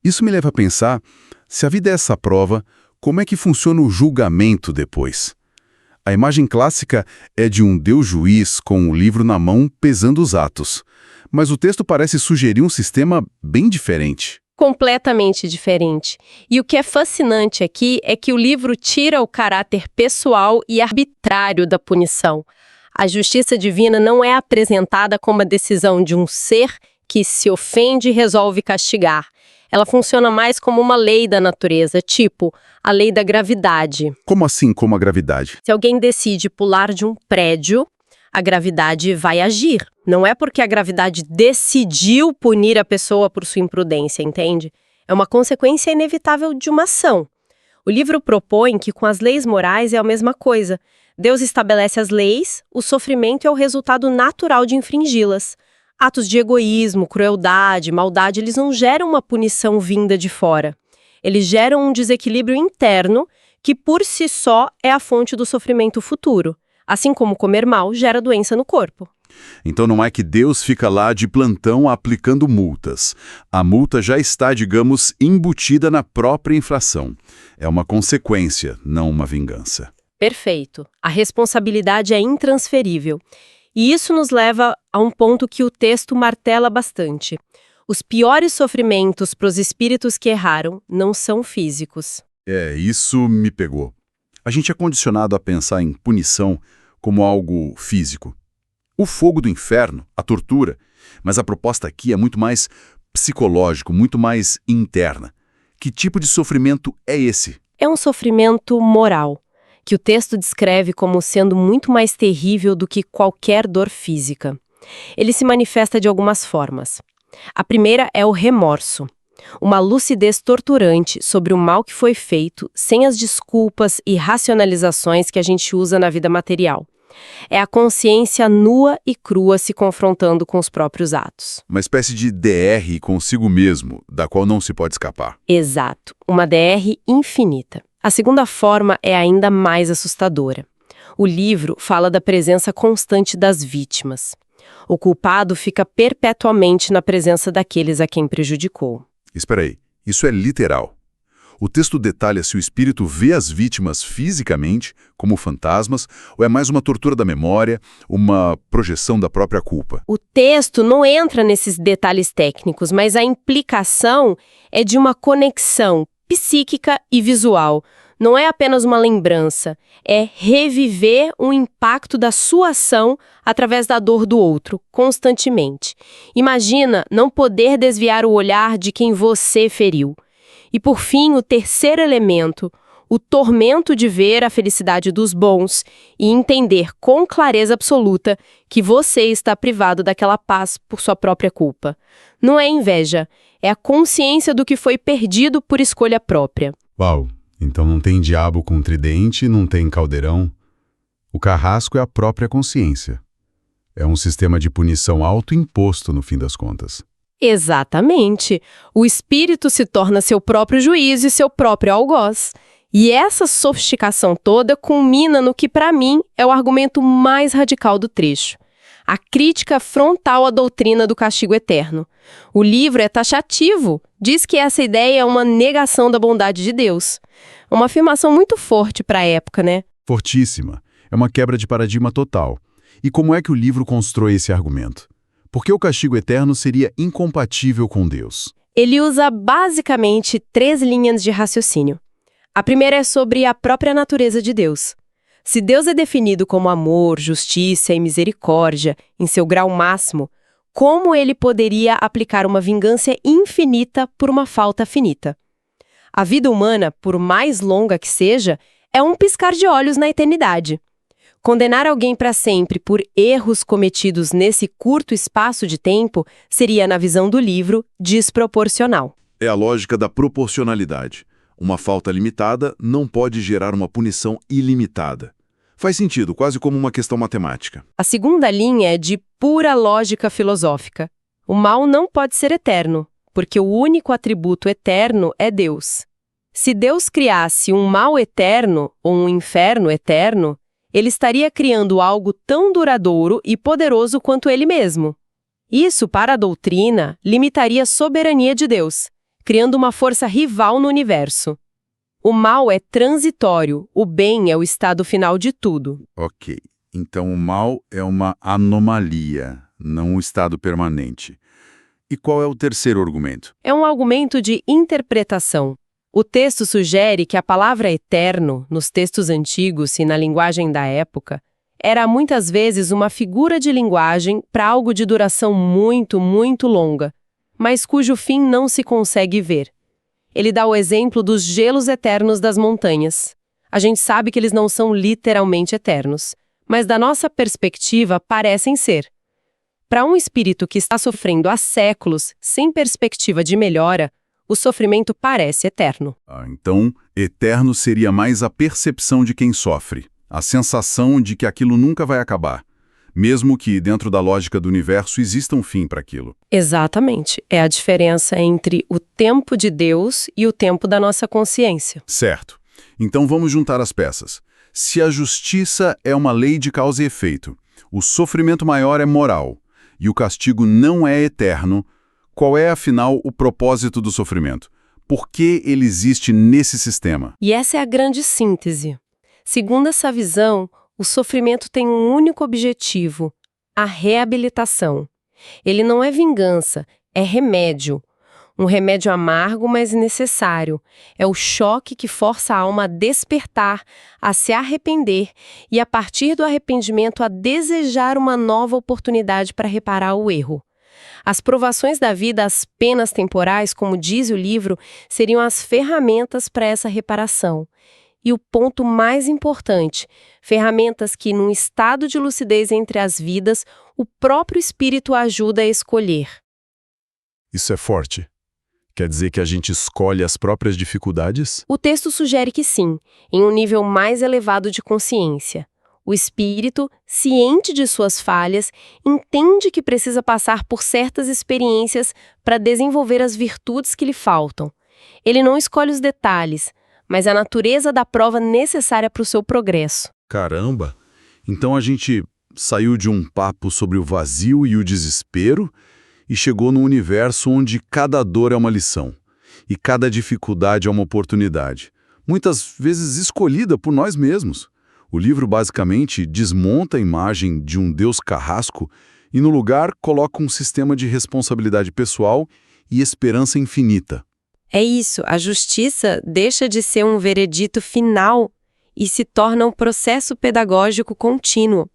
Speaker 4: Isso me leva a pensar, se a vida é essa prova, como é que funciona o julgamento depois? A imagem clássica é de um Deus juiz com o livro na mão pesando os atos. Mas o texto parece sugerir um sistema bem diferente.
Speaker 2: Completamente diferente. E o que é fascinante aqui é que o livro tira o caráter pessoal e arbitrário da punição. A justiça divina não é apresentada como a decisão de um ser que se ofende e resolve castigar. Ela funciona mais como uma lei da natureza, tipo a lei da gravidade.
Speaker 4: Como assim, como a gravidade?
Speaker 2: Se alguém decide pular de um prédio, a gravidade vai agir. Não é porque a gravidade decidiu punir a pessoa por sua imprudência, entende? É uma consequência inevitável de uma ação. O livro propõe que com as leis morais é a mesma coisa. Deus estabelece as leis, o sofrimento é o resultado natural de infringi-las. Atos de egoísmo, crueldade, maldade, eles não geram uma punição vinda de fora. Eles geram um desequilíbrio interno que, por si só, é a fonte do sofrimento futuro. Assim como comer mal gera doença no corpo.
Speaker 7: Então não é que Deus fica lá de plantão aplicando multas. A multa já está, digamos, embutida na própria infração. É uma consequência, não uma vingança.
Speaker 2: Perfeito. A responsabilidade é intransferível. E isso nos leva a um ponto que o texto martela bastante. Os piores sofrimentos para os espíritos que erraram não são físicos.
Speaker 7: Isso me pegou. A gente é condicionado a pensar em punição como algo físico. O fogo do inferno, a tortura, mas a proposta aqui é muito mais psicológico, muito mais interna. Que tipo de sofrimento é esse?
Speaker 2: É um sofrimento moral, que o texto descreve como sendo muito mais terrível do que qualquer dor física. Ele se manifesta de algumas formas. A primeira é o remorso, uma lucidez torturante sobre o mal que foi feito, sem as desculpas e racionalizações que a gente usa na vida material. É a consciência nua e crua se confrontando com os próprios atos.
Speaker 7: Uma espécie de DR consigo mesmo, da qual não se pode escapar.
Speaker 2: Exato, uma DR infinita. A segunda forma é ainda mais assustadora. O livro fala da presença constante das vítimas. O culpado fica perpetuamente na presença daqueles a quem prejudicou.
Speaker 7: Espera aí, isso é literal. O texto detalha se o espírito vê as vítimas fisicamente, como fantasmas, ou é mais uma tortura da memória, uma projeção da própria culpa.
Speaker 2: O texto não entra nesses detalhes técnicos, mas a implicação é de uma conexão psíquica e visual. Não é apenas uma lembrança, é reviver o impacto da sua ação através da dor do outro, constantemente. Imagina não poder desviar o olhar de quem você feriu. E por fim, o terceiro elemento, o tormento de ver a felicidade dos bons e entender com clareza absoluta que você está privado daquela paz por sua própria culpa. Não é inveja, é a consciência do que foi perdido por escolha própria.
Speaker 1: Uau, então não tem diabo com tridente, não tem caldeirão. O carrasco é a própria consciência. É um sistema de punição autoimposto no fim das contas.
Speaker 2: Exatamente. O espírito se torna seu próprio juiz e seu próprio algoz. E essa sofisticação toda culmina no que, para mim, é o argumento mais radical do trecho. A crítica frontal à doutrina do castigo eterno. O livro é taxativo, diz que essa ideia é uma negação da bondade de Deus. Uma afirmação muito forte para a época, né?
Speaker 1: Fortíssima. É uma quebra de paradigma total. E como é que o livro constrói esse argumento? Porque o castigo eterno seria incompatível com Deus.
Speaker 2: Ele usa basicamente 3 linhas de raciocínio. A primeira é sobre a própria natureza de Deus. Se Deus é definido como amor, justiça e misericórdia em seu grau máximo, como ele poderia aplicar uma vingança infinita por uma falta finita? A vida humana, por mais longa que seja, é um piscar de olhos na eternidade. Condenar alguém para sempre por erros cometidos nesse curto espaço de tempo seria, na visão do livro, desproporcional.
Speaker 7: É a lógica da proporcionalidade. Uma falta limitada não pode gerar uma punição ilimitada. Faz sentido, quase como uma questão matemática.
Speaker 2: A segunda linha é de pura lógica filosófica. O mal não pode ser eterno, porque o único atributo eterno é Deus. Se Deus criasse um mal eterno ou um inferno eterno, ele estaria criando algo tão duradouro e poderoso quanto ele mesmo. Isso, para a doutrina, limitaria a soberania de Deus, criando uma força rival no universo. O mal é transitório, o bem é o estado final de tudo.
Speaker 7: Ok, então o mal é uma anomalia, não um estado permanente. E qual é o terceiro argumento?
Speaker 2: É um argumento de interpretação. O texto sugere que a palavra eterno, nos textos antigos e na linguagem da época, era muitas vezes uma figura de linguagem para algo de duração muito, muito longa, mas cujo fim não se consegue ver. Ele dá o exemplo dos gelos eternos das montanhas. A gente sabe que eles não são literalmente eternos, mas da nossa perspectiva parecem ser. Para um espírito que está sofrendo há séculos, sem perspectiva de melhora, o sofrimento parece eterno.
Speaker 7: Então, eterno seria mais a percepção de quem sofre. A sensação de que aquilo nunca vai acabar, mesmo que dentro da lógica do universo exista um fim para aquilo.
Speaker 2: Exatamente. É a diferença entre o tempo de Deus e o tempo da nossa consciência.
Speaker 7: Certo. Então vamos juntar as peças. Se a justiça é uma lei de causa e efeito, o sofrimento maior é moral e o castigo não é eterno, qual é, afinal, o propósito do sofrimento? Por que ele existe nesse sistema?
Speaker 2: E essa é a grande síntese. Segundo essa visão, o sofrimento tem um único objetivo: a reabilitação. Ele não é vingança, é remédio. Um remédio amargo, mas necessário. É o choque que força a alma a despertar, a se arrepender e, a partir do arrependimento, a desejar uma nova oportunidade para reparar o erro. As provações da vida, as penas temporais, como diz o livro, seriam as ferramentas para essa reparação. E o ponto mais importante, ferramentas que, num estado de lucidez entre as vidas, o próprio espírito ajuda a escolher.
Speaker 1: Isso é forte. Quer dizer que a gente escolhe as próprias dificuldades?
Speaker 2: O texto sugere que sim, em um nível mais elevado de consciência. O espírito, ciente de suas falhas, entende que precisa passar por certas experiências para desenvolver as virtudes que lhe faltam. Ele não escolhe os detalhes, mas a natureza da prova necessária para o seu progresso.
Speaker 7: Caramba! Então a gente saiu de um papo sobre o vazio e o desespero e chegou num universo onde cada dor é uma lição e cada dificuldade é uma oportunidade, muitas vezes escolhida por nós mesmos. O livro basicamente desmonta a imagem de um Deus carrasco e no lugar coloca um sistema de responsabilidade pessoal e esperança infinita.
Speaker 2: É isso, a justiça deixa de ser um veredito final e se torna um processo pedagógico contínuo.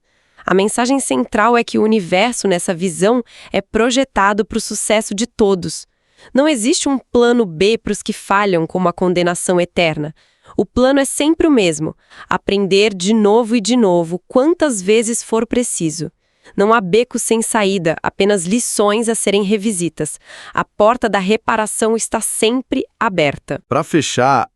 Speaker 2: A mensagem central é que o universo, nessa visão, é projetado para o sucesso de todos. Não existe um plano B para os que falham, como a condenação eterna. O plano é sempre o mesmo: aprender de novo e de novo, quantas vezes for preciso. Não há becos sem saída, apenas lições a serem revisitas. A porta da reparação está sempre aberta.
Speaker 7: Para fechar,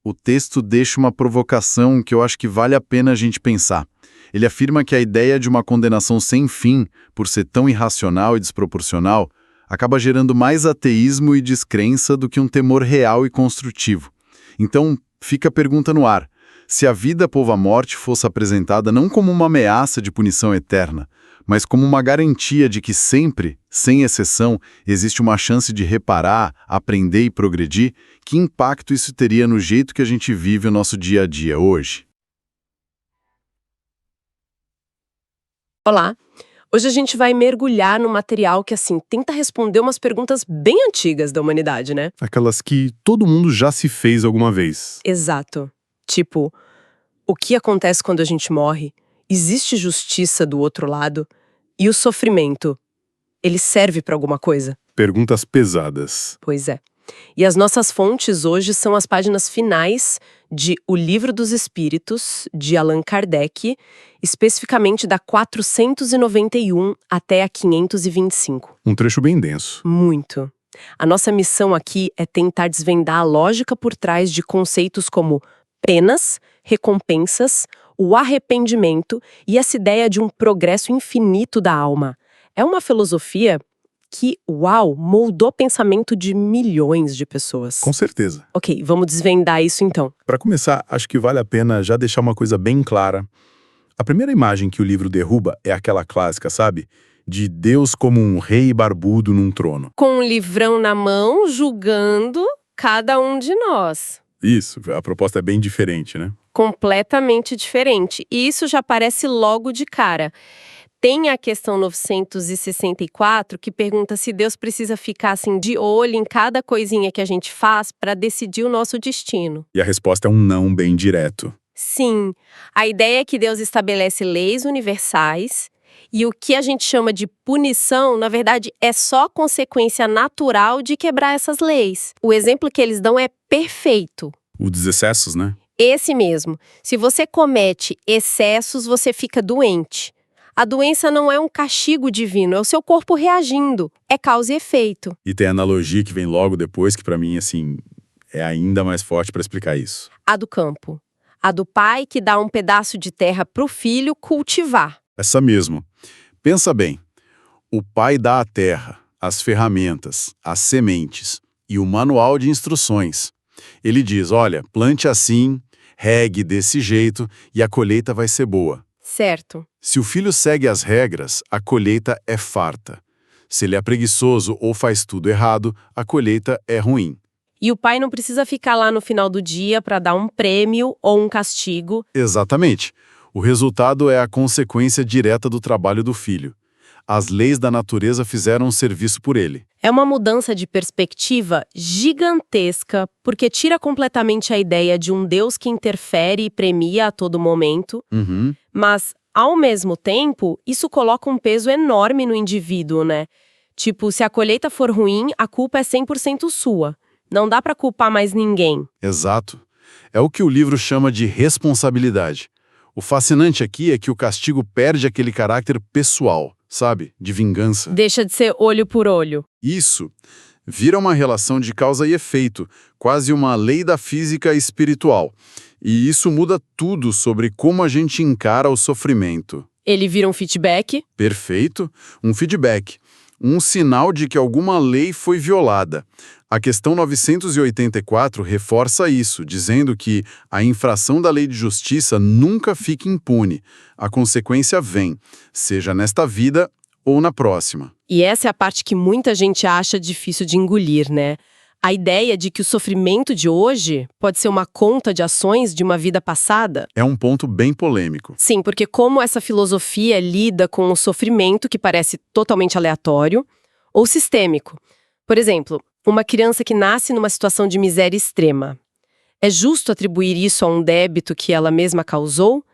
Speaker 7: o texto deixa uma provocação que eu acho que vale a pena a gente pensar. Ele afirma que a ideia de uma condenação sem fim, por ser tão irracional e desproporcional, acaba gerando mais ateísmo e descrença do que um temor real e construtivo. Então, fica a pergunta no ar: se a vida após a morte fosse apresentada não como uma ameaça de punição eterna, mas como uma garantia de que sempre, sem exceção, existe uma chance de reparar, aprender e progredir, que impacto isso teria no jeito que a gente vive o nosso dia a dia hoje?
Speaker 2: Olá! Hoje a gente vai mergulhar no material que, tenta responder umas perguntas bem antigas da humanidade, né?
Speaker 8: Aquelas que todo mundo já se fez alguma vez.
Speaker 2: Exato. Tipo, o que acontece quando a gente morre? Existe justiça do outro lado? E o sofrimento? Ele serve para alguma coisa?
Speaker 8: Perguntas pesadas.
Speaker 2: Pois é. E as nossas fontes hoje são as páginas finais de O Livro dos Espíritos, de Allan Kardec, especificamente da 491 até a 525.
Speaker 8: Um trecho bem denso.
Speaker 2: Muito. A nossa missão aqui é tentar desvendar a lógica por trás de conceitos como penas, recompensas, o arrependimento e essa ideia de um progresso infinito da alma. É uma filosofia que, moldou o pensamento de milhões de pessoas.
Speaker 8: Com certeza.
Speaker 2: Ok, vamos desvendar isso então.
Speaker 8: Para começar, acho que vale a pena já deixar uma coisa bem clara. A primeira imagem que o livro derruba é aquela clássica, sabe? De Deus como um rei barbudo num trono.
Speaker 2: Com um livrão na mão, julgando cada um de nós.
Speaker 8: Isso, a proposta é bem diferente, né?
Speaker 2: Completamente diferente. E isso já aparece logo de cara. Tem a questão 964, que pergunta se Deus precisa ficar de olho em cada coisinha que a gente faz para decidir o nosso destino.
Speaker 8: E a resposta é um não bem direto.
Speaker 2: Sim, a ideia é que Deus estabelece leis universais e o que a gente chama de punição, na verdade, é só consequência natural de quebrar essas leis. O exemplo que eles dão é perfeito.
Speaker 8: O dos excessos, né?
Speaker 2: Esse mesmo. Se você comete excessos, você fica doente. A doença não é um castigo divino, é o seu corpo reagindo. É causa e efeito.
Speaker 8: E tem a analogia que vem logo depois, que pra mim, é ainda mais forte para explicar isso.
Speaker 2: A do campo. A do pai que dá um pedaço de terra para o filho cultivar.
Speaker 8: Essa mesmo. Pensa bem. O pai dá a terra, as ferramentas, as sementes e o manual de instruções. Ele diz, olha, plante assim, regue desse jeito e a colheita vai ser boa.
Speaker 2: Certo.
Speaker 8: Se o filho segue as regras, a colheita é farta. Se ele é preguiçoso ou faz tudo errado, a colheita é ruim.
Speaker 2: E o pai não precisa ficar lá no final do dia para dar um prêmio ou um castigo.
Speaker 8: Exatamente. O resultado é a consequência direta do trabalho do filho. As leis da natureza fizeram um serviço por ele.
Speaker 2: É uma mudança de perspectiva gigantesca, porque tira completamente a ideia de um Deus que interfere e premia a todo momento, mas, ao mesmo tempo, isso coloca um peso enorme no indivíduo, né? Tipo, se a colheita for ruim, a culpa é 100% sua. Não dá para culpar mais ninguém.
Speaker 8: Exato. É o que o livro chama de responsabilidade. O fascinante aqui é que o castigo perde aquele caráter pessoal, sabe? De vingança.
Speaker 2: Deixa de ser olho por olho.
Speaker 8: Isso vira uma relação de causa e efeito, quase uma lei da física espiritual. E isso muda tudo sobre como a gente encara o sofrimento.
Speaker 2: Ele vira um feedback.
Speaker 8: Perfeito, um feedback. Um sinal de que alguma lei foi violada. A questão 984 reforça isso, dizendo que a infração da lei de justiça nunca fica impune. A consequência vem, seja nesta vida ou na próxima.
Speaker 2: E essa é a parte que muita gente acha difícil de engolir, né? A ideia de que o sofrimento de hoje pode ser uma conta de ações de uma vida passada.
Speaker 8: É um ponto bem polêmico.
Speaker 2: Sim, porque como essa filosofia lida com o sofrimento que parece totalmente aleatório ou sistêmico. Por exemplo, uma criança que nasce numa situação de miséria extrema. É justo atribuir isso a um débito que ela mesma causou?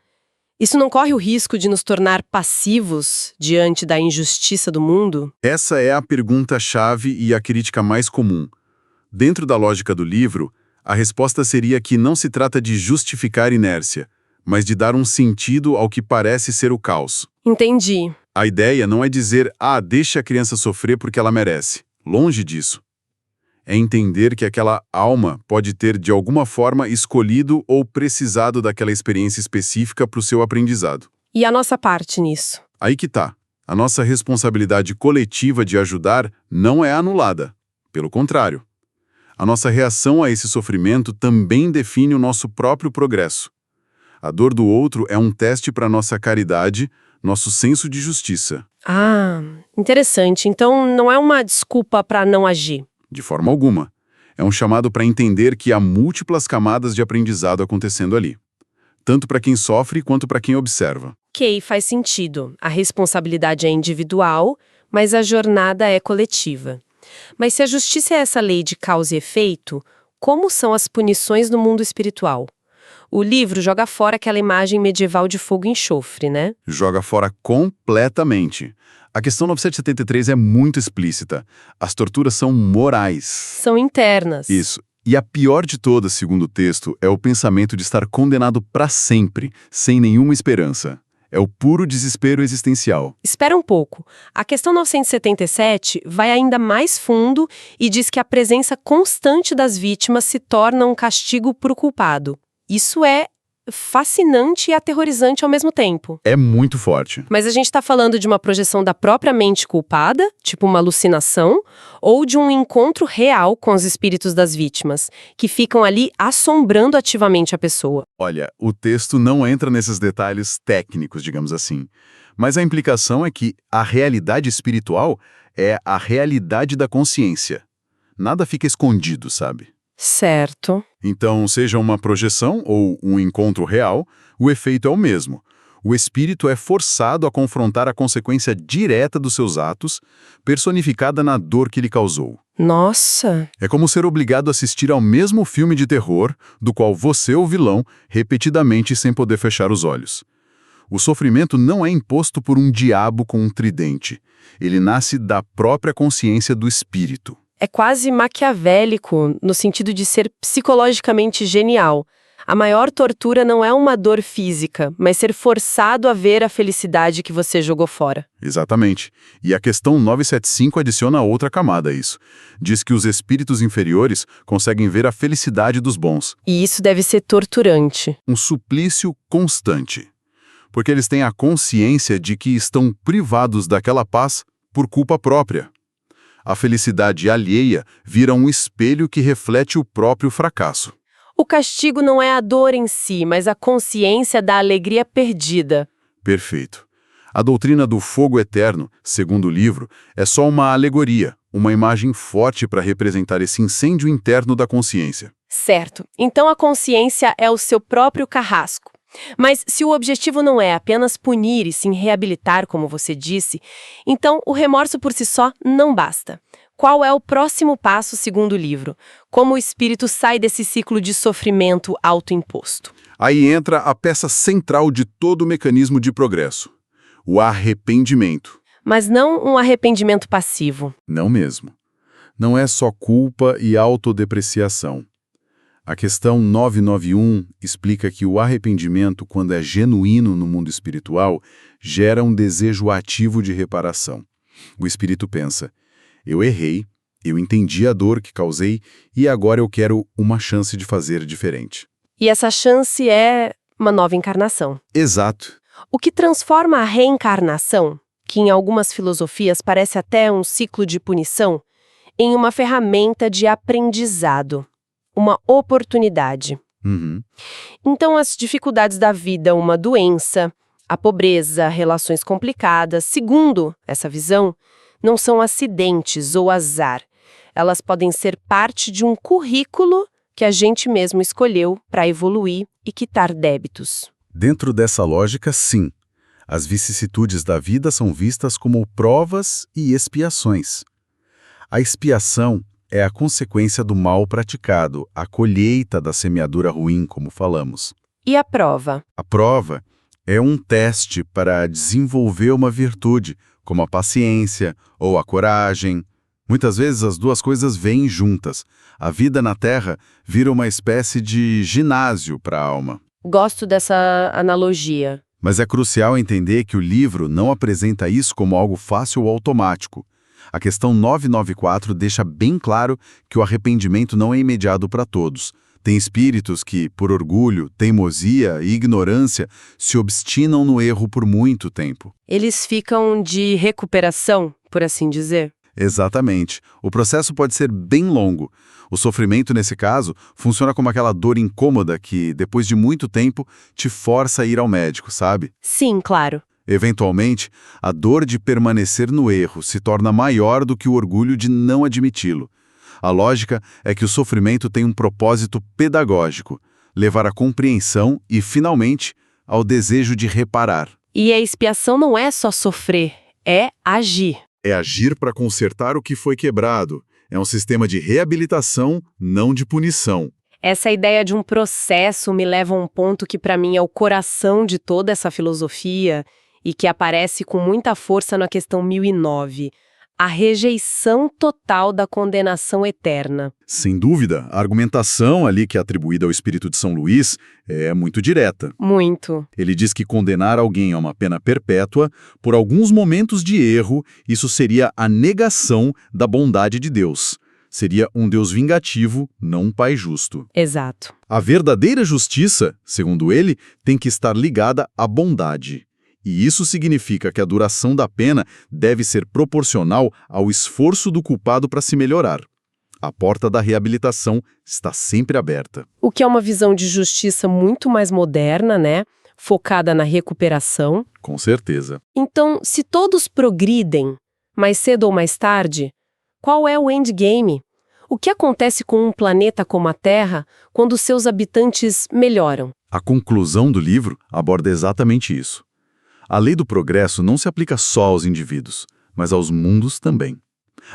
Speaker 2: Isso não corre o risco de nos tornar passivos diante da injustiça do mundo?
Speaker 8: Essa é a pergunta-chave e a crítica mais comum. Dentro da lógica do livro, a resposta seria que não se trata de justificar inércia, mas de dar um sentido ao que parece ser o caos.
Speaker 2: Entendi.
Speaker 8: A ideia não é dizer, deixa a criança sofrer porque ela merece. Longe disso. É entender que aquela alma pode ter, de alguma forma, escolhido ou precisado daquela experiência específica para o seu aprendizado.
Speaker 2: E a nossa parte nisso?
Speaker 8: Aí que tá. A nossa responsabilidade coletiva de ajudar não é anulada. Pelo contrário. A nossa reação a esse sofrimento também define o nosso próprio progresso. A dor do outro é um teste para nossa caridade, nosso senso de justiça.
Speaker 2: Interessante. Então não é uma desculpa para não agir.
Speaker 8: De forma alguma. É um chamado para entender que há múltiplas camadas de aprendizado acontecendo ali. Tanto para quem sofre quanto para quem observa.
Speaker 2: Ok, faz sentido. A responsabilidade é individual, mas a jornada é coletiva. Mas se a justiça é essa lei de causa e efeito, como são as punições no mundo espiritual? O livro joga fora aquela imagem medieval de fogo e enxofre, né?
Speaker 8: Joga fora completamente. A questão 973 é muito explícita. As torturas são morais.
Speaker 2: São internas.
Speaker 8: Isso. E a pior de todas, segundo o texto, é o pensamento de estar condenado para sempre, sem nenhuma esperança. É o puro desespero existencial.
Speaker 2: Espera um pouco. A questão 977 vai ainda mais fundo e diz que a presença constante das vítimas se torna um castigo para o culpado. Isso é fascinante e aterrorizante ao mesmo tempo.
Speaker 8: É muito forte.
Speaker 2: Mas a gente está falando de uma projeção da própria mente culpada, tipo uma alucinação, ou de um encontro real com os espíritos das vítimas, que ficam ali assombrando ativamente a pessoa.
Speaker 8: Olha, o texto não entra nesses detalhes técnicos, digamos assim. Mas a implicação é que a realidade espiritual é a realidade da consciência. Nada fica escondido, sabe?
Speaker 2: Certo.
Speaker 8: Então, seja uma projeção ou um encontro real, o efeito é o mesmo. O espírito é forçado a confrontar a consequência direta dos seus atos, personificada na dor que lhe causou.
Speaker 2: Nossa!
Speaker 8: É como ser obrigado a assistir ao mesmo filme de terror, do qual você é o vilão, repetidamente sem poder fechar os olhos. O sofrimento não é imposto por um diabo com um tridente. Ele nasce da própria consciência do espírito.
Speaker 2: É quase maquiavélico, no sentido de ser psicologicamente genial. A maior tortura não é uma dor física, mas ser forçado a ver a felicidade que você jogou fora.
Speaker 8: Exatamente. E a questão 975 adiciona outra camada a isso. Diz que os espíritos inferiores conseguem ver a felicidade dos bons.
Speaker 2: E isso deve ser torturante.
Speaker 8: Um suplício constante. Porque eles têm a consciência de que estão privados daquela paz por culpa própria. A felicidade alheia vira um espelho que reflete o próprio fracasso.
Speaker 2: O castigo não é a dor em si, mas a consciência da alegria perdida.
Speaker 8: Perfeito. A doutrina do fogo eterno, segundo o livro, é só uma alegoria, uma imagem forte para representar esse incêndio interno da consciência.
Speaker 2: Certo. Então a consciência é o seu próprio carrasco. Mas se o objetivo não é apenas punir e sim reabilitar, como você disse, então o remorso por si só não basta. Qual é o próximo passo segundo o livro? Como o espírito sai desse ciclo de sofrimento autoimposto?
Speaker 8: Aí entra a peça central de todo o mecanismo de progresso: o arrependimento.
Speaker 2: Mas não um arrependimento passivo.
Speaker 8: Não mesmo. Não é só culpa e autodepreciação. A questão 991 explica que o arrependimento, quando é genuíno no mundo espiritual, gera um desejo ativo de reparação. O espírito pensa: eu errei, eu entendi a dor que causei e agora eu quero uma chance de fazer diferente.
Speaker 2: E essa chance é uma nova encarnação.
Speaker 8: Exato.
Speaker 2: O que transforma a reencarnação, que em algumas filosofias parece até um ciclo de punição, em uma ferramenta de aprendizado. Uma oportunidade. Então, as dificuldades da vida, uma doença, a pobreza, relações complicadas, segundo essa visão, não são acidentes ou azar. Elas podem ser parte de um currículo que a gente mesmo escolheu para evoluir e quitar débitos.
Speaker 8: Dentro dessa lógica, sim. As vicissitudes da vida são vistas como provas e expiações. A expiação é a consequência do mal praticado, a colheita da semeadura ruim, como falamos.
Speaker 2: E a prova?
Speaker 8: A prova é um teste para desenvolver uma virtude, como a paciência ou a coragem. Muitas vezes as duas coisas vêm juntas. A vida na Terra vira uma espécie de ginásio para a alma.
Speaker 2: Gosto dessa analogia.
Speaker 8: Mas é crucial entender que o livro não apresenta isso como algo fácil ou automático. A questão 994 deixa bem claro que o arrependimento não é imediato para todos. Tem espíritos que, por orgulho, teimosia e ignorância, se obstinam no erro por muito tempo.
Speaker 2: Eles ficam de recuperação, por assim dizer?
Speaker 8: Exatamente. O processo pode ser bem longo. O sofrimento, nesse caso, funciona como aquela dor incômoda que, depois de muito tempo, te força a ir ao médico, sabe?
Speaker 2: Sim, claro.
Speaker 8: Eventualmente, a dor de permanecer no erro se torna maior do que o orgulho de não admiti-lo. A lógica é que o sofrimento tem um propósito pedagógico, levar à compreensão e, finalmente, ao desejo de reparar.
Speaker 2: E a expiação não é só sofrer, é agir.
Speaker 8: É agir para consertar o que foi quebrado. É um sistema de reabilitação, não de punição.
Speaker 2: Essa ideia de um processo me leva a um ponto que para mim é o coração de toda essa filosofia e que aparece com muita força na questão 1009, a rejeição total da condenação eterna.
Speaker 8: Sem dúvida, a argumentação ali que é atribuída ao espírito de São Luís é muito direta.
Speaker 2: Muito.
Speaker 8: Ele diz que condenar alguém a uma pena perpétua, por alguns momentos de erro, isso seria a negação da bondade de Deus. Seria um Deus vingativo, não um pai justo.
Speaker 2: Exato.
Speaker 8: A verdadeira justiça, segundo ele, tem que estar ligada à bondade. E isso significa que a duração da pena deve ser proporcional ao esforço do culpado para se melhorar. A porta da reabilitação está sempre aberta.
Speaker 2: O que é uma visão de justiça muito mais moderna, né? Focada na recuperação.
Speaker 8: Com certeza.
Speaker 2: Então, se todos progridem, mais cedo ou mais tarde, qual é o endgame? O que acontece com um planeta como a Terra quando seus habitantes melhoram?
Speaker 8: A conclusão do livro aborda exatamente isso. A lei do progresso não se aplica só aos indivíduos, mas aos mundos também.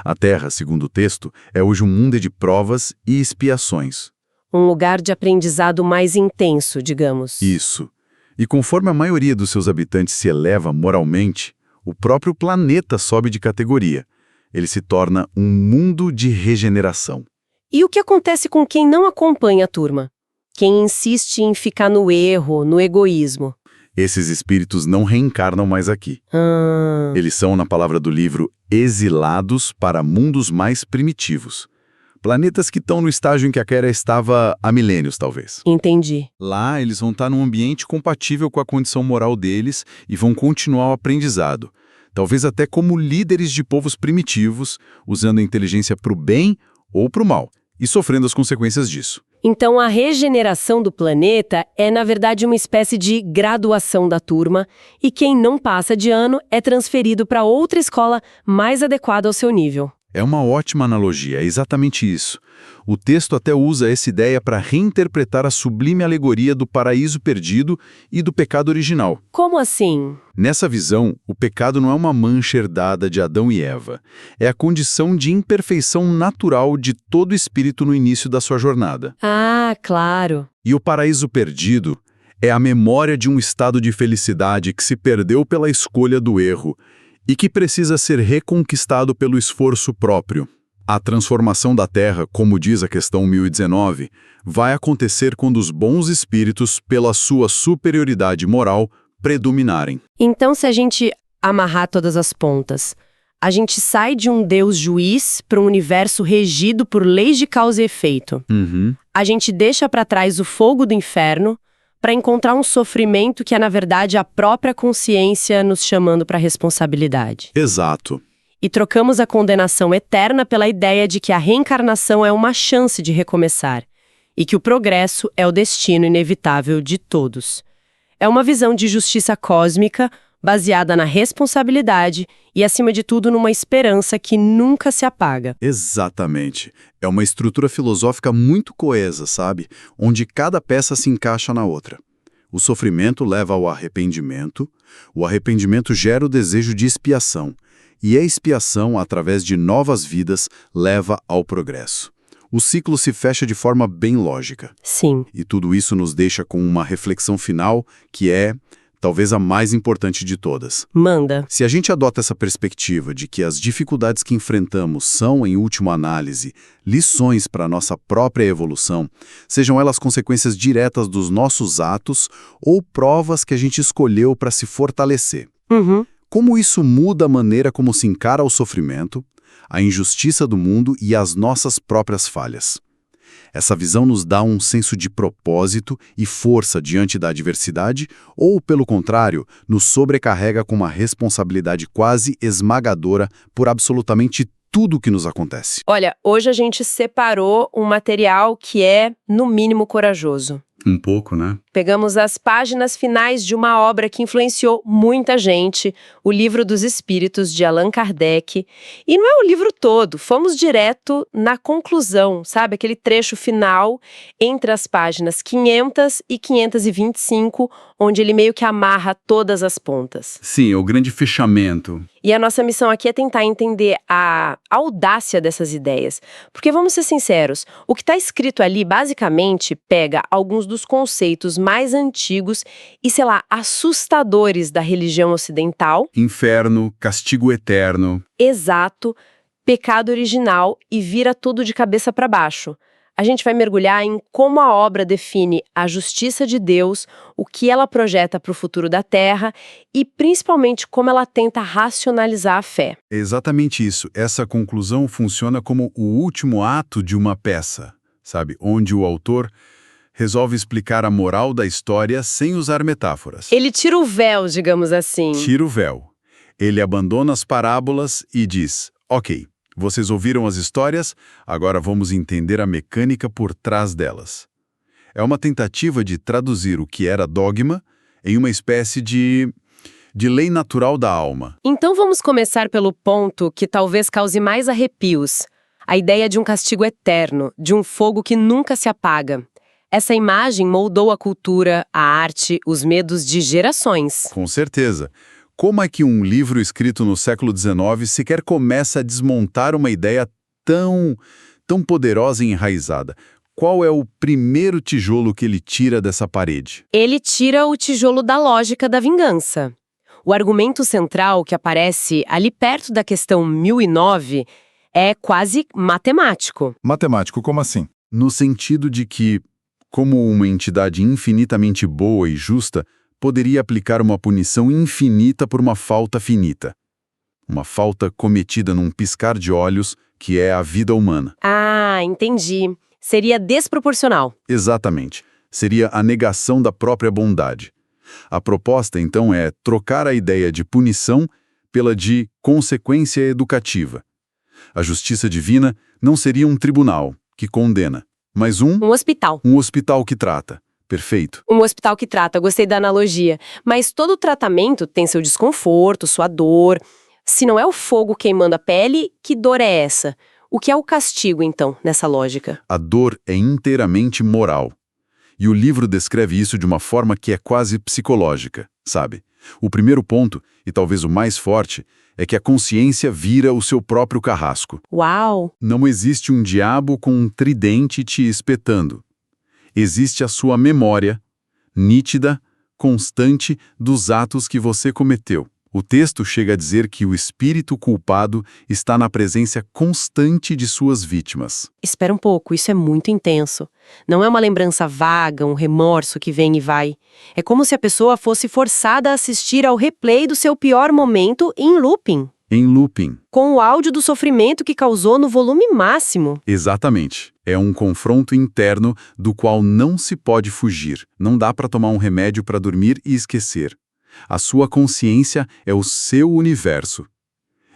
Speaker 8: A Terra, segundo o texto, é hoje um mundo de provas e expiações.
Speaker 2: Um lugar de aprendizado mais intenso, digamos.
Speaker 8: Isso. E conforme a maioria dos seus habitantes se eleva moralmente, o próprio planeta sobe de categoria. Ele se torna um mundo de regeneração.
Speaker 2: E o que acontece com quem não acompanha a turma? Quem insiste em ficar no erro, no egoísmo.
Speaker 8: Esses espíritos não reencarnam mais aqui. Eles são, na palavra do livro, exilados para mundos mais primitivos. Planetas que estão no estágio em que a Terra estava há milênios, talvez.
Speaker 2: Entendi.
Speaker 8: Lá, eles vão estar num ambiente compatível com a condição moral deles e vão continuar o aprendizado. Talvez até como líderes de povos primitivos, usando a inteligência para o bem ou para o mal, e sofrendo as consequências disso.
Speaker 2: Então, a regeneração do planeta é, na verdade, uma espécie de graduação da turma, e quem não passa de ano é transferido para outra escola mais adequada ao seu nível.
Speaker 8: É uma ótima analogia, é exatamente isso. O texto até usa essa ideia para reinterpretar a sublime alegoria do paraíso perdido e do pecado original.
Speaker 2: Como assim?
Speaker 8: Nessa visão, o pecado não é uma mancha herdada de Adão e Eva. É a condição de imperfeição natural de todo espírito no início da sua jornada.
Speaker 2: Ah, claro.
Speaker 8: E o paraíso perdido é a memória de um estado de felicidade que se perdeu pela escolha do erro e que precisa ser reconquistado pelo esforço próprio. A transformação da Terra, como diz a questão 1019, vai acontecer quando os bons espíritos, pela sua superioridade moral, predominarem.
Speaker 2: Então, se a gente amarrar todas as pontas, a gente sai de um Deus juiz para um universo regido por leis de causa e efeito. A gente deixa para trás o fogo do inferno para encontrar um sofrimento que é, na verdade, a própria consciência nos chamando para a responsabilidade.
Speaker 8: Exato.
Speaker 2: E trocamos a condenação eterna pela ideia de que a reencarnação é uma chance de recomeçar e que o progresso é o destino inevitável de todos. É uma visão de justiça cósmica baseada na responsabilidade e, acima de tudo, numa esperança que nunca se apaga.
Speaker 8: Exatamente. É uma estrutura filosófica muito coesa, sabe? Onde cada peça se encaixa na outra. O sofrimento leva ao arrependimento, o arrependimento gera o desejo de expiação, e a expiação, através de novas vidas, leva ao progresso. O ciclo se fecha de forma bem lógica.
Speaker 2: Sim.
Speaker 8: E tudo isso nos deixa com uma reflexão final que é talvez a mais importante de todas.
Speaker 2: Manda.
Speaker 8: Se a gente adota essa perspectiva de que as dificuldades que enfrentamos são, em última análise, lições para a nossa própria evolução, sejam elas consequências diretas dos nossos atos ou provas que a gente escolheu para se fortalecer. Como isso muda a maneira como se encara o sofrimento, a injustiça do mundo e as nossas próprias falhas. Essa visão nos dá um senso de propósito e força diante da adversidade ou, pelo contrário, nos sobrecarrega com uma responsabilidade quase esmagadora por absolutamente tudo o que nos acontece.
Speaker 2: Olha, hoje a gente separou um material que é, no mínimo, corajoso.
Speaker 8: Um pouco, né?
Speaker 2: Pegamos as páginas finais de uma obra que influenciou muita gente, o Livro dos Espíritos, de Allan Kardec. E não é o livro todo, fomos direto na conclusão, sabe? Aquele trecho final entre as páginas 500 e 525, onde ele meio que amarra todas as pontas.
Speaker 8: Sim, é o grande fechamento.
Speaker 2: E a nossa missão aqui é tentar entender a audácia dessas ideias. Porque, vamos ser sinceros, o que está escrito ali, basicamente, pega alguns dos conceitos mais antigos e, sei lá, assustadores da religião ocidental.
Speaker 8: Inferno, castigo eterno.
Speaker 2: Exato, pecado original e vira tudo de cabeça para baixo. A gente vai mergulhar em como a obra define a justiça de Deus, o que ela projeta para o futuro da Terra e, principalmente, como ela tenta racionalizar a fé.
Speaker 8: É exatamente isso. Essa conclusão funciona como o último ato de uma peça, sabe? Onde o autor resolve explicar a moral da história sem usar metáforas.
Speaker 2: Ele tira o véu, digamos assim.
Speaker 8: Tira o véu. Ele abandona as parábolas e diz, ok, vocês ouviram as histórias, agora vamos entender a mecânica por trás delas. É uma tentativa de traduzir o que era dogma em uma espécie de lei natural da alma.
Speaker 2: Então vamos começar pelo ponto que talvez cause mais arrepios. A ideia de um castigo eterno, de um fogo que nunca se apaga. Essa imagem moldou a cultura, a arte, os medos de gerações.
Speaker 8: Com certeza. Como é que um livro escrito no século XIX sequer começa a desmontar uma ideia tão poderosa e enraizada? Qual é o primeiro tijolo que ele tira dessa parede?
Speaker 2: Ele tira o tijolo da lógica da vingança. O argumento central que aparece ali perto da questão 1009 é quase matemático.
Speaker 7: Matemático, como assim?
Speaker 8: No sentido de que, Como uma entidade infinitamente boa e justa poderia aplicar uma punição infinita por uma falta finita. Uma falta cometida num piscar de olhos, que é a vida humana.
Speaker 2: Ah, entendi. Seria desproporcional.
Speaker 8: Exatamente. Seria a negação da própria bondade. A proposta, então, é trocar a ideia de punição pela de consequência educativa. A justiça divina não seria um tribunal que condena, mas
Speaker 2: Um hospital.
Speaker 8: um hospital que trata. Perfeito.
Speaker 2: Um hospital que trata, gostei da analogia. Mas todo tratamento tem seu desconforto, sua dor. Se não é o fogo queimando a pele, que dor é essa? O que é o castigo, então, nessa lógica?
Speaker 8: A dor é inteiramente moral. E o livro descreve isso de uma forma que é quase psicológica, sabe? O primeiro ponto, e talvez o mais forte, é que a consciência vira o seu próprio carrasco.
Speaker 2: Uau!
Speaker 8: Não existe um diabo com um tridente te espetando. Existe a sua memória, nítida, constante, dos atos que você cometeu. O texto chega a dizer que o espírito culpado está na presença constante de suas vítimas.
Speaker 2: Espera um pouco, isso é muito intenso. Não é uma lembrança vaga, um remorso que vem e vai. É como se a pessoa fosse forçada a assistir ao replay do seu pior momento em looping.
Speaker 8: Em looping.
Speaker 2: Com o áudio do sofrimento que causou no volume máximo.
Speaker 8: Exatamente. É um confronto interno do qual não se pode fugir. Não dá para tomar um remédio para dormir e esquecer. A sua consciência é o seu universo.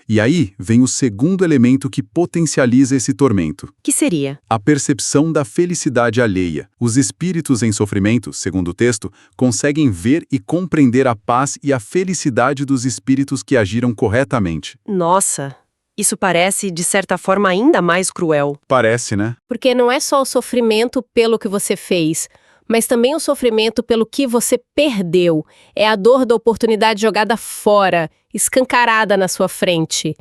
Speaker 8: E aí vem o segundo elemento que potencializa esse tormento.
Speaker 2: Que seria?
Speaker 8: A percepção da felicidade alheia. Os espíritos em sofrimento, segundo o texto, conseguem ver e compreender a paz e a felicidade dos espíritos que agiram corretamente.
Speaker 2: Nossa, isso parece, de certa forma, ainda mais cruel.
Speaker 8: Parece, né?
Speaker 3: Porque não é só o sofrimento pelo que você fez, mas também o sofrimento pelo que você perdeu. É a dor da oportunidade jogada fora, escancarada na sua frente.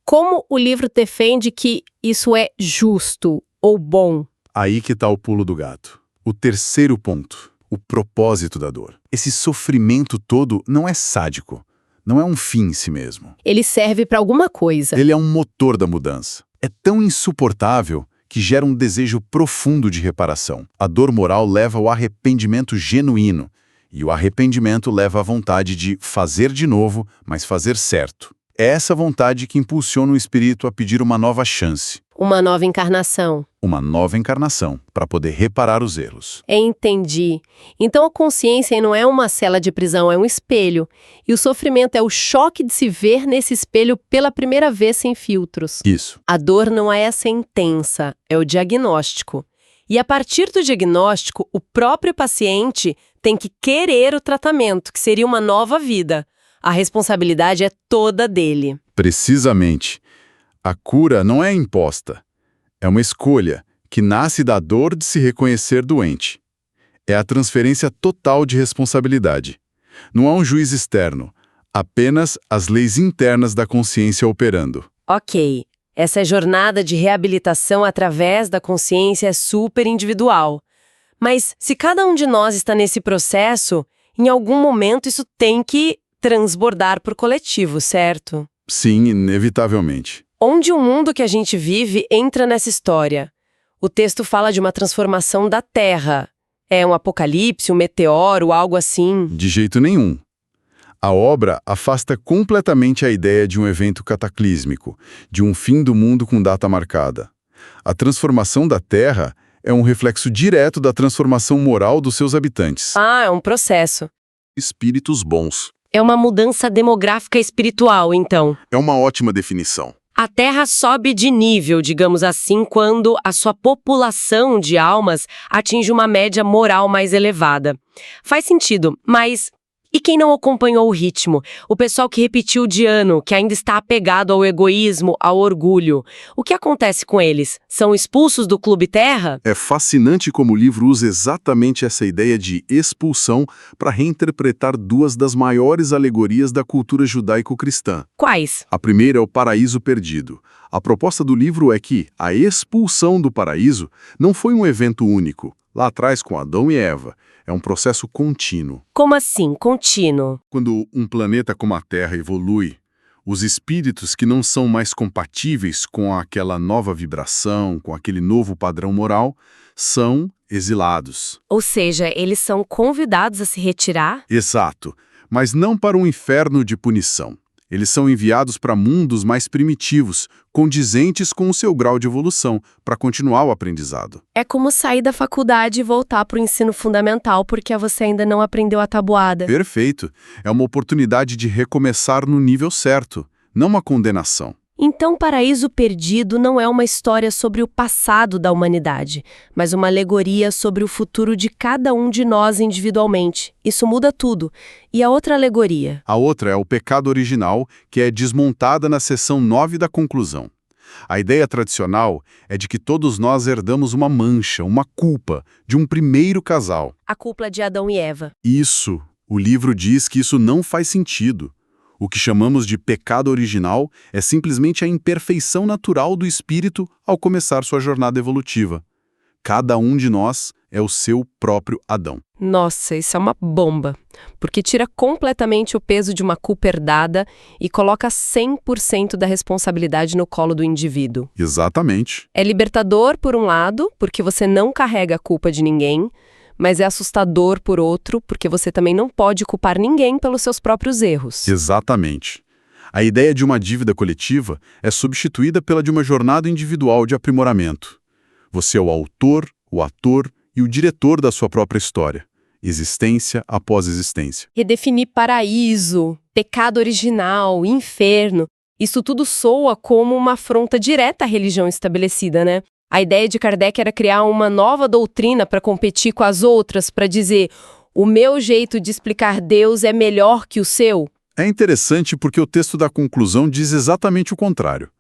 Speaker 3: Como o livro defende que isso é justo ou bom?
Speaker 8: Aí que está o pulo do gato. O terceiro ponto, o propósito da dor. Esse sofrimento todo não é sádico, não é um fim em si mesmo.
Speaker 3: Ele serve para alguma coisa.
Speaker 8: Ele é um motor da mudança. É tão insuportável que gera um desejo profundo de reparação. A dor moral leva ao arrependimento genuíno, e o arrependimento leva à vontade de fazer de novo, mas fazer certo. É essa vontade que impulsiona o espírito a pedir uma nova chance,
Speaker 3: Uma nova encarnação.
Speaker 8: uma nova encarnação, para poder reparar os erros.
Speaker 3: Entendi. Então a consciência não é uma cela de prisão, é um espelho. E o sofrimento é o choque de se ver nesse espelho pela primeira vez sem filtros.
Speaker 8: Isso.
Speaker 2: A dor não é a sentença, é o diagnóstico. E a partir do diagnóstico, o próprio paciente tem que querer o tratamento, que seria uma nova vida. A responsabilidade é toda dele.
Speaker 8: Precisamente. A cura não é imposta. É uma escolha que nasce da dor de se reconhecer doente. É a transferência total de responsabilidade. Não há um juiz externo, apenas as leis internas da consciência operando.
Speaker 2: Ok, essa jornada de reabilitação através da consciência é super individual. Mas se cada um de nós está nesse processo, em algum momento isso tem que transbordar para o coletivo, certo?
Speaker 8: Sim, inevitavelmente.
Speaker 2: Onde o mundo que a gente vive entra nessa história? O texto fala de uma transformação da Terra. É um apocalipse, um meteoro, algo assim?
Speaker 8: De jeito nenhum. A obra afasta completamente a ideia de um evento cataclísmico, de um fim do mundo com data marcada. A transformação da Terra é um reflexo direto da transformação moral dos seus habitantes.
Speaker 2: Ah, é um processo.
Speaker 8: Espíritos bons.
Speaker 2: É uma mudança demográfica espiritual, então.
Speaker 8: É uma ótima definição.
Speaker 2: A Terra sobe de nível, digamos assim, quando a sua população de almas atinge uma média moral mais elevada. Faz sentido, mas e quem não acompanhou o ritmo? O pessoal que repetiu de ano, que ainda está apegado ao egoísmo, ao orgulho. O que acontece com eles? São expulsos do Clube Terra?
Speaker 8: É fascinante como o livro usa exatamente essa ideia de expulsão para reinterpretar duas das maiores alegorias da cultura judaico-cristã.
Speaker 2: Quais?
Speaker 8: A primeira é o paraíso perdido. A proposta do livro é que a expulsão do paraíso não foi um evento único, lá atrás com Adão e Eva. É um processo contínuo.
Speaker 2: Como assim, contínuo?
Speaker 8: Quando um planeta como a Terra evolui, Os espíritos que não são mais compatíveis com aquela nova vibração, com aquele novo padrão moral, são exilados.
Speaker 2: Ou seja, eles são convidados a se retirar?
Speaker 8: Exato, mas não para um inferno de punição. Eles são enviados para mundos mais primitivos, condizentes com o seu grau de evolução, para continuar o aprendizado.
Speaker 2: É como sair da faculdade e voltar para o ensino fundamental porque você ainda não aprendeu a tabuada.
Speaker 8: Perfeito. É uma oportunidade de recomeçar no nível certo, não uma condenação.
Speaker 2: Então, Paraíso Perdido não é uma história sobre o passado da humanidade, mas uma alegoria sobre o futuro de cada um de nós individualmente. Isso muda tudo. E a outra alegoria?
Speaker 8: A outra é o pecado original, que é desmontada na seção 9 da conclusão. A ideia tradicional é de que todos nós herdamos uma mancha, uma culpa, de um primeiro casal.
Speaker 2: A culpa de Adão e Eva.
Speaker 8: Isso, o livro diz que isso não faz sentido. O que chamamos de pecado original é simplesmente a imperfeição natural do espírito ao começar sua jornada evolutiva. Cada um de nós é o seu próprio Adão.
Speaker 2: Nossa, isso é uma bomba, porque tira completamente o peso de uma culpa herdada e coloca 100% da responsabilidade no colo do indivíduo.
Speaker 8: Exatamente.
Speaker 2: É libertador, por um lado, porque você não carrega a culpa de ninguém, mas é assustador por outro, porque você também não pode culpar ninguém pelos seus próprios erros.
Speaker 8: Exatamente. A ideia de uma dívida coletiva é substituída pela de uma jornada individual de aprimoramento. Você é o autor, o ator e o diretor da sua própria história, existência após existência.
Speaker 2: Redefinir paraíso, pecado original, inferno, isso tudo soa como uma afronta direta à religião estabelecida, né? A ideia de Kardec era criar uma nova doutrina para competir com as outras, para dizer, o meu jeito de explicar Deus é melhor que o seu.
Speaker 8: É interessante porque o texto da conclusão diz exatamente o contrário.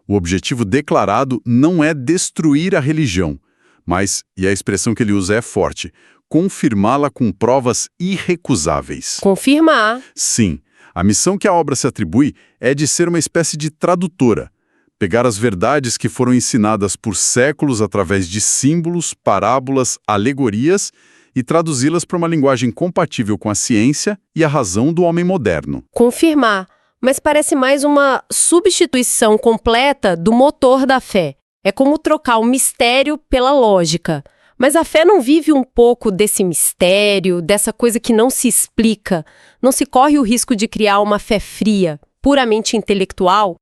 Speaker 8: O objetivo declarado não é destruir a religião, mas, e a expressão que ele usa é forte, confirmá-la com provas irrecusáveis.
Speaker 2: Confirmar.
Speaker 8: Sim, a missão que a obra se atribui é de ser uma espécie de tradutora. Pegar as verdades que foram ensinadas por séculos através de símbolos, parábolas, alegorias e traduzi-las para uma linguagem compatível com a ciência e a razão do homem moderno.
Speaker 2: Confirmar, mas parece mais uma substituição completa do motor da fé. É como trocar o mistério pela lógica. Mas a fé não vive um pouco desse mistério, dessa coisa que não se explica? Não se corre o risco de criar uma fé fria, puramente intelectual?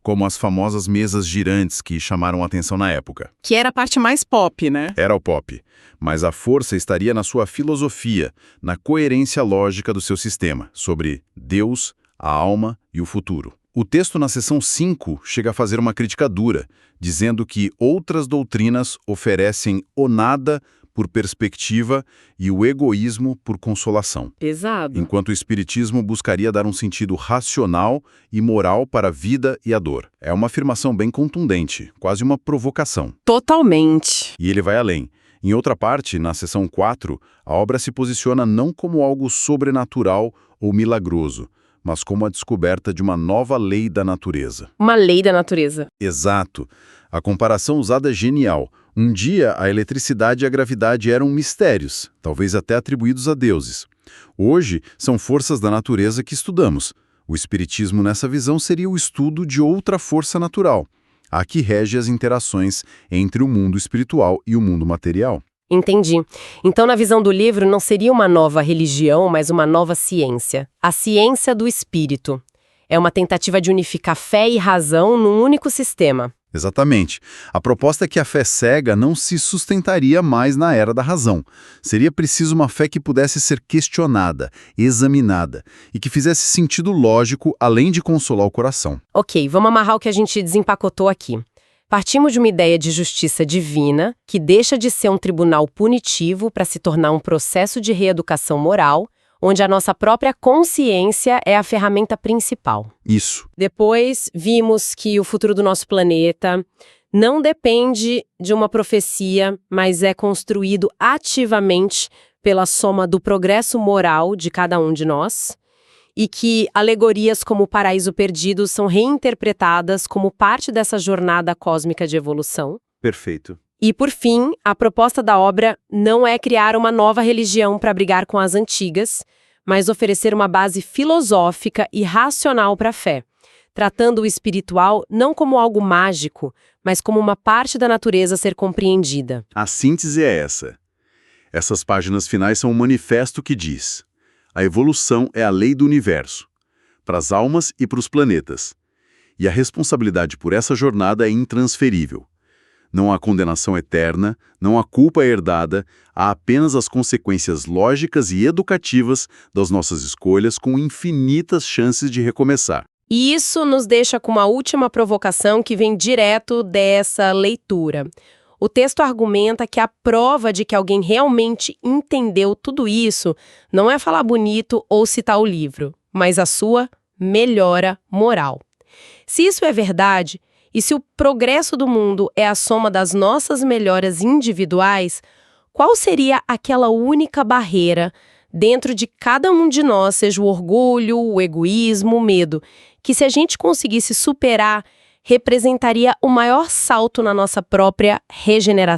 Speaker 7: Como as famosas mesas girantes que chamaram a atenção na época.
Speaker 9: Que era a parte mais pop, né?
Speaker 7: Era o pop, mas a força estaria na sua filosofia, na coerência lógica do seu sistema, sobre Deus, a alma e o futuro. O texto na seção 5 chega a fazer uma crítica dura, dizendo que outras doutrinas oferecem o nada por perspectiva e o egoísmo por consolação.
Speaker 2: Pesado.
Speaker 7: Enquanto o espiritismo buscaria dar um sentido racional e moral para a vida e a dor. É uma afirmação bem contundente, quase uma provocação.
Speaker 9: Totalmente.
Speaker 7: E ele vai além. Em outra parte, na seção 4, a obra se posiciona não como algo sobrenatural ou milagroso, mas como a descoberta de uma nova lei da natureza.
Speaker 2: Uma lei da natureza.
Speaker 7: Exato. A comparação usada é genial. Um dia, a eletricidade e a gravidade eram mistérios, talvez até atribuídos a deuses. Hoje, são forças da natureza que estudamos. O espiritismo, nessa visão, seria o estudo de outra força natural, a que rege as interações entre o mundo espiritual e o mundo material.
Speaker 2: Entendi. Então, na visão do livro, não seria uma nova religião, mas uma nova ciência. A ciência do espírito. É uma tentativa de unificar fé e razão num único sistema.
Speaker 7: Exatamente. A proposta é que a fé cega não se sustentaria mais na era da razão. Seria preciso uma fé que pudesse ser questionada, examinada e que fizesse sentido lógico além de consolar o coração.
Speaker 2: Ok, vamos amarrar o que a gente desempacotou aqui. Partimos de uma ideia de justiça divina, que deixa de ser um tribunal punitivo para se tornar um processo de reeducação moral, onde a nossa própria consciência é a ferramenta principal.
Speaker 7: Isso.
Speaker 2: Depois, vimos que o futuro do nosso planeta não depende de uma profecia, mas é construído ativamente pela soma do progresso moral de cada um de nós, e que alegorias como o Paraíso Perdido são reinterpretadas como parte dessa jornada cósmica de evolução.
Speaker 7: Perfeito.
Speaker 2: E, por fim, a proposta da obra não é criar uma nova religião para brigar com as antigas, mas oferecer uma base filosófica e racional para a fé, tratando o espiritual não como algo mágico, mas como uma parte da natureza a ser compreendida.
Speaker 7: A síntese é essa. Essas páginas finais são um manifesto que diz: a evolução é a lei do universo, para as almas e para os planetas. E a responsabilidade por essa jornada é intransferível. Não há condenação eterna, não há culpa herdada, há apenas as consequências lógicas e educativas das nossas escolhas com infinitas chances de recomeçar.
Speaker 2: E isso nos deixa com uma última provocação que vem direto dessa leitura. O texto argumenta que a prova de que alguém realmente entendeu tudo isso não é falar bonito ou citar o livro, mas a sua melhora moral. Se isso é verdade, e se o progresso do mundo é a soma das nossas melhoras individuais, qual seria aquela única barreira dentro de cada um de nós, seja o orgulho, o egoísmo, o medo, que se a gente conseguisse superar, representaria o maior salto na nossa própria regeneração?